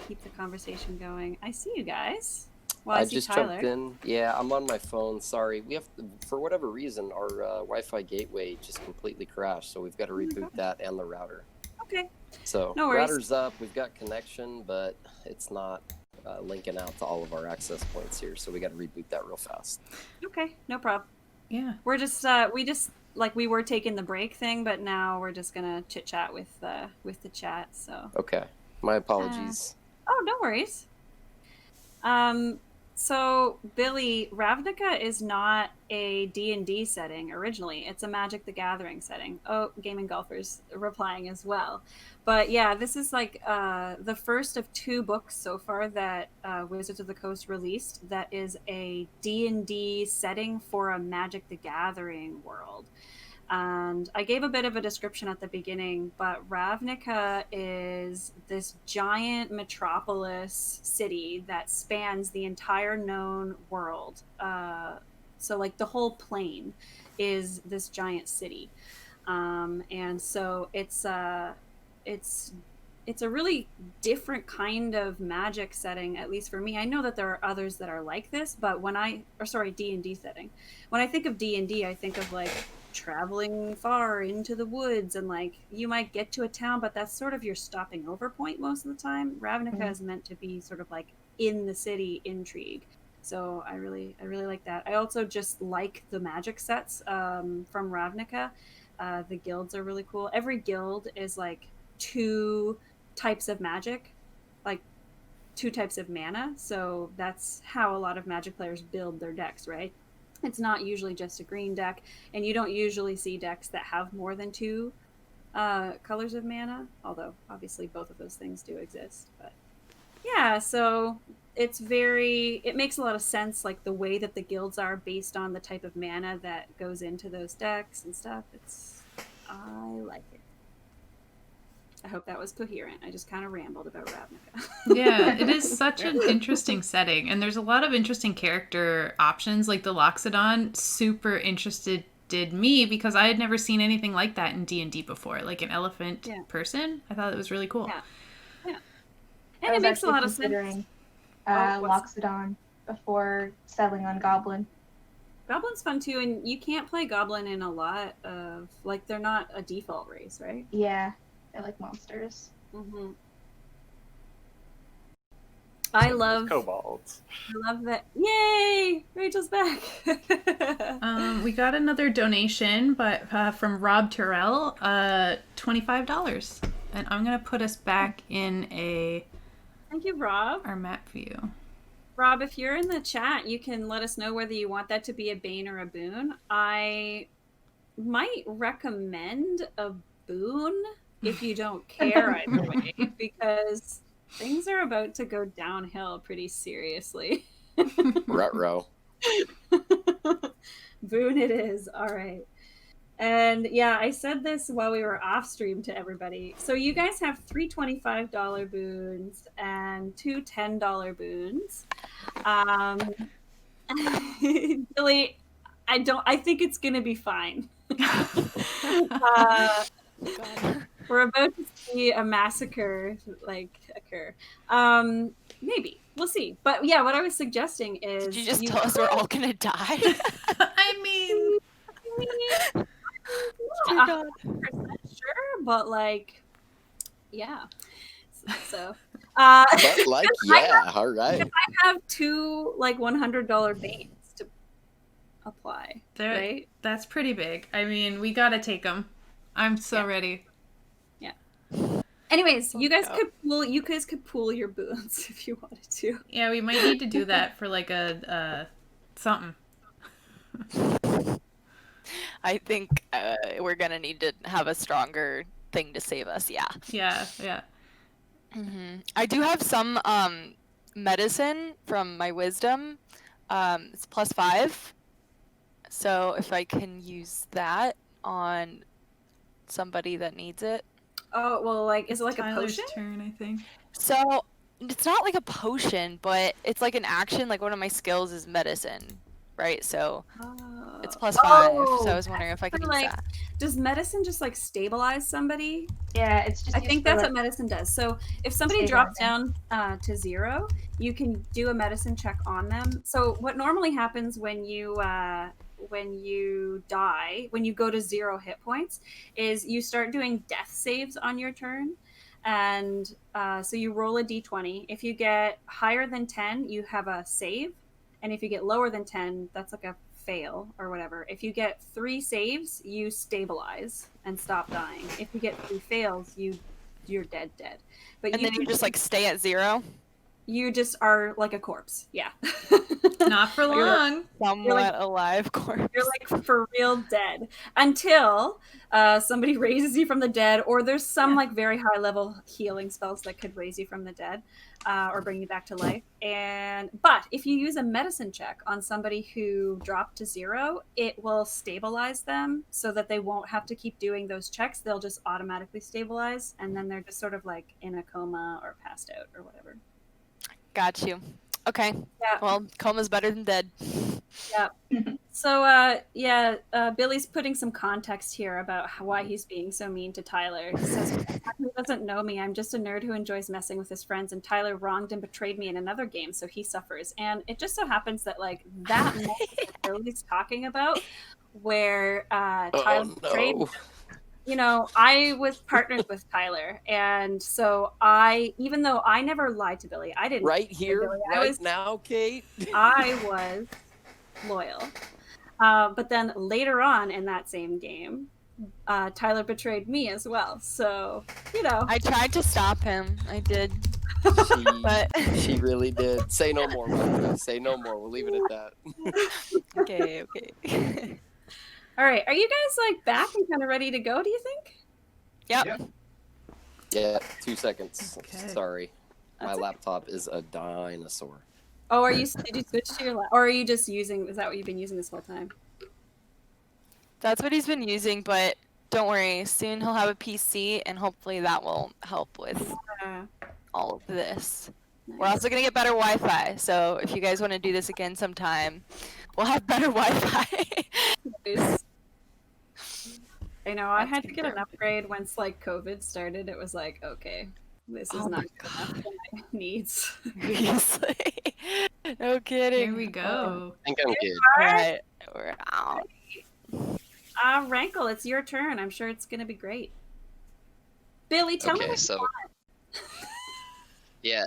[SPEAKER 2] keep the conversation going. I see you guys. Well, I see
[SPEAKER 9] just
[SPEAKER 2] Tyler.
[SPEAKER 9] jumped in. Yeah, I'm on my phone. Sorry. We have, for whatever reason, our Wi-Fi gateway just completely crashed, so we've got to reboot that and the router.
[SPEAKER 2] Okay.
[SPEAKER 9] So
[SPEAKER 2] No worries.
[SPEAKER 9] router's up. We've got connection, but it's not linking out to all of our access points here, so we got to reboot that real fast.
[SPEAKER 2] Okay, no problem.
[SPEAKER 1] Yeah.
[SPEAKER 2] We're just we were taking the break thing, but now we're just gonna chit chat with the chat. So.
[SPEAKER 9] Okay. My apologies.
[SPEAKER 2] Oh, no worries. So Billy, Ravnica is not a D&D setting originally. It's a Magic the Gathering setting. Oh, Gaming Golfers replying as well. But yeah, this is like the first of 2 books so far that Wizards of the Coast released that is a D&D setting for a Magic the Gathering world. And I gave a bit of a description at the beginning, but Ravnica is this giant metropolis city that spans the entire known world. So like the whole plane is this giant city. And so it's a really different kind of magic setting, at least for me. I know that there are others that are like this, but D&D setting. When I think of D&D, I think of like traveling far into the woods, and like you might get to a town, but that's sort of your stopping over point most of the time. Ravnica is meant to be sort of like in the city intrigue. So I really like that. I also just like the magic sets from Ravnica. The guilds are really cool. Every guild is like 2 types of magic, like 2 types of mana. So that's how a lot of Magic players build their decks, right? It's not usually just a green deck, and you don't usually see decks that have more than 2 colors of mana, although obviously both of those things do exist. But yeah, so it makes a lot of sense, like the way that the guilds are based on the type of mana that goes into those decks and stuff. I like it. I hope that was coherent. I just kind of rambled about Ravnica.
[SPEAKER 1] Yeah, it is such an interesting setting, and there's a lot of interesting character options. Like the Loxodon, super interested me because I had never seen anything like that in D&D before, like an elephant person. I thought it was really cool.
[SPEAKER 2] Yeah. And it makes a lot of sense.
[SPEAKER 3] Considering Loxodon before settling on Goblin.
[SPEAKER 2] Goblin's fun too, and you can't play Goblin in a lot of, like, they're not a default race, right?
[SPEAKER 3] Yeah, they're like monsters.
[SPEAKER 2] Mm-hmm. I love
[SPEAKER 7] kobolds.
[SPEAKER 2] that. Yay! Rachel's back.
[SPEAKER 1] We got another donation, but from Rob Terrell, $25, and I'm gonna put us back in
[SPEAKER 2] Thank you, Rob.
[SPEAKER 1] our map view.
[SPEAKER 2] Rob, if you're in the chat, you can let us know whether you want that to be a bane or a boon. I might recommend a boon if you don't care either way, because things are about to go downhill pretty seriously.
[SPEAKER 9] Ruh-roh.
[SPEAKER 2] Boon it is. All right. And yeah, I said this while we were off stream to everybody. So you guys have 3 $25 boons and 2 $10 boons. Billy, I think it's gonna be fine.
[SPEAKER 6] God.
[SPEAKER 2] We're about to see a massacre occur. Maybe we'll see. But yeah, what I was suggesting is
[SPEAKER 6] Did you just tell us we're all gonna die?
[SPEAKER 1] I mean,
[SPEAKER 6] Dear
[SPEAKER 2] not
[SPEAKER 6] God.
[SPEAKER 2] 100% sure, but like, yeah. So,
[SPEAKER 9] But like, yeah, all right.
[SPEAKER 2] I have two like $100 banes to apply,
[SPEAKER 1] There-
[SPEAKER 2] right?
[SPEAKER 1] that's pretty big. I mean, we gotta take them. I'm so
[SPEAKER 2] Yeah.
[SPEAKER 1] ready.
[SPEAKER 2] Anyways, you guys
[SPEAKER 6] Yeah.
[SPEAKER 2] could pool your boons if you wanted to.
[SPEAKER 1] Yeah, we might need to do that for like a something.
[SPEAKER 6] I think we're gonna need to have a stronger thing to save us. Yeah.
[SPEAKER 1] Yeah, yeah.
[SPEAKER 6] I do have some medicine from my wisdom. It's +5. So if I can use that on somebody that needs it.
[SPEAKER 2] Oh well, like is it like
[SPEAKER 1] Tyler's
[SPEAKER 2] a potion?
[SPEAKER 1] turn, I think.
[SPEAKER 6] So it's not like a potion, but it's like an action. Like one of my skills is medicine, right? So it's +5. So I was wondering if I could use
[SPEAKER 2] like,
[SPEAKER 6] that.
[SPEAKER 2] does medicine just like stabilize somebody?
[SPEAKER 3] Yeah, it's just.
[SPEAKER 2] I
[SPEAKER 3] used
[SPEAKER 2] think
[SPEAKER 3] for,
[SPEAKER 2] that's
[SPEAKER 3] like,
[SPEAKER 2] what medicine does. So if somebody drops down
[SPEAKER 3] stabilizing.
[SPEAKER 2] to 0, you can do a medicine check on them. So what normally happens when you die, when you go to 0 hit points, is you start doing death saves on your turn. And so you roll a d20. If you get higher than 10, you have a save. And if you get lower than 10, that's like a fail or whatever. If you get 3 saves, you stabilize and stop dying. If you get 3 fails, you're dead. But
[SPEAKER 6] And then you just like stay at 0.
[SPEAKER 2] you just are like a corpse. Yeah.
[SPEAKER 1] Not for
[SPEAKER 2] You're like-
[SPEAKER 1] long.
[SPEAKER 6] Somewhat alive corpse.
[SPEAKER 2] You're like for real dead until somebody raises you from the dead, or there's some like very high level healing spells that could raise you from the dead or bring you back to life. But if you use a medicine check on somebody who dropped to 0, it will stabilize them so that they won't have to keep doing those checks. They'll just automatically stabilize, and then they're just sort of like in a coma or passed out or whatever.
[SPEAKER 6] Got you. Okay.
[SPEAKER 2] Yeah.
[SPEAKER 6] Well, coma's better than dead.
[SPEAKER 2] Yeah. So, Billy's putting some context here about why he's being so mean to Tyler. He says, "Who doesn't know me? I'm just a nerd who enjoys messing with his friends, and Tyler wronged and betrayed me in another game, so he suffers." And it just so happens that, like, that moment that Billy's talking about, where Tyler betrayed me, you know, I was partnered with Tyler, and so even though I never lied to Billy, I didn't.
[SPEAKER 9] Right here,
[SPEAKER 2] Billy.
[SPEAKER 9] right now, Kate.
[SPEAKER 2] I was loyal. But then later on in that same game, Tyler betrayed me as well. So, you know.
[SPEAKER 6] I tried to stop him. I did. But
[SPEAKER 9] She really did. Say no more, Monica. Say no more. We'll leave it at that.
[SPEAKER 6] okay.
[SPEAKER 2] All right. Are you guys like back and kind of ready to go, do you think?
[SPEAKER 6] Yep.
[SPEAKER 4] Yep.
[SPEAKER 9] Yeah, 2 seconds.
[SPEAKER 1] Okay.
[SPEAKER 9] Sorry. My
[SPEAKER 2] That's okay.
[SPEAKER 9] laptop is a dinosaur.
[SPEAKER 2] Oh, did you switch to your or are you just using, is that what you've been using this whole time?
[SPEAKER 6] That's what he's been using, but don't worry. Soon he'll have a PC, and hopefully that will help with all of this. We're also going to get better Wi-Fi, so if you guys want to do this again sometime, we'll have better Wi-Fi.
[SPEAKER 2] I know, I had to get an upgrade once like COVID started. It was like, okay, this is not good enough for my needs.
[SPEAKER 6] Seriously. No kidding.
[SPEAKER 1] Here we go.
[SPEAKER 9] I think I'm good.
[SPEAKER 6] All right. We're out.
[SPEAKER 2] Rankle, it's your turn. I'm sure it's going to be great. Billy, tell me
[SPEAKER 5] Okay,
[SPEAKER 2] what
[SPEAKER 5] so
[SPEAKER 2] you want.
[SPEAKER 5] yeah,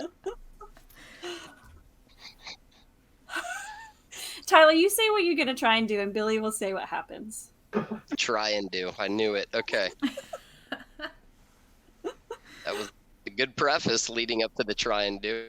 [SPEAKER 2] Tyler, you say what you're going to try and do, and Billy will say what happens.
[SPEAKER 5] try and do. I knew it. Okay. That was a good preface leading up to the try and do.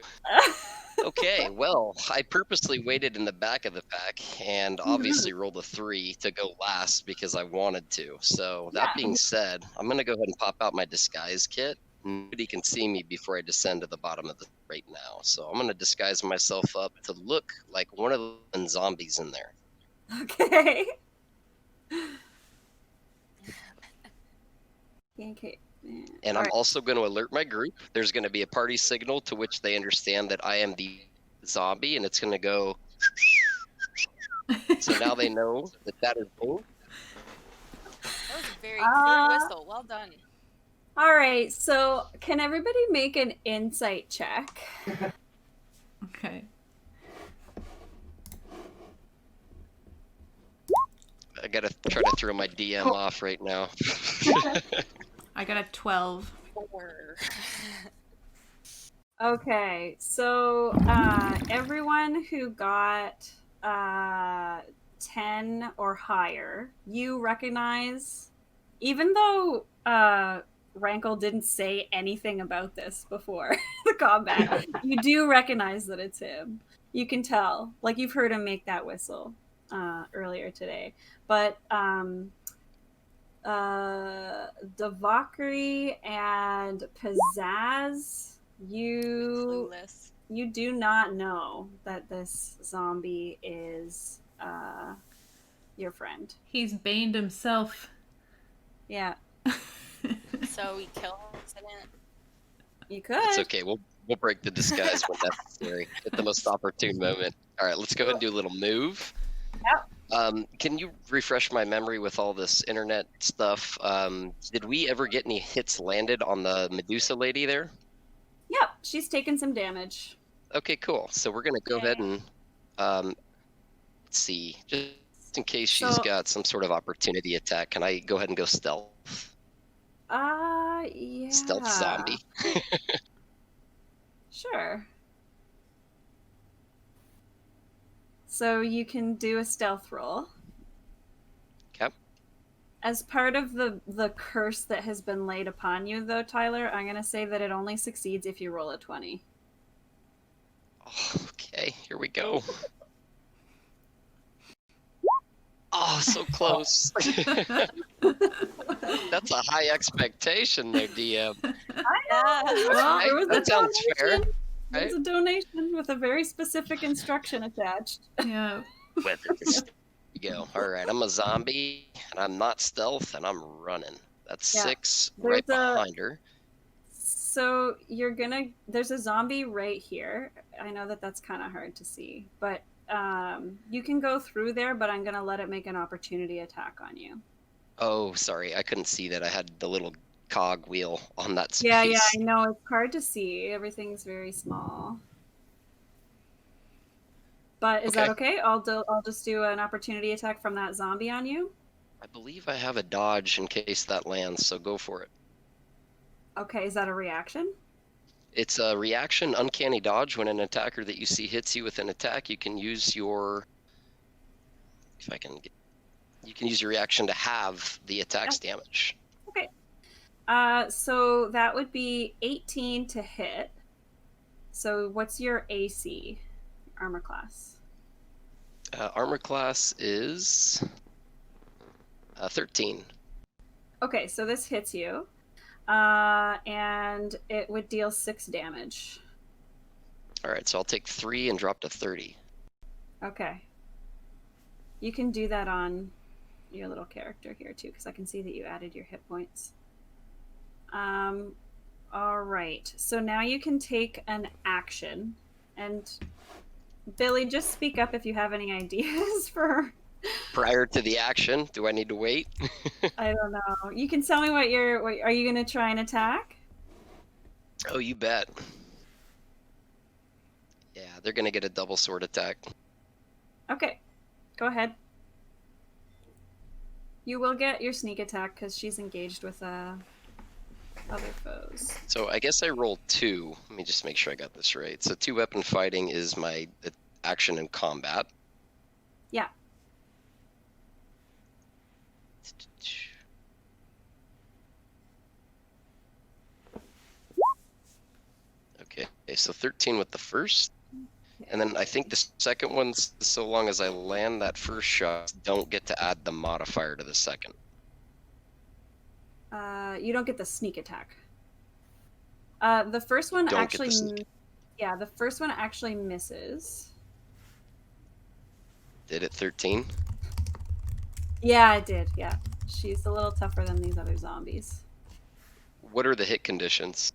[SPEAKER 5] Okay, well, I purposely waited in the back of the pack and obviously rolled a 3 to go last because I wanted to. So that being said, I'm going to go ahead and pop out my disguise kit. Nobody can see me before I descend to the bottom of the right now. So I'm going to disguise myself up to look like one of the zombies in there.
[SPEAKER 2] Okay. Okay.
[SPEAKER 5] And I'm also going to alert my group. There's going to be a party signal to which they understand that I am the zombie, and it's going to go So now they know that is me.
[SPEAKER 8] That was a very clear whistle. Well done.
[SPEAKER 2] All right, so can everybody make an insight check?
[SPEAKER 1] Okay.
[SPEAKER 5] I gotta try to throw my DM off right now.
[SPEAKER 1] I got a 12.
[SPEAKER 8] 4.
[SPEAKER 2] Okay, so everyone who got 10 or higher, you recognize, even though Rankle didn't say anything about this before the combat, you do recognize that it's him. You can tell, like you've heard him make that whistle earlier today. But Devakari and Pizzazz, you do not know that this zombie is your friend.
[SPEAKER 1] He's baned himself.
[SPEAKER 2] Yeah.
[SPEAKER 8] So we kill accident.
[SPEAKER 2] You could.
[SPEAKER 5] It's okay. We'll break the disguise when necessary at the most opportune moment. All right, let's go ahead and do a little move.
[SPEAKER 2] Yep.
[SPEAKER 5] Can you refresh my memory with all this internet stuff? Did we ever get any hits landed on the Medusa lady there?
[SPEAKER 2] Yep, she's taken some damage.
[SPEAKER 5] Okay, cool. So we're gonna go ahead and let's see, just in case she's got some sort of opportunity attack. Can I go ahead and go stealth?
[SPEAKER 2] Yeah.
[SPEAKER 5] Stealth zombie.
[SPEAKER 2] Sure. So you can do a stealth roll.
[SPEAKER 5] Okay.
[SPEAKER 2] As part of the curse that has been laid upon you, though, Tyler, I'm going to say that it only succeeds if you roll a 20.
[SPEAKER 5] Okay, here we go. Oh, so close. That's a high expectation there, DM.
[SPEAKER 2] I know. Well, there was
[SPEAKER 5] that sounds fair.
[SPEAKER 2] It was a donation with a very specific instruction attached.
[SPEAKER 1] Yeah.
[SPEAKER 5] There you go. All right, I'm a zombie, and I'm not stealth, and I'm running. That's 6 right behind her.
[SPEAKER 2] So you're gonna. There's a zombie right here. I know that that's kind of hard to see, but you can go through there. But I'm gonna let it make an opportunity attack on you.
[SPEAKER 5] Oh, sorry, I couldn't see that. I had the little cog wheel on that space.
[SPEAKER 2] Yeah, I know. It's hard to see. Everything's very small. But is that okay? I'll just do an opportunity attack from that zombie on you.
[SPEAKER 5] I believe I have a dodge in case that lands, so go for it.
[SPEAKER 2] Okay, is that a reaction?
[SPEAKER 5] It's a reaction uncanny dodge. When an attacker that you see hits you with an attack, you can use your you can use your reaction to halve the attack's damage.
[SPEAKER 2] Okay. So that would be 18 to hit. So what's your AC, armor class?
[SPEAKER 5] Armor class is 13.
[SPEAKER 2] Okay, so this hits you. And it would deal 6 damage.
[SPEAKER 5] All right, so I'll take 3 and drop to 30.
[SPEAKER 2] Okay. You can do that on your little character here too, because I can see that you added your hit points. All right. So now you can take an action. And Billy, just speak up if you have any ideas for...
[SPEAKER 5] Prior to the action, do I need to wait?
[SPEAKER 2] I don't know. You can tell me what are you going to try and attack?
[SPEAKER 5] Oh, you bet. Yeah, they're going to get a double sword attack.
[SPEAKER 2] Okay. Go ahead. You will get your sneak attack because she's engaged with other foes.
[SPEAKER 5] So I guess I rolled 2. Let me just make sure I got this right. So 2-weapon fighting is my action in combat.
[SPEAKER 2] Yeah.
[SPEAKER 5] Okay, so 13 with the first. And then I think the second one's, so long as I land that first shot, don't get to add the modifier to the second.
[SPEAKER 2] You don't get the sneak attack. The first one the first one actually misses.
[SPEAKER 5] Did it 13?
[SPEAKER 2] Yeah, it did. Yeah, she's a little tougher than these other zombies.
[SPEAKER 5] What are the hit conditions?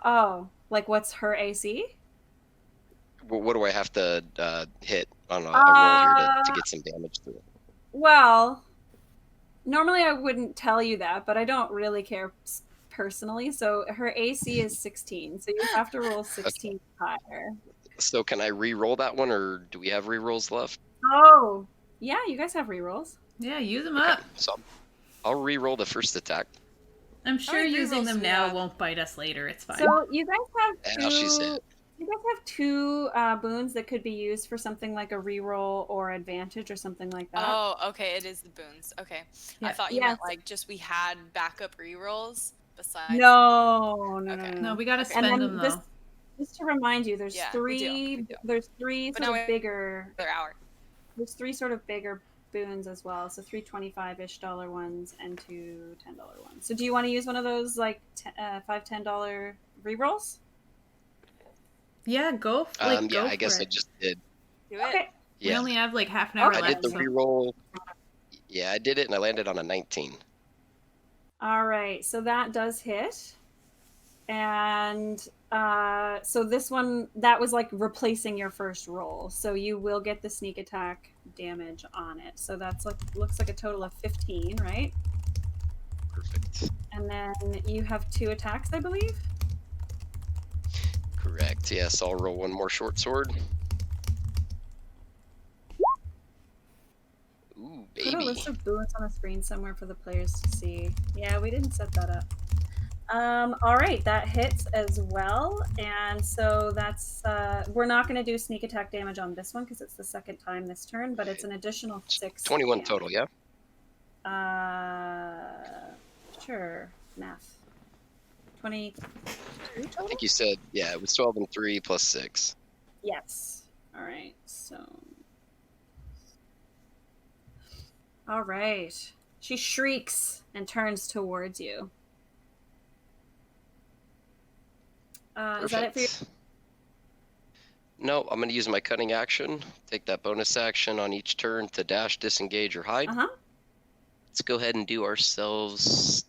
[SPEAKER 2] Oh, like what's her AC?
[SPEAKER 5] What do I have to hit on a roll here to get some damage to it?
[SPEAKER 2] Well, normally I wouldn't tell you that, but I don't really care personally. So her AC is 16, so you have to roll 16 higher.
[SPEAKER 5] So can I re-roll that one, or do we have re-rolls left?
[SPEAKER 2] Oh, yeah, you guys have rerolls.
[SPEAKER 1] Yeah, use them
[SPEAKER 5] Okay,
[SPEAKER 1] up.
[SPEAKER 5] so I'll re-roll the first attack.
[SPEAKER 1] I'm sure
[SPEAKER 6] many
[SPEAKER 1] using
[SPEAKER 6] rerolls
[SPEAKER 1] them
[SPEAKER 6] do we
[SPEAKER 1] now
[SPEAKER 6] have?
[SPEAKER 1] won't bite us later. It's fine.
[SPEAKER 2] So you guys have
[SPEAKER 5] Yeah, she said.
[SPEAKER 2] You guys have two boons that could be used for something like a reroll or advantage or something like that.
[SPEAKER 8] Oh, okay, it is the boons. Okay.
[SPEAKER 1] Yeah.
[SPEAKER 8] I thought you
[SPEAKER 2] Yes.
[SPEAKER 8] meant like just we had backup rerolls besides.
[SPEAKER 2] No,
[SPEAKER 8] Okay.
[SPEAKER 1] No, we gotta
[SPEAKER 8] Okay.
[SPEAKER 2] And
[SPEAKER 1] spend
[SPEAKER 2] then
[SPEAKER 1] them though.
[SPEAKER 2] just to remind you, there's
[SPEAKER 8] Yeah, we do.
[SPEAKER 2] three
[SPEAKER 8] But
[SPEAKER 2] sort
[SPEAKER 8] now
[SPEAKER 2] of
[SPEAKER 8] we-
[SPEAKER 2] bigger
[SPEAKER 8] Another hour.
[SPEAKER 2] there's three sort of bigger boons as well. So three $25-ish ones and two $10 ones. So do you want to use one of those like $5, $10 rerolls?
[SPEAKER 1] Yeah, go.
[SPEAKER 5] Yeah,
[SPEAKER 1] Go
[SPEAKER 5] I guess
[SPEAKER 1] for
[SPEAKER 5] I
[SPEAKER 1] it.
[SPEAKER 5] just did.
[SPEAKER 8] Do it.
[SPEAKER 2] Okay.
[SPEAKER 1] We
[SPEAKER 5] Yeah,
[SPEAKER 1] only have like half an hour
[SPEAKER 2] Okay.
[SPEAKER 5] I
[SPEAKER 1] left.
[SPEAKER 5] did the
[SPEAKER 1] so-
[SPEAKER 5] re-roll. Yeah, I did it, and I landed on a 19.
[SPEAKER 2] All right, so that does hit. And so this one, that was like replacing your first roll. So you will get the sneak attack damage on it. So that's like, looks like a total of 15, right?
[SPEAKER 5] Perfect.
[SPEAKER 2] And then you have 2 attacks, I believe.
[SPEAKER 5] Correct. Yes, I'll roll one more short sword. Ooh,
[SPEAKER 2] Put a
[SPEAKER 5] baby.
[SPEAKER 2] list of bullets on the screen somewhere for the players to see. Yeah, we didn't set that up. All right, that hits as well. And so that's, we're not going to do sneak attack damage on this one because it's the second time this turn, but it's an additional 6.
[SPEAKER 5] 21
[SPEAKER 2] damage.
[SPEAKER 5] total, yeah?
[SPEAKER 2] Sure. Math. 22
[SPEAKER 5] I
[SPEAKER 2] total?
[SPEAKER 5] think you said, yeah, it was 12 and 3 plus 6.
[SPEAKER 2] Yes. All right. So. All right. She shrieks and turns towards you. Is that it for you?
[SPEAKER 5] Perfect. No, I'm going to use my cutting action. Take that bonus action on each turn to dash, disengage, or hide.
[SPEAKER 2] Uh-huh.
[SPEAKER 5] Let's go ahead and do ourselves.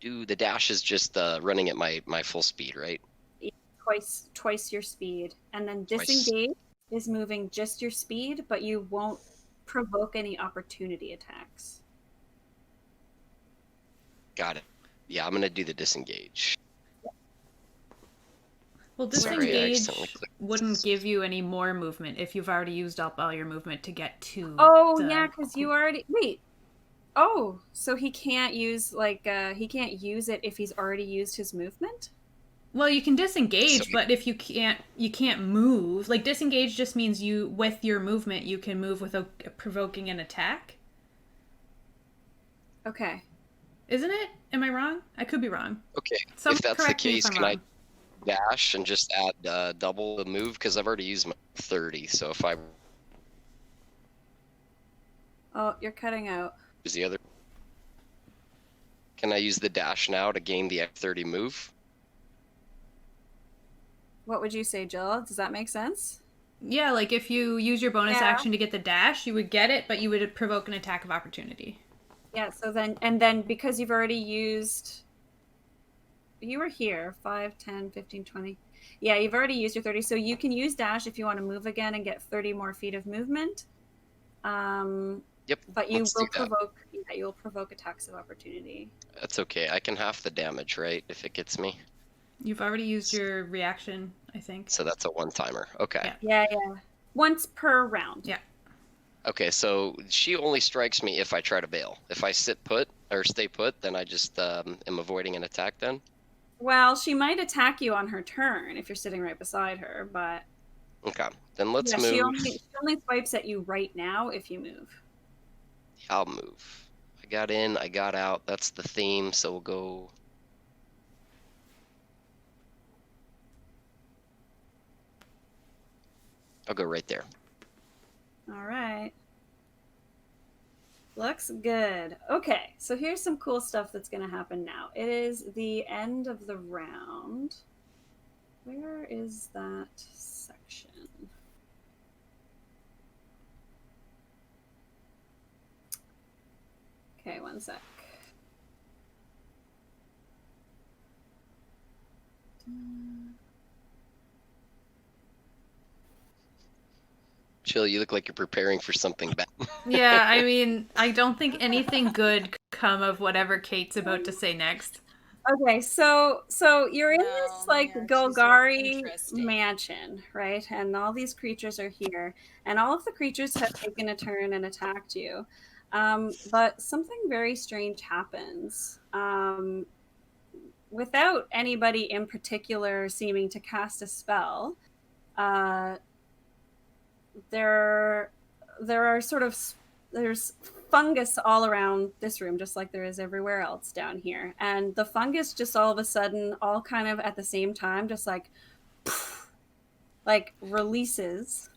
[SPEAKER 5] Do the dash is just running at my full speed, right?
[SPEAKER 2] Twice your speed. And then
[SPEAKER 5] Twice.
[SPEAKER 2] disengage is moving just your speed, but you won't provoke any opportunity attacks.
[SPEAKER 5] Got it. Yeah, I'm going to do the disengage.
[SPEAKER 1] Well,
[SPEAKER 5] Sorry, I
[SPEAKER 1] disengage
[SPEAKER 5] accidentally clicked.
[SPEAKER 1] wouldn't give you any more movement if you've already used up all your movement to get to.
[SPEAKER 2] Oh,
[SPEAKER 1] the...
[SPEAKER 2] yeah, because you already wait. Oh, so he can't use he can't use it if he's already used his movement?
[SPEAKER 1] Well, you can disengage,
[SPEAKER 5] So-
[SPEAKER 1] but if you can't move. Like disengage just means you, with your movement, you can move without provoking an attack.
[SPEAKER 2] Okay.
[SPEAKER 1] Isn't it? Am I wrong? I could be wrong.
[SPEAKER 5] Okay,
[SPEAKER 1] Someone
[SPEAKER 5] if that's the
[SPEAKER 1] correct me if
[SPEAKER 5] case,
[SPEAKER 1] I'm
[SPEAKER 5] can
[SPEAKER 1] wrong.
[SPEAKER 5] I dash and just add double the move? Because I've already used my 30, so if I
[SPEAKER 2] Oh, you're cutting out.
[SPEAKER 5] use the other... Can I use the dash now to gain the F30 move?
[SPEAKER 2] What would you say, Jill? Does that make sense?
[SPEAKER 1] Yeah, like if you use your bonus
[SPEAKER 2] Yeah.
[SPEAKER 1] action to get the dash, you would get it, but you would provoke an attack of opportunity.
[SPEAKER 2] Yeah, so then because you've already used you were here 5, 10, 15, 20. Yeah, you've already used your 30. So you can use dash if you want to move again and get 30 more feet of movement.
[SPEAKER 5] Yep,
[SPEAKER 2] But you
[SPEAKER 5] let's
[SPEAKER 2] will
[SPEAKER 5] do that.
[SPEAKER 2] provoke you'll provoke attacks of opportunity.
[SPEAKER 5] That's okay. I can half the damage, right? If it gets me.
[SPEAKER 1] You've already used your reaction, I think.
[SPEAKER 5] So that's a one-timer. Okay.
[SPEAKER 1] Yeah.
[SPEAKER 2] Yeah. Once per round.
[SPEAKER 1] Yeah.
[SPEAKER 5] Okay, so she only strikes me if I try to bail. If I sit put or stay put, then I just am avoiding an attack then?
[SPEAKER 2] Well, she might attack you on her turn if you're sitting right beside her, but
[SPEAKER 5] Okay, then let's
[SPEAKER 2] yeah,
[SPEAKER 5] move.
[SPEAKER 2] she only swipes at you right now if you move.
[SPEAKER 5] I'll move. I got in, I got out. That's the theme, so we'll go... I'll go right there.
[SPEAKER 2] All right. Looks good. Okay, so here's some cool stuff that's going to happen now. It is the end of the round. Where is that section? Okay, one sec.
[SPEAKER 5] Jill, you look like you're preparing for something bad.
[SPEAKER 1] Yeah, I mean, I don't think anything good could come of whatever Kate's about to say next.
[SPEAKER 2] Okay, so you're in this like
[SPEAKER 8] yeah, she's
[SPEAKER 2] Golgari
[SPEAKER 8] interesting.
[SPEAKER 2] mansion, right? And all these creatures are here, and all of the creatures have taken a turn and attacked you. But something very strange happens. Without anybody in particular seeming to cast a spell, there are there's fungus all around this room, just like there is everywhere else down here, and the fungus just all of a sudden, all kind of at the same time, just like releases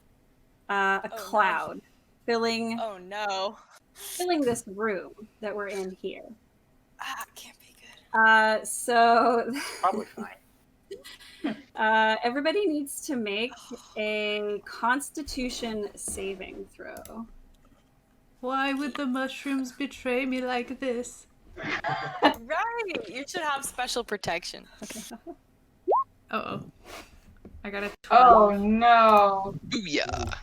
[SPEAKER 2] a cloud filling
[SPEAKER 8] Oh no.
[SPEAKER 2] this room that we're in here.
[SPEAKER 8] Can't be good.
[SPEAKER 2] So
[SPEAKER 7] Probably fine.
[SPEAKER 2] everybody needs to make a Constitution saving throw.
[SPEAKER 1] Why would the mushrooms betray me like this?
[SPEAKER 8] Right. You should have special protection.
[SPEAKER 1] Uh-oh. I got a 12.
[SPEAKER 3] Oh no.
[SPEAKER 5] Booyah!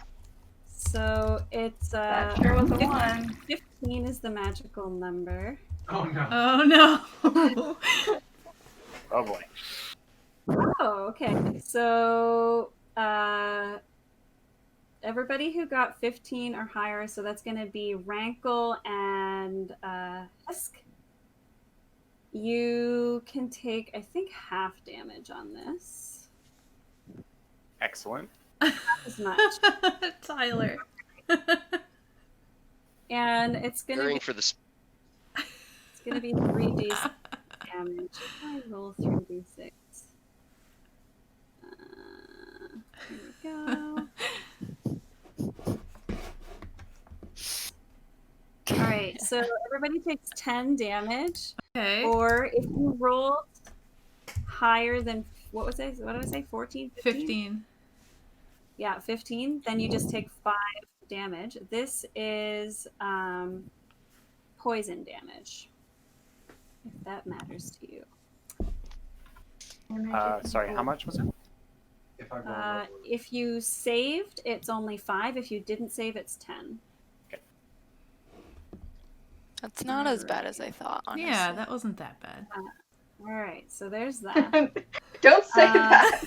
[SPEAKER 2] So it's
[SPEAKER 3] That sure was a 1.
[SPEAKER 2] 15 is the magical number.
[SPEAKER 4] Oh no.
[SPEAKER 1] Oh no.
[SPEAKER 7] Oh boy.
[SPEAKER 2] Oh, okay. So everybody who got 15 or higher, so that's going to be Rankle and Husk. You can take, I think, half damage on this.
[SPEAKER 7] Excellent.
[SPEAKER 2] Not as much.
[SPEAKER 1] Tyler.
[SPEAKER 2] And it's going
[SPEAKER 5] Preparing
[SPEAKER 2] to
[SPEAKER 5] for the
[SPEAKER 2] it's going to be 3d damage. If I roll 3d6. Here we go. All right, so everybody takes 10 damage.
[SPEAKER 1] Okay.
[SPEAKER 2] Or if you rolled higher than, what did I say? 14?
[SPEAKER 1] 15.
[SPEAKER 2] Yeah, 15. Then you just take 5 damage. This is poison damage, if that matters to you.
[SPEAKER 7] Sorry, how much was it?
[SPEAKER 4] If I roll
[SPEAKER 2] If you saved, it's only 5. If you didn't save, it's 10.
[SPEAKER 6] That's not as bad as I thought, honestly.
[SPEAKER 1] Yeah, that wasn't that bad.
[SPEAKER 2] All right, so there's that.
[SPEAKER 3] Don't say that.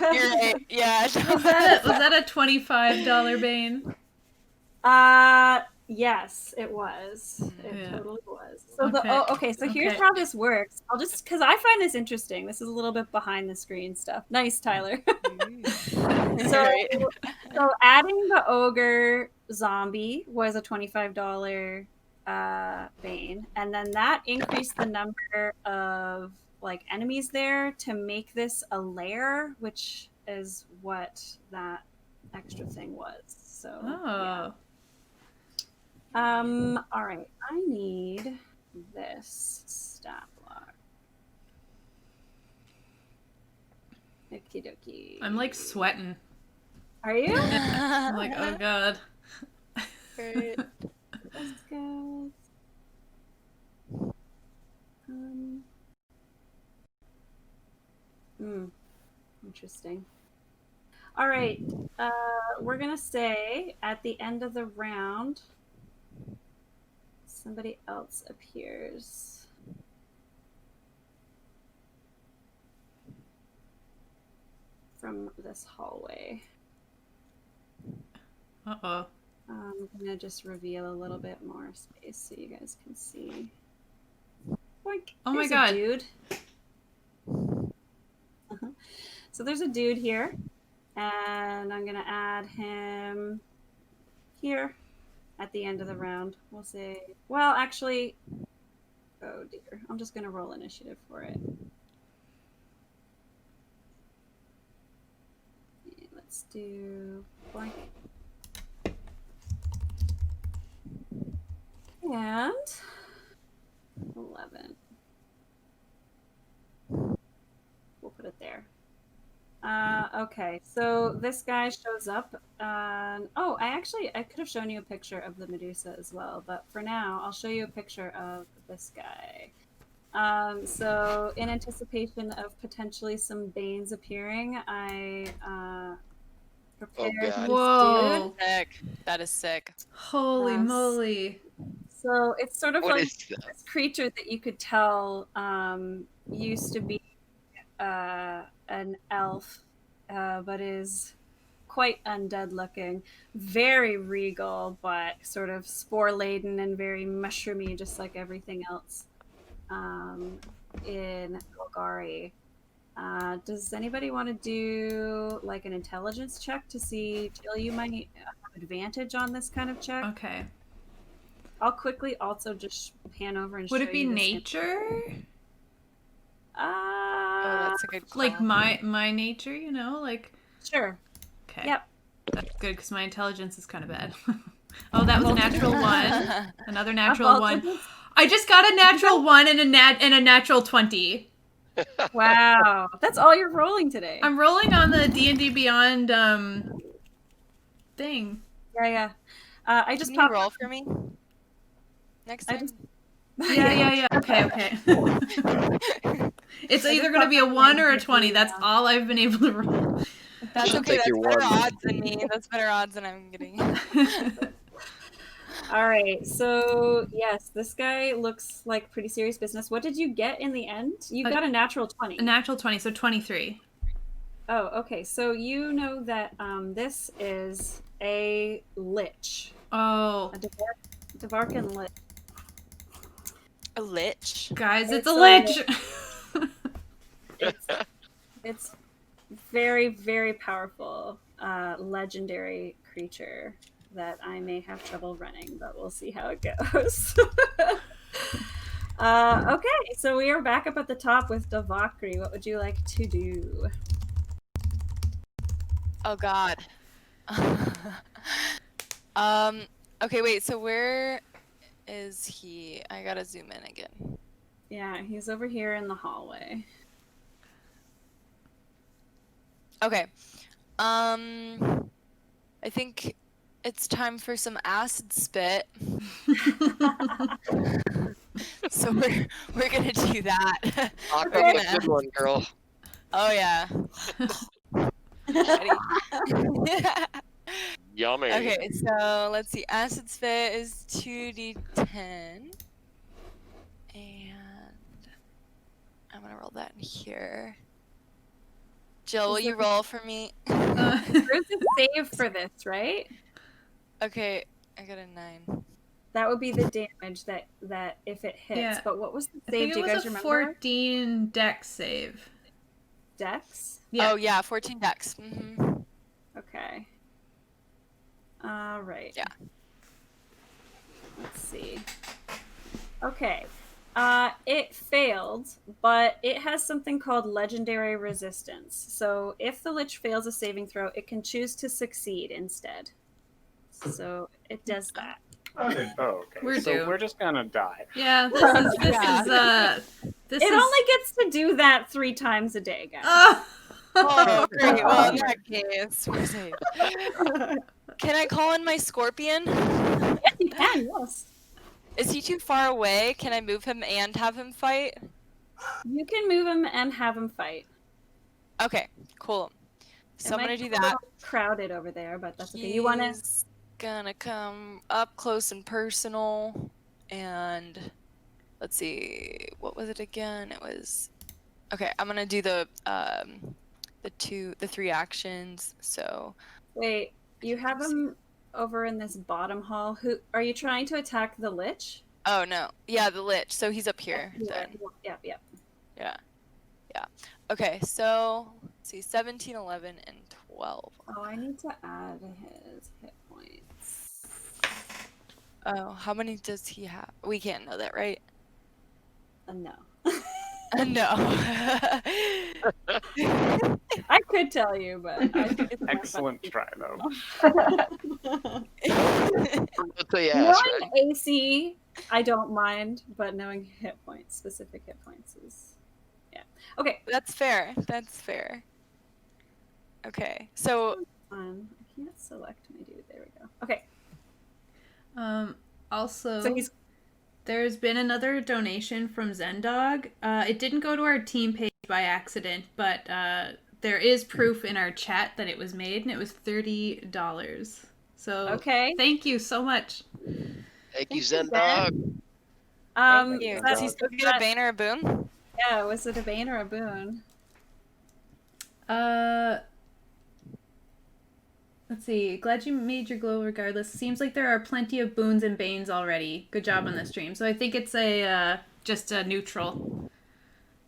[SPEAKER 6] You're right. Yeah.
[SPEAKER 1] Was that a $25 Bane?
[SPEAKER 2] Yes, it was. It
[SPEAKER 1] Yeah.
[SPEAKER 2] totally was. So
[SPEAKER 1] Okay.
[SPEAKER 2] So here's
[SPEAKER 1] Okay.
[SPEAKER 2] how this works. I'll just, because I find this interesting. This is a little bit behind the screen stuff. Nice, Tyler. So adding the ogre zombie was a $25 Bane, and then that increased the number of like enemies there to make this a lair, which is what that extra thing was. So yeah. All right, I need this stat block. Okie dokie.
[SPEAKER 1] I'm like sweating.
[SPEAKER 2] Are you?
[SPEAKER 1] I'm like, oh god.
[SPEAKER 6] Right.
[SPEAKER 2] Let's go. Interesting. All right. We're gonna say at the end of the round, somebody else appears. From this hallway.
[SPEAKER 1] Uh-oh.
[SPEAKER 2] I'm gonna just reveal a little bit more space so you guys can see. Boink.
[SPEAKER 1] Oh my
[SPEAKER 2] There's
[SPEAKER 1] god.
[SPEAKER 2] a dude. So there's a dude here, and I'm gonna add him here at the end of the round. We'll say, well, actually, oh dear, I'm just gonna roll initiative for it. Let's do blank. And 11. We'll put it there. Okay, so this guy shows up. Oh, I could have shown you a picture of the Medusa as well, but for now, I'll show you a picture of this guy. So in anticipation of potentially some Banes appearing, I
[SPEAKER 9] Oh,
[SPEAKER 2] Prepare
[SPEAKER 9] God.
[SPEAKER 2] this
[SPEAKER 1] Whoa.
[SPEAKER 6] Sick. That is sick.
[SPEAKER 1] Holy
[SPEAKER 2] Yes.
[SPEAKER 1] moly.
[SPEAKER 2] So it's sort of
[SPEAKER 5] What
[SPEAKER 2] like
[SPEAKER 5] is that?
[SPEAKER 2] this creature that you could tell used to be an elf, but is quite undead looking. Very regal, but sort of spore laden and very mushroomy, just like everything else in Golgari. Does anybody want to do like an intelligence check to see, Jill, you might have advantage on this kind of check?
[SPEAKER 1] Okay.
[SPEAKER 2] I'll quickly also just pan over and
[SPEAKER 1] Would
[SPEAKER 2] show
[SPEAKER 1] it be
[SPEAKER 2] you this.
[SPEAKER 1] nature?
[SPEAKER 6] Oh, that's a good call.
[SPEAKER 1] Like my nature, you know? Like,
[SPEAKER 2] Sure.
[SPEAKER 1] okay.
[SPEAKER 2] Yep.
[SPEAKER 1] That's good because my intelligence is kind of bad. Oh, that was a natural 1. Another natural 1. I just got a natural 1 and a natural 20.
[SPEAKER 2] Wow, that's all you're rolling today.
[SPEAKER 1] I'm rolling on the D&D Beyond thing.
[SPEAKER 2] Yeah. I just
[SPEAKER 6] Can you
[SPEAKER 2] popped.
[SPEAKER 6] roll for me next
[SPEAKER 2] I
[SPEAKER 6] time?
[SPEAKER 2] just.
[SPEAKER 1] Yeah. Okay. It's either going to be a 1 or a 20. That's all I've been able to roll.
[SPEAKER 6] That's
[SPEAKER 9] I'll
[SPEAKER 6] okay.
[SPEAKER 9] take
[SPEAKER 6] That's
[SPEAKER 9] your
[SPEAKER 6] better
[SPEAKER 9] one.
[SPEAKER 6] odds than me. That's better odds than I'm getting.
[SPEAKER 2] All right. So yes, this guy looks like pretty serious business. What did you get in the end? You got a natural 20.
[SPEAKER 1] A natural 20, so 23.
[SPEAKER 2] Oh, okay. So you know that this is a lich.
[SPEAKER 1] Oh.
[SPEAKER 2] A Devarkan lich.
[SPEAKER 6] A lich?
[SPEAKER 1] Guys, it's
[SPEAKER 2] It's
[SPEAKER 1] a
[SPEAKER 2] a
[SPEAKER 1] lich!
[SPEAKER 2] It's very, very powerful, legendary creature that I may have trouble running, but we'll see how it goes. Okay, so we are back up at the top with Davakri. What would you like to do?
[SPEAKER 6] Oh God. Okay, wait. So where is he? I gotta zoom in again.
[SPEAKER 2] Yeah, he's over here in the hallway.
[SPEAKER 6] Okay. I think it's time for some acid spit. So we're gonna do that.
[SPEAKER 5] Talk
[SPEAKER 6] We're
[SPEAKER 5] up a
[SPEAKER 6] gonna-
[SPEAKER 5] good one, girl.
[SPEAKER 6] Oh yeah. Ready?
[SPEAKER 5] Yummy.
[SPEAKER 6] Okay, so let's see. Acid spit is 2d10. And I'm gonna roll that in here. Jill, will you roll for me?
[SPEAKER 2] There's a save for this, right?
[SPEAKER 6] Okay, I got a 9.
[SPEAKER 2] That would be the damage that if it hits.
[SPEAKER 1] Yeah.
[SPEAKER 2] But what was the
[SPEAKER 1] I
[SPEAKER 2] save?
[SPEAKER 1] think
[SPEAKER 2] Do
[SPEAKER 1] it
[SPEAKER 2] you guys
[SPEAKER 1] was a
[SPEAKER 2] remember?
[SPEAKER 1] 14 dex save.
[SPEAKER 2] Dex?
[SPEAKER 1] Yeah.
[SPEAKER 6] Oh yeah, 14 dex. Mm-hmm.
[SPEAKER 2] Okay. All right.
[SPEAKER 6] Yeah.
[SPEAKER 2] Let's see. Okay. It failed, but it has something called legendary resistance. So if the lich fails a saving throw, it can choose to succeed instead. So it does that.
[SPEAKER 7] Oh, okay.
[SPEAKER 1] We're
[SPEAKER 7] so
[SPEAKER 1] doomed.
[SPEAKER 7] we're just gonna die.
[SPEAKER 1] Yeah, this
[SPEAKER 2] It only gets to do that 3 times a day, guys.
[SPEAKER 6] Oh, great. Well, in that case, we're safe. Can I call in my scorpion?
[SPEAKER 2] Yes, you can. Yes.
[SPEAKER 6] Is he too far away? Can I move him and have him fight?
[SPEAKER 2] You can move him and have him fight.
[SPEAKER 6] Okay, cool. So
[SPEAKER 2] It
[SPEAKER 6] I'm
[SPEAKER 2] might
[SPEAKER 6] gonna do
[SPEAKER 2] be a
[SPEAKER 6] that.
[SPEAKER 2] little crowded over there, but that's okay. You want to?
[SPEAKER 6] He's gonna come up close and personal, and let's see, what was it again? It was okay. I'm gonna do the 3 actions. So
[SPEAKER 2] Wait, you have him over in this bottom hall. Who are you trying to attack? The lich?
[SPEAKER 6] oh no, yeah, the lich. So he's up here. Then.
[SPEAKER 2] Yeah.
[SPEAKER 6] Yeah. Okay, so let's see, 17, 11, and 12.
[SPEAKER 2] Oh, I need to add his hit points.
[SPEAKER 6] Oh, how many does he have? We can't know that, right?
[SPEAKER 2] No.
[SPEAKER 6] No.
[SPEAKER 2] I could tell you, but I think it's more
[SPEAKER 7] Excellent try, though.
[SPEAKER 2] fun.
[SPEAKER 5] Until you ask,
[SPEAKER 2] Knowing
[SPEAKER 5] right?
[SPEAKER 2] AC, I don't mind, but knowing hit points, specific hit points is, yeah. Okay.
[SPEAKER 6] That's fair. That's fair. Okay, so
[SPEAKER 2] I can't select my dude. There we go. Okay.
[SPEAKER 1] Also,
[SPEAKER 2] So he's
[SPEAKER 1] there's been another donation from Zendog. It didn't go to our team page by accident, but there is proof in our chat that it was made, and it was $30. So
[SPEAKER 2] Okay.
[SPEAKER 1] thank you so much.
[SPEAKER 5] Thank you,
[SPEAKER 2] Zen.
[SPEAKER 5] Zendog.
[SPEAKER 6] Thank you.
[SPEAKER 2] that-
[SPEAKER 6] Does he still get a bane or a boon?
[SPEAKER 2] yeah, was it a bane or a boon?
[SPEAKER 1] Let's see. Glad you made your glow regardless. Seems like there are plenty of boons and banes already. Good job on the stream. So I think it's a just a neutral.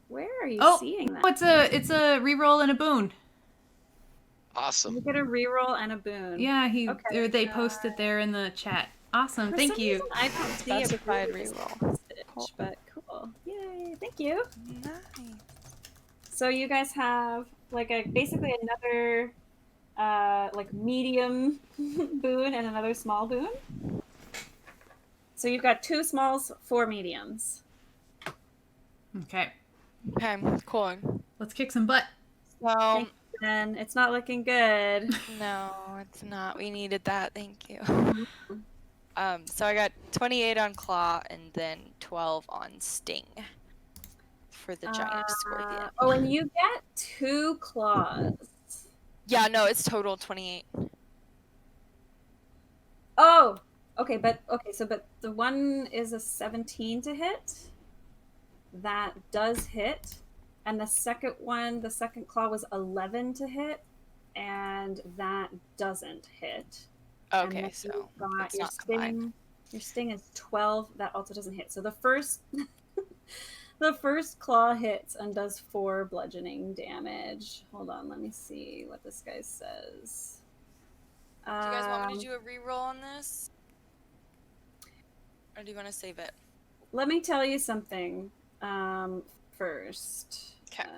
[SPEAKER 2] Where are you
[SPEAKER 1] Oh,
[SPEAKER 2] seeing that?
[SPEAKER 1] it's a reroll and a boon.
[SPEAKER 5] Awesome.
[SPEAKER 2] You get a reroll and a boon.
[SPEAKER 1] Yeah,
[SPEAKER 2] Okay.
[SPEAKER 1] or they posted there in the chat. Awesome.
[SPEAKER 2] For
[SPEAKER 1] Thank
[SPEAKER 2] some
[SPEAKER 1] you.
[SPEAKER 2] reason, I don't see a
[SPEAKER 6] Specified
[SPEAKER 2] previous
[SPEAKER 6] reroll.
[SPEAKER 2] message, but cool. Yay! Thank you.
[SPEAKER 6] Nice.
[SPEAKER 2] So you guys have like basically another like medium boon and another small boon. So you've got 2 smalls, 4 mediums.
[SPEAKER 1] Okay.
[SPEAKER 6] Okay, cool.
[SPEAKER 1] Let's kick some butt.
[SPEAKER 6] So,
[SPEAKER 2] And it's not looking good.
[SPEAKER 6] no, it's not. We needed that. Thank you. So I got 28 on Claw and then 12 on Sting for the giant scorpion.
[SPEAKER 2] Oh, and you get 2 claws.
[SPEAKER 6] Yeah, no, it's total 28.
[SPEAKER 2] Oh, okay, but the one is a 17 to hit. That does hit. And the second claw was 11 to hit, and that doesn't hit.
[SPEAKER 6] Okay, so
[SPEAKER 2] got
[SPEAKER 6] it's
[SPEAKER 2] your
[SPEAKER 6] not combined.
[SPEAKER 2] Your sting is 12. That also doesn't hit. So the first the first claw hits and does 4 bludgeoning damage. Hold on, let me see what this guy says.
[SPEAKER 6] Do you guys want me to do a reroll on this? Or do you want to save it?
[SPEAKER 2] Let me tell you something first.
[SPEAKER 6] Okay.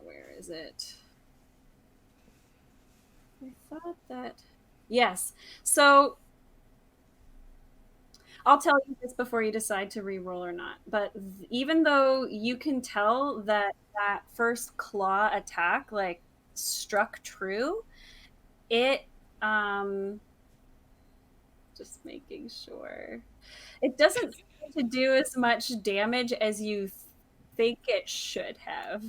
[SPEAKER 2] Where is it? I thought that... Yes. So I'll tell you this before you decide to reroll or not. But even though you can tell that that first claw attack like struck true, it just making sure it doesn't seem to do as much damage as you think it should have.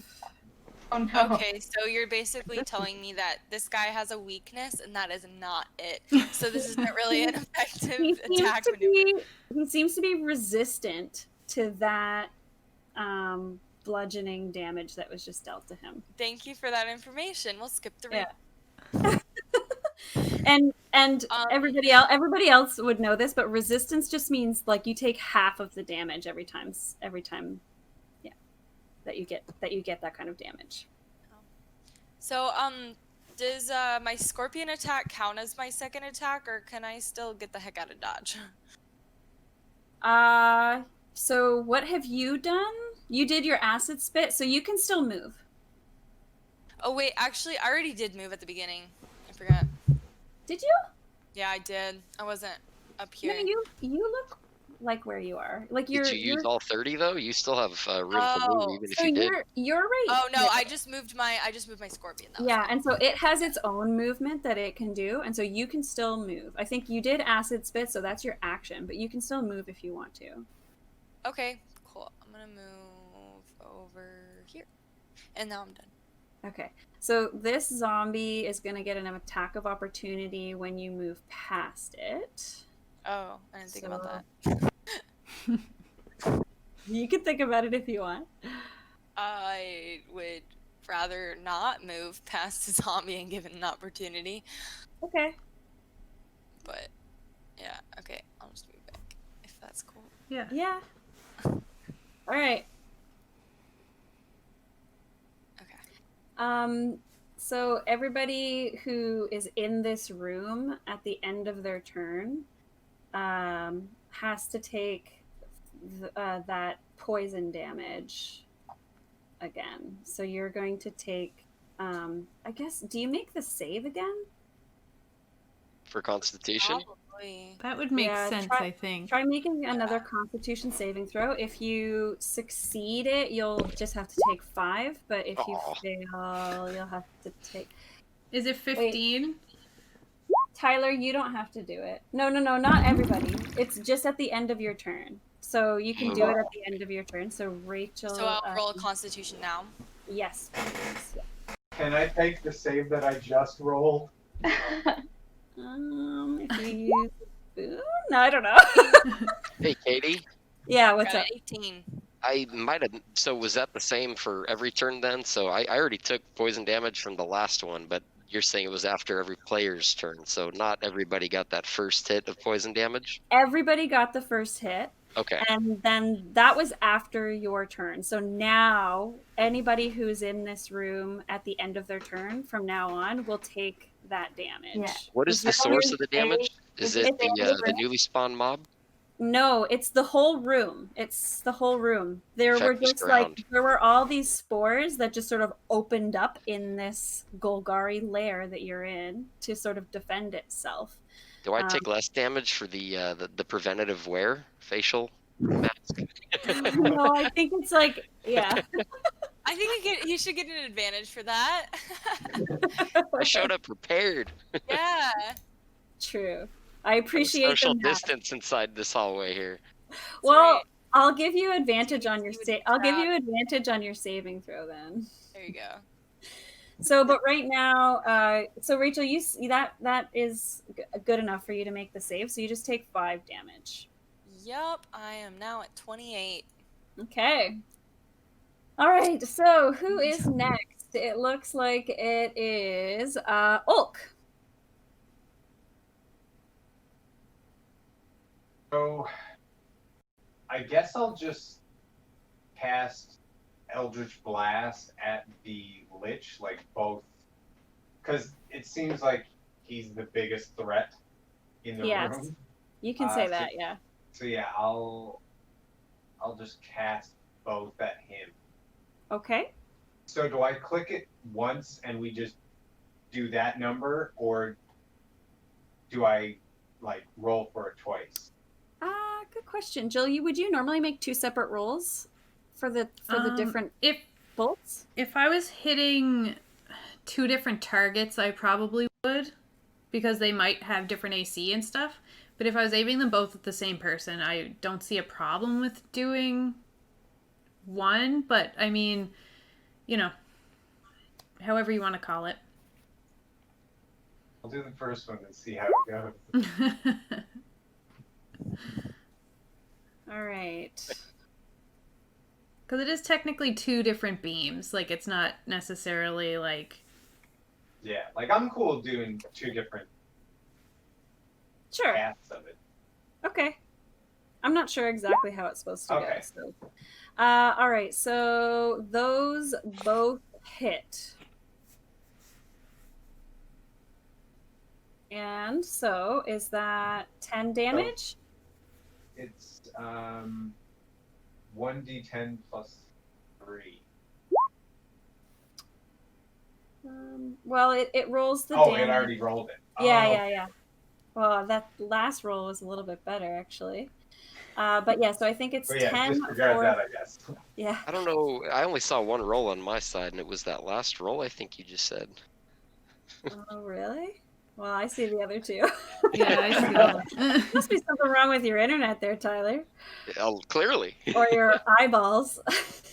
[SPEAKER 3] Oh no.
[SPEAKER 6] Okay, so you're basically telling me that this guy has a weakness and that is not it. So this isn't really an effective attack maneuver.
[SPEAKER 2] He seems to be resistant to that bludgeoning damage that was just dealt to him.
[SPEAKER 6] Thank you for that information. We'll skip the reroll.
[SPEAKER 2] Yeah. and everybody else would know this, but resistance just means like you take half of the damage every time that you get that kind of damage.
[SPEAKER 6] So does my scorpion attack count as my second attack, or can I still get the heck out of dodge?
[SPEAKER 2] So what have you done? You did your acid spit, so you can still move.
[SPEAKER 6] Oh wait, actually I already did move at the beginning. I forgot.
[SPEAKER 2] Did you?
[SPEAKER 6] Yeah, I did. I wasn't up here.
[SPEAKER 2] No, you look like where you are. Like
[SPEAKER 5] Did you use all 30 though? You still have room to move even if you did.
[SPEAKER 2] You're right.
[SPEAKER 6] Oh no,
[SPEAKER 2] there.
[SPEAKER 6] I just moved my scorpion.
[SPEAKER 2] Yeah, and so it has its own movement that it can do, and so you can still move. I think you did acid spit, so that's your action, but you can still move if you want to.
[SPEAKER 6] Okay, cool. I'm gonna move over here, and now I'm done.
[SPEAKER 2] Okay, so this zombie is gonna get an attack of opportunity when you move past it.
[SPEAKER 6] Oh, I didn't think about that.
[SPEAKER 2] You can think about it if you want.
[SPEAKER 6] I would rather not move past the zombie and give it an opportunity.
[SPEAKER 2] Okay.
[SPEAKER 6] But, yeah, okay. I'll just move back, if that's cool.
[SPEAKER 1] Yeah.
[SPEAKER 2] Yeah. All right.
[SPEAKER 6] Okay.
[SPEAKER 2] So everybody who is in this room at the end of their turn has to take that poison damage again. So you're going to take, I guess, do you make the save again?
[SPEAKER 5] For Constitution?
[SPEAKER 6] Probably.
[SPEAKER 1] That would make sense, I think.
[SPEAKER 2] Try making another Constitution saving throw. If you succeed it, you'll just have to take 5, but if you fail, you'll have to take...
[SPEAKER 1] Is it 15?
[SPEAKER 2] Wait. Tyler, you don't have to do it. No, not everybody. It's just at the end of your turn. So you can do it at the end of your turn. So Rachel...
[SPEAKER 6] So I'll roll a Constitution now?
[SPEAKER 2] Yes, please.
[SPEAKER 4] Can I take the save that I just rolled?
[SPEAKER 2] If you use spoon? No, I don't know.
[SPEAKER 5] Hey, Katie.
[SPEAKER 2] Yeah, what's
[SPEAKER 6] Got
[SPEAKER 2] up?
[SPEAKER 6] 18.
[SPEAKER 5] I might have. So was that the same for every turn then? So I already took poison damage from the last one, but you're saying it was after every player's turn. So not everybody got that first hit of poison damage?
[SPEAKER 2] Everybody got the first hit.
[SPEAKER 5] Okay.
[SPEAKER 2] And then that was after your turn. So now anybody who's in this room at the end of their turn from now on will take that damage.
[SPEAKER 3] Yeah.
[SPEAKER 5] What is the source of the damage? Is it the newly spawned mob?
[SPEAKER 2] No, it's the whole room. It's the whole room. There were
[SPEAKER 5] Infectious
[SPEAKER 2] just
[SPEAKER 5] ground.
[SPEAKER 2] like there were all these spores that just sort of opened up in this Golgari lair that you're in to sort of defend itself.
[SPEAKER 5] Do I take less damage for the preventative wear facial mask?
[SPEAKER 2] No, I think it's like yeah.
[SPEAKER 6] I think he should get an advantage for that.
[SPEAKER 5] I showed up prepared.
[SPEAKER 6] Yeah.
[SPEAKER 2] True. I appreciate
[SPEAKER 5] social
[SPEAKER 2] the math.
[SPEAKER 5] distance inside this hallway here.
[SPEAKER 2] Well,
[SPEAKER 6] right.
[SPEAKER 2] I'll give you advantage on your I'll give
[SPEAKER 6] proud.
[SPEAKER 2] you advantage on your saving throw then.
[SPEAKER 6] There you go.
[SPEAKER 2] So, but right now, so Rachel, you see that is good enough for you to make the save. So you just take 5 damage.
[SPEAKER 6] Yup, I am now at 28.
[SPEAKER 2] Okay. All right. So who is next? It looks like it is Ulk.
[SPEAKER 4] So, I guess I'll just cast Eldritch Blast at the Lich, like both, because it seems like he's the biggest threat in the
[SPEAKER 2] Yes.
[SPEAKER 4] room.
[SPEAKER 2] You can say that, yeah.
[SPEAKER 4] So yeah, I'll just cast both at him.
[SPEAKER 2] Okay.
[SPEAKER 4] So do I click it once and we just do that number, or do I like roll for it twice?
[SPEAKER 2] Good question, Jill. Would you normally make 2 separate rolls for the different bolts?
[SPEAKER 1] If I was hitting 2 different targets, I probably would, because they might have different AC and stuff. But if I was aiming them both at the same person, I don't see a problem with doing one. But I mean, you know, however you want to call it.
[SPEAKER 4] I'll do the first one and see how it goes.
[SPEAKER 2] All right.
[SPEAKER 1] Because it is technically 2 different beams. Like, it's not necessarily like...
[SPEAKER 4] Yeah, like I'm cool doing 2 different
[SPEAKER 2] Sure.
[SPEAKER 4] casts of it.
[SPEAKER 2] Okay. I'm not sure exactly how it's supposed to
[SPEAKER 4] Okay.
[SPEAKER 2] go. So. All right. So those both hit. And so is that 10 damage?
[SPEAKER 4] It's 1d10 plus 3.
[SPEAKER 2] Well, it rolls the
[SPEAKER 4] damage.
[SPEAKER 2] damage.
[SPEAKER 4] It already rolled it.
[SPEAKER 2] Yeah. Well, that last roll was a little bit better, actually. But yeah, so I think it's 10
[SPEAKER 4] disregard that, I guess.
[SPEAKER 2] Yeah.
[SPEAKER 5] I don't know. I only saw one roll on my side, and it was that last roll I think you just said.
[SPEAKER 2] Oh, really? Well, I see the other 2.
[SPEAKER 1] Yeah, I see them.
[SPEAKER 2] Must be something wrong with your internet there, Tyler.
[SPEAKER 5] Oh, clearly.
[SPEAKER 2] Or your eyeballs.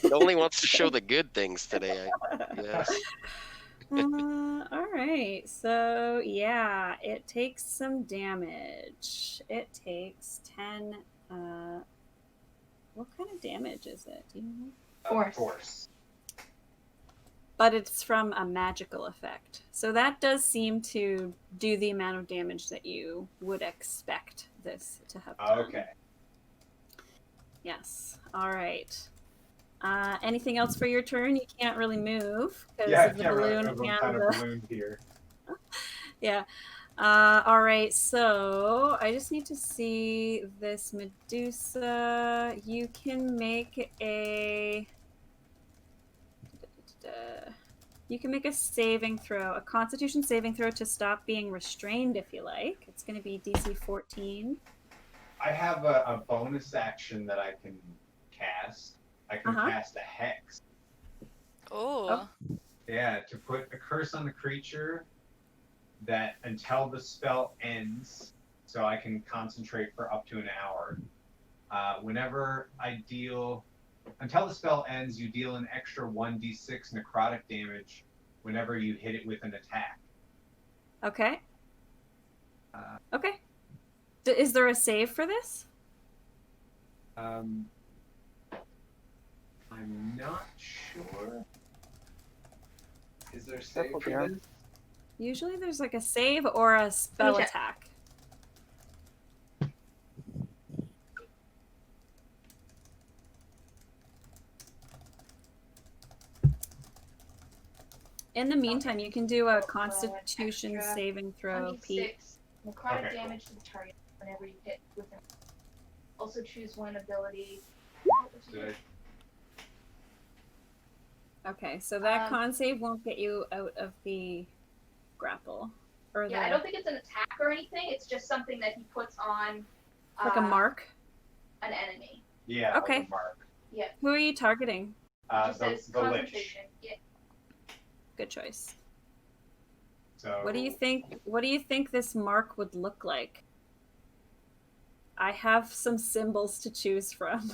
[SPEAKER 5] It only wants to show the good things today, yes.
[SPEAKER 2] All right. So, yeah, it takes some damage. It takes 10. What kind of damage is it? Do you know?
[SPEAKER 4] Force.
[SPEAKER 2] But it's from a magical effect. So that does seem to do the amount of damage that you would expect this to have done.
[SPEAKER 4] Okay.
[SPEAKER 2] Yes. All right. Anything else for your turn? You can't really move because
[SPEAKER 4] Yeah,
[SPEAKER 2] of the balloon.
[SPEAKER 4] everyone kind of ballooned here.
[SPEAKER 2] Yeah. All right. So I just need to see this Medusa. You can make a. You can make a saving throw, a Constitution saving throw to stop being restrained if you like. It's going to be DC 14.
[SPEAKER 4] I have a bonus action that I can cast. I can cast a hex.
[SPEAKER 6] Oh.
[SPEAKER 4] Yeah, to put a curse on the creature that until the spell ends, so I can concentrate for up to an hour. Whenever I deal, until the spell ends, you deal an extra 1d6 necrotic damage whenever you hit it with an attack.
[SPEAKER 2] Okay.
[SPEAKER 4] Uh,
[SPEAKER 2] Okay. Is there a save for this?
[SPEAKER 4] I'm not sure. Is there a save
[SPEAKER 10] Careful,
[SPEAKER 4] for
[SPEAKER 10] Darren.
[SPEAKER 4] this?
[SPEAKER 2] Usually there's like a save or a spell
[SPEAKER 3] check.
[SPEAKER 2] attack. In the meantime, you can do a Constitution
[SPEAKER 3] extra
[SPEAKER 2] saving throw, Pete.
[SPEAKER 3] 1d6 necrotic
[SPEAKER 4] Okay,
[SPEAKER 3] damage to the target whenever you hit with an. Also choose one ability.
[SPEAKER 4] Did
[SPEAKER 2] Okay, so that
[SPEAKER 3] Um,
[SPEAKER 2] con save won't get you out of the grapple. Or
[SPEAKER 3] Yeah, I don't think it's an attack or anything. It's just something that he puts on
[SPEAKER 2] like a mark.
[SPEAKER 3] an enemy.
[SPEAKER 4] Yeah,
[SPEAKER 2] Okay.
[SPEAKER 4] like a mark.
[SPEAKER 2] Who are you targeting?
[SPEAKER 3] It just says
[SPEAKER 4] The lich.
[SPEAKER 3] concentration. Yeah.
[SPEAKER 2] Good choice.
[SPEAKER 4] So
[SPEAKER 2] What do you think? What do you think this mark would look like? I have some symbols to choose from.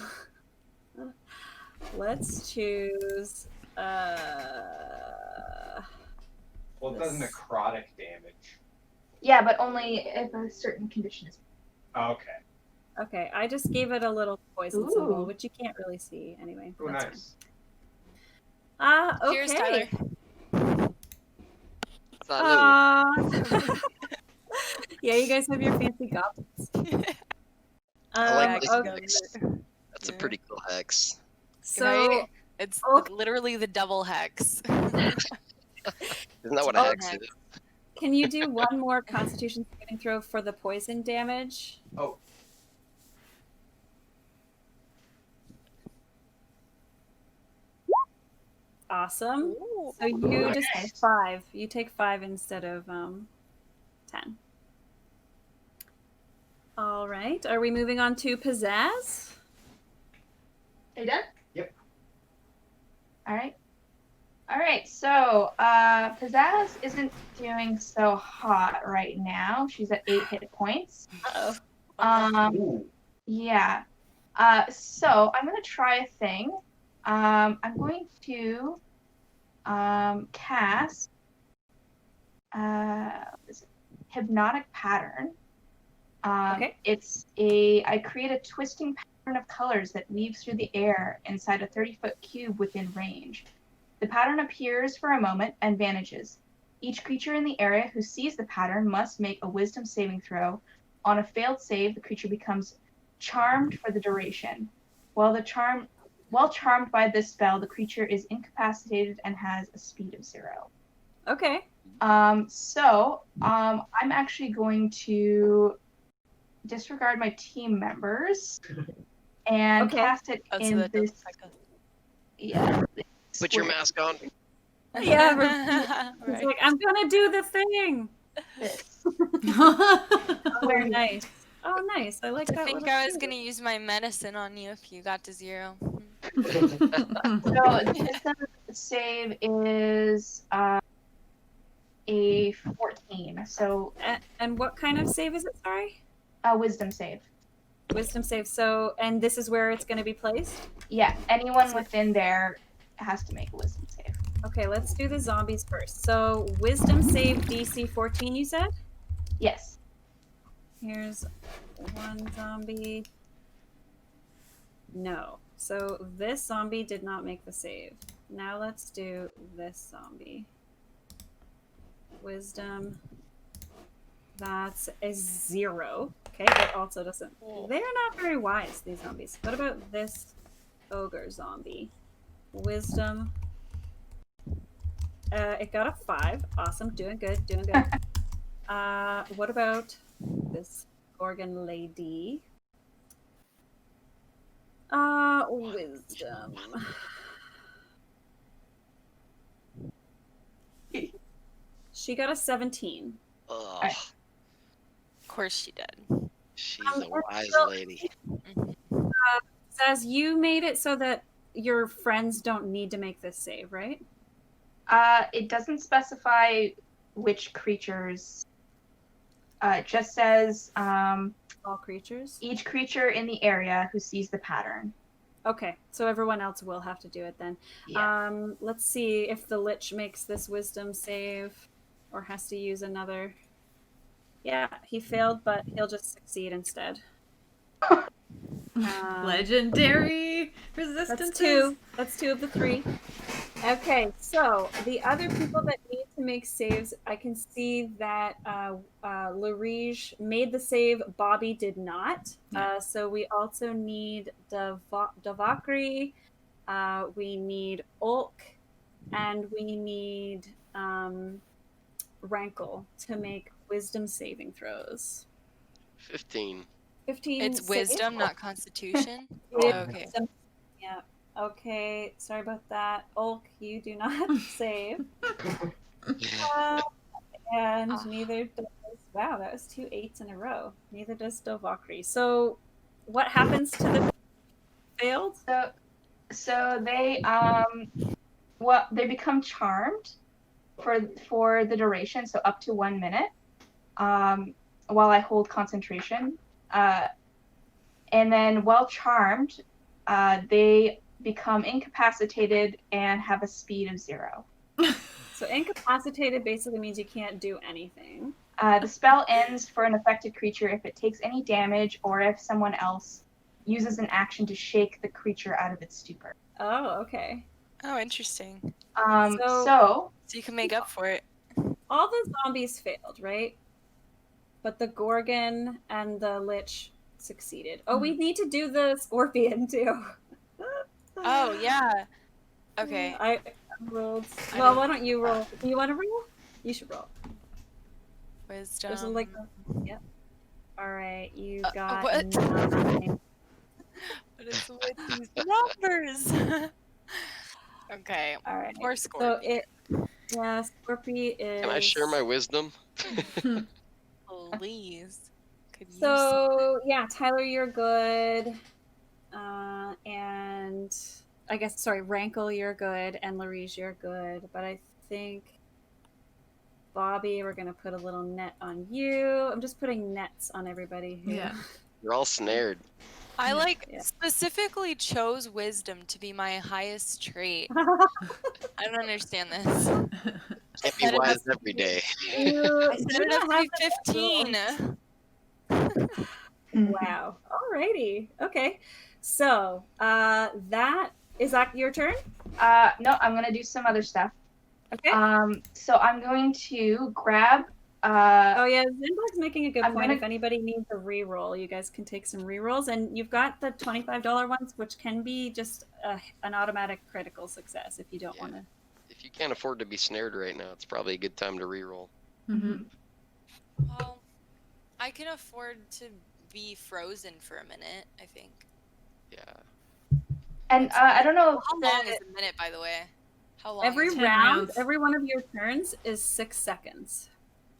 [SPEAKER 2] Let's choose.
[SPEAKER 4] Well, it does
[SPEAKER 2] this.
[SPEAKER 4] necrotic damage.
[SPEAKER 3] Yeah, but only if a certain condition is.
[SPEAKER 4] Okay.
[SPEAKER 2] Okay, I just gave it a little poison symbol,
[SPEAKER 3] Ooh.
[SPEAKER 2] which you can't really see anyway.
[SPEAKER 4] Oh,
[SPEAKER 2] That's
[SPEAKER 4] nice.
[SPEAKER 2] fine. Okay.
[SPEAKER 6] Cheers, Tyler.
[SPEAKER 5] It's not
[SPEAKER 2] Yeah, you guys have your fancy goblins.
[SPEAKER 5] I like this
[SPEAKER 2] okay.
[SPEAKER 5] hex. That's a
[SPEAKER 6] Yeah.
[SPEAKER 5] pretty cool hex.
[SPEAKER 2] So
[SPEAKER 6] Right? It's
[SPEAKER 2] okay.
[SPEAKER 6] literally the double hex.
[SPEAKER 5] Isn't that what a
[SPEAKER 2] Oh,
[SPEAKER 5] hex is?
[SPEAKER 2] can you do one more Constitution saving throw for the poison damage?
[SPEAKER 4] Oh.
[SPEAKER 2] Awesome.
[SPEAKER 6] Ooh.
[SPEAKER 2] So you
[SPEAKER 4] Nice.
[SPEAKER 2] just take 5. You take 5 instead of 10. All right. Are we moving on to Pizzazz?
[SPEAKER 3] Are you done?
[SPEAKER 4] Yep.
[SPEAKER 3] All right. So, Pizzazz isn't doing so hot right now. She's at 8 hit points.
[SPEAKER 2] Uh-oh.
[SPEAKER 4] Ooh.
[SPEAKER 3] Yeah. So I'm gonna try a thing. I'm going to cast what is it? Hypnotic Pattern.
[SPEAKER 2] Okay.
[SPEAKER 3] I create a twisting pattern of colors that weaves through the air inside a 30-foot cube within range. The pattern appears for a moment and vanishes. Each creature in the area who sees the pattern must make a wisdom saving throw. On a failed save, the creature becomes charmed for the duration. While charmed by this spell, the creature is incapacitated and has a speed of 0.
[SPEAKER 2] Okay.
[SPEAKER 3] So I'm actually going to disregard my team members and
[SPEAKER 2] Okay.
[SPEAKER 3] cast it
[SPEAKER 6] Oh, so
[SPEAKER 3] in
[SPEAKER 6] that doesn't
[SPEAKER 3] this.
[SPEAKER 6] affect us.
[SPEAKER 3] Yeah.
[SPEAKER 5] Put your mask on.
[SPEAKER 2] Yeah. It's
[SPEAKER 6] Right.
[SPEAKER 2] like, I'm going to do the thing.
[SPEAKER 3] This.
[SPEAKER 2] Oh, nice. Oh, nice. I like
[SPEAKER 6] I
[SPEAKER 2] that.
[SPEAKER 6] think
[SPEAKER 2] little
[SPEAKER 6] I was
[SPEAKER 2] symbol.
[SPEAKER 6] gonna use my medicine on you if you got to 0.
[SPEAKER 3] So the wisdom save is a 14. So
[SPEAKER 2] And what kind of save is it? Sorry?
[SPEAKER 3] a wisdom save.
[SPEAKER 2] Wisdom save. So, and this is where it's going to be placed?
[SPEAKER 3] Yeah, anyone within there has to make a wisdom save.
[SPEAKER 2] Okay, let's do the zombies first. So, wisdom save DC 14, you said?
[SPEAKER 3] Yes.
[SPEAKER 2] Here's one zombie. No. So, this zombie did not make the save. Now let's do this zombie. Wisdom. That's a 0. Okay, it also doesn't. They're not very wise, these zombies. What about this ogre zombie? Wisdom. It got a 5. Awesome. Doing good. Doing good. What about this Gorgon lady? Wisdom. She got a 17.
[SPEAKER 5] Ugh,
[SPEAKER 6] Of course she did.
[SPEAKER 5] she's
[SPEAKER 2] Um,
[SPEAKER 5] a wise
[SPEAKER 2] so-
[SPEAKER 5] lady.
[SPEAKER 2] Says you made it so that your friends don't need to make this save, right?
[SPEAKER 3] It doesn't specify which creatures. It just says
[SPEAKER 2] All creatures.
[SPEAKER 3] each creature in the area who sees the pattern.
[SPEAKER 2] Okay, so everyone else will have to do it then.
[SPEAKER 3] Yeah.
[SPEAKER 2] Let's see if the Lich makes this wisdom save or has to use another. Yeah, he failed, but he'll just succeed instead.
[SPEAKER 1] Legendary
[SPEAKER 2] That's
[SPEAKER 1] resistances.
[SPEAKER 2] That's 2 of the 3. Okay, so the other people that need to make saves, I can see that Larige made the save, Bobby did not.
[SPEAKER 1] Yeah.
[SPEAKER 2] So we also need Davakri, we need Ulk, and we need Rankle to make wisdom saving throws.
[SPEAKER 5] 15.
[SPEAKER 2] 15
[SPEAKER 6] It's
[SPEAKER 2] save.
[SPEAKER 6] wisdom, not constitution.
[SPEAKER 2] It-
[SPEAKER 6] Okay.
[SPEAKER 2] Yeah. Okay. Sorry about that. Ulk, you do not save. And neither does. Wow, that was 2 8s in a row. Neither does Dovakri. So, what happens to the failed?
[SPEAKER 3] So they they become charmed for the duration, so up to 1 minute, while I hold concentration. And then while charmed, they become incapacitated and have a speed of 0.
[SPEAKER 2] So incapacitated basically means you can't do anything.
[SPEAKER 3] The spell ends for an affected creature if it takes any damage or if someone else uses an action to shake the creature out of its stupor.
[SPEAKER 2] Oh, okay.
[SPEAKER 6] Oh, interesting.
[SPEAKER 3] So
[SPEAKER 6] you can make up for it.
[SPEAKER 2] All the zombies failed, right? But the Gorgon and the Lich succeeded. Oh, we need to do the Scorpion too.
[SPEAKER 6] Oh, yeah. Okay.
[SPEAKER 2] I rolled. Well, why don't you roll? Do you want to roll? You should roll.
[SPEAKER 6] Wisdom.
[SPEAKER 2] There's like, yep. All right, you got
[SPEAKER 6] what?
[SPEAKER 2] 9.
[SPEAKER 6] What is with these numbers? Okay.
[SPEAKER 2] All right.
[SPEAKER 6] More Scorpion.
[SPEAKER 2] Scorpy is.
[SPEAKER 5] Can I share my wisdom?
[SPEAKER 6] Please. Could use
[SPEAKER 2] So yeah, Tyler, you're good. And I guess Rankle, you're good, and Larige, you're good. But I think Bobby, we're gonna put a little net on you. I'm just putting nets on everybody who.
[SPEAKER 1] Yeah.
[SPEAKER 5] You're all snared.
[SPEAKER 6] I specifically chose wisdom to be my highest trait. I don't understand this.
[SPEAKER 5] Can't be wise every day.
[SPEAKER 6] I set it up to be 15.
[SPEAKER 2] Wow. Alrighty. Okay. So that your turn?
[SPEAKER 3] No, I'm gonna do some other stuff.
[SPEAKER 2] Okay.
[SPEAKER 3] So I'm going to grab.
[SPEAKER 2] Oh yeah, Zinbug's making a good point.
[SPEAKER 3] gonna-
[SPEAKER 2] If anybody needs a reroll, you guys can take some rerolls, and you've got the $25 ones, which can be just an automatic critical success if you don't want to.
[SPEAKER 5] If you can't afford to be snared right now, it's probably a good time to reroll.
[SPEAKER 1] Mm-hmm.
[SPEAKER 6] Well, I can afford to be frozen for a minute, I think.
[SPEAKER 5] Yeah.
[SPEAKER 3] And I don't know.
[SPEAKER 6] How long is a minute, by the way? How long?
[SPEAKER 2] Every
[SPEAKER 6] is it?
[SPEAKER 1] 10
[SPEAKER 2] round,
[SPEAKER 1] rounds.
[SPEAKER 2] every one of your turns is 6 seconds.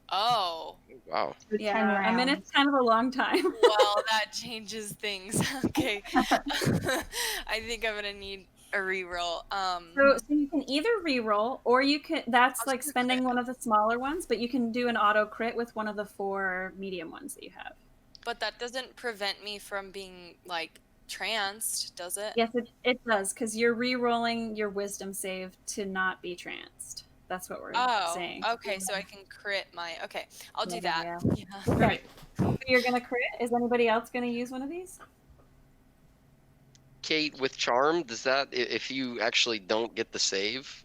[SPEAKER 6] Oh.
[SPEAKER 5] Wow.
[SPEAKER 3] For 10
[SPEAKER 2] Yeah, a minute's kind of a long time.
[SPEAKER 6] Well, that changes things. Okay. I think I'm gonna need a reroll.
[SPEAKER 2] So you can either reroll, or you can. That's
[SPEAKER 6] I'll
[SPEAKER 2] like
[SPEAKER 6] just do
[SPEAKER 2] spending
[SPEAKER 6] crit.
[SPEAKER 2] one of the smaller ones, but you can do an auto crit with one of the 4 medium ones that you have.
[SPEAKER 6] But that doesn't prevent me from being like tranced, does it?
[SPEAKER 2] Yes, it does, because you're re-rolling your wisdom save to not be tranced. That's what we're saying.
[SPEAKER 6] Okay, so I can crit my. Okay, I'll do
[SPEAKER 2] Yeah,
[SPEAKER 6] that.
[SPEAKER 2] yeah.
[SPEAKER 6] Yeah.
[SPEAKER 2] Okay. So you're gonna crit. Is anybody else gonna use one of these?
[SPEAKER 5] Kate, with charm, does that if you actually don't get the save,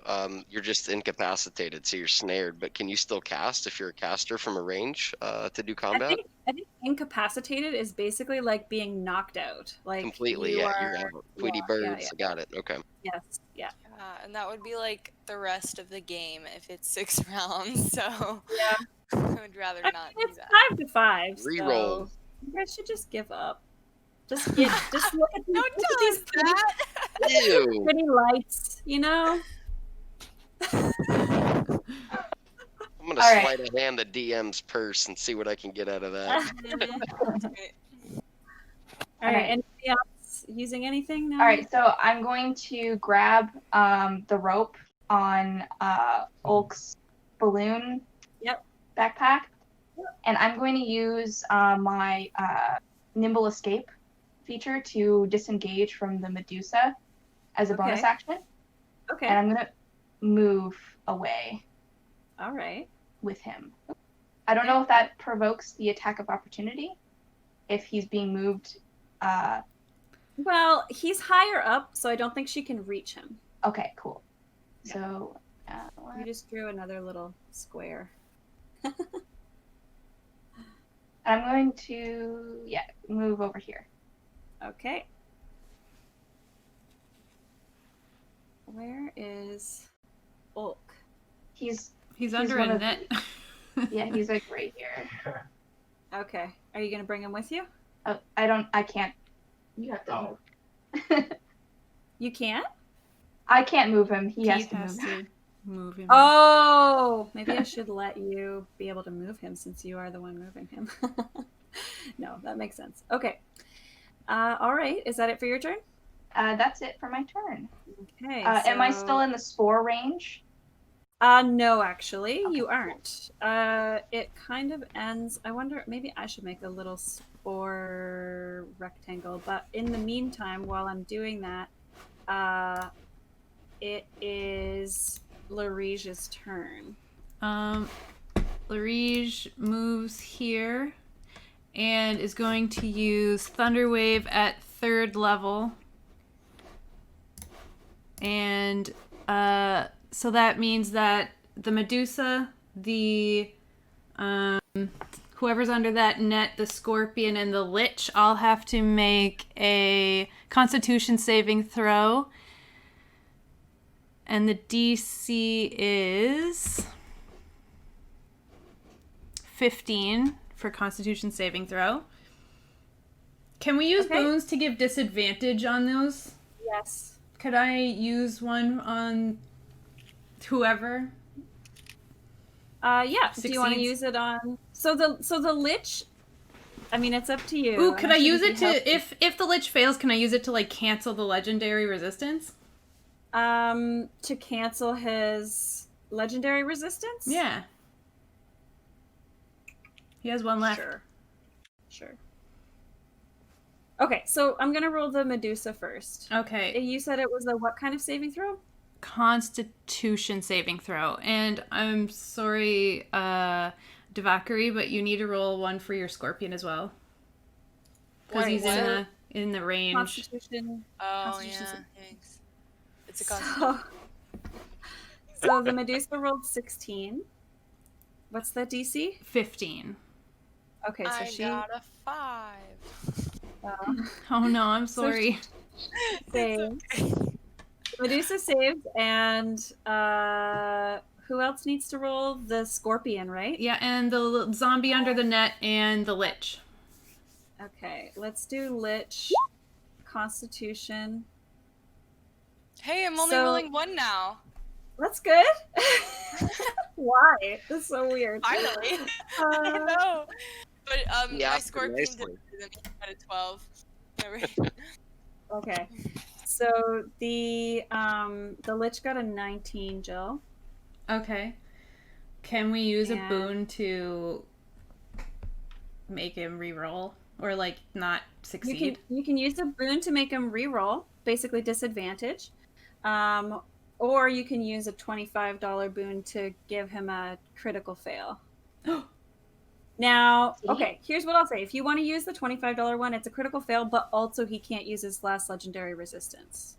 [SPEAKER 5] you're just incapacitated, so you're snared. But can you still cast if you're a caster from a range to do combat?
[SPEAKER 2] I think incapacitated is basically like being knocked out. Like
[SPEAKER 5] Completely,
[SPEAKER 2] you're
[SPEAKER 5] out. Tweety birds.
[SPEAKER 2] yeah.
[SPEAKER 5] Got it. Okay.
[SPEAKER 2] Yes, yeah.
[SPEAKER 6] And that would be like the rest of the game if it's 6 rounds. So
[SPEAKER 2] Yeah.
[SPEAKER 6] I would rather not do
[SPEAKER 2] It's
[SPEAKER 6] that.
[SPEAKER 2] 5 to 5.
[SPEAKER 5] Reroll.
[SPEAKER 2] So you guys should just give up. Just look at these, look at these
[SPEAKER 6] that.
[SPEAKER 2] pretty lights, you know?
[SPEAKER 5] I'm gonna
[SPEAKER 3] All right.
[SPEAKER 5] slide a hand at DM's purse and see what I can get out of that.
[SPEAKER 2] All right. Anybody else using anything now?
[SPEAKER 3] All right, so I'm going to grab the rope on Ulk's balloon backpack, and I'm going to use my nimble escape feature to disengage from the Medusa as a bonus
[SPEAKER 2] Okay.
[SPEAKER 3] action.
[SPEAKER 2] Okay.
[SPEAKER 3] And I'm going to move away
[SPEAKER 2] All right.
[SPEAKER 3] with him. I don't know if that provokes the attack of opportunity, if he's being moved.
[SPEAKER 2] Well, he's higher up, so I don't think she can reach him.
[SPEAKER 3] Okay, cool.
[SPEAKER 2] Yeah.
[SPEAKER 3] So
[SPEAKER 2] You just drew another little square.
[SPEAKER 3] I'm going to move over here.
[SPEAKER 2] Okay. Where is Ulk?
[SPEAKER 3] He's
[SPEAKER 1] under
[SPEAKER 3] one
[SPEAKER 1] a
[SPEAKER 3] of
[SPEAKER 1] net.
[SPEAKER 3] yeah, he's like right here.
[SPEAKER 2] Okay. Are you gonna bring him with you?
[SPEAKER 3] Oh, I can't. You have to move.
[SPEAKER 2] You can't?
[SPEAKER 3] I can't move him. He has
[SPEAKER 1] Pete
[SPEAKER 3] to
[SPEAKER 1] has
[SPEAKER 3] move.
[SPEAKER 1] to move him.
[SPEAKER 2] Oh, maybe I should let you be able to move him since you are the one moving him. No, that makes sense. Okay. All right. Is that it for your turn?
[SPEAKER 3] That's it for my turn.
[SPEAKER 2] Okay.
[SPEAKER 3] Am I still in the spore range?
[SPEAKER 2] No, actually,
[SPEAKER 3] Okay,
[SPEAKER 2] you aren't. It kind of ends. I wonder, maybe I should make a little spore rectangle. But in the meantime, while I'm doing that, it is Larige's turn.
[SPEAKER 1] Larige moves here and is going to use Thunder Wave at 3rd level. And so that means that the Medusa, the whoever's under that net, the Scorpion, and the Lich all have to make a Constitution saving throw. And the DC is 15 for Constitution saving throw. Can we use boons to give disadvantage on those?
[SPEAKER 2] Yes.
[SPEAKER 1] Could I use one on whoever?
[SPEAKER 2] Yeah.
[SPEAKER 1] Succeeds?
[SPEAKER 2] Do you want to use it on? So the Lich. I mean, it's up to you.
[SPEAKER 1] Ooh, could I use it to
[SPEAKER 2] help.
[SPEAKER 1] if the Lich fails? Can I use it to like cancel the legendary resistance?
[SPEAKER 2] To cancel his legendary resistance?
[SPEAKER 1] Yeah. He has one left.
[SPEAKER 2] Sure. Okay, so I'm gonna roll the Medusa first.
[SPEAKER 1] Okay.
[SPEAKER 2] You said it was a what kind of saving throw?
[SPEAKER 1] Constitution saving throw. And I'm sorry, Devakari, but you need to roll one for your Scorpion as well. Because he's in the range.
[SPEAKER 2] Constitution.
[SPEAKER 6] Oh,
[SPEAKER 2] Constitution
[SPEAKER 6] yeah. Thanks. It's a Constitution.
[SPEAKER 2] So the Medusa rolled 16. What's the DC?
[SPEAKER 1] 15.
[SPEAKER 2] Okay, so she
[SPEAKER 6] got a 5.
[SPEAKER 1] Oh no, I'm sorry.
[SPEAKER 2] Saved. Medusa saved, and who else needs to roll? The Scorpion, right?
[SPEAKER 1] Yeah, and the zombie under the net and the Lich.
[SPEAKER 2] Okay, let's do Lich. Constitution.
[SPEAKER 6] Hey, I'm only rolling 1 now.
[SPEAKER 2] That's good. Why? That's so weird.
[SPEAKER 6] Finally. I know. But
[SPEAKER 9] Yeah,
[SPEAKER 6] my Scorpion did
[SPEAKER 9] nicely.
[SPEAKER 6] out of 12.
[SPEAKER 2] Okay. So the Lich got a 19, Jill.
[SPEAKER 1] Okay. Can we use a boon to make him reroll? Or like not succeed?
[SPEAKER 2] You can use a boon to make him reroll, basically disadvantage. Or you can use a $25 boon to give him a critical fail. Now, okay, here's what I'll say. If you want to use the $25 one, it's a critical fail, but also he can't use his last legendary resistance.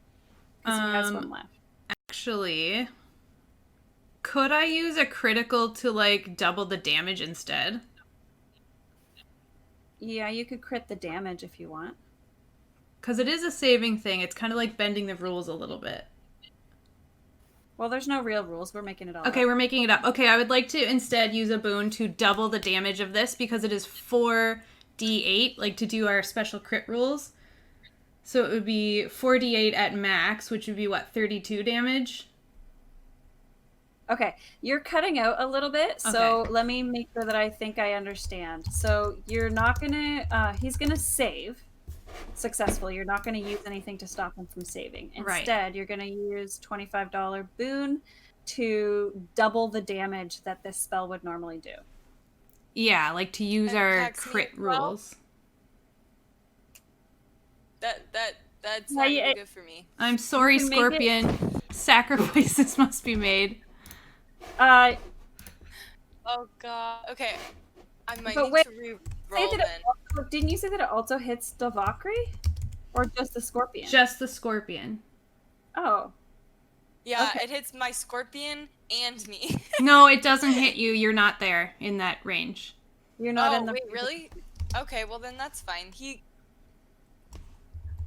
[SPEAKER 2] Because he has one left.
[SPEAKER 1] Actually, could I use a critical to like double the damage instead?
[SPEAKER 2] Yeah, you could crit the damage if you want.
[SPEAKER 1] Because it is a saving thing. It's kind of like bending the rules a little bit.
[SPEAKER 2] Well, there's no real rules. We're making it all
[SPEAKER 1] Okay,
[SPEAKER 2] up.
[SPEAKER 1] we're making it up. Okay, I would like to instead use a boon to double the damage of this because it is 4d8, like to do our special crit rules. So it would be 4d8 at max, which would be what, 32 damage?
[SPEAKER 2] Okay, you're cutting out a little bit, so let me make sure that I think I understand. So you're not gonna, he's gonna save successfully. You're not gonna use anything to stop him from saving. Instead, you're gonna use $25 boon to double the damage that this spell would normally do.
[SPEAKER 1] Yeah, like to use our crit rules.
[SPEAKER 6] That's
[SPEAKER 2] Yeah,
[SPEAKER 6] not
[SPEAKER 2] yeah,
[SPEAKER 6] gonna be good for me.
[SPEAKER 1] I'm sorry,
[SPEAKER 2] can make it-
[SPEAKER 1] Scorpion. Sacrifices must be made.
[SPEAKER 2] Uh,
[SPEAKER 6] Oh god. Okay. I might
[SPEAKER 2] But
[SPEAKER 6] need
[SPEAKER 2] wait,
[SPEAKER 6] to
[SPEAKER 2] say
[SPEAKER 6] re-roll
[SPEAKER 2] that
[SPEAKER 6] then.
[SPEAKER 2] didn't you say that it also hits the Valkyrie? Or just the Scorpion?
[SPEAKER 1] Just the Scorpion.
[SPEAKER 2] Oh.
[SPEAKER 6] Yeah,
[SPEAKER 2] Okay.
[SPEAKER 6] it hits my scorpion and me.
[SPEAKER 1] No, it doesn't hit you. You're not there in that range.
[SPEAKER 2] You're not
[SPEAKER 6] Oh,
[SPEAKER 2] in the
[SPEAKER 6] wait, really? Okay, well then that's fine.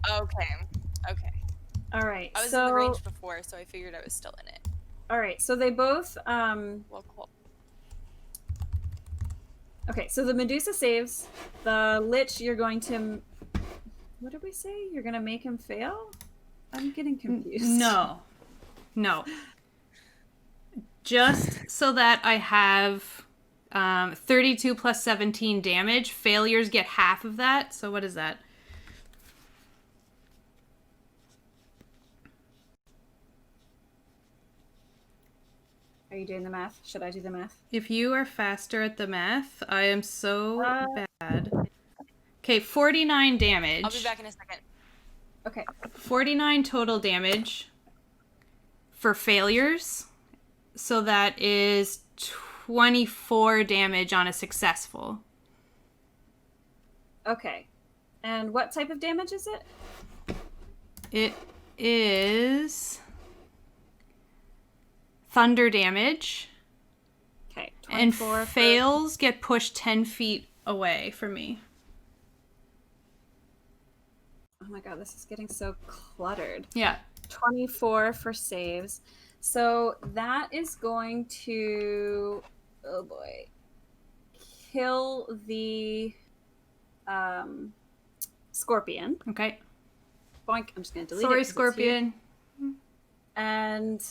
[SPEAKER 6] Okay.
[SPEAKER 2] Alright,
[SPEAKER 6] I was
[SPEAKER 2] so
[SPEAKER 6] in the range before, so I figured I was still in it.
[SPEAKER 2] alright, so they both
[SPEAKER 6] Well, cool.
[SPEAKER 2] okay, so the Medusa saves. The Lich, you're going to what did we say? You're gonna make him fail? I'm getting confused.
[SPEAKER 1] No. Just so that I have 32 plus 17 damage, failures get half of that. So what is that?
[SPEAKER 2] Are you doing the math? Should I do the math?
[SPEAKER 1] If you are faster at the math, I am so
[SPEAKER 2] Uh,
[SPEAKER 1] bad. Okay, 49 damage.
[SPEAKER 6] I'll be back in a second.
[SPEAKER 2] Okay.
[SPEAKER 1] 49 total damage for failures. So that is 24 damage on a successful.
[SPEAKER 2] Okay. And what type of damage is it?
[SPEAKER 1] It is thunder damage.
[SPEAKER 2] Okay.
[SPEAKER 1] And
[SPEAKER 2] 24
[SPEAKER 1] fails get pushed 10 feet away from me.
[SPEAKER 2] Oh my god, this is getting so cluttered.
[SPEAKER 1] Yeah.
[SPEAKER 2] 24 for saves. So that is going to, oh boy, kill the Scorpion.
[SPEAKER 1] Okay.
[SPEAKER 2] Boink. I'm just going to delete it.
[SPEAKER 1] Sorry,
[SPEAKER 2] 'cause it's
[SPEAKER 1] Scorpion.
[SPEAKER 2] huge. And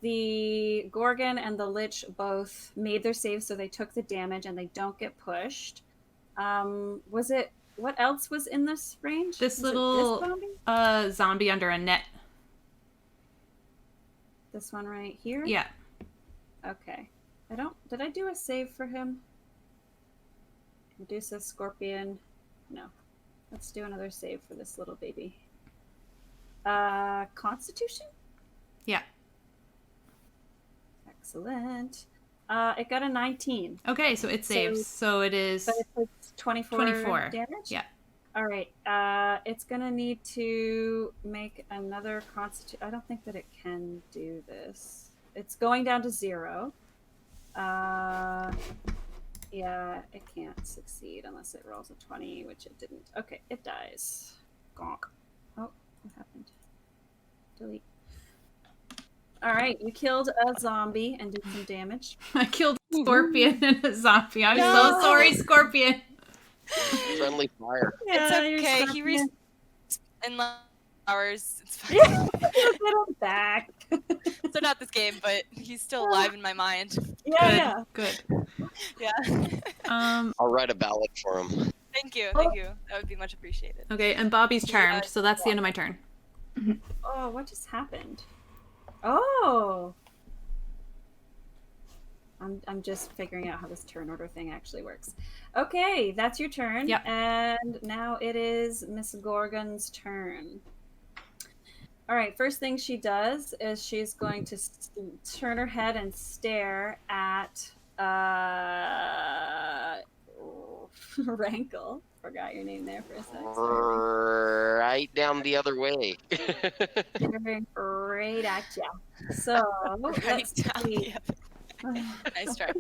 [SPEAKER 2] the Gorgon and the Lich both made their saves, so they took the damage and they don't get pushed. Was it, what else was in this range?
[SPEAKER 1] This
[SPEAKER 2] Was it
[SPEAKER 1] little
[SPEAKER 2] this zombie?
[SPEAKER 1] zombie under a net.
[SPEAKER 2] This one right here?
[SPEAKER 1] Yeah.
[SPEAKER 2] Okay. Did I do a save for him? Medusa, Scorpion. No. Let's do another save for this little baby. Constitution?
[SPEAKER 1] Yeah.
[SPEAKER 2] Excellent. It got a 19.
[SPEAKER 1] Okay, so it saves. So it is
[SPEAKER 2] But it's 24 damage?
[SPEAKER 1] Yeah.
[SPEAKER 2] All right. It's going to need to make another constitution. I don't think that it can do this. It's going down to 0. Yeah, it can't succeed unless it rolls a 20, which it didn't. Okay, it dies. Gonk. Oh, what happened? Delete. All right, you killed a zombie and did some damage.
[SPEAKER 1] I killed a scorpion and a zombie. I'm
[SPEAKER 2] No.
[SPEAKER 1] so sorry, Scorpion.
[SPEAKER 9] Friendly fire.
[SPEAKER 6] It's
[SPEAKER 2] you're
[SPEAKER 6] okay. He
[SPEAKER 2] Scorpion.
[SPEAKER 6] in hours. It's fine.
[SPEAKER 2] Yeah, get him back.
[SPEAKER 6] So not this game, but he's still alive in my mind.
[SPEAKER 2] Yeah,
[SPEAKER 1] Good.
[SPEAKER 6] Yeah.
[SPEAKER 9] I'll write a ballad for him.
[SPEAKER 6] Thank you. That would be much appreciated.
[SPEAKER 1] Okay, and Bobby's charmed,
[SPEAKER 6] Yeah.
[SPEAKER 1] so that's the end of my turn.
[SPEAKER 2] Oh, what just happened? Oh. I'm just figuring out how this turn order thing actually works. Okay, that's your turn.
[SPEAKER 1] Yep.
[SPEAKER 2] And now it is Miss Gorgon's turn. All right, first thing she does is she's going to turn her head and stare at Rankle. Forgot your name there for a sec. Sorry.
[SPEAKER 9] Right down the other way.
[SPEAKER 2] Staring right at you. So
[SPEAKER 6] Right
[SPEAKER 2] let's
[SPEAKER 6] down
[SPEAKER 2] see.
[SPEAKER 6] Nice try.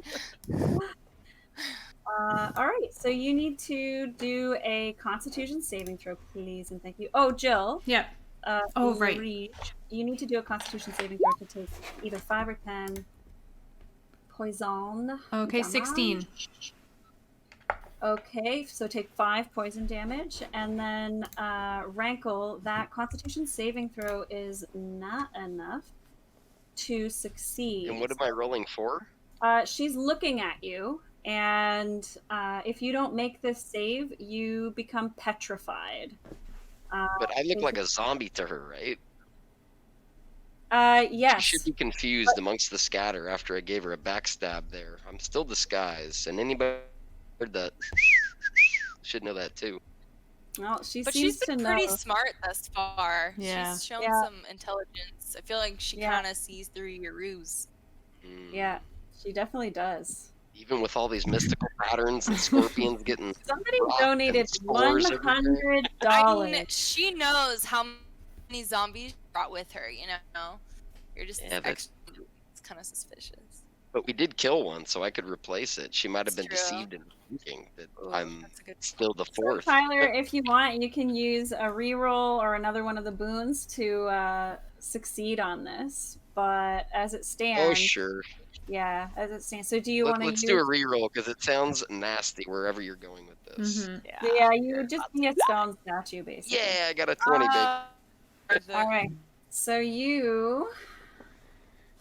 [SPEAKER 2] All right, so you need to do a Constitution saving throw, please, and thank you. Oh, Jill.
[SPEAKER 1] Yeah. Oh, right.
[SPEAKER 2] Reach, you need to do a Constitution saving throw to take either 5 or 10 poison.
[SPEAKER 1] Okay,
[SPEAKER 2] damage.
[SPEAKER 1] 16.
[SPEAKER 2] Okay, so take 5 poison damage, and then Rankle. That Constitution saving throw is not enough to succeed.
[SPEAKER 9] And what am I rolling for?
[SPEAKER 2] She's looking at you, and if you don't make this save, you become petrified.
[SPEAKER 9] But I look like a zombie to her, right?
[SPEAKER 2] Yes.
[SPEAKER 9] She should be confused amongst the scatter after I gave her a backstab there. I'm still disguised, and anybody that should know that too.
[SPEAKER 2] Well, she
[SPEAKER 6] But
[SPEAKER 2] seems
[SPEAKER 6] she's been
[SPEAKER 2] to
[SPEAKER 6] pretty
[SPEAKER 2] know.
[SPEAKER 6] smart thus far.
[SPEAKER 1] Yeah.
[SPEAKER 6] She's shown
[SPEAKER 2] Yeah.
[SPEAKER 6] some intelligence. I feel like she
[SPEAKER 2] Yeah.
[SPEAKER 6] kind of sees through your ruse.
[SPEAKER 2] Yeah, she definitely does.
[SPEAKER 5] Even with all these mystical patterns and scorpions getting
[SPEAKER 2] Somebody
[SPEAKER 5] rocked
[SPEAKER 2] donated
[SPEAKER 5] and spores everywhere.
[SPEAKER 2] $100.
[SPEAKER 6] She knows how many zombies she brought with her, you know? You're just
[SPEAKER 5] Yeah, but
[SPEAKER 6] extra. It's kind of suspicious.
[SPEAKER 5] we did kill one, so I could replace it. She might have
[SPEAKER 6] That's
[SPEAKER 5] been
[SPEAKER 6] true.
[SPEAKER 5] deceived into thinking that
[SPEAKER 6] Ooh,
[SPEAKER 5] I'm
[SPEAKER 6] that's a good
[SPEAKER 5] still the
[SPEAKER 2] So,
[SPEAKER 5] fourth.
[SPEAKER 2] Tyler, if you want, you can use a reroll or another one of the boons to succeed on this. But as it stands,
[SPEAKER 5] Oh, sure.
[SPEAKER 2] yeah, as it stands. So, do you want to
[SPEAKER 5] Let's
[SPEAKER 2] use?
[SPEAKER 5] do a reroll because it sounds nasty wherever you're going with this.
[SPEAKER 1] Mm-hmm.
[SPEAKER 2] Yeah, you would just be a stone statue, basically.
[SPEAKER 5] Yeah, I got a 20, babe.
[SPEAKER 2] All right. So you.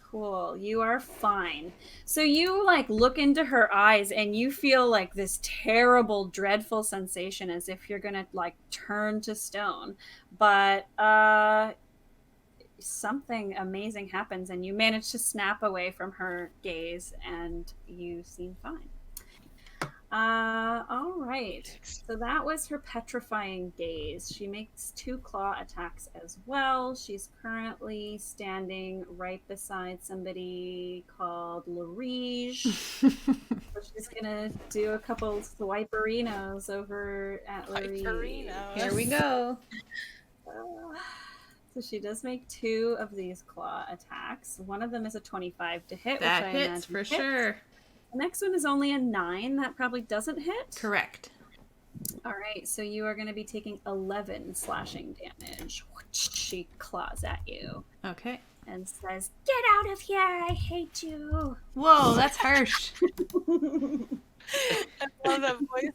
[SPEAKER 2] Cool. You are fine. So you like look into her eyes and you feel like this terrible, dreadful sensation as if you're gonna like turn to stone. But something amazing happens and you manage to snap away from her gaze and you seem fine. All right. So that was her petrifying gaze. She makes 2 claw attacks as well. She's currently standing right beside somebody called Larige. So she's gonna do a couple swiperinos over at Larige.
[SPEAKER 1] Here we go.
[SPEAKER 2] So she does make 2 of these claw attacks. One of them is a 25 to hit,
[SPEAKER 1] That
[SPEAKER 2] which I
[SPEAKER 1] hits
[SPEAKER 2] imagine
[SPEAKER 1] for
[SPEAKER 2] hits.
[SPEAKER 1] sure.
[SPEAKER 2] The next one is only a 9. That probably doesn't hit.
[SPEAKER 1] Correct.
[SPEAKER 2] All right, so you are going to be taking 11 slashing damage. She claws at you
[SPEAKER 1] Okay.
[SPEAKER 2] and says, "Get out of here! I hate you!"
[SPEAKER 1] Whoa, that's harsh.
[SPEAKER 6] I love that voice.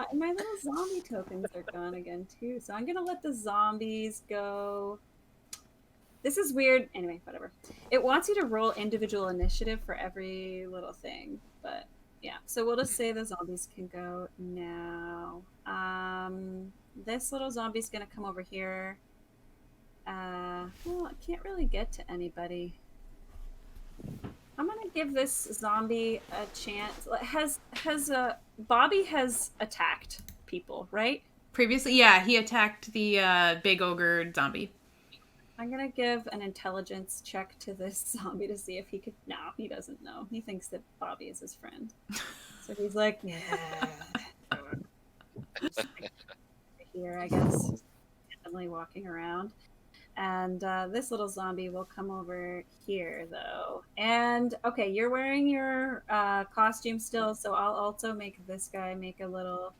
[SPEAKER 2] And my little zombie tokens are gone again, too. So I'm going to let the zombies go. This is weird. Anyway, whatever. It wants you to roll individual initiative for every little thing. But yeah, so we'll just say the zombies can go now. This little zombie's going to come over here. Well, I can't really get to anybody. I'm going to give this zombie a chance. Bobby has attacked people, right?
[SPEAKER 1] Previously, yeah, he attacked the big ogre zombie.
[SPEAKER 2] I'm gonna give an intelligence check to this zombie to see if he could. No, he doesn't know. He thinks that Bobby is his friend. So he's like, yeah. Here, I guess. Randomly walking around. And this little zombie will come over here, though. And, okay, you're wearing your costume still, so I'll also make this guy make a little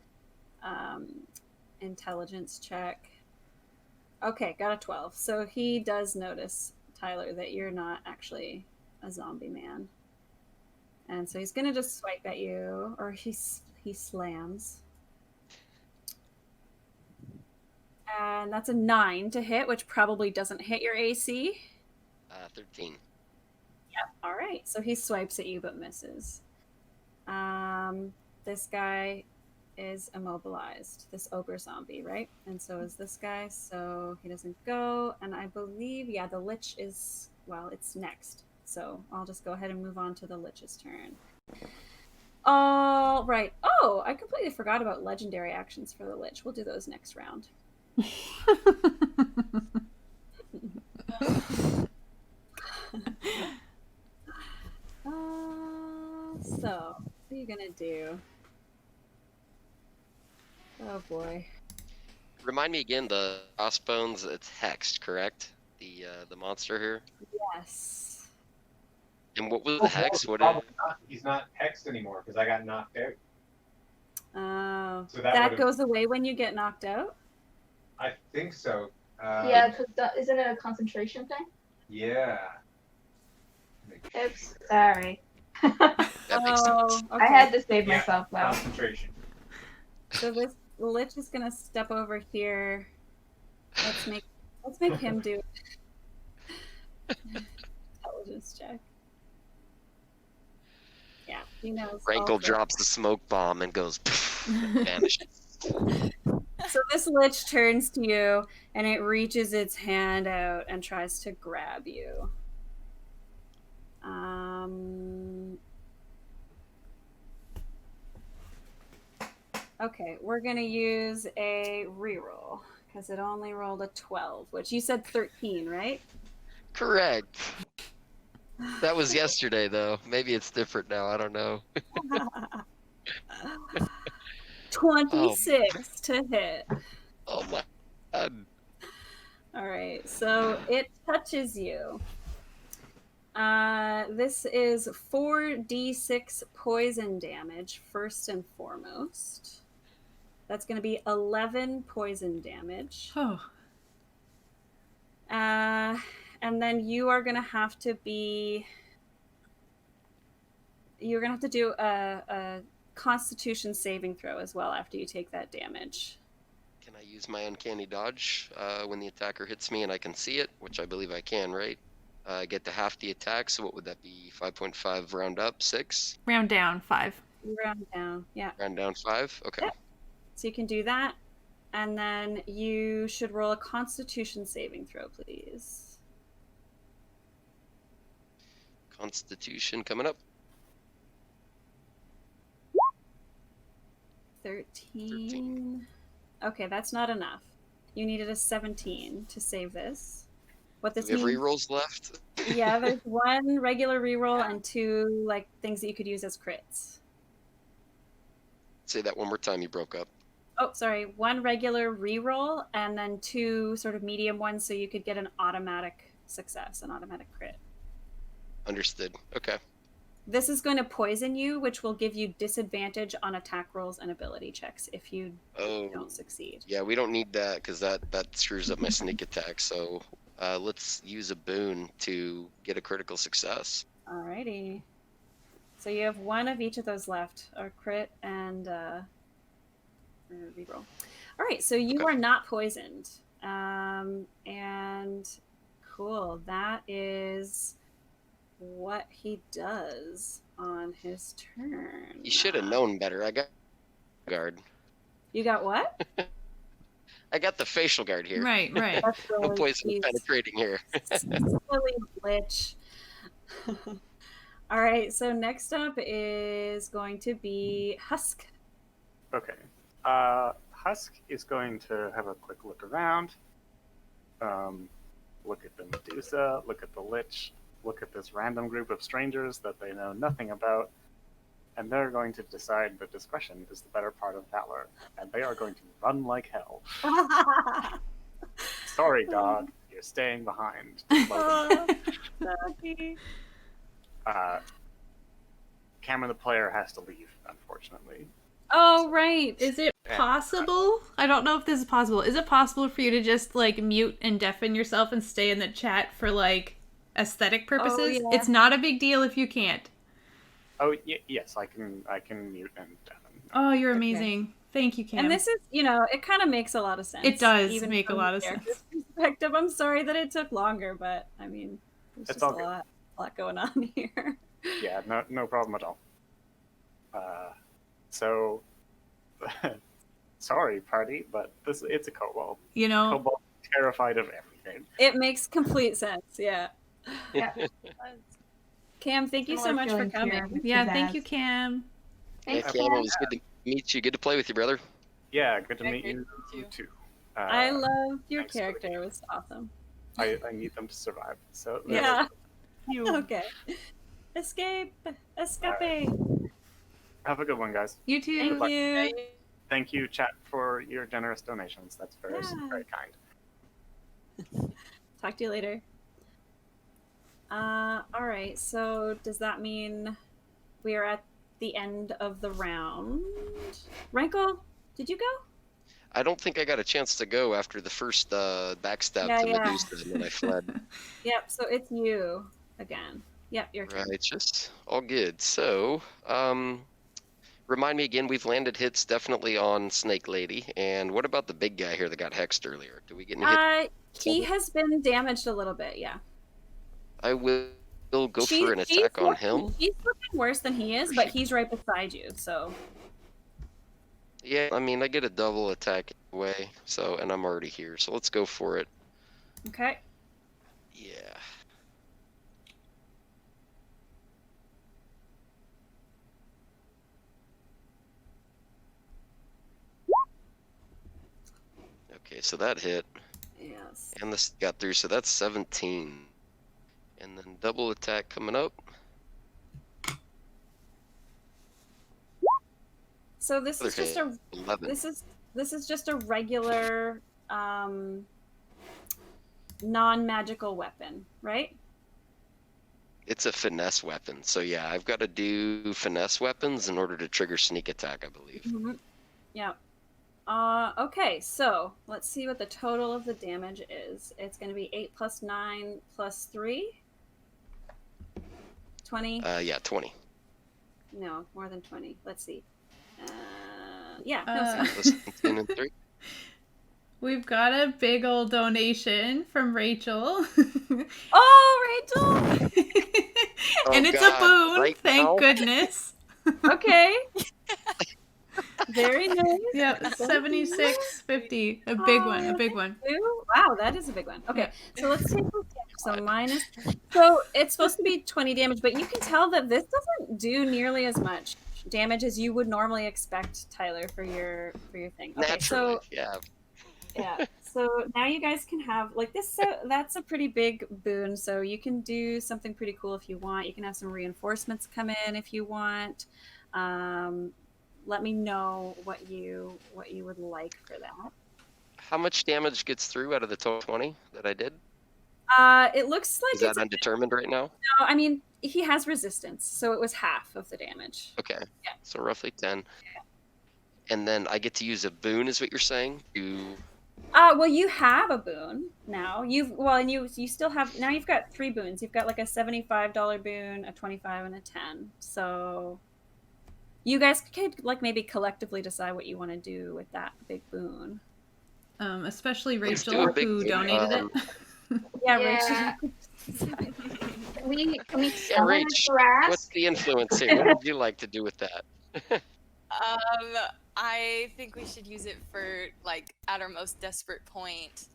[SPEAKER 2] intelligence check. Okay, got a 12. So he does notice, Tyler, that you're not actually a zombie man. And so he's going to just swipe at you, or he slams. And that's a 9 to hit, which probably doesn't hit your AC.
[SPEAKER 5] 13.
[SPEAKER 2] Yep. All right. So he swipes at you but misses. This guy is immobilized, this ogre zombie, right? And so is this guy, so he doesn't go. And I believe, yeah, the lich is, well, it's next. So I'll just go ahead and move on to the lich's turn. All right. Oh, I completely forgot about legendary actions for the lich. We'll do those next round. So, what are you gonna do? Oh boy.
[SPEAKER 5] Remind me again, the crossbones, it's hexed, correct? The monster here?
[SPEAKER 2] Yes.
[SPEAKER 5] And what was the hex? What
[SPEAKER 4] Probably not. He's not hexed anymore because I got knocked out.
[SPEAKER 2] Oh,
[SPEAKER 4] So that
[SPEAKER 2] that
[SPEAKER 4] would've-
[SPEAKER 2] goes away when you get knocked out?
[SPEAKER 4] I think so.
[SPEAKER 3] Yeah, because isn't it a concentration thing?
[SPEAKER 4] Yeah.
[SPEAKER 3] Oops, sorry.
[SPEAKER 5] That makes sense.
[SPEAKER 2] Okay.
[SPEAKER 3] I had to save
[SPEAKER 4] Yeah,
[SPEAKER 3] myself though.
[SPEAKER 4] concentration.
[SPEAKER 2] So this lich is gonna step over here. Let's make him do intelligence check. Yeah, he knows.
[SPEAKER 5] Rankle
[SPEAKER 2] also.
[SPEAKER 5] drops the smoke bomb and goes vanishes.
[SPEAKER 2] So this lich turns to you and it reaches its hand out and tries to grab you. Okay, we're gonna use a reroll because it only rolled a 12, which you said 13, right?
[SPEAKER 5] Correct. That was yesterday, though. Maybe it's different now. I don't know.
[SPEAKER 2] 26 to hit.
[SPEAKER 5] Oh my God.
[SPEAKER 2] All right, so it touches you. This is 4d6 poison damage, first and foremost. That's going to be 11 poison damage.
[SPEAKER 1] Oh.
[SPEAKER 2] And then you are going to have to be... You're going to have to do a Constitution saving throw as well after you take that damage.
[SPEAKER 5] Can I use my uncanny dodge when the attacker hits me and I can see it, which I believe I can, right? I get to half the attack, so what would that be? 5.5 round up, 6?
[SPEAKER 1] Round down, 5.
[SPEAKER 2] Round down, yeah.
[SPEAKER 5] Round down 5? Okay.
[SPEAKER 2] Yep. So you can do that. And then you should roll a Constitution saving throw, please.
[SPEAKER 5] Constitution coming up.
[SPEAKER 2] 13. Okay, that's not enough. You needed a 17 to save this. What this
[SPEAKER 5] Do we have
[SPEAKER 2] means?
[SPEAKER 5] rerolls left?
[SPEAKER 2] Yeah, there's one regular reroll and 2 like things that you could use as crits.
[SPEAKER 5] Say that one more time, you broke up.
[SPEAKER 2] Oh, sorry. 1 regular reroll and then 2 sort of medium ones so you could get an automatic success, an automatic crit.
[SPEAKER 5] Understood. Okay.
[SPEAKER 2] This is going to poison you, which will give you disadvantage on attack rolls and ability checks if you don't succeed.
[SPEAKER 5] Yeah, we don't need that because that screws up my sneak attack. So let's use a boon to get a critical success.
[SPEAKER 2] Alrighty. So you have 1 of each of those left, a crit and reroll. All right, so you are not poisoned. And cool, that is what he does on his turn.
[SPEAKER 5] You should have known better. I got guard.
[SPEAKER 2] You got what?
[SPEAKER 5] I got the facial guard here.
[SPEAKER 1] Right.
[SPEAKER 2] That's
[SPEAKER 5] No
[SPEAKER 2] really
[SPEAKER 5] poison penetrating here.
[SPEAKER 2] silly glitch. All right, so next up is going to be Husk.
[SPEAKER 7] Okay. Husk is going to have a quick look around. Look at the Medusa, look at the Lich, look at this random group of strangers that they know nothing about, and they're going to decide that discretion is the better part of valor, and they are going to run like hell. Sorry, dog, you're staying behind. Cameron, the player, has to leave, unfortunately.
[SPEAKER 2] Oh, right.
[SPEAKER 1] Is it possible? I don't know if this is possible. Is it possible for you to just like mute and deafen yourself and stay in the chat for like aesthetic purposes?
[SPEAKER 2] Oh, yeah.
[SPEAKER 1] It's not a big deal if you can't.
[SPEAKER 7] Oh, yes, I can mute and deafen.
[SPEAKER 1] Oh, you're amazing. Thank you, Cam.
[SPEAKER 2] And this is, it kind of makes a lot of sense.
[SPEAKER 1] It does
[SPEAKER 2] even
[SPEAKER 1] make a
[SPEAKER 2] from
[SPEAKER 1] lot
[SPEAKER 2] the
[SPEAKER 1] of sense.
[SPEAKER 2] character's perspective. I'm sorry that it took longer, but I mean, there's
[SPEAKER 7] It's
[SPEAKER 2] just
[SPEAKER 7] all
[SPEAKER 2] a
[SPEAKER 7] good.
[SPEAKER 2] lot going on here.
[SPEAKER 7] Yeah, no problem at all. So, sorry, party, but it's a kobold. Kobold terrified of everything.
[SPEAKER 2] It makes complete sense, yeah.
[SPEAKER 3] Yeah.
[SPEAKER 2] Cam, thank you so much for coming.
[SPEAKER 1] Yeah, thank you, Cam.
[SPEAKER 3] Thanks,
[SPEAKER 5] Cam, it
[SPEAKER 3] Cam.
[SPEAKER 5] was good to meet you. Good to play with you, brother.
[SPEAKER 7] Yeah, good to
[SPEAKER 6] Yeah,
[SPEAKER 7] meet
[SPEAKER 6] great
[SPEAKER 7] you
[SPEAKER 6] to meet
[SPEAKER 7] too.
[SPEAKER 2] I loved your
[SPEAKER 7] thanks for the
[SPEAKER 2] character. It
[SPEAKER 7] game.
[SPEAKER 2] was awesome.
[SPEAKER 7] I need them to survive. So
[SPEAKER 2] Yeah.
[SPEAKER 7] You.
[SPEAKER 2] Okay. Escape. Escape.
[SPEAKER 7] Have a good one, guys.
[SPEAKER 1] You too.
[SPEAKER 2] Thank you.
[SPEAKER 7] Thank you, chat, for your generous donations. That's very
[SPEAKER 2] Yeah.
[SPEAKER 7] very kind.
[SPEAKER 2] Talk to you later. All right. So does that mean we are at the end of the round? Rankle, did you go?
[SPEAKER 5] I don't think I got a chance to go after the first backstab
[SPEAKER 2] Yeah,
[SPEAKER 5] to
[SPEAKER 2] yeah.
[SPEAKER 5] Medusa, and then I fled.
[SPEAKER 2] Yep. So it's you again. Yep, your turn.
[SPEAKER 5] Righteous. All good. So, remind me again, we've landed hits definitely on Snake Lady. And what about the big guy here that got hexed earlier? Do we get any hits?
[SPEAKER 2] He has been damaged a little bit. Yeah.
[SPEAKER 5] I will go for an attack on him.
[SPEAKER 2] He's looking worse than he is, but he's right beside you. So.
[SPEAKER 5] Yeah, I mean, I get a double attack anyway, so, and I'm already here, so let's go for it.
[SPEAKER 2] Okay.
[SPEAKER 5] Yeah. Okay, so that hit.
[SPEAKER 2] Yes.
[SPEAKER 5] And this got through, so that's 17. And then double attack coming up.
[SPEAKER 2] So this
[SPEAKER 5] Other
[SPEAKER 2] is just
[SPEAKER 5] hit,
[SPEAKER 2] a
[SPEAKER 5] 11.
[SPEAKER 2] this is just a regular non-magical weapon, right?
[SPEAKER 5] It's a finesse weapon, so yeah, I've got to do finesse weapons in order to trigger sneak attack, I believe.
[SPEAKER 2] Mm-hmm. Yeah. Okay, so let's see what the total of the damage is. It's going to be 8 plus 9 plus 3. 20?
[SPEAKER 5] Yeah, 20.
[SPEAKER 2] No, more than 20. Let's see. Yeah,
[SPEAKER 1] Uh,
[SPEAKER 2] no,
[SPEAKER 5] So 17 and 3.
[SPEAKER 1] We've got a big old donation from Rachel.
[SPEAKER 2] Oh, Rachel!
[SPEAKER 1] And it's
[SPEAKER 5] God,
[SPEAKER 1] a boon,
[SPEAKER 5] right
[SPEAKER 1] thank
[SPEAKER 5] now?
[SPEAKER 1] goodness.
[SPEAKER 2] Okay. Very nice.
[SPEAKER 1] Yep, 76.50. A big one, a big one.
[SPEAKER 2] Wow, that is a big one. Okay,
[SPEAKER 1] Yep.
[SPEAKER 2] so let's take this damage. So minus. So it's supposed to be 20 damage, but you can tell that this doesn't do nearly as much damage as you would normally expect, Tyler, for your thing. Okay,
[SPEAKER 5] Naturally,
[SPEAKER 2] so
[SPEAKER 5] yeah.
[SPEAKER 2] So now you guys can have like this. So that's a pretty big boon. So you can do something pretty cool if you want. You can have some reinforcements come in if you want. Let me know what you would like for that.
[SPEAKER 5] How much damage gets through out of the total 20 that I did?
[SPEAKER 2] It looks like
[SPEAKER 5] Is that undetermined right now?
[SPEAKER 2] no. I mean, he has resistance, so it was half of the damage.
[SPEAKER 5] Okay.
[SPEAKER 2] Yeah.
[SPEAKER 5] So roughly 10. And then I get to use a boon, is what you're saying?
[SPEAKER 2] Well, you have a boon now. And you still have now. You've got 3 boons. You've got like a $75 boon, a 25, and a 10. So you guys could like maybe collectively decide what you want to do with that big boon.
[SPEAKER 1] Especially
[SPEAKER 5] Let's do
[SPEAKER 1] Rachel,
[SPEAKER 5] a big
[SPEAKER 1] who
[SPEAKER 5] boon.
[SPEAKER 1] donated it.
[SPEAKER 2] Yeah,
[SPEAKER 3] Yeah.
[SPEAKER 2] Rachel.
[SPEAKER 3] Can we
[SPEAKER 5] Yeah,
[SPEAKER 3] summon
[SPEAKER 5] Rach,
[SPEAKER 3] a grass?
[SPEAKER 5] what's the influence here? What would you like to do with that?
[SPEAKER 6] I think we should use it for like at our most desperate point,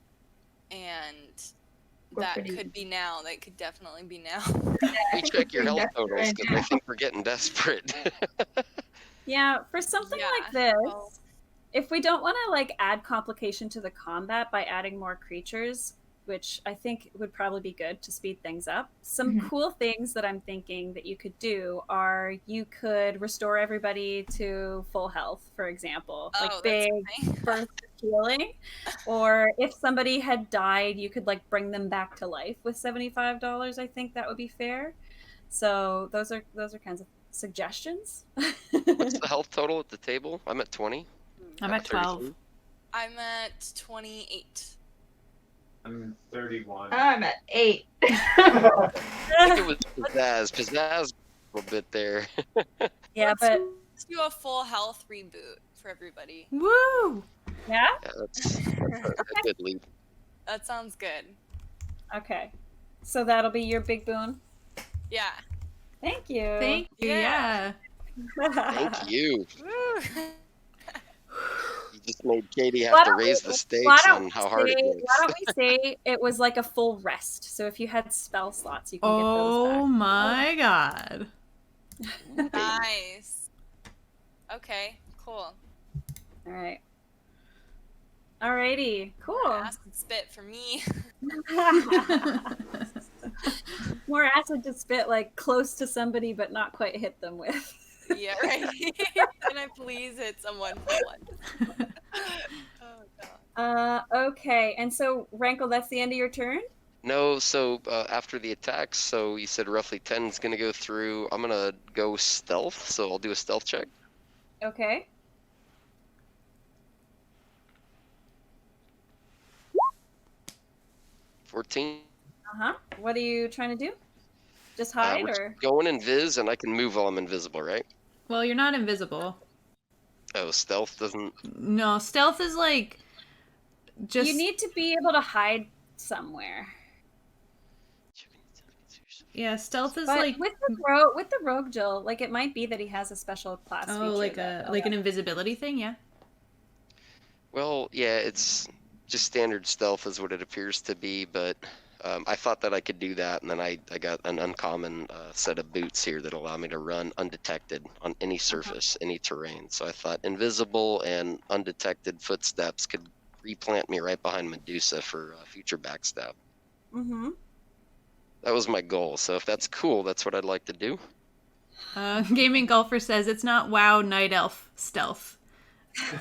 [SPEAKER 6] and
[SPEAKER 3] We're
[SPEAKER 6] that
[SPEAKER 3] pretty-
[SPEAKER 6] could be now. That could definitely be now.
[SPEAKER 5] You check your
[SPEAKER 3] we're
[SPEAKER 5] health
[SPEAKER 3] desperate
[SPEAKER 5] totals because I think we're getting desperate.
[SPEAKER 2] Yeah, for something like this,
[SPEAKER 6] well,
[SPEAKER 2] if we don't want to like add complication to the combat by adding more creatures, which I think would probably be good to speed things up, some
[SPEAKER 3] Mhm.
[SPEAKER 2] cool things that I'm thinking that you could do are you could restore everybody to full health, for example, like
[SPEAKER 6] oh,
[SPEAKER 2] big
[SPEAKER 6] that's nice.
[SPEAKER 2] burst of healing, or if somebody had died, you could like bring them back to life with $75. I think that would be fair. So those are kinds of suggestions.
[SPEAKER 5] What's the health total at the table? I'm at 20.
[SPEAKER 1] I'm at 12.
[SPEAKER 5] 32.
[SPEAKER 6] I'm at 28.
[SPEAKER 4] I'm 31.
[SPEAKER 3] I'm at 8.
[SPEAKER 5] I think it was Pizzazz. Pizzazz a little bit there.
[SPEAKER 2] Yeah, but
[SPEAKER 6] Let's do a full health reboot for everybody.
[SPEAKER 1] Woo!
[SPEAKER 2] yeah.
[SPEAKER 5] Yeah, that's a good lead.
[SPEAKER 6] That sounds good.
[SPEAKER 2] Okay. So that'll be your big boon.
[SPEAKER 6] Yeah.
[SPEAKER 2] Thank you.
[SPEAKER 1] Thank you, yeah.
[SPEAKER 5] Thank you.
[SPEAKER 6] Woo.
[SPEAKER 5] You just made Katie
[SPEAKER 2] Why
[SPEAKER 5] have to
[SPEAKER 2] don't
[SPEAKER 5] raise
[SPEAKER 2] we-
[SPEAKER 5] the stakes
[SPEAKER 2] why don't
[SPEAKER 5] on
[SPEAKER 2] we
[SPEAKER 5] how hard it
[SPEAKER 2] say-
[SPEAKER 5] is.
[SPEAKER 2] Why don't we say it was like a full rest? So if you had spell slots, you can get those
[SPEAKER 1] Oh
[SPEAKER 2] back.
[SPEAKER 1] my god.
[SPEAKER 6] Nice. Okay, cool.
[SPEAKER 2] All right. Alrighty. Cool.
[SPEAKER 6] Acid spit for me.
[SPEAKER 2] More acid to spit like close to somebody, but not quite hit them with.
[SPEAKER 6] Yeah, right. Can I please hit someone for one? Oh god.
[SPEAKER 2] Okay. And so, Rankle, that's the end of your turn?
[SPEAKER 5] No, so after the attacks, so you said roughly 10 is going to go through. I'm going to go stealth, so I'll do a stealth check.
[SPEAKER 2] Okay.
[SPEAKER 5] $14.
[SPEAKER 2] Uh-huh. What are you trying to do? Just
[SPEAKER 5] We're
[SPEAKER 2] hide
[SPEAKER 5] just
[SPEAKER 2] or?
[SPEAKER 5] going invis, and I can move while I'm invisible, right?
[SPEAKER 1] Well, you're not invisible.
[SPEAKER 5] Oh, stealth doesn't...
[SPEAKER 1] No, stealth is like just
[SPEAKER 2] You need to be able to hide somewhere.
[SPEAKER 1] yeah, stealth is
[SPEAKER 2] But
[SPEAKER 1] like
[SPEAKER 2] with the rogue Jill, like it might be that he has a special class feature.
[SPEAKER 1] like
[SPEAKER 2] that-
[SPEAKER 1] an invisibility thing, yeah.
[SPEAKER 5] Well, yeah, it's just standard stealth is what it appears to be, but I thought that I could do that, and then I got an uncommon set of boots here that allow me to run undetected on any surface, any terrain. So I thought invisible and undetected footsteps could replant me right behind Medusa for future backstab.
[SPEAKER 2] Mm-hmm.
[SPEAKER 5] That was my goal. So if that's cool, that's what I'd like to do.
[SPEAKER 1] Gaming Golfer says it's not WoW Night Elf stealth.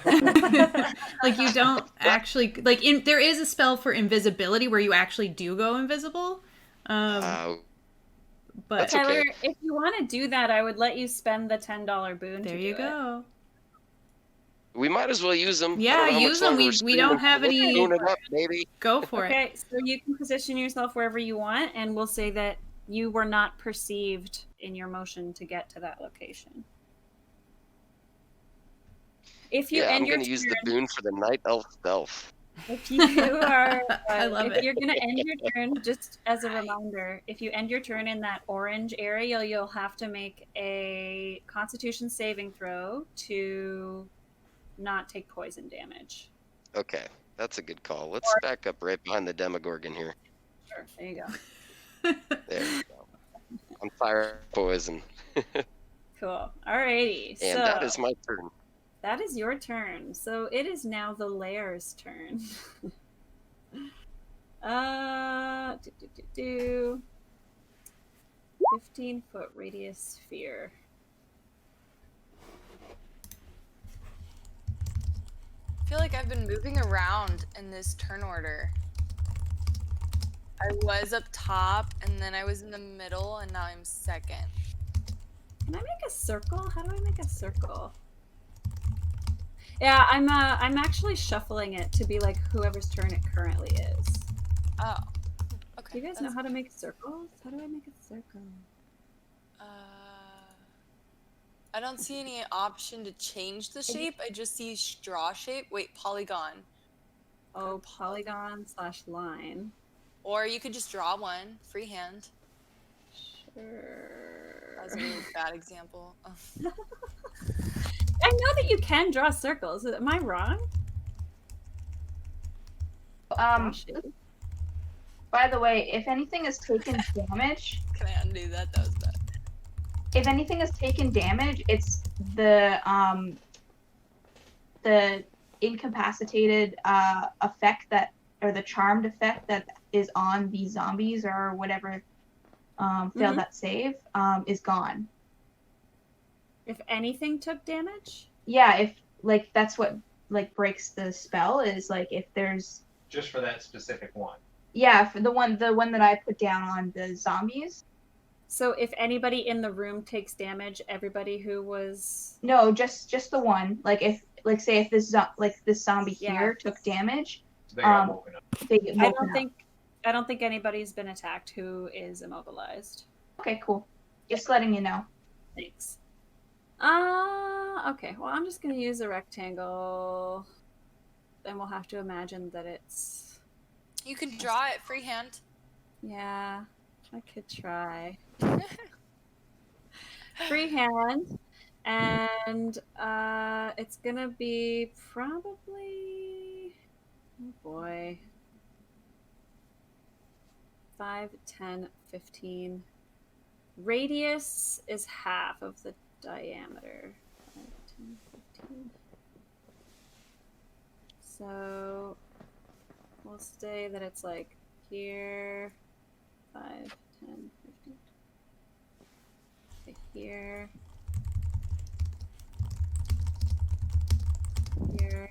[SPEAKER 1] Like you don't actually like there is a spell for invisibility where you actually do go invisible. But
[SPEAKER 5] That's
[SPEAKER 2] Tyler,
[SPEAKER 5] okay.
[SPEAKER 2] if you want to do that, I would let you spend the $10 boon.
[SPEAKER 1] there
[SPEAKER 2] to
[SPEAKER 1] you
[SPEAKER 2] do
[SPEAKER 1] go.
[SPEAKER 5] We might as well use them.
[SPEAKER 1] Yeah,
[SPEAKER 5] I don't know how
[SPEAKER 1] use
[SPEAKER 5] much
[SPEAKER 1] them.
[SPEAKER 5] longer
[SPEAKER 1] We don't have
[SPEAKER 5] Let's
[SPEAKER 1] any-
[SPEAKER 5] tune it up, baby.
[SPEAKER 1] Go for
[SPEAKER 2] it.
[SPEAKER 1] it.
[SPEAKER 2] Okay, so you can position yourself wherever you want, and we'll say that you were not perceived in your motion to get to that location. If you
[SPEAKER 5] Yeah,
[SPEAKER 2] end
[SPEAKER 5] I'm
[SPEAKER 2] your
[SPEAKER 5] going to use the
[SPEAKER 2] turn-
[SPEAKER 5] boon for the Night Elf stealth.
[SPEAKER 2] If you are,
[SPEAKER 1] I love
[SPEAKER 2] if
[SPEAKER 1] it.
[SPEAKER 2] you're gonna end your turn, just as a reminder, if you end your turn in that orange area, you'll have to make a Constitution saving throw to not take poison damage.
[SPEAKER 5] Okay, that's a good call. Let's back up right behind the Demogorgon here.
[SPEAKER 2] Sure, there you go.
[SPEAKER 5] There we go. I'm fire poison.
[SPEAKER 2] Cool. Alrighty.
[SPEAKER 5] And
[SPEAKER 2] so
[SPEAKER 5] that is my turn.
[SPEAKER 2] that is your turn. So it is now the Lair's turn. 15-foot radius sphere.
[SPEAKER 8] I feel like I've been moving around in this turn order. I was up top, and then I was in the middle, and now I'm second.
[SPEAKER 2] Can I make a circle? How do I make a circle? Yeah, I'm actually shuffling it to be like whoever's turn it currently is.
[SPEAKER 8] Oh. Okay.
[SPEAKER 2] Do you guys know how to make circles? How do I make a circle?
[SPEAKER 8] I don't see any option to change the shape. I just see straw shape. Wait, polygon.
[SPEAKER 2] Oh, polygon/line.
[SPEAKER 8] Or you could just draw one, freehand.
[SPEAKER 2] Sure.
[SPEAKER 8] That was a really bad example. Oh.
[SPEAKER 2] I know that you can draw circles. Am I wrong?
[SPEAKER 3] By the way, if anything has taken damage,
[SPEAKER 8] Can I undo that? That was bad.
[SPEAKER 3] if anything has taken damage, it's the incapacitated effect that, or the charmed effect that is on the zombies or whatever failed that save is gone.
[SPEAKER 2] If anything took damage?
[SPEAKER 3] Yeah, if like that's what like breaks the spell is like if there's
[SPEAKER 4] Just for that specific one.
[SPEAKER 3] yeah, for the one that I put down on the zombies.
[SPEAKER 2] So if anybody in the room takes damage, everybody who was
[SPEAKER 3] No, just the one. Like if like say if this zombie here took damage,
[SPEAKER 4] They got woken up.
[SPEAKER 3] they get woken up.
[SPEAKER 2] I don't think anybody's been attacked who is immobilized.
[SPEAKER 3] Okay, cool. Just letting you know.
[SPEAKER 2] Thanks. Okay. Well, I'm just gonna use a rectangle, and we'll have to imagine that it's.
[SPEAKER 8] You can draw it freehand.
[SPEAKER 2] Yeah, I could try. Freehand, and it's gonna be probably. Oh boy. 5, 10, 15. Radius is half of the diameter. 5, 10, 15. So we'll say that it's like here. 5, 10, 15. Okay, here. Here.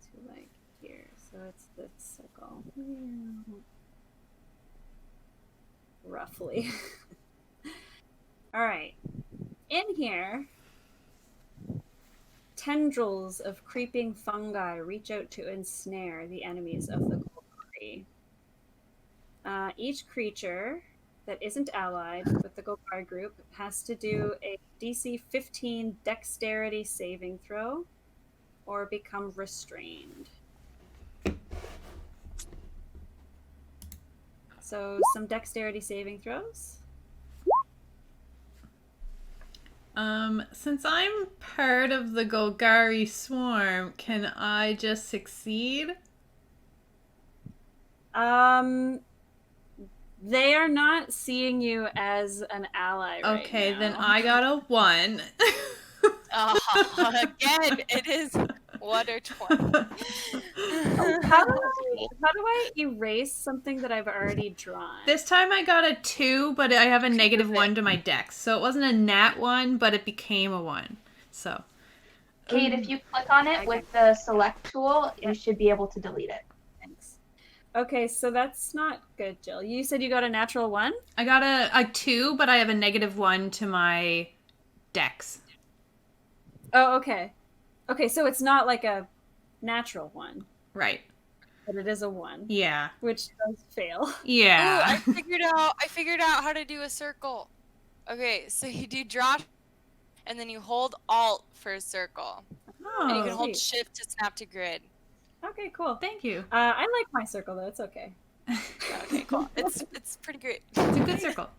[SPEAKER 2] To like here. So it's this circle. Roughly. Alright. In here, tendrils of creeping fungi reach out to ensnare the enemies of the Golgari. Each creature that isn't allied with the Golgari group has to do a DC 15 dexterity saving throw or become restrained. So some dexterity saving throws.
[SPEAKER 1] Since I'm part of the Golgari swarm, can I just succeed?
[SPEAKER 2] They are not seeing you as an ally right
[SPEAKER 1] Okay,
[SPEAKER 2] now.
[SPEAKER 1] then I got a 1.
[SPEAKER 6] Again, it is 1 or 20.
[SPEAKER 2] How do I erase something that I've already drawn?
[SPEAKER 1] This time I got a 2, but I have a -1 to my dex. So it wasn't a nat 1, but it became a 1. So.
[SPEAKER 3] Kate, if you click on it with the select tool, you should be able to delete it.
[SPEAKER 2] Thanks. Okay, so that's not good, Jill. You said you got a natural 1?
[SPEAKER 1] I got a 2, but I have a -1 to my dex.
[SPEAKER 2] Oh, okay. Okay, so it's not like a natural 1.
[SPEAKER 1] Right.
[SPEAKER 2] But it is a 1.
[SPEAKER 1] Yeah.
[SPEAKER 2] Which does fail.
[SPEAKER 1] Yeah.
[SPEAKER 6] Ooh, I figured out how to do a circle. Okay, so you do draw, and then you hold Alt for a circle.
[SPEAKER 2] Oh,
[SPEAKER 6] And you can hold
[SPEAKER 2] sweet.
[SPEAKER 6] Shift to snap to grid.
[SPEAKER 2] Okay, cool.
[SPEAKER 1] Thank you.
[SPEAKER 2] I like my circle though. It's okay.
[SPEAKER 6] Okay, cool. It's pretty great.
[SPEAKER 1] It's a good circle.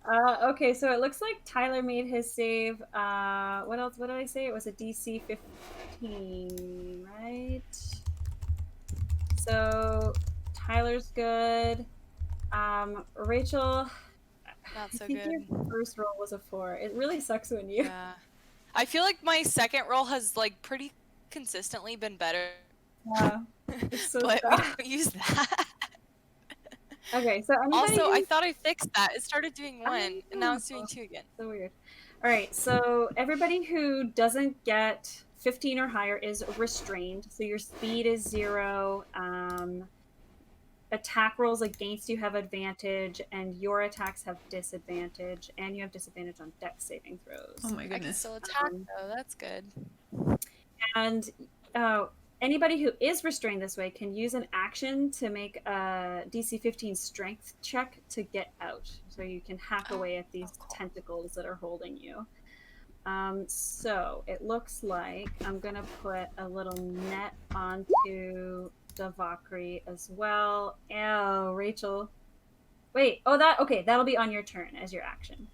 [SPEAKER 2] Okay, so it looks like Tyler made his save. What else? What did I say? It was a DC 15, right? So Tyler's good. Rachel,
[SPEAKER 6] Not so
[SPEAKER 2] I think
[SPEAKER 6] good.
[SPEAKER 2] your first roll was a 4. It really sucks when you.
[SPEAKER 6] Yeah. I feel like my second roll has like pretty consistently been better.
[SPEAKER 2] Yeah, it's so
[SPEAKER 6] But we
[SPEAKER 2] sad.
[SPEAKER 6] don't use that.
[SPEAKER 2] Okay, so anybody
[SPEAKER 6] Also,
[SPEAKER 2] who-
[SPEAKER 6] I thought I fixed that. It started doing 1, and now it's doing 2 again.
[SPEAKER 2] So weird. All right, so everybody who doesn't get 15 or higher is restrained. So your speed is 0. Attack rolls against you have advantage, and your attacks have disadvantage, and you have disadvantage on dex saving throws.
[SPEAKER 1] Oh my
[SPEAKER 6] I can
[SPEAKER 1] goodness.
[SPEAKER 6] still attack though. That's good.
[SPEAKER 2] And anybody who is restrained this way can use an action to make a DC 15 strength check to get out. So you can hack away at these tentacles that are holding you. So it looks like I'm going to put a little net onto Davakri as well. Oh, Rachel. Wait, that'll be on your turn as your action.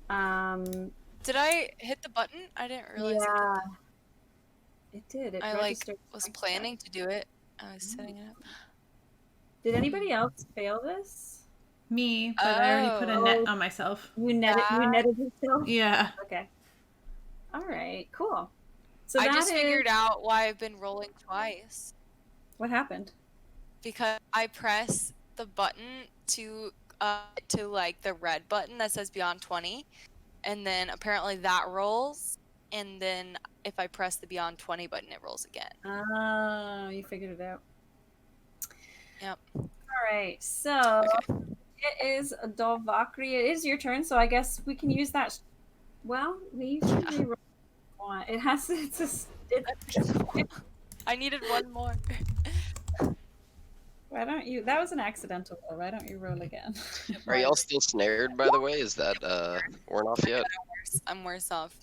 [SPEAKER 6] Did I hit the button? I didn't realize.
[SPEAKER 2] Yeah. It did. It
[SPEAKER 6] I
[SPEAKER 2] registered
[SPEAKER 6] was
[SPEAKER 2] strength check.
[SPEAKER 6] planning to do it. I was setting it up.
[SPEAKER 2] Did anybody else fail this?
[SPEAKER 1] Me, but I already put a net on myself.
[SPEAKER 2] You netted yourself?
[SPEAKER 1] Yeah.
[SPEAKER 2] Okay. All right, cool. So
[SPEAKER 6] I
[SPEAKER 2] that
[SPEAKER 6] just
[SPEAKER 2] is-
[SPEAKER 6] figured out why I've been rolling twice.
[SPEAKER 2] What happened?
[SPEAKER 6] Because I press the button to like the red button that says Beyond 20, and then apparently that rolls, and then if I press the Beyond 20 button, it rolls again.
[SPEAKER 2] Oh, you figured it out.
[SPEAKER 6] Yep.
[SPEAKER 2] All right, so it is Dolvakri. It is your turn, so I guess we can use that. Well, we can reroll if you want. It has.
[SPEAKER 6] I needed one more.
[SPEAKER 2] Why don't you? That was an accidental roll. Why don't you roll again?
[SPEAKER 5] Are y'all still snared, by the way? Is that worn off yet?
[SPEAKER 6] I'm worse off.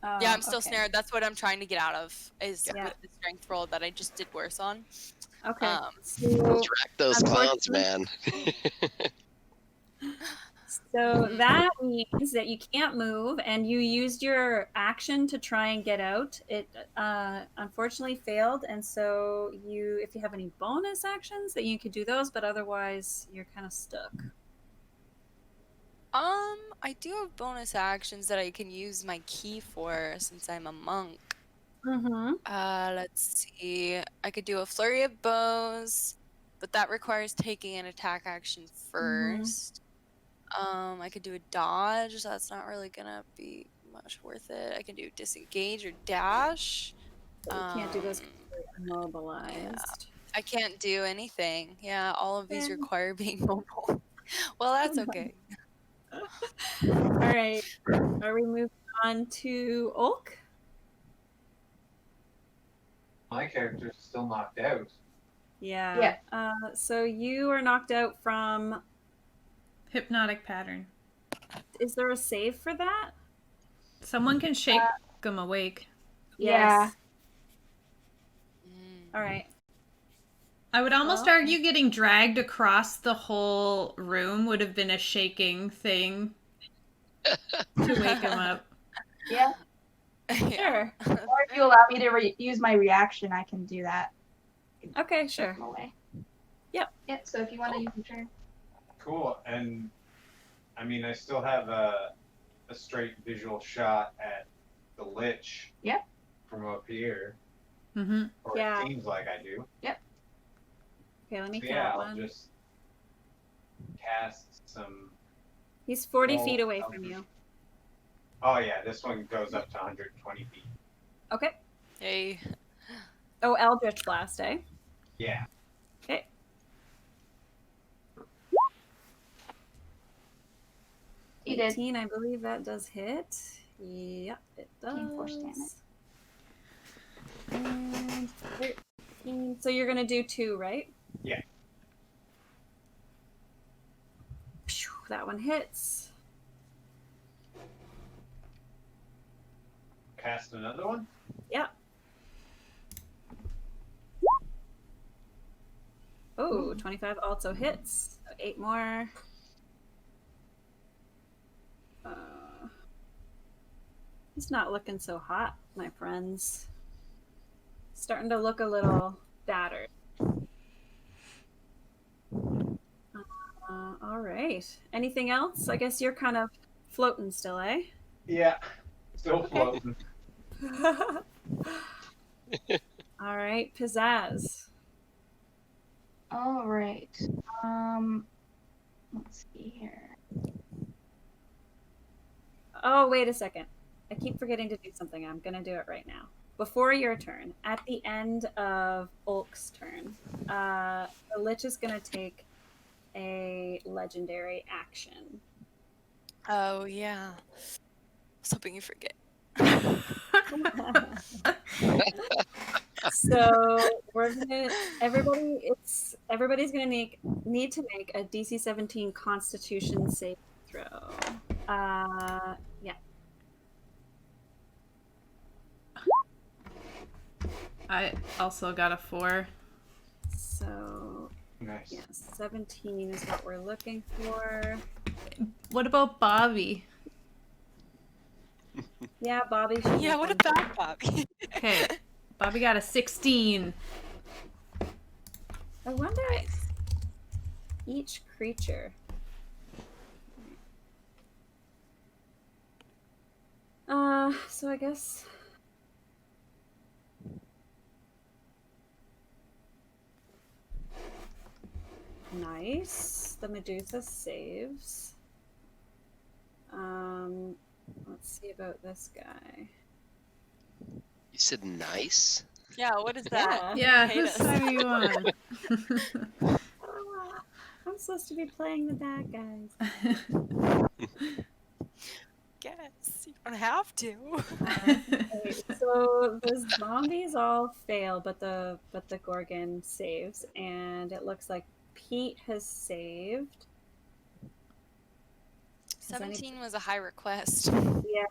[SPEAKER 6] Yeah, I'm still
[SPEAKER 2] okay.
[SPEAKER 6] snared. That's what I'm trying to get out of, is
[SPEAKER 2] Yeah.
[SPEAKER 6] with the strength roll that I just did worse on.
[SPEAKER 2] Okay. So,
[SPEAKER 5] Track those clowns, man.
[SPEAKER 2] So that means that you can't move, and you used your action to try and get out. It unfortunately failed, and so if you have any bonus actions, that you could do those, but otherwise you're kind of stuck.
[SPEAKER 6] I do have bonus actions that I can use my key for since I'm a monk.
[SPEAKER 2] Mm-hmm.
[SPEAKER 6] Let's see. I could do a flurry of bows, but that requires taking an attack action first. I could do a dodge. So that's not really gonna be much worth it. I can do disengage or dash.
[SPEAKER 2] But you can't do those because you're immobilized.
[SPEAKER 6] Yeah. I can't do anything. Yeah, all of these
[SPEAKER 2] Yeah.
[SPEAKER 6] require being mobile. Well, that's okay.
[SPEAKER 2] All right. Are we moving on to Ulk?
[SPEAKER 4] My character's still knocked out.
[SPEAKER 2] Yeah. So you are knocked out from.
[SPEAKER 1] Hypnotic pattern.
[SPEAKER 2] Is there a save for that?
[SPEAKER 1] Someone can shake them awake.
[SPEAKER 2] Yes.
[SPEAKER 6] Mm.
[SPEAKER 2] All right.
[SPEAKER 1] I would almost argue getting dragged across the whole room would have been a shaking thing to wake him up.
[SPEAKER 3] Yeah.
[SPEAKER 2] Sure.
[SPEAKER 3] Or if you allow me to use my reaction, I can do that.
[SPEAKER 2] Okay,
[SPEAKER 3] Shake
[SPEAKER 2] sure.
[SPEAKER 3] them away. Yeah, so if you want to use your turn.
[SPEAKER 4] Cool. And I mean, I still have a straight visual shot at the Lich.
[SPEAKER 3] Yep.
[SPEAKER 4] From up here.
[SPEAKER 1] Mm-hmm.
[SPEAKER 4] Or
[SPEAKER 2] Yeah.
[SPEAKER 4] it seems like I do.
[SPEAKER 3] Yep.
[SPEAKER 2] Okay, let me
[SPEAKER 4] So
[SPEAKER 2] count
[SPEAKER 4] yeah, I'll
[SPEAKER 2] one.
[SPEAKER 4] just cast some.
[SPEAKER 2] He's 40
[SPEAKER 4] Well,
[SPEAKER 2] feet away from you.
[SPEAKER 4] Oh yeah, this one goes up to 120 feet.
[SPEAKER 2] Okay.
[SPEAKER 6] Yay.
[SPEAKER 2] Oh, Eldritch Blast, eh?
[SPEAKER 4] Yeah.
[SPEAKER 2] Okay.
[SPEAKER 3] You did.
[SPEAKER 2] 18, I believe that does hit. Yep, it does.
[SPEAKER 3] 18 force damage.
[SPEAKER 2] And 13. So you're gonna do 2, right?
[SPEAKER 4] Yeah.
[SPEAKER 2] Phew, that one hits.
[SPEAKER 4] Cast another one?
[SPEAKER 2] Yep. Oh, 25 also hits. So 8 more. It's not looking so hot, my friends. Starting to look a little battered. All right. Anything else? I guess you're kind of floating still, eh?
[SPEAKER 4] Yeah. Still floating.
[SPEAKER 2] All right, Pizzazz.
[SPEAKER 3] All right. Let's see here.
[SPEAKER 2] Oh, wait a second. I keep forgetting to do something. I'm going to do it right now. Before your turn, at the end of Ulk's turn, the Lich is going to take a legendary action.
[SPEAKER 6] Oh, yeah. I was hoping you forget.
[SPEAKER 2] So we're gonna everybody's gonna need to make a DC 17 Constitution save throw. Yeah.
[SPEAKER 1] I also got a 4.
[SPEAKER 2] So
[SPEAKER 4] Nice.
[SPEAKER 2] yeah, 17 is what we're looking for.
[SPEAKER 1] What about Bobby?
[SPEAKER 2] Yeah, Bobby. should
[SPEAKER 6] Yeah,
[SPEAKER 2] make
[SPEAKER 6] what
[SPEAKER 2] one.
[SPEAKER 6] about Bobby?
[SPEAKER 1] Okay, Bobby got a 16.
[SPEAKER 2] I wonder each creature. So I guess nice. The Medusa saves. Let's see about this guy.
[SPEAKER 5] You said nice?
[SPEAKER 6] Yeah, what is that?
[SPEAKER 1] Yeah,
[SPEAKER 6] Hate
[SPEAKER 1] whose
[SPEAKER 6] us.
[SPEAKER 1] side are you on?
[SPEAKER 2] I'm supposed to be playing the bad guys.
[SPEAKER 6] Guess. You don't have to.
[SPEAKER 2] Okay, so the zombies all fail, but the Gorgon saves, and it looks like Pete has saved.
[SPEAKER 6] 17 was a high request.
[SPEAKER 2] Yeah,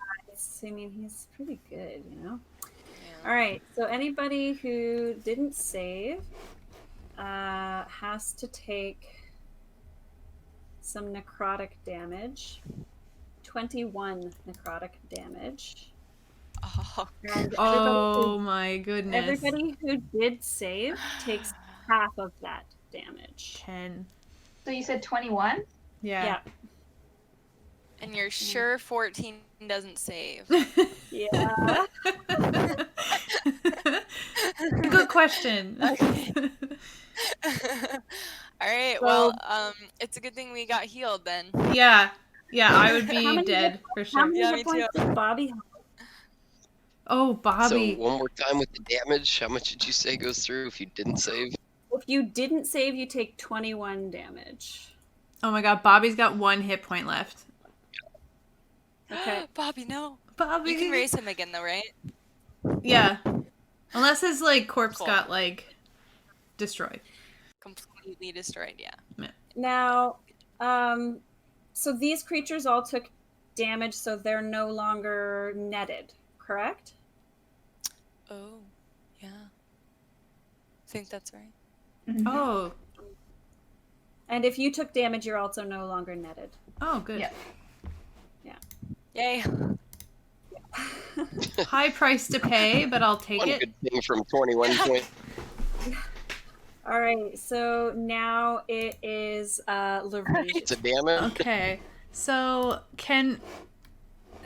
[SPEAKER 2] I mean he's pretty good, you know.
[SPEAKER 6] Yeah.
[SPEAKER 2] All right, so anybody who didn't save has to take some necrotic damage. 21 necrotic damage.
[SPEAKER 6] Oh,
[SPEAKER 2] And
[SPEAKER 1] Oh my goodness.
[SPEAKER 2] everybody who did save takes half of that damage.
[SPEAKER 1] 10.
[SPEAKER 3] So you said 21?
[SPEAKER 1] Yeah.
[SPEAKER 6] and you're sure 14 doesn't save?
[SPEAKER 2] Yeah.
[SPEAKER 1] Good question.
[SPEAKER 6] Okay. All right. Well, it's a good thing we got healed then.
[SPEAKER 1] Yeah. Yeah, I would
[SPEAKER 2] How
[SPEAKER 1] be
[SPEAKER 2] many
[SPEAKER 1] dead for
[SPEAKER 2] How
[SPEAKER 1] sure.
[SPEAKER 2] many
[SPEAKER 6] Yeah,
[SPEAKER 2] hit
[SPEAKER 6] me
[SPEAKER 2] points
[SPEAKER 6] too.
[SPEAKER 2] did Bobby have?
[SPEAKER 1] Oh, Bobby.
[SPEAKER 5] So one more time with the damage. How much did you say goes through if you didn't save?
[SPEAKER 2] If you didn't save, you take 21 damage.
[SPEAKER 1] Oh my god, Bobby's got 1 hit point left.
[SPEAKER 2] Okay.
[SPEAKER 6] Bobby, no.
[SPEAKER 1] Bobby.
[SPEAKER 6] You can raise him again, though, right?
[SPEAKER 1] Yeah. Unless his corpse
[SPEAKER 6] Cool.
[SPEAKER 1] got destroyed.
[SPEAKER 6] Completely destroyed, yeah.
[SPEAKER 2] Now, so these creatures all took damage, so they're no longer netted, correct?
[SPEAKER 6] Oh, yeah. I think that's right.
[SPEAKER 3] Mm-hmm.
[SPEAKER 1] Oh.
[SPEAKER 2] And if you took damage, you're also no longer netted.
[SPEAKER 1] Oh, good.
[SPEAKER 3] Yep.
[SPEAKER 6] Yay.
[SPEAKER 1] High price to pay, but I'll take
[SPEAKER 5] One
[SPEAKER 1] it.
[SPEAKER 5] good thing from 21 points.
[SPEAKER 2] All right, so now it is Larige.
[SPEAKER 5] It's a damage.
[SPEAKER 1] Okay. So,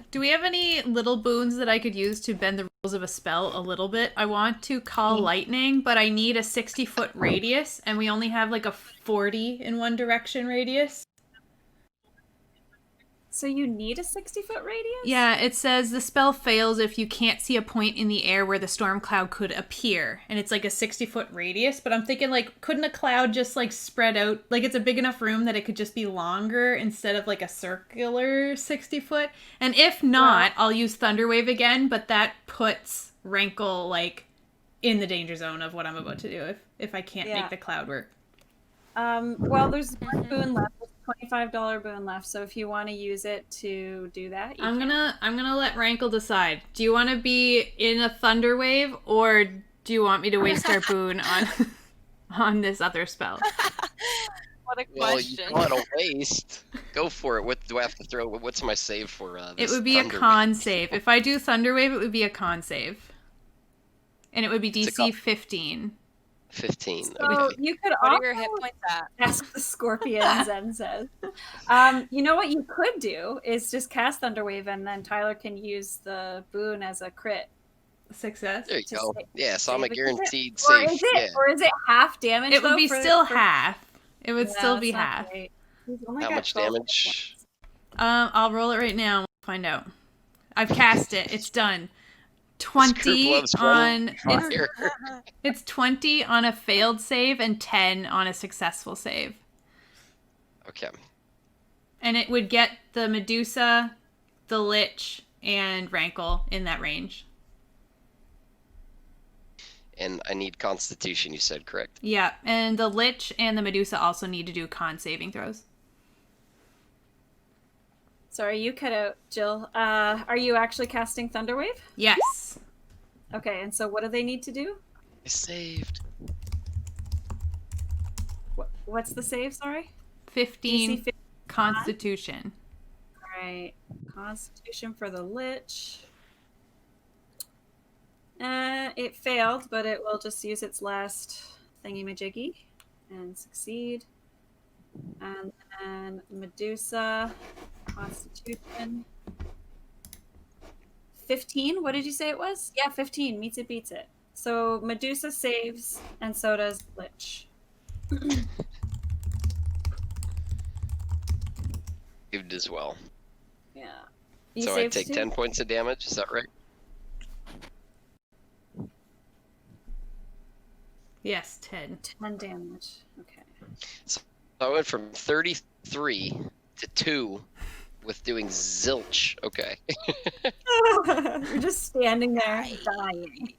[SPEAKER 1] do we have any little boons that I could use to bend the rules of a spell a little bit? I want to call lightning, but I need a 60-foot radius, and we only have like a 40 in one direction radius.
[SPEAKER 2] So you need a 60-foot radius?
[SPEAKER 1] Yeah, it says the spell fails if you can't see a point in the air where the storm cloud could appear. And it's like a 60-foot radius, but I'm thinking like couldn't a cloud just like spread out? Like it's a big enough room that it could just be longer instead of like a circular 60-foot. And if not, I'll use Thunderwave again, but that puts Rankle like in the danger zone of what I'm about to do if I can't make the cloud work.
[SPEAKER 2] Well, there's one boon left. $25 boon left, so if you want to use it to do that,
[SPEAKER 1] I'm gonna let Rankle decide. Do you want to be in a thunder wave, or do you want me to waste our boon on this other spell?
[SPEAKER 6] What a
[SPEAKER 5] Well,
[SPEAKER 6] question.
[SPEAKER 5] you call it a waste. Go for it. What do I have to throw? What's my save for?
[SPEAKER 1] It
[SPEAKER 5] This
[SPEAKER 1] would be a
[SPEAKER 5] thunder
[SPEAKER 1] con
[SPEAKER 5] wave?
[SPEAKER 1] save. If I do thunder wave, it would be a con save, and it would be
[SPEAKER 5] It's a
[SPEAKER 1] DC
[SPEAKER 5] con-
[SPEAKER 1] 15.
[SPEAKER 5] 15.
[SPEAKER 2] So
[SPEAKER 5] Okay.
[SPEAKER 2] you could
[SPEAKER 6] What
[SPEAKER 2] also
[SPEAKER 6] are your hit points at?
[SPEAKER 2] ask the scorpions and says, you know what you could do is just cast Thunderwave, and then Tyler can use the boon as a crit.
[SPEAKER 1] Success.
[SPEAKER 5] There you
[SPEAKER 2] to
[SPEAKER 5] go.
[SPEAKER 2] save-
[SPEAKER 5] Yeah, so I'm a
[SPEAKER 2] save a crit.
[SPEAKER 5] guaranteed
[SPEAKER 2] Or
[SPEAKER 5] safe.
[SPEAKER 2] is it?
[SPEAKER 5] Yeah.
[SPEAKER 2] Or is it half damage?
[SPEAKER 1] It would
[SPEAKER 2] though,
[SPEAKER 1] be
[SPEAKER 2] for-
[SPEAKER 1] still
[SPEAKER 2] for-
[SPEAKER 1] half. It would
[SPEAKER 2] Yeah,
[SPEAKER 1] still be
[SPEAKER 2] that's not
[SPEAKER 1] half.
[SPEAKER 2] great. He's only
[SPEAKER 5] How
[SPEAKER 2] got
[SPEAKER 5] much
[SPEAKER 2] 12
[SPEAKER 5] damage?
[SPEAKER 1] I'll roll it right now. And we'll find out. I've cast it. It's done.
[SPEAKER 5] This group
[SPEAKER 1] 20
[SPEAKER 5] loves
[SPEAKER 1] on
[SPEAKER 5] fire.
[SPEAKER 1] it's 20 on a failed save and 10 on a successful save.
[SPEAKER 5] Okay.
[SPEAKER 1] And it would get the Medusa, the Lich, and Rankle in that range.
[SPEAKER 5] And I need Constitution, you said, correct?
[SPEAKER 1] Yeah, and the Lich and the Medusa also need to do con saving throws.
[SPEAKER 2] Sorry, you cut out, Jill. Are you actually casting Thunderwave?
[SPEAKER 1] Yes.
[SPEAKER 2] Okay, and so what do they need to do?
[SPEAKER 5] I saved.
[SPEAKER 2] What's the save? Sorry.
[SPEAKER 1] 15
[SPEAKER 2] DC 15.
[SPEAKER 1] Constitution.
[SPEAKER 2] All right, Constitution for the Lich. It failed, but it will just use its last thingy-majiggy and succeed. And then Medusa, Constitution. 15? What did you say it was? Yeah, 15. Meets it, beats it. So Medusa saves, and so does Lich.
[SPEAKER 5] Saved as well.
[SPEAKER 2] Yeah. You
[SPEAKER 5] So I
[SPEAKER 2] saved
[SPEAKER 5] take
[SPEAKER 2] too?
[SPEAKER 5] 10 points of damage, is that right?
[SPEAKER 1] Yes, 10.
[SPEAKER 2] 10 damage. Okay.
[SPEAKER 5] So I went from 33 to 2 with doing zilch. Okay.
[SPEAKER 2] You're just standing there dying.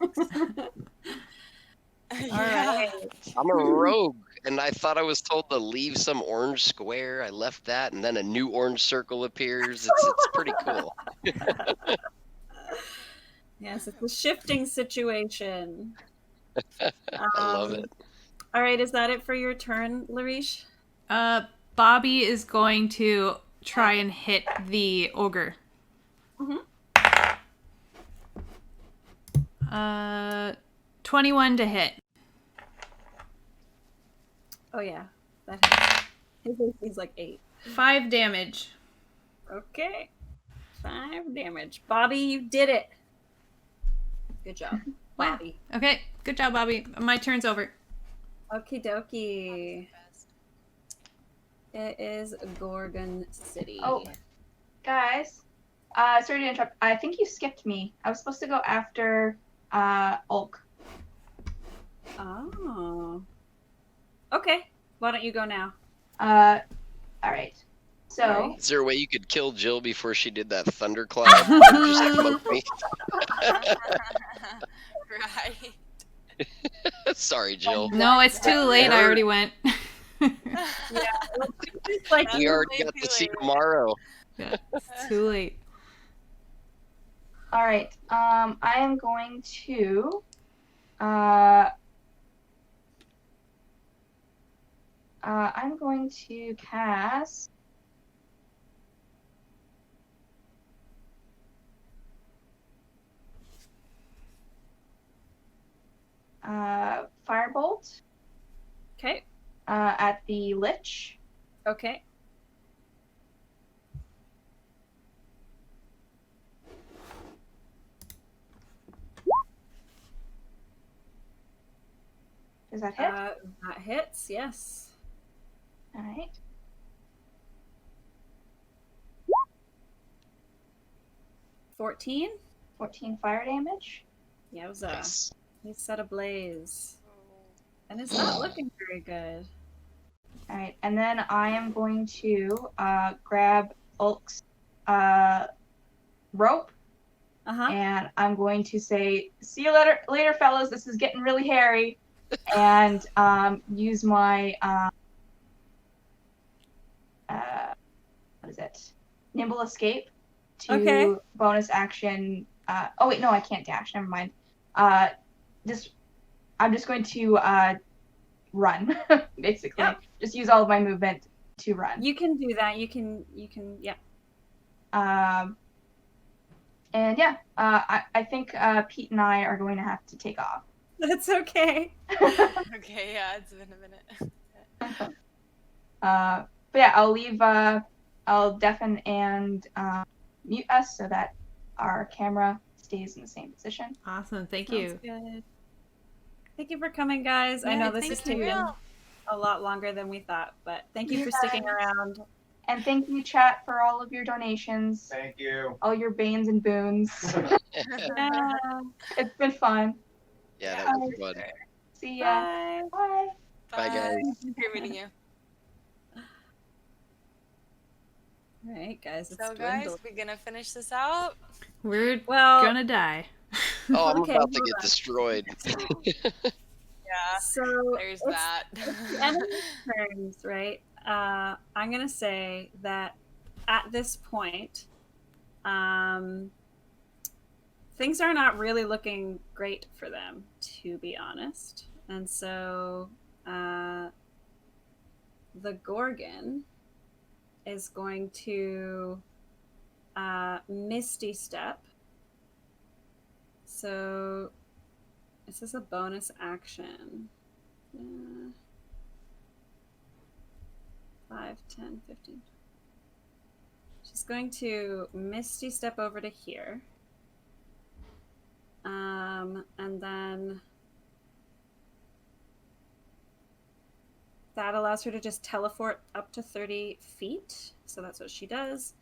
[SPEAKER 6] Yeah.
[SPEAKER 2] All right.
[SPEAKER 5] I'm a rogue, and I thought I was told to leave some orange square. I left that, and then a new orange circle appears. It's pretty cool.
[SPEAKER 2] Yes, it's a shifting situation.
[SPEAKER 5] I love it.
[SPEAKER 2] All right, is that it for your turn, Larish?
[SPEAKER 1] Bobby is going to try and hit the ogre.
[SPEAKER 2] Mhm.
[SPEAKER 1] 21 to hit.
[SPEAKER 2] Oh yeah, that hits. His AC's like 8.
[SPEAKER 1] 5 damage.
[SPEAKER 2] Okay, 5 damage. Bobby, you did it. Good job,
[SPEAKER 1] Wow.
[SPEAKER 2] Bobby.
[SPEAKER 1] Okay, good job, Bobby. My turn's over.
[SPEAKER 2] Okie dokie. It is Gorgon City.
[SPEAKER 3] Oh. Guys, sorry to interrupt. I think you skipped me. I was supposed to go after Ulk.
[SPEAKER 2] Oh. Okay. Why don't you go now?
[SPEAKER 3] All right. So
[SPEAKER 2] Alright.
[SPEAKER 5] Is there a way you could kill Jill before she did that thundercloud? Just smoke me.
[SPEAKER 6] Right.
[SPEAKER 5] Sorry, Jill.
[SPEAKER 1] No, it's too late. I already went.
[SPEAKER 2] Yeah. It's like
[SPEAKER 5] We already got to see tomorrow.
[SPEAKER 1] Yeah, it's too late.
[SPEAKER 3] all right. I am going to I'm going to cast Firebolt
[SPEAKER 2] Okay.
[SPEAKER 3] At the Lich.
[SPEAKER 2] Okay.
[SPEAKER 3] Does that hit?
[SPEAKER 2] That hits, yes.
[SPEAKER 3] All right.
[SPEAKER 2] 14.
[SPEAKER 3] 14 fire damage.
[SPEAKER 2] Yeah, it was
[SPEAKER 5] Nice.
[SPEAKER 2] he's set ablaze. And it's not looking very good.
[SPEAKER 3] All right, and then I am going to grab Ulk's rope, and I'm going to say, "See you later, fellas. This is getting really hairy," and use my what is it? Nimble escape to bonus action. Oh wait, no, I can't dash. Never mind. I'm just going to run, basically.
[SPEAKER 2] Yep.
[SPEAKER 3] Just use all of my movement to run.
[SPEAKER 2] You can do that. You can, yeah.
[SPEAKER 3] And yeah, I think Pete and I are going to have to take off.
[SPEAKER 2] That's okay.
[SPEAKER 8] Okay, yeah, it's been a minute.
[SPEAKER 3] But yeah, I'll leave. I'll deafen and mute us so that our camera stays in the same position.
[SPEAKER 1] Awesome, thank
[SPEAKER 2] Sounds
[SPEAKER 1] you.
[SPEAKER 2] good. Thank you for coming, guys. I
[SPEAKER 1] Yeah,
[SPEAKER 2] know this
[SPEAKER 1] thank
[SPEAKER 2] has taken
[SPEAKER 1] you.
[SPEAKER 2] a lot longer than we thought, but thank you for sticking around.
[SPEAKER 3] And thank you, chat, for all of your donations.
[SPEAKER 4] Thank you.
[SPEAKER 3] All your banes and boons.
[SPEAKER 2] Yeah.
[SPEAKER 3] It's been fun.
[SPEAKER 5] Yeah, that was fun.
[SPEAKER 3] See ya.
[SPEAKER 2] Bye.
[SPEAKER 3] Bye.
[SPEAKER 5] Bye, guys.
[SPEAKER 8] Great meeting you.
[SPEAKER 2] All right, guys. It's
[SPEAKER 8] So, guys,
[SPEAKER 2] dwindled.
[SPEAKER 8] we're gonna finish this out.
[SPEAKER 1] We're
[SPEAKER 2] Well,
[SPEAKER 1] gonna die.
[SPEAKER 5] Oh, I'm
[SPEAKER 2] Okay,
[SPEAKER 5] about to
[SPEAKER 2] hold
[SPEAKER 5] get
[SPEAKER 2] on.
[SPEAKER 5] destroyed.
[SPEAKER 8] Yeah,
[SPEAKER 2] So
[SPEAKER 8] there's
[SPEAKER 2] it's
[SPEAKER 8] that.
[SPEAKER 2] the enemy turns, right? I'm gonna say that at this point, things are not really looking great for them, to be honest. And so, the Gorgon is going to Misty Step. So, this is a bonus action. 5, 10, 15. She's going to Misty Step over to here. And then that allows her to just teleport up to 30 feet. So that's what she does.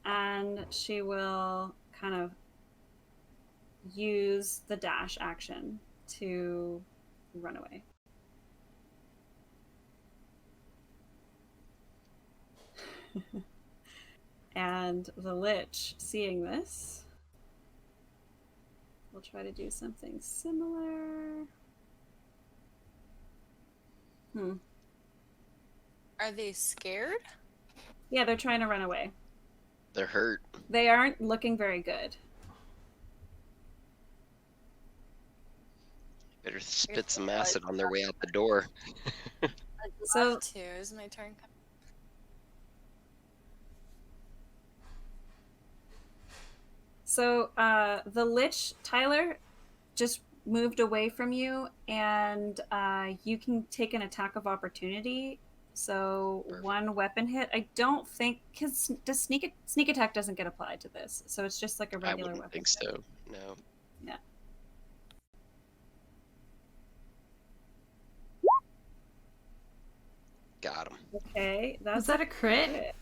[SPEAKER 2] And she will kind of use the dash action to run away. And the Lich, seeing this, will try to do something similar.
[SPEAKER 8] Are they scared?
[SPEAKER 2] Yeah, they're trying to run away.
[SPEAKER 5] They're hurt.
[SPEAKER 2] They aren't looking very good.
[SPEAKER 5] Better spit some acid on their way out the door.
[SPEAKER 8] I'd
[SPEAKER 2] So-
[SPEAKER 8] love to. Is my turn coming?
[SPEAKER 2] So the Lich, Tyler, just moved away from you, and you can take an attack of opportunity. So
[SPEAKER 5] Perfect.
[SPEAKER 2] 1 weapon hit. I don't think, because sneak attack doesn't get applied to this, so it's just like a
[SPEAKER 5] I
[SPEAKER 2] regular
[SPEAKER 5] wouldn't
[SPEAKER 2] weapon.
[SPEAKER 5] think so. No.
[SPEAKER 2] Yeah.
[SPEAKER 5] Got him.
[SPEAKER 2] Okay, that's
[SPEAKER 1] Was that a crit?
[SPEAKER 2] it.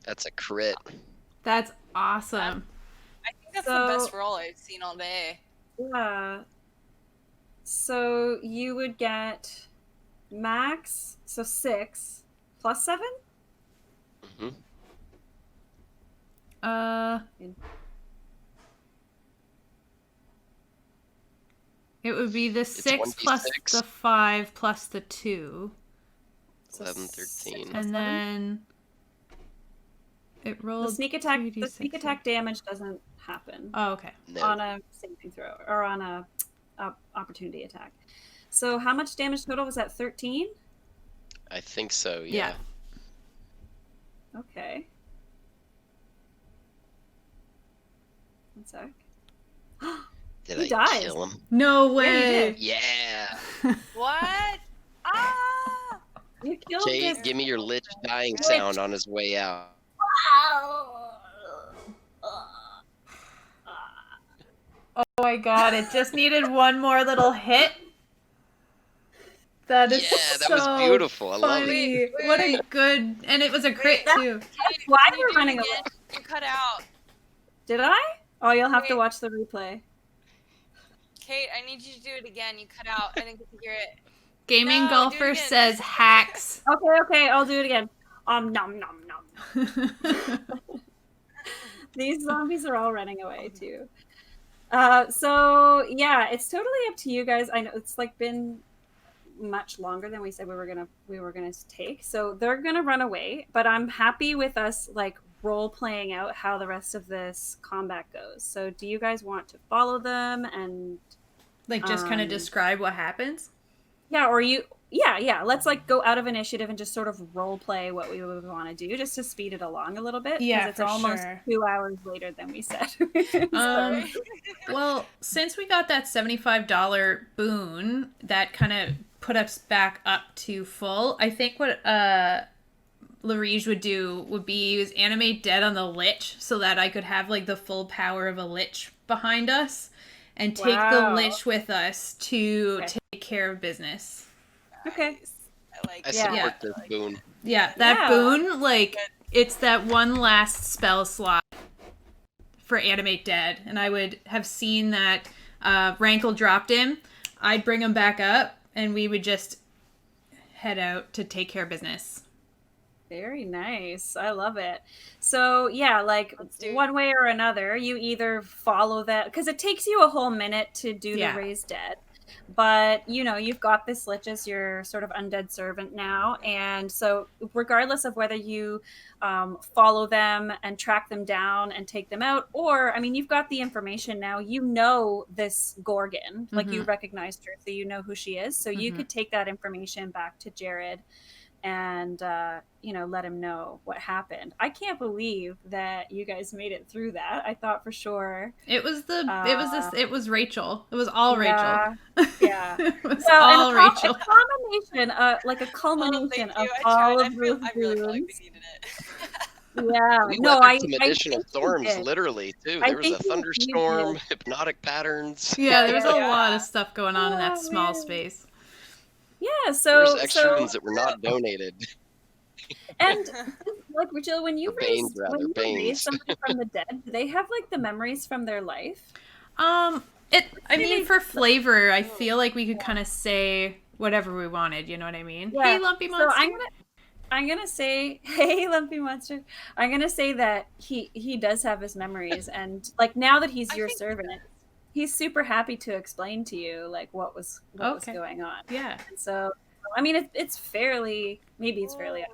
[SPEAKER 5] That's a crit.
[SPEAKER 1] That's awesome.
[SPEAKER 8] I think that's
[SPEAKER 2] So-
[SPEAKER 8] the best roll I've seen all day.
[SPEAKER 2] Yeah. So you would get max, so 6 plus 7.
[SPEAKER 5] hmm
[SPEAKER 1] It would be the 6 plus
[SPEAKER 5] 1d6.
[SPEAKER 1] the 5 plus the 2.
[SPEAKER 2] So
[SPEAKER 5] 11,
[SPEAKER 2] 6
[SPEAKER 5] 13.
[SPEAKER 2] plus
[SPEAKER 1] And
[SPEAKER 2] 7.
[SPEAKER 1] then it rolled
[SPEAKER 2] The sneak attack. The
[SPEAKER 1] 3d6.
[SPEAKER 2] sneak attack damage doesn't happen
[SPEAKER 1] Oh, okay.
[SPEAKER 5] No.
[SPEAKER 2] on a saving throw or on a opportunity attack. So how much damage total was that? 13.
[SPEAKER 5] I think so,
[SPEAKER 1] Yeah.
[SPEAKER 5] yeah.
[SPEAKER 2] Okay. One sec.
[SPEAKER 5] Did
[SPEAKER 2] He
[SPEAKER 5] I
[SPEAKER 2] dies.
[SPEAKER 5] kill him?
[SPEAKER 1] No
[SPEAKER 2] Yeah, you
[SPEAKER 1] way.
[SPEAKER 2] did.
[SPEAKER 5] Yeah.
[SPEAKER 8] What? Ah!
[SPEAKER 2] You killed
[SPEAKER 5] Kate,
[SPEAKER 2] this.
[SPEAKER 5] give me your lich dying sound on his way out.
[SPEAKER 1] Oh my god, it just needed one more little hit. That is
[SPEAKER 5] Yeah, that
[SPEAKER 1] so
[SPEAKER 5] was beautiful. I love it.
[SPEAKER 1] funny.
[SPEAKER 8] Wait,
[SPEAKER 1] What a
[SPEAKER 8] wait.
[SPEAKER 1] good, and it was a crit
[SPEAKER 2] That-
[SPEAKER 1] too.
[SPEAKER 2] That's why
[SPEAKER 8] Can you
[SPEAKER 2] we're
[SPEAKER 8] do it
[SPEAKER 2] running
[SPEAKER 8] again?
[SPEAKER 2] away.
[SPEAKER 8] You cut out.
[SPEAKER 2] Did I? Oh, you'll have to
[SPEAKER 8] Wait.
[SPEAKER 2] watch the replay.
[SPEAKER 8] Kate, I need you to do it again. You cut out. I didn't get to hear it.
[SPEAKER 1] Gaming
[SPEAKER 8] No, do it
[SPEAKER 1] Golfer
[SPEAKER 8] again.
[SPEAKER 1] says hacks.
[SPEAKER 2] Okay, I'll do it again. Nom nom nom. These zombies are all running away too. So yeah, it's totally up to you guys. I know it's like been much longer than we said we were gonna take. So they're gonna run away, but I'm happy with us like role playing out how the rest of this combat goes. So do you guys want to follow them and
[SPEAKER 1] Like just kind of describe what happens?
[SPEAKER 2] yeah, or you yeah, let's like go out of initiative and just sort of role play what we would want to do just to speed it along a little bit.
[SPEAKER 1] Yeah,
[SPEAKER 2] because it's
[SPEAKER 1] for
[SPEAKER 2] almost
[SPEAKER 1] sure.
[SPEAKER 2] 2 hours later than we said.
[SPEAKER 1] Well, since we got that $75 boon, that kind of put us back up to full. I think what Larige would do would be use animate dead on the lich so that I could have like the full power of a lich behind us and take the
[SPEAKER 2] Wow.
[SPEAKER 1] lich with us to
[SPEAKER 2] Okay.
[SPEAKER 1] take care of business.
[SPEAKER 2] Okay.
[SPEAKER 8] Nice. I like
[SPEAKER 5] I
[SPEAKER 8] it.
[SPEAKER 5] support
[SPEAKER 1] Yeah.
[SPEAKER 5] this boon.
[SPEAKER 1] Yeah, that
[SPEAKER 2] Yeah.
[SPEAKER 1] boon, like, it's that one last spell slot for Animate Dead. And I would have seen that Rankle dropped him. I'd bring him back up, and we would just head out to take care of business.
[SPEAKER 2] Very nice. I love it. So yeah, like
[SPEAKER 8] Let's do it.
[SPEAKER 2] one way or another, you either follow that because it takes you a whole minute to do
[SPEAKER 1] Yeah.
[SPEAKER 2] the raise dead. But you know, you've got this lich as your sort of undead servant now. And so regardless of whether you follow them and track them down and take them out, or I mean, you've got the information now, you know this Gorgon, like you recognized her, so you know who she is. So you could take that information back to Jared and you know, let him know what happened. I can't believe that you guys made it through that. I thought for sure
[SPEAKER 1] It was it was Rachel. It was all
[SPEAKER 2] yeah,
[SPEAKER 1] Rachel.
[SPEAKER 2] yeah.
[SPEAKER 1] It was
[SPEAKER 2] Well,
[SPEAKER 1] all
[SPEAKER 2] and
[SPEAKER 1] Rachel.
[SPEAKER 2] a combination, like a
[SPEAKER 8] Oh,
[SPEAKER 2] culmination
[SPEAKER 8] thank
[SPEAKER 2] of
[SPEAKER 8] you. I
[SPEAKER 2] all
[SPEAKER 8] tried.
[SPEAKER 2] of
[SPEAKER 8] I
[SPEAKER 2] those
[SPEAKER 8] really felt like
[SPEAKER 2] boons.
[SPEAKER 8] we needed it.
[SPEAKER 2] Yeah,
[SPEAKER 5] We
[SPEAKER 2] no,
[SPEAKER 5] weathered some
[SPEAKER 2] I
[SPEAKER 5] additional
[SPEAKER 2] think you
[SPEAKER 5] storms,
[SPEAKER 2] did.
[SPEAKER 5] literally, too.
[SPEAKER 2] I
[SPEAKER 5] There was a
[SPEAKER 2] think you
[SPEAKER 5] thunderstorm,
[SPEAKER 2] did.
[SPEAKER 5] hypnotic patterns.
[SPEAKER 1] Yeah, there was a
[SPEAKER 8] Yeah.
[SPEAKER 1] lot of stuff going on in that
[SPEAKER 2] Oh,
[SPEAKER 1] small
[SPEAKER 2] man.
[SPEAKER 1] space.
[SPEAKER 2] Yeah,
[SPEAKER 5] There
[SPEAKER 2] so
[SPEAKER 5] was extra ones that were not donated.
[SPEAKER 2] and like Jill, when you
[SPEAKER 5] Or Banes,
[SPEAKER 2] raise
[SPEAKER 5] rather,
[SPEAKER 2] when you raise
[SPEAKER 5] Banes.
[SPEAKER 2] somebody from the dead, do they have like the memories from their life?
[SPEAKER 1] I mean,
[SPEAKER 2] Maybe-
[SPEAKER 1] for flavor, I feel like we could kind of say whatever we wanted. You know what I mean?
[SPEAKER 2] Yeah.
[SPEAKER 1] Hey, Lumpy Monster.
[SPEAKER 2] So I'm gonna say, hey, Lumpy Monster. I'm gonna say that he does have his memories, and like now that he's
[SPEAKER 8] I
[SPEAKER 2] your
[SPEAKER 8] think-
[SPEAKER 2] servant, he's super happy to explain to you like what was
[SPEAKER 1] Okay.
[SPEAKER 2] going on.
[SPEAKER 1] Yeah.
[SPEAKER 2] And so, I mean, it's fairly maybe it's fairly. I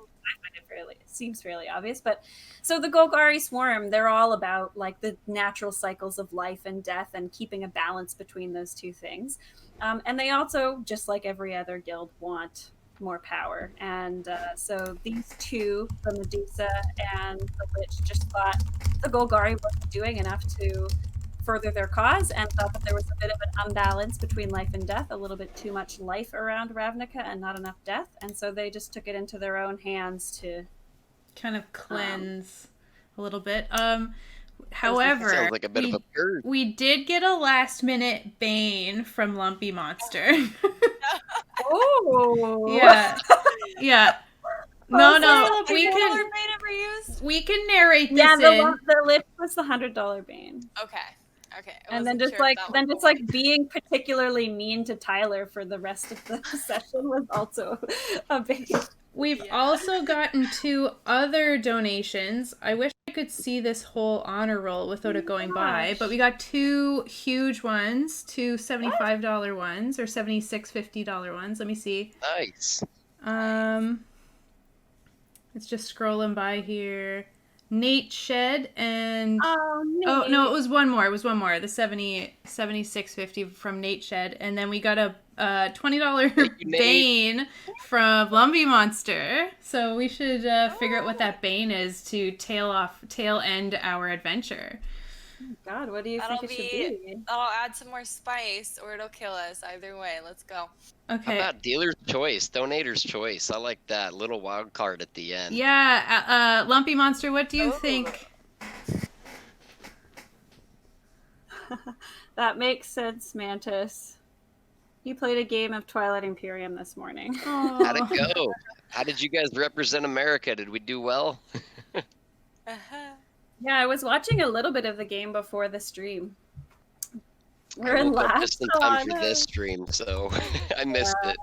[SPEAKER 2] find it fairly. It seems fairly obvious, but so the Golgari swarm, they're all about like the natural cycles of life and death and keeping a balance between those two things, and they also, just like every other guild, want more power. And so these two, the Medusa and the Lich, just thought the Golgari wasn't doing enough to further their cause and thought that there was a bit of an unbalance between life and death, a little bit too much life around Ravnica and not enough death. And so they just took it into their own hands to
[SPEAKER 1] Kind of cleanse a little bit. However,
[SPEAKER 5] Sounds like a bit of a purge.
[SPEAKER 1] we did get a last minute bane from Lumpy Monster.
[SPEAKER 2] oh
[SPEAKER 1] Yeah. Yeah. No, no.
[SPEAKER 2] so
[SPEAKER 1] We
[SPEAKER 8] $100
[SPEAKER 1] can
[SPEAKER 8] bait ever used?
[SPEAKER 1] we can narrate this
[SPEAKER 2] yeah,
[SPEAKER 1] in.
[SPEAKER 2] the Lich was the $100 bane.
[SPEAKER 8] Okay. Okay. I
[SPEAKER 2] And then
[SPEAKER 8] wasn't
[SPEAKER 2] just
[SPEAKER 8] sure if
[SPEAKER 2] like
[SPEAKER 8] that was
[SPEAKER 2] being particularly mean to Tyler for the rest of the session was also a big.
[SPEAKER 1] We've
[SPEAKER 8] Yeah.
[SPEAKER 1] also gotten 2 other donations. I wish I could see this whole honor roll without it going by,
[SPEAKER 2] gosh.
[SPEAKER 1] but we got 2 huge ones, 2 $75 ones or $76.50 ones. Let me see.
[SPEAKER 5] Nice.
[SPEAKER 1] It's just scrolling by here. Nate Shed and
[SPEAKER 2] Oh
[SPEAKER 1] no, it was one more. The $76.50 from Nate Shed, and then we got a $20
[SPEAKER 5] Thank you, Nate.
[SPEAKER 1] Bane from Lumpy Monster. So we should figure out what that Bane is to tail end our adventure.
[SPEAKER 2] God, what do you
[SPEAKER 8] That'll
[SPEAKER 2] think it should
[SPEAKER 8] be.
[SPEAKER 2] be?
[SPEAKER 8] I'll add some more spice, or it'll kill us. Either way, let's go.
[SPEAKER 5] How
[SPEAKER 1] Okay.
[SPEAKER 5] about dealer's choice, donator's choice? I like that little wild card at the end.
[SPEAKER 1] Yeah, Lumpy Monster, what do you
[SPEAKER 8] Oh.
[SPEAKER 1] think?
[SPEAKER 2] That makes sense, Mantis. You played a game of Twilight Imperium this morning.
[SPEAKER 5] How'd it go? How did you guys represent America? Did we do well?
[SPEAKER 8] Uh-huh.
[SPEAKER 2] Yeah, I was watching a little bit of the game before the stream. We're
[SPEAKER 5] I
[SPEAKER 2] in
[SPEAKER 5] woke up
[SPEAKER 2] last.
[SPEAKER 5] just in time for
[SPEAKER 2] no.
[SPEAKER 5] this stream, so I missed it.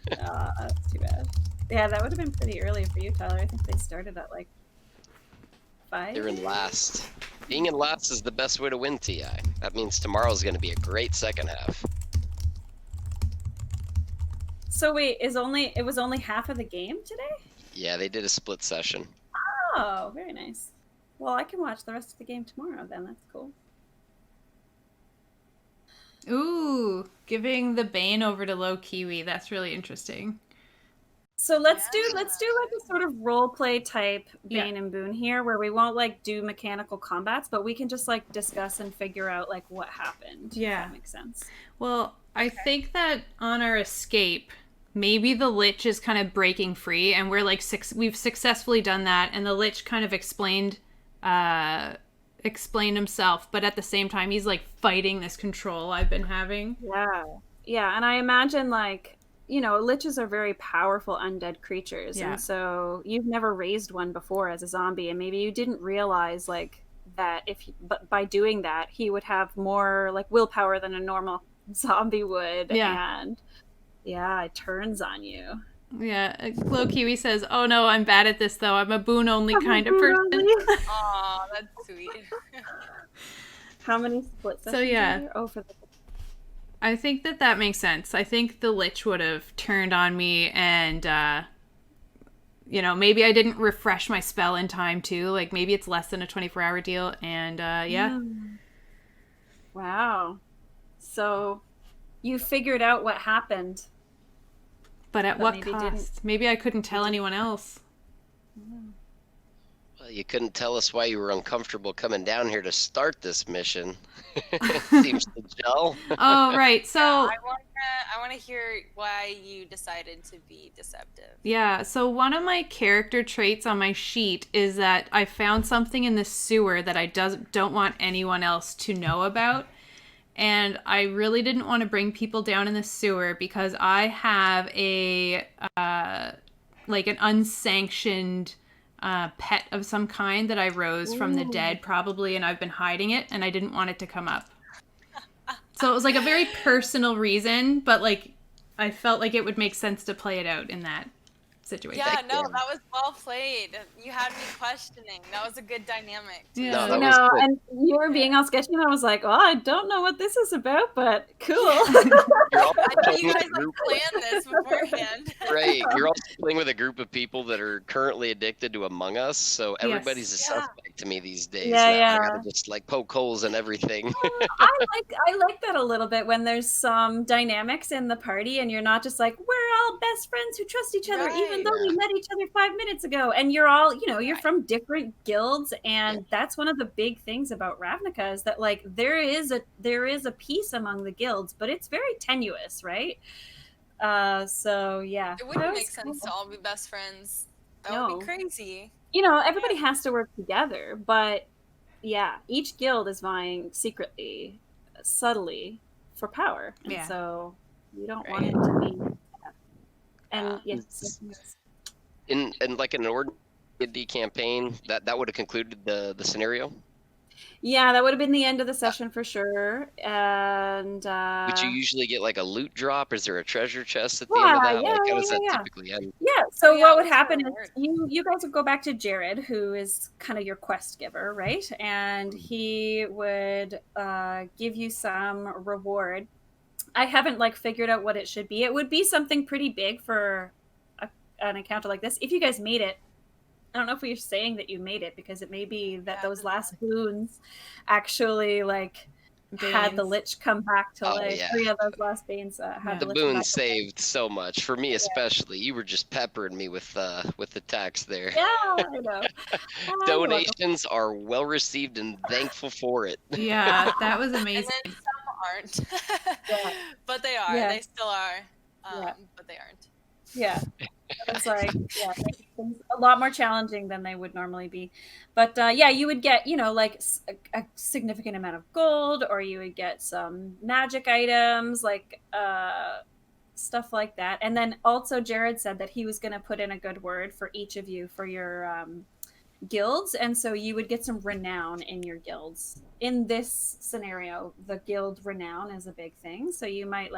[SPEAKER 2] That's too bad. Yeah, that would have been pretty early for you, Tyler. I think they started at like 5.
[SPEAKER 5] They're in last. Being in last is the best way to win, TI. That means tomorrow's going to be a great second half.
[SPEAKER 2] So wait, it was only half of the game today?
[SPEAKER 5] Yeah, they did a split session.
[SPEAKER 2] Oh, very nice. Well, I can watch the rest of the game tomorrow then. That's cool.
[SPEAKER 1] Ooh, giving the Bane over to Low Kiwi. That's really interesting.
[SPEAKER 2] So let's do
[SPEAKER 8] Yeah.
[SPEAKER 2] like a sort of role play type
[SPEAKER 1] Yeah.
[SPEAKER 2] Bane and Boone here, where we won't like do mechanical combats, but we can just like discuss and figure out like what happened.
[SPEAKER 1] Yeah.
[SPEAKER 2] If that makes sense.
[SPEAKER 1] Well, I think that on our escape, maybe the Lich is kind of breaking free, and we're like we've successfully done that, and the Lich kind of explained himself, but at the same time he's like fighting this control I've been having.
[SPEAKER 2] Yeah, and I imagine like, you know, liches are very powerful undead creatures,
[SPEAKER 1] Yeah.
[SPEAKER 2] and so you've never raised one before as a zombie, and maybe you didn't realize like that but by doing that he would have more like willpower than a normal zombie would.
[SPEAKER 1] Yeah.
[SPEAKER 2] And yeah, it turns on you.
[SPEAKER 1] Yeah, Low Kiwi says, "Oh no, I'm bad at this though. I'm a boon only kind of person."
[SPEAKER 8] Aw, that's sweet.
[SPEAKER 2] How many split sessions?
[SPEAKER 1] So, yeah.
[SPEAKER 2] are there? Oh, for the
[SPEAKER 1] I think that makes sense. I think the Lich would have turned on me, and you know, maybe I didn't refresh my spell in time too. Like maybe it's less than a 24-hour deal, and yeah.
[SPEAKER 2] Wow. So you figured out what happened.
[SPEAKER 1] But at
[SPEAKER 2] But
[SPEAKER 1] what
[SPEAKER 2] maybe
[SPEAKER 1] cost?
[SPEAKER 2] didn't-
[SPEAKER 1] Maybe I couldn't tell anyone else.
[SPEAKER 5] Well, you couldn't tell us why you were uncomfortable coming down here to start this mission. Seems to gel.
[SPEAKER 1] Oh, right. So,
[SPEAKER 8] I want to hear why you decided to be deceptive.
[SPEAKER 1] yeah. So one of my character traits on my sheet is that I found something in the sewer that I don't want anyone else to know about. And I really didn't want to bring people down in the sewer because I have a, like an unsanctioned pet of some kind that I rose from the dead probably, and I've been hiding it, and I didn't want it to come up. So it was like a very personal reason, but like I felt like it would make sense to play it out in that situation.
[SPEAKER 8] Yeah, no, that was well played. You had me questioning. That was a good dynamic.
[SPEAKER 1] Yeah.
[SPEAKER 5] No, that was
[SPEAKER 2] No,
[SPEAKER 5] good.
[SPEAKER 2] and you were being all sketchy, and I was like, "Oh, I don't know what this is about, but cool."
[SPEAKER 5] You're also
[SPEAKER 8] I know
[SPEAKER 5] playing
[SPEAKER 8] you
[SPEAKER 5] with a
[SPEAKER 8] guys
[SPEAKER 5] group,
[SPEAKER 8] planned this beforehand.
[SPEAKER 5] right? You're also playing with a group of people that are currently addicted to Among Us, so everybody's a
[SPEAKER 8] Yeah.
[SPEAKER 5] suspect to me these days.
[SPEAKER 2] Yeah,
[SPEAKER 5] now.
[SPEAKER 2] yeah.
[SPEAKER 5] I gotta just like poke holes in everything.
[SPEAKER 2] I like that a little bit when there's some dynamics in the party, and you're not just like, "We're all best friends who trust each other, even
[SPEAKER 8] Right.
[SPEAKER 2] though we met each other 5 minutes ago," and you're all, you know, you're
[SPEAKER 8] Right.
[SPEAKER 2] from different guilds, and that's one of the big things about Ravnica is that like there is a peace among the guilds, but it's very tenuous, right? So yeah,
[SPEAKER 8] It
[SPEAKER 2] that
[SPEAKER 8] wouldn't
[SPEAKER 2] was
[SPEAKER 8] make sense to
[SPEAKER 2] cool.
[SPEAKER 8] all be best friends. That would
[SPEAKER 2] No.
[SPEAKER 8] be crazy.
[SPEAKER 2] You know, everybody has to work together, but yeah, each guild is vying secretly, subtly for power, and
[SPEAKER 1] Yeah.
[SPEAKER 2] so you don't
[SPEAKER 8] Right.
[SPEAKER 2] want it to be. And
[SPEAKER 8] Yeah.
[SPEAKER 2] yes,
[SPEAKER 5] in like an ordinary D&D campaign, that would have concluded the scenario.
[SPEAKER 2] yeah, that would have been the end of the session for sure. And
[SPEAKER 5] Would you usually get like a loot drop? Is there a treasure chest at the end of that?
[SPEAKER 2] yeah,
[SPEAKER 5] Like, how does
[SPEAKER 2] yeah,
[SPEAKER 5] that
[SPEAKER 2] yeah.
[SPEAKER 5] typically end?
[SPEAKER 2] Yeah, so
[SPEAKER 8] Yeah,
[SPEAKER 2] what would
[SPEAKER 8] what's the
[SPEAKER 2] happen is
[SPEAKER 8] reward?
[SPEAKER 2] you guys would go back to Jared, who is kind of your quest giver, right? And he would give you some reward. I haven't like figured out what it should be. It would be something pretty big for an encounter like this. If you guys made it, I don't know if we're saying that you made it, because it may be that
[SPEAKER 8] Yeah,
[SPEAKER 2] those last boons actually like had the
[SPEAKER 1] Banes.
[SPEAKER 2] Lich come back to
[SPEAKER 5] Oh,
[SPEAKER 2] life.
[SPEAKER 5] yeah.
[SPEAKER 2] Oh yeah, those last Banes had
[SPEAKER 1] Yeah.
[SPEAKER 2] the
[SPEAKER 5] The
[SPEAKER 2] Lich come
[SPEAKER 5] boon
[SPEAKER 2] back to life.
[SPEAKER 5] saved so much for me, especially. You were just peppering me with attacks there.
[SPEAKER 2] Yeah, I know. You're welcome.
[SPEAKER 5] Donations are well received and thankful for it.
[SPEAKER 1] Yeah, that was
[SPEAKER 8] And
[SPEAKER 1] amazing.
[SPEAKER 8] then some aren't.
[SPEAKER 2] Yeah.
[SPEAKER 8] But they are.
[SPEAKER 2] Yeah.
[SPEAKER 8] They still are.
[SPEAKER 2] Yeah.
[SPEAKER 8] But they aren't.
[SPEAKER 2] Yeah. It's like, yeah, making things a lot more challenging than they would normally be. But yeah, you would get, like a significant amount of gold, or you would get some magic items, like stuff like that. And then also Jared said that he was going to put in a good word for each of you for your guilds, and so you would get some renown in your guilds. In this scenario, the guild renown is a big thing, so you might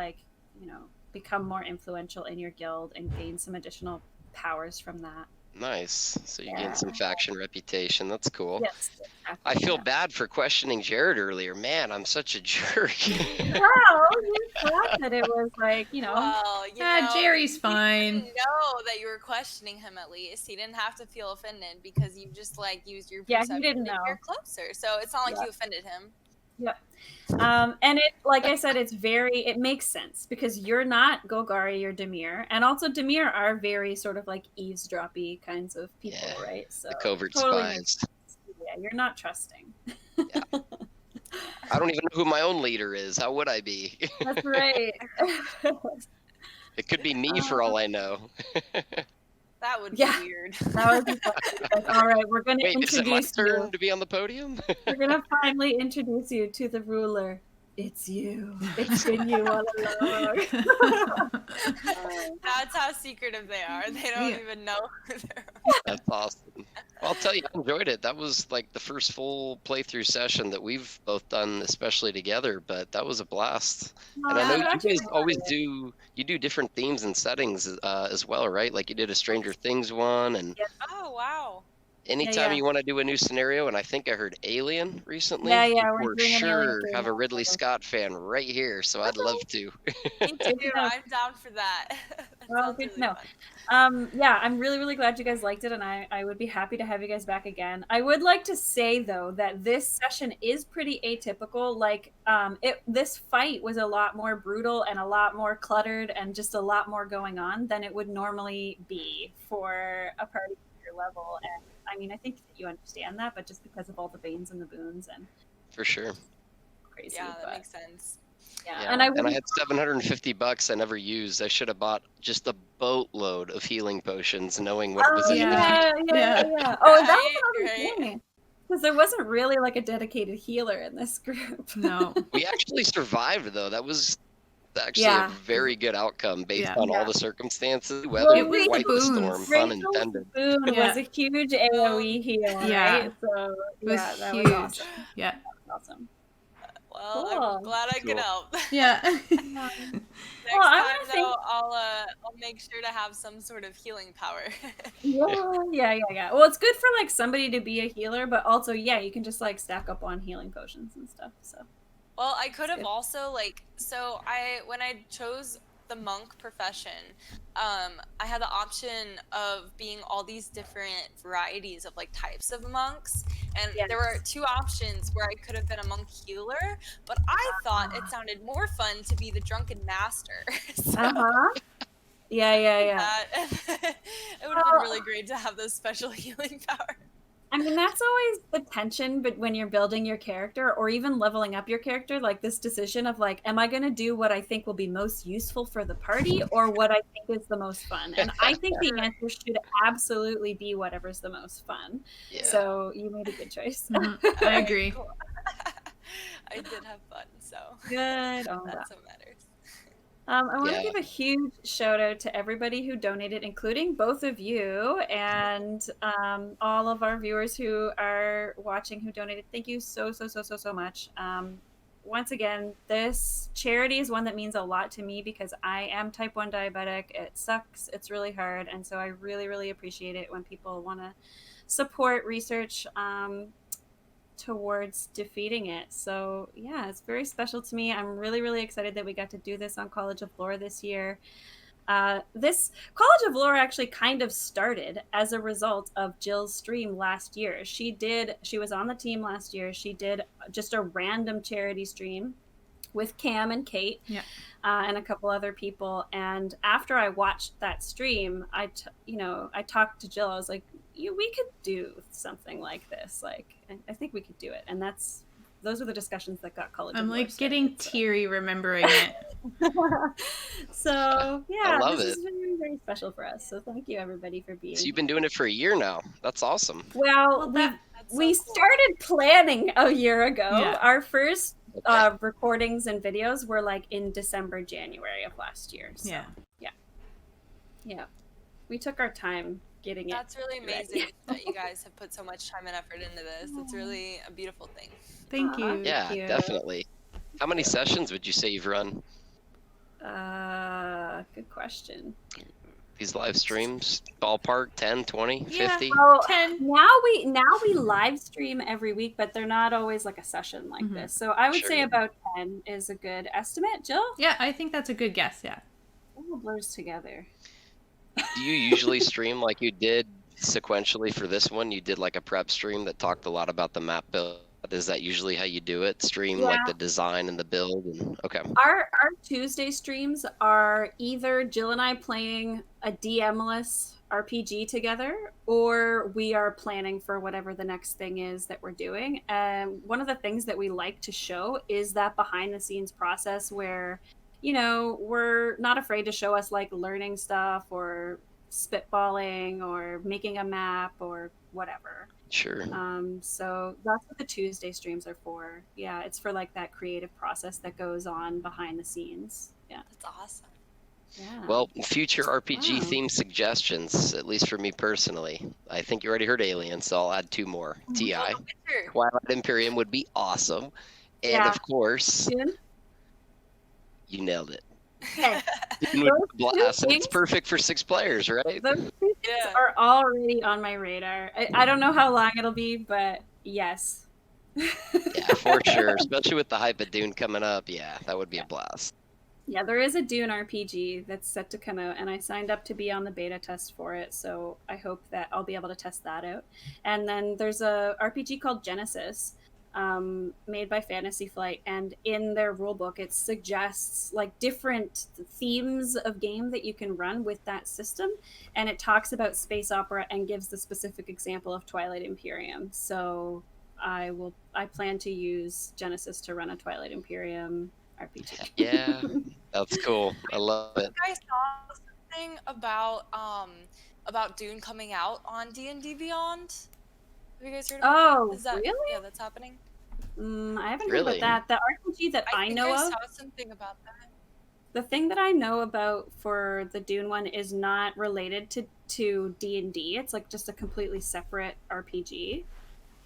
[SPEAKER 2] become more influential in your guild and gain some additional powers from that.
[SPEAKER 5] Nice. So you
[SPEAKER 2] Yeah.
[SPEAKER 5] gain some faction reputation. That's cool.
[SPEAKER 2] Yes, exactly,
[SPEAKER 5] I feel
[SPEAKER 2] yeah.
[SPEAKER 5] bad for questioning Jared earlier. Man, I'm such a jerk.
[SPEAKER 2] Well, you thought that it was like,
[SPEAKER 8] Well, you know,
[SPEAKER 1] Jerry's
[SPEAKER 8] he
[SPEAKER 1] fine.
[SPEAKER 8] didn't know that you were questioning him. At least he didn't have to feel offended because you just used your
[SPEAKER 2] Yeah, he
[SPEAKER 8] perception
[SPEAKER 2] didn't
[SPEAKER 8] that
[SPEAKER 2] know.
[SPEAKER 8] you're closer. So it's not like
[SPEAKER 2] Yeah.
[SPEAKER 8] you offended him.
[SPEAKER 2] Yep. And it, like I said, it makes sense because you're not Golgari, you're Demir. And also Demir are very sort of like eavesdroppy kinds of people,
[SPEAKER 5] Yeah,
[SPEAKER 2] right? So
[SPEAKER 5] the covert
[SPEAKER 2] totally
[SPEAKER 5] spies.
[SPEAKER 2] makes sense. Yeah, you're not trusting.
[SPEAKER 5] Yeah. I don't even know who my own leader is. How would I be?
[SPEAKER 2] That's right.
[SPEAKER 5] It could be me for all I know.
[SPEAKER 8] That would
[SPEAKER 2] Yeah.
[SPEAKER 8] be weird.
[SPEAKER 2] That would be fun. Like, all right, we're going to
[SPEAKER 5] Wait, is it my
[SPEAKER 2] introduce
[SPEAKER 5] turn
[SPEAKER 2] you.
[SPEAKER 5] to be on the podium?
[SPEAKER 2] We're going to finally introduce you to the ruler. It's you. It's been you all along.
[SPEAKER 8] That's how secretive they are. They don't
[SPEAKER 1] Yeah.
[SPEAKER 8] even know who they're.
[SPEAKER 5] That's awesome. Well, I'll tell you, I enjoyed it. That was like the first full playthrough session that we've both done, especially together. But that was a blast. And I know you guys always do. You do different themes and settings as well, right? Like you did a Stranger Things one, and
[SPEAKER 8] Oh wow.
[SPEAKER 5] anytime
[SPEAKER 2] yeah.
[SPEAKER 5] you want to do a new scenario. And I think I heard Alien recently.
[SPEAKER 2] Yeah,
[SPEAKER 5] you
[SPEAKER 2] we're
[SPEAKER 5] for
[SPEAKER 2] doing an Alien
[SPEAKER 5] sure
[SPEAKER 2] thing
[SPEAKER 5] have a
[SPEAKER 2] also.
[SPEAKER 5] Ridley Scott fan right here, so I'd love to.
[SPEAKER 8] Me too. I'm down for that. That
[SPEAKER 2] Well,
[SPEAKER 8] sounds
[SPEAKER 2] good to
[SPEAKER 8] really
[SPEAKER 2] know.
[SPEAKER 8] fun.
[SPEAKER 2] Yeah, I'm really, really glad you guys liked it, and I would be happy to have you guys back again. I would like to say though that this session is pretty atypical. Like, this fight was a lot more brutal and a lot more cluttered and just a lot more going on than it would normally be for a party at your level. And I mean, I think that you understand that, but just because of all the Banes and the boons and
[SPEAKER 5] For sure.
[SPEAKER 2] crazy.
[SPEAKER 8] Yeah, that
[SPEAKER 2] but,
[SPEAKER 8] makes sense.
[SPEAKER 2] yeah.
[SPEAKER 5] Yeah,
[SPEAKER 2] And I
[SPEAKER 5] and I
[SPEAKER 2] would
[SPEAKER 5] had $750 I never used. I should have bought just a boatload of healing potions, knowing what was in
[SPEAKER 1] Yeah.
[SPEAKER 5] it.
[SPEAKER 2] yeah. Oh, that was
[SPEAKER 8] Right,
[SPEAKER 2] another
[SPEAKER 8] right.
[SPEAKER 2] thing. Because there wasn't really like a dedicated healer in this group.
[SPEAKER 1] No.
[SPEAKER 5] We actually survived, though. That was actually
[SPEAKER 2] Yeah.
[SPEAKER 5] a very good outcome based
[SPEAKER 1] Yeah.
[SPEAKER 5] on
[SPEAKER 2] Yeah.
[SPEAKER 5] all the circumstances.
[SPEAKER 2] Well,
[SPEAKER 5] Weather
[SPEAKER 1] It was the
[SPEAKER 5] quite the storm,
[SPEAKER 1] boons.
[SPEAKER 5] pun
[SPEAKER 2] Rachel's
[SPEAKER 5] intended.
[SPEAKER 2] boon
[SPEAKER 1] Yeah.
[SPEAKER 2] was a huge AoE heal,
[SPEAKER 1] Yeah.
[SPEAKER 2] right? So
[SPEAKER 1] It was
[SPEAKER 2] yeah, that
[SPEAKER 1] huge.
[SPEAKER 2] was awesome.
[SPEAKER 1] Yeah.
[SPEAKER 2] That was awesome.
[SPEAKER 8] Well,
[SPEAKER 2] Cool.
[SPEAKER 8] I'm glad I could
[SPEAKER 5] Cool.
[SPEAKER 8] help.
[SPEAKER 1] Yeah.
[SPEAKER 8] Next
[SPEAKER 2] Well, I
[SPEAKER 8] time,
[SPEAKER 2] wanna
[SPEAKER 8] though,
[SPEAKER 2] thank-
[SPEAKER 8] I'll make sure to have some sort of healing power.
[SPEAKER 2] Yeah. Well, it's good for like somebody to be a healer, but also you can just like stack up on healing potions and stuff. So
[SPEAKER 8] Well, I could have
[SPEAKER 2] good.
[SPEAKER 8] also when I chose the monk profession, I had the option of being all these different varieties of like types of monks, and
[SPEAKER 2] Yes.
[SPEAKER 8] there were two options where I could have been a monk healer, but I thought it sounded more fun to be the drunken master. So
[SPEAKER 2] Yeah.
[SPEAKER 8] that it would have been really great to have this special healing power.
[SPEAKER 2] I mean, that's always the tension, but when you're building your character or even leveling up your character, like this decision of like, am I going to do what I think will be most useful for the party or what I think is the most fun? And I think the answer should absolutely be whatever's the most fun.
[SPEAKER 5] Yeah.
[SPEAKER 2] So you made a good choice.
[SPEAKER 1] Mhm. I agree.
[SPEAKER 8] Cool. I did have fun, so
[SPEAKER 2] Good. Oh,
[SPEAKER 8] that's what matters.
[SPEAKER 2] I want to
[SPEAKER 5] Yeah.
[SPEAKER 2] give a huge shout out to everybody who donated, including both of you and all of our viewers who are watching who donated. Thank you so much. Once again, this charity is one that means a lot to me because I am type 1 diabetic. It sucks. It's really hard. And so I really, really appreciate it when people want to support research towards defeating it. So yeah, it's very special to me. I'm really, really excited that we got to do this on College of Lore this year. This College of Lore actually kind of started as a result of Jill's stream last year. She was on the team last year. She did just a random charity stream with Cam and Kate, and a couple other people. And after I watched that stream, I talked to Jill. I was like, we could do something like this. Like, I think we could do it. And those were the discussions that got College of Lore
[SPEAKER 1] like
[SPEAKER 2] started,
[SPEAKER 1] getting teary remembering it.
[SPEAKER 2] So yeah,
[SPEAKER 5] I love
[SPEAKER 2] this
[SPEAKER 5] it.
[SPEAKER 2] is very, very special for us. So thank you everybody for being
[SPEAKER 5] So you've been doing it for a year now. That's awesome.
[SPEAKER 2] Well, we started planning a year ago.
[SPEAKER 1] Yeah.
[SPEAKER 2] Our first recordings and videos were like in December, January of last year. So, yeah. We took our time getting
[SPEAKER 8] That's really
[SPEAKER 2] ready.
[SPEAKER 8] amazing that you guys have put so much time and effort into this. It's really a beautiful thing.
[SPEAKER 1] Thank
[SPEAKER 2] Aw,
[SPEAKER 1] you.
[SPEAKER 5] Yeah,
[SPEAKER 2] you.
[SPEAKER 5] definitely. How many sessions would you say you've run?
[SPEAKER 2] Good question.
[SPEAKER 5] These live streams, ballpark 10, 20, 50?
[SPEAKER 2] Well,
[SPEAKER 1] 10.
[SPEAKER 2] now we live stream every week, but they're not always like a session like this. So I would say about 10 is a good estimate. Jill?
[SPEAKER 1] Yeah, I think that's a good guess. Yeah.
[SPEAKER 2] It all blurs together.
[SPEAKER 5] Do you usually stream like you did sequentially for this one? You did like a prep stream that talked a lot about the map build. Is that usually how you do it? Stream like the design and the build? Okay.
[SPEAKER 2] Our Tuesday streams are either Jill and I playing a DM-less RPG together, or we are planning for whatever the next thing is that we're doing. And one of the things that we like to show is that behind-the-scenes process where, we're not afraid to show us like learning stuff or spitballing or making a map or whatever.
[SPEAKER 5] Sure.
[SPEAKER 2] So that's what the Tuesday streams are for. Yeah, it's for like that creative process that goes on behind the scenes. Yeah.
[SPEAKER 8] That's awesome.
[SPEAKER 2] Yeah.
[SPEAKER 5] Well, future RPG theme suggestions, at least for me personally. I think you already heard Alien, so I'll add 2 more. TI. Twilight Imperium would be awesome. And of course,
[SPEAKER 2] Dune?
[SPEAKER 5] You nailed it.
[SPEAKER 2] Okay.
[SPEAKER 5] Dune would be a blast. It's perfect for 6 players, right?
[SPEAKER 2] Those 2 things are already on my radar. I don't know how long it'll be, but yes.
[SPEAKER 5] Yeah, for sure. Especially with the hype of Dune coming up. Yeah, that would be a blast.
[SPEAKER 2] Yeah, there is a Dune RPG that's set to come out, and I signed up to be on the beta test for it, so I hope that I'll be able to test that out. And then there's a RPG called Genesis, made by Fantasy Flight, and in their rulebook it suggests like different themes of game that you can run with that system, and it talks about space opera and gives the specific example of Twilight Imperium. So I plan to use Genesis to run a Twilight Imperium RPG.
[SPEAKER 5] Yeah, that's cool. I love it.
[SPEAKER 8] You guys saw something about Dune coming out on D&D Beyond? Have you guys heard about that?
[SPEAKER 2] Really?
[SPEAKER 8] Yeah, that's happening.
[SPEAKER 2] I haven't heard about that. The RPG that I know of.
[SPEAKER 8] I saw something about that.
[SPEAKER 2] The thing that I know about for the Dune one is not related to D&D. It's like just a completely separate RPG.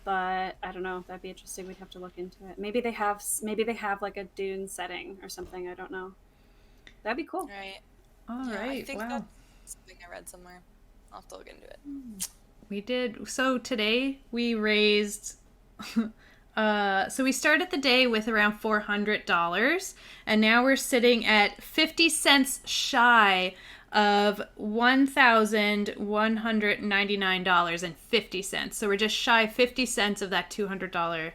[SPEAKER 2] But I don't know. That'd be interesting. We'd have to look into it. Maybe they have like a Dune setting or something. I don't know. That'd be cool.
[SPEAKER 8] Right.
[SPEAKER 1] All right.
[SPEAKER 8] I think
[SPEAKER 1] wow.
[SPEAKER 8] that's something I read somewhere. I'll have to look into it.
[SPEAKER 1] We did. So today we raised. So we started the day with around $400, and now we're sitting at 50 cents shy of $1,199.50. So we're just shy 50 cents of that $200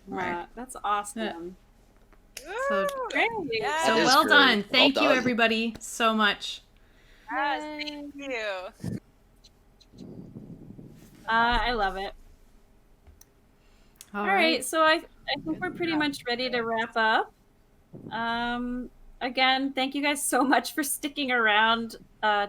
[SPEAKER 1] mark.
[SPEAKER 2] That's awesome.
[SPEAKER 1] So,
[SPEAKER 2] Great.
[SPEAKER 8] Yeah.
[SPEAKER 1] so
[SPEAKER 5] That is
[SPEAKER 1] well
[SPEAKER 5] great.
[SPEAKER 1] done. Thank
[SPEAKER 5] Well
[SPEAKER 1] you,
[SPEAKER 5] done.
[SPEAKER 1] everybody, so much.
[SPEAKER 8] Yes, thank you.
[SPEAKER 2] I love it. All right, so I think we're pretty much ready to wrap up. Again, thank you guys so much for sticking around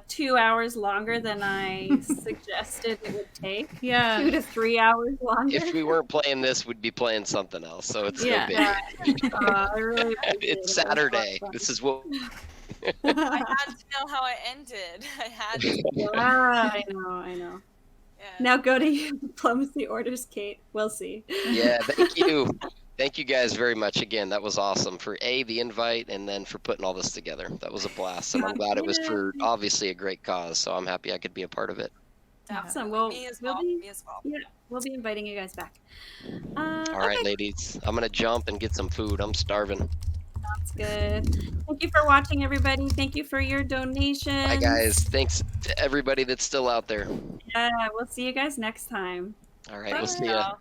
[SPEAKER 2] 2 hours longer than I suggested it would take.
[SPEAKER 1] Yeah.
[SPEAKER 2] 2 to 3 hours longer.
[SPEAKER 5] If we weren't playing this, we'd be playing something else. So it's no big.
[SPEAKER 2] I really appreciate
[SPEAKER 5] It's
[SPEAKER 2] it.
[SPEAKER 5] Saturday. This is what.
[SPEAKER 8] I had to know how it ended. I had to.
[SPEAKER 2] I know.
[SPEAKER 8] Yeah.
[SPEAKER 2] Now go to your diplomacy orders, Kate. We'll see.
[SPEAKER 5] Yeah, thank you. Thank you guys very much again. That was awesome for the invite and then for putting all this together. That was a blast, and I'm glad it was for obviously a great cause. So I'm happy I could be a part of it.
[SPEAKER 2] Awesome. Well,
[SPEAKER 8] Me as well.
[SPEAKER 2] Yeah, we'll be inviting you guys back.
[SPEAKER 5] All right, ladies. I'm gonna jump and get some food. I'm starving.
[SPEAKER 2] That's good. Thank you for watching, everybody. Thank you for your donations.
[SPEAKER 5] Bye, guys. Thanks to everybody that's still out there.
[SPEAKER 2] Yeah, we'll see you guys next time.
[SPEAKER 5] All right,
[SPEAKER 6] Bye.
[SPEAKER 5] we'll see ya.
[SPEAKER 2] Ciao.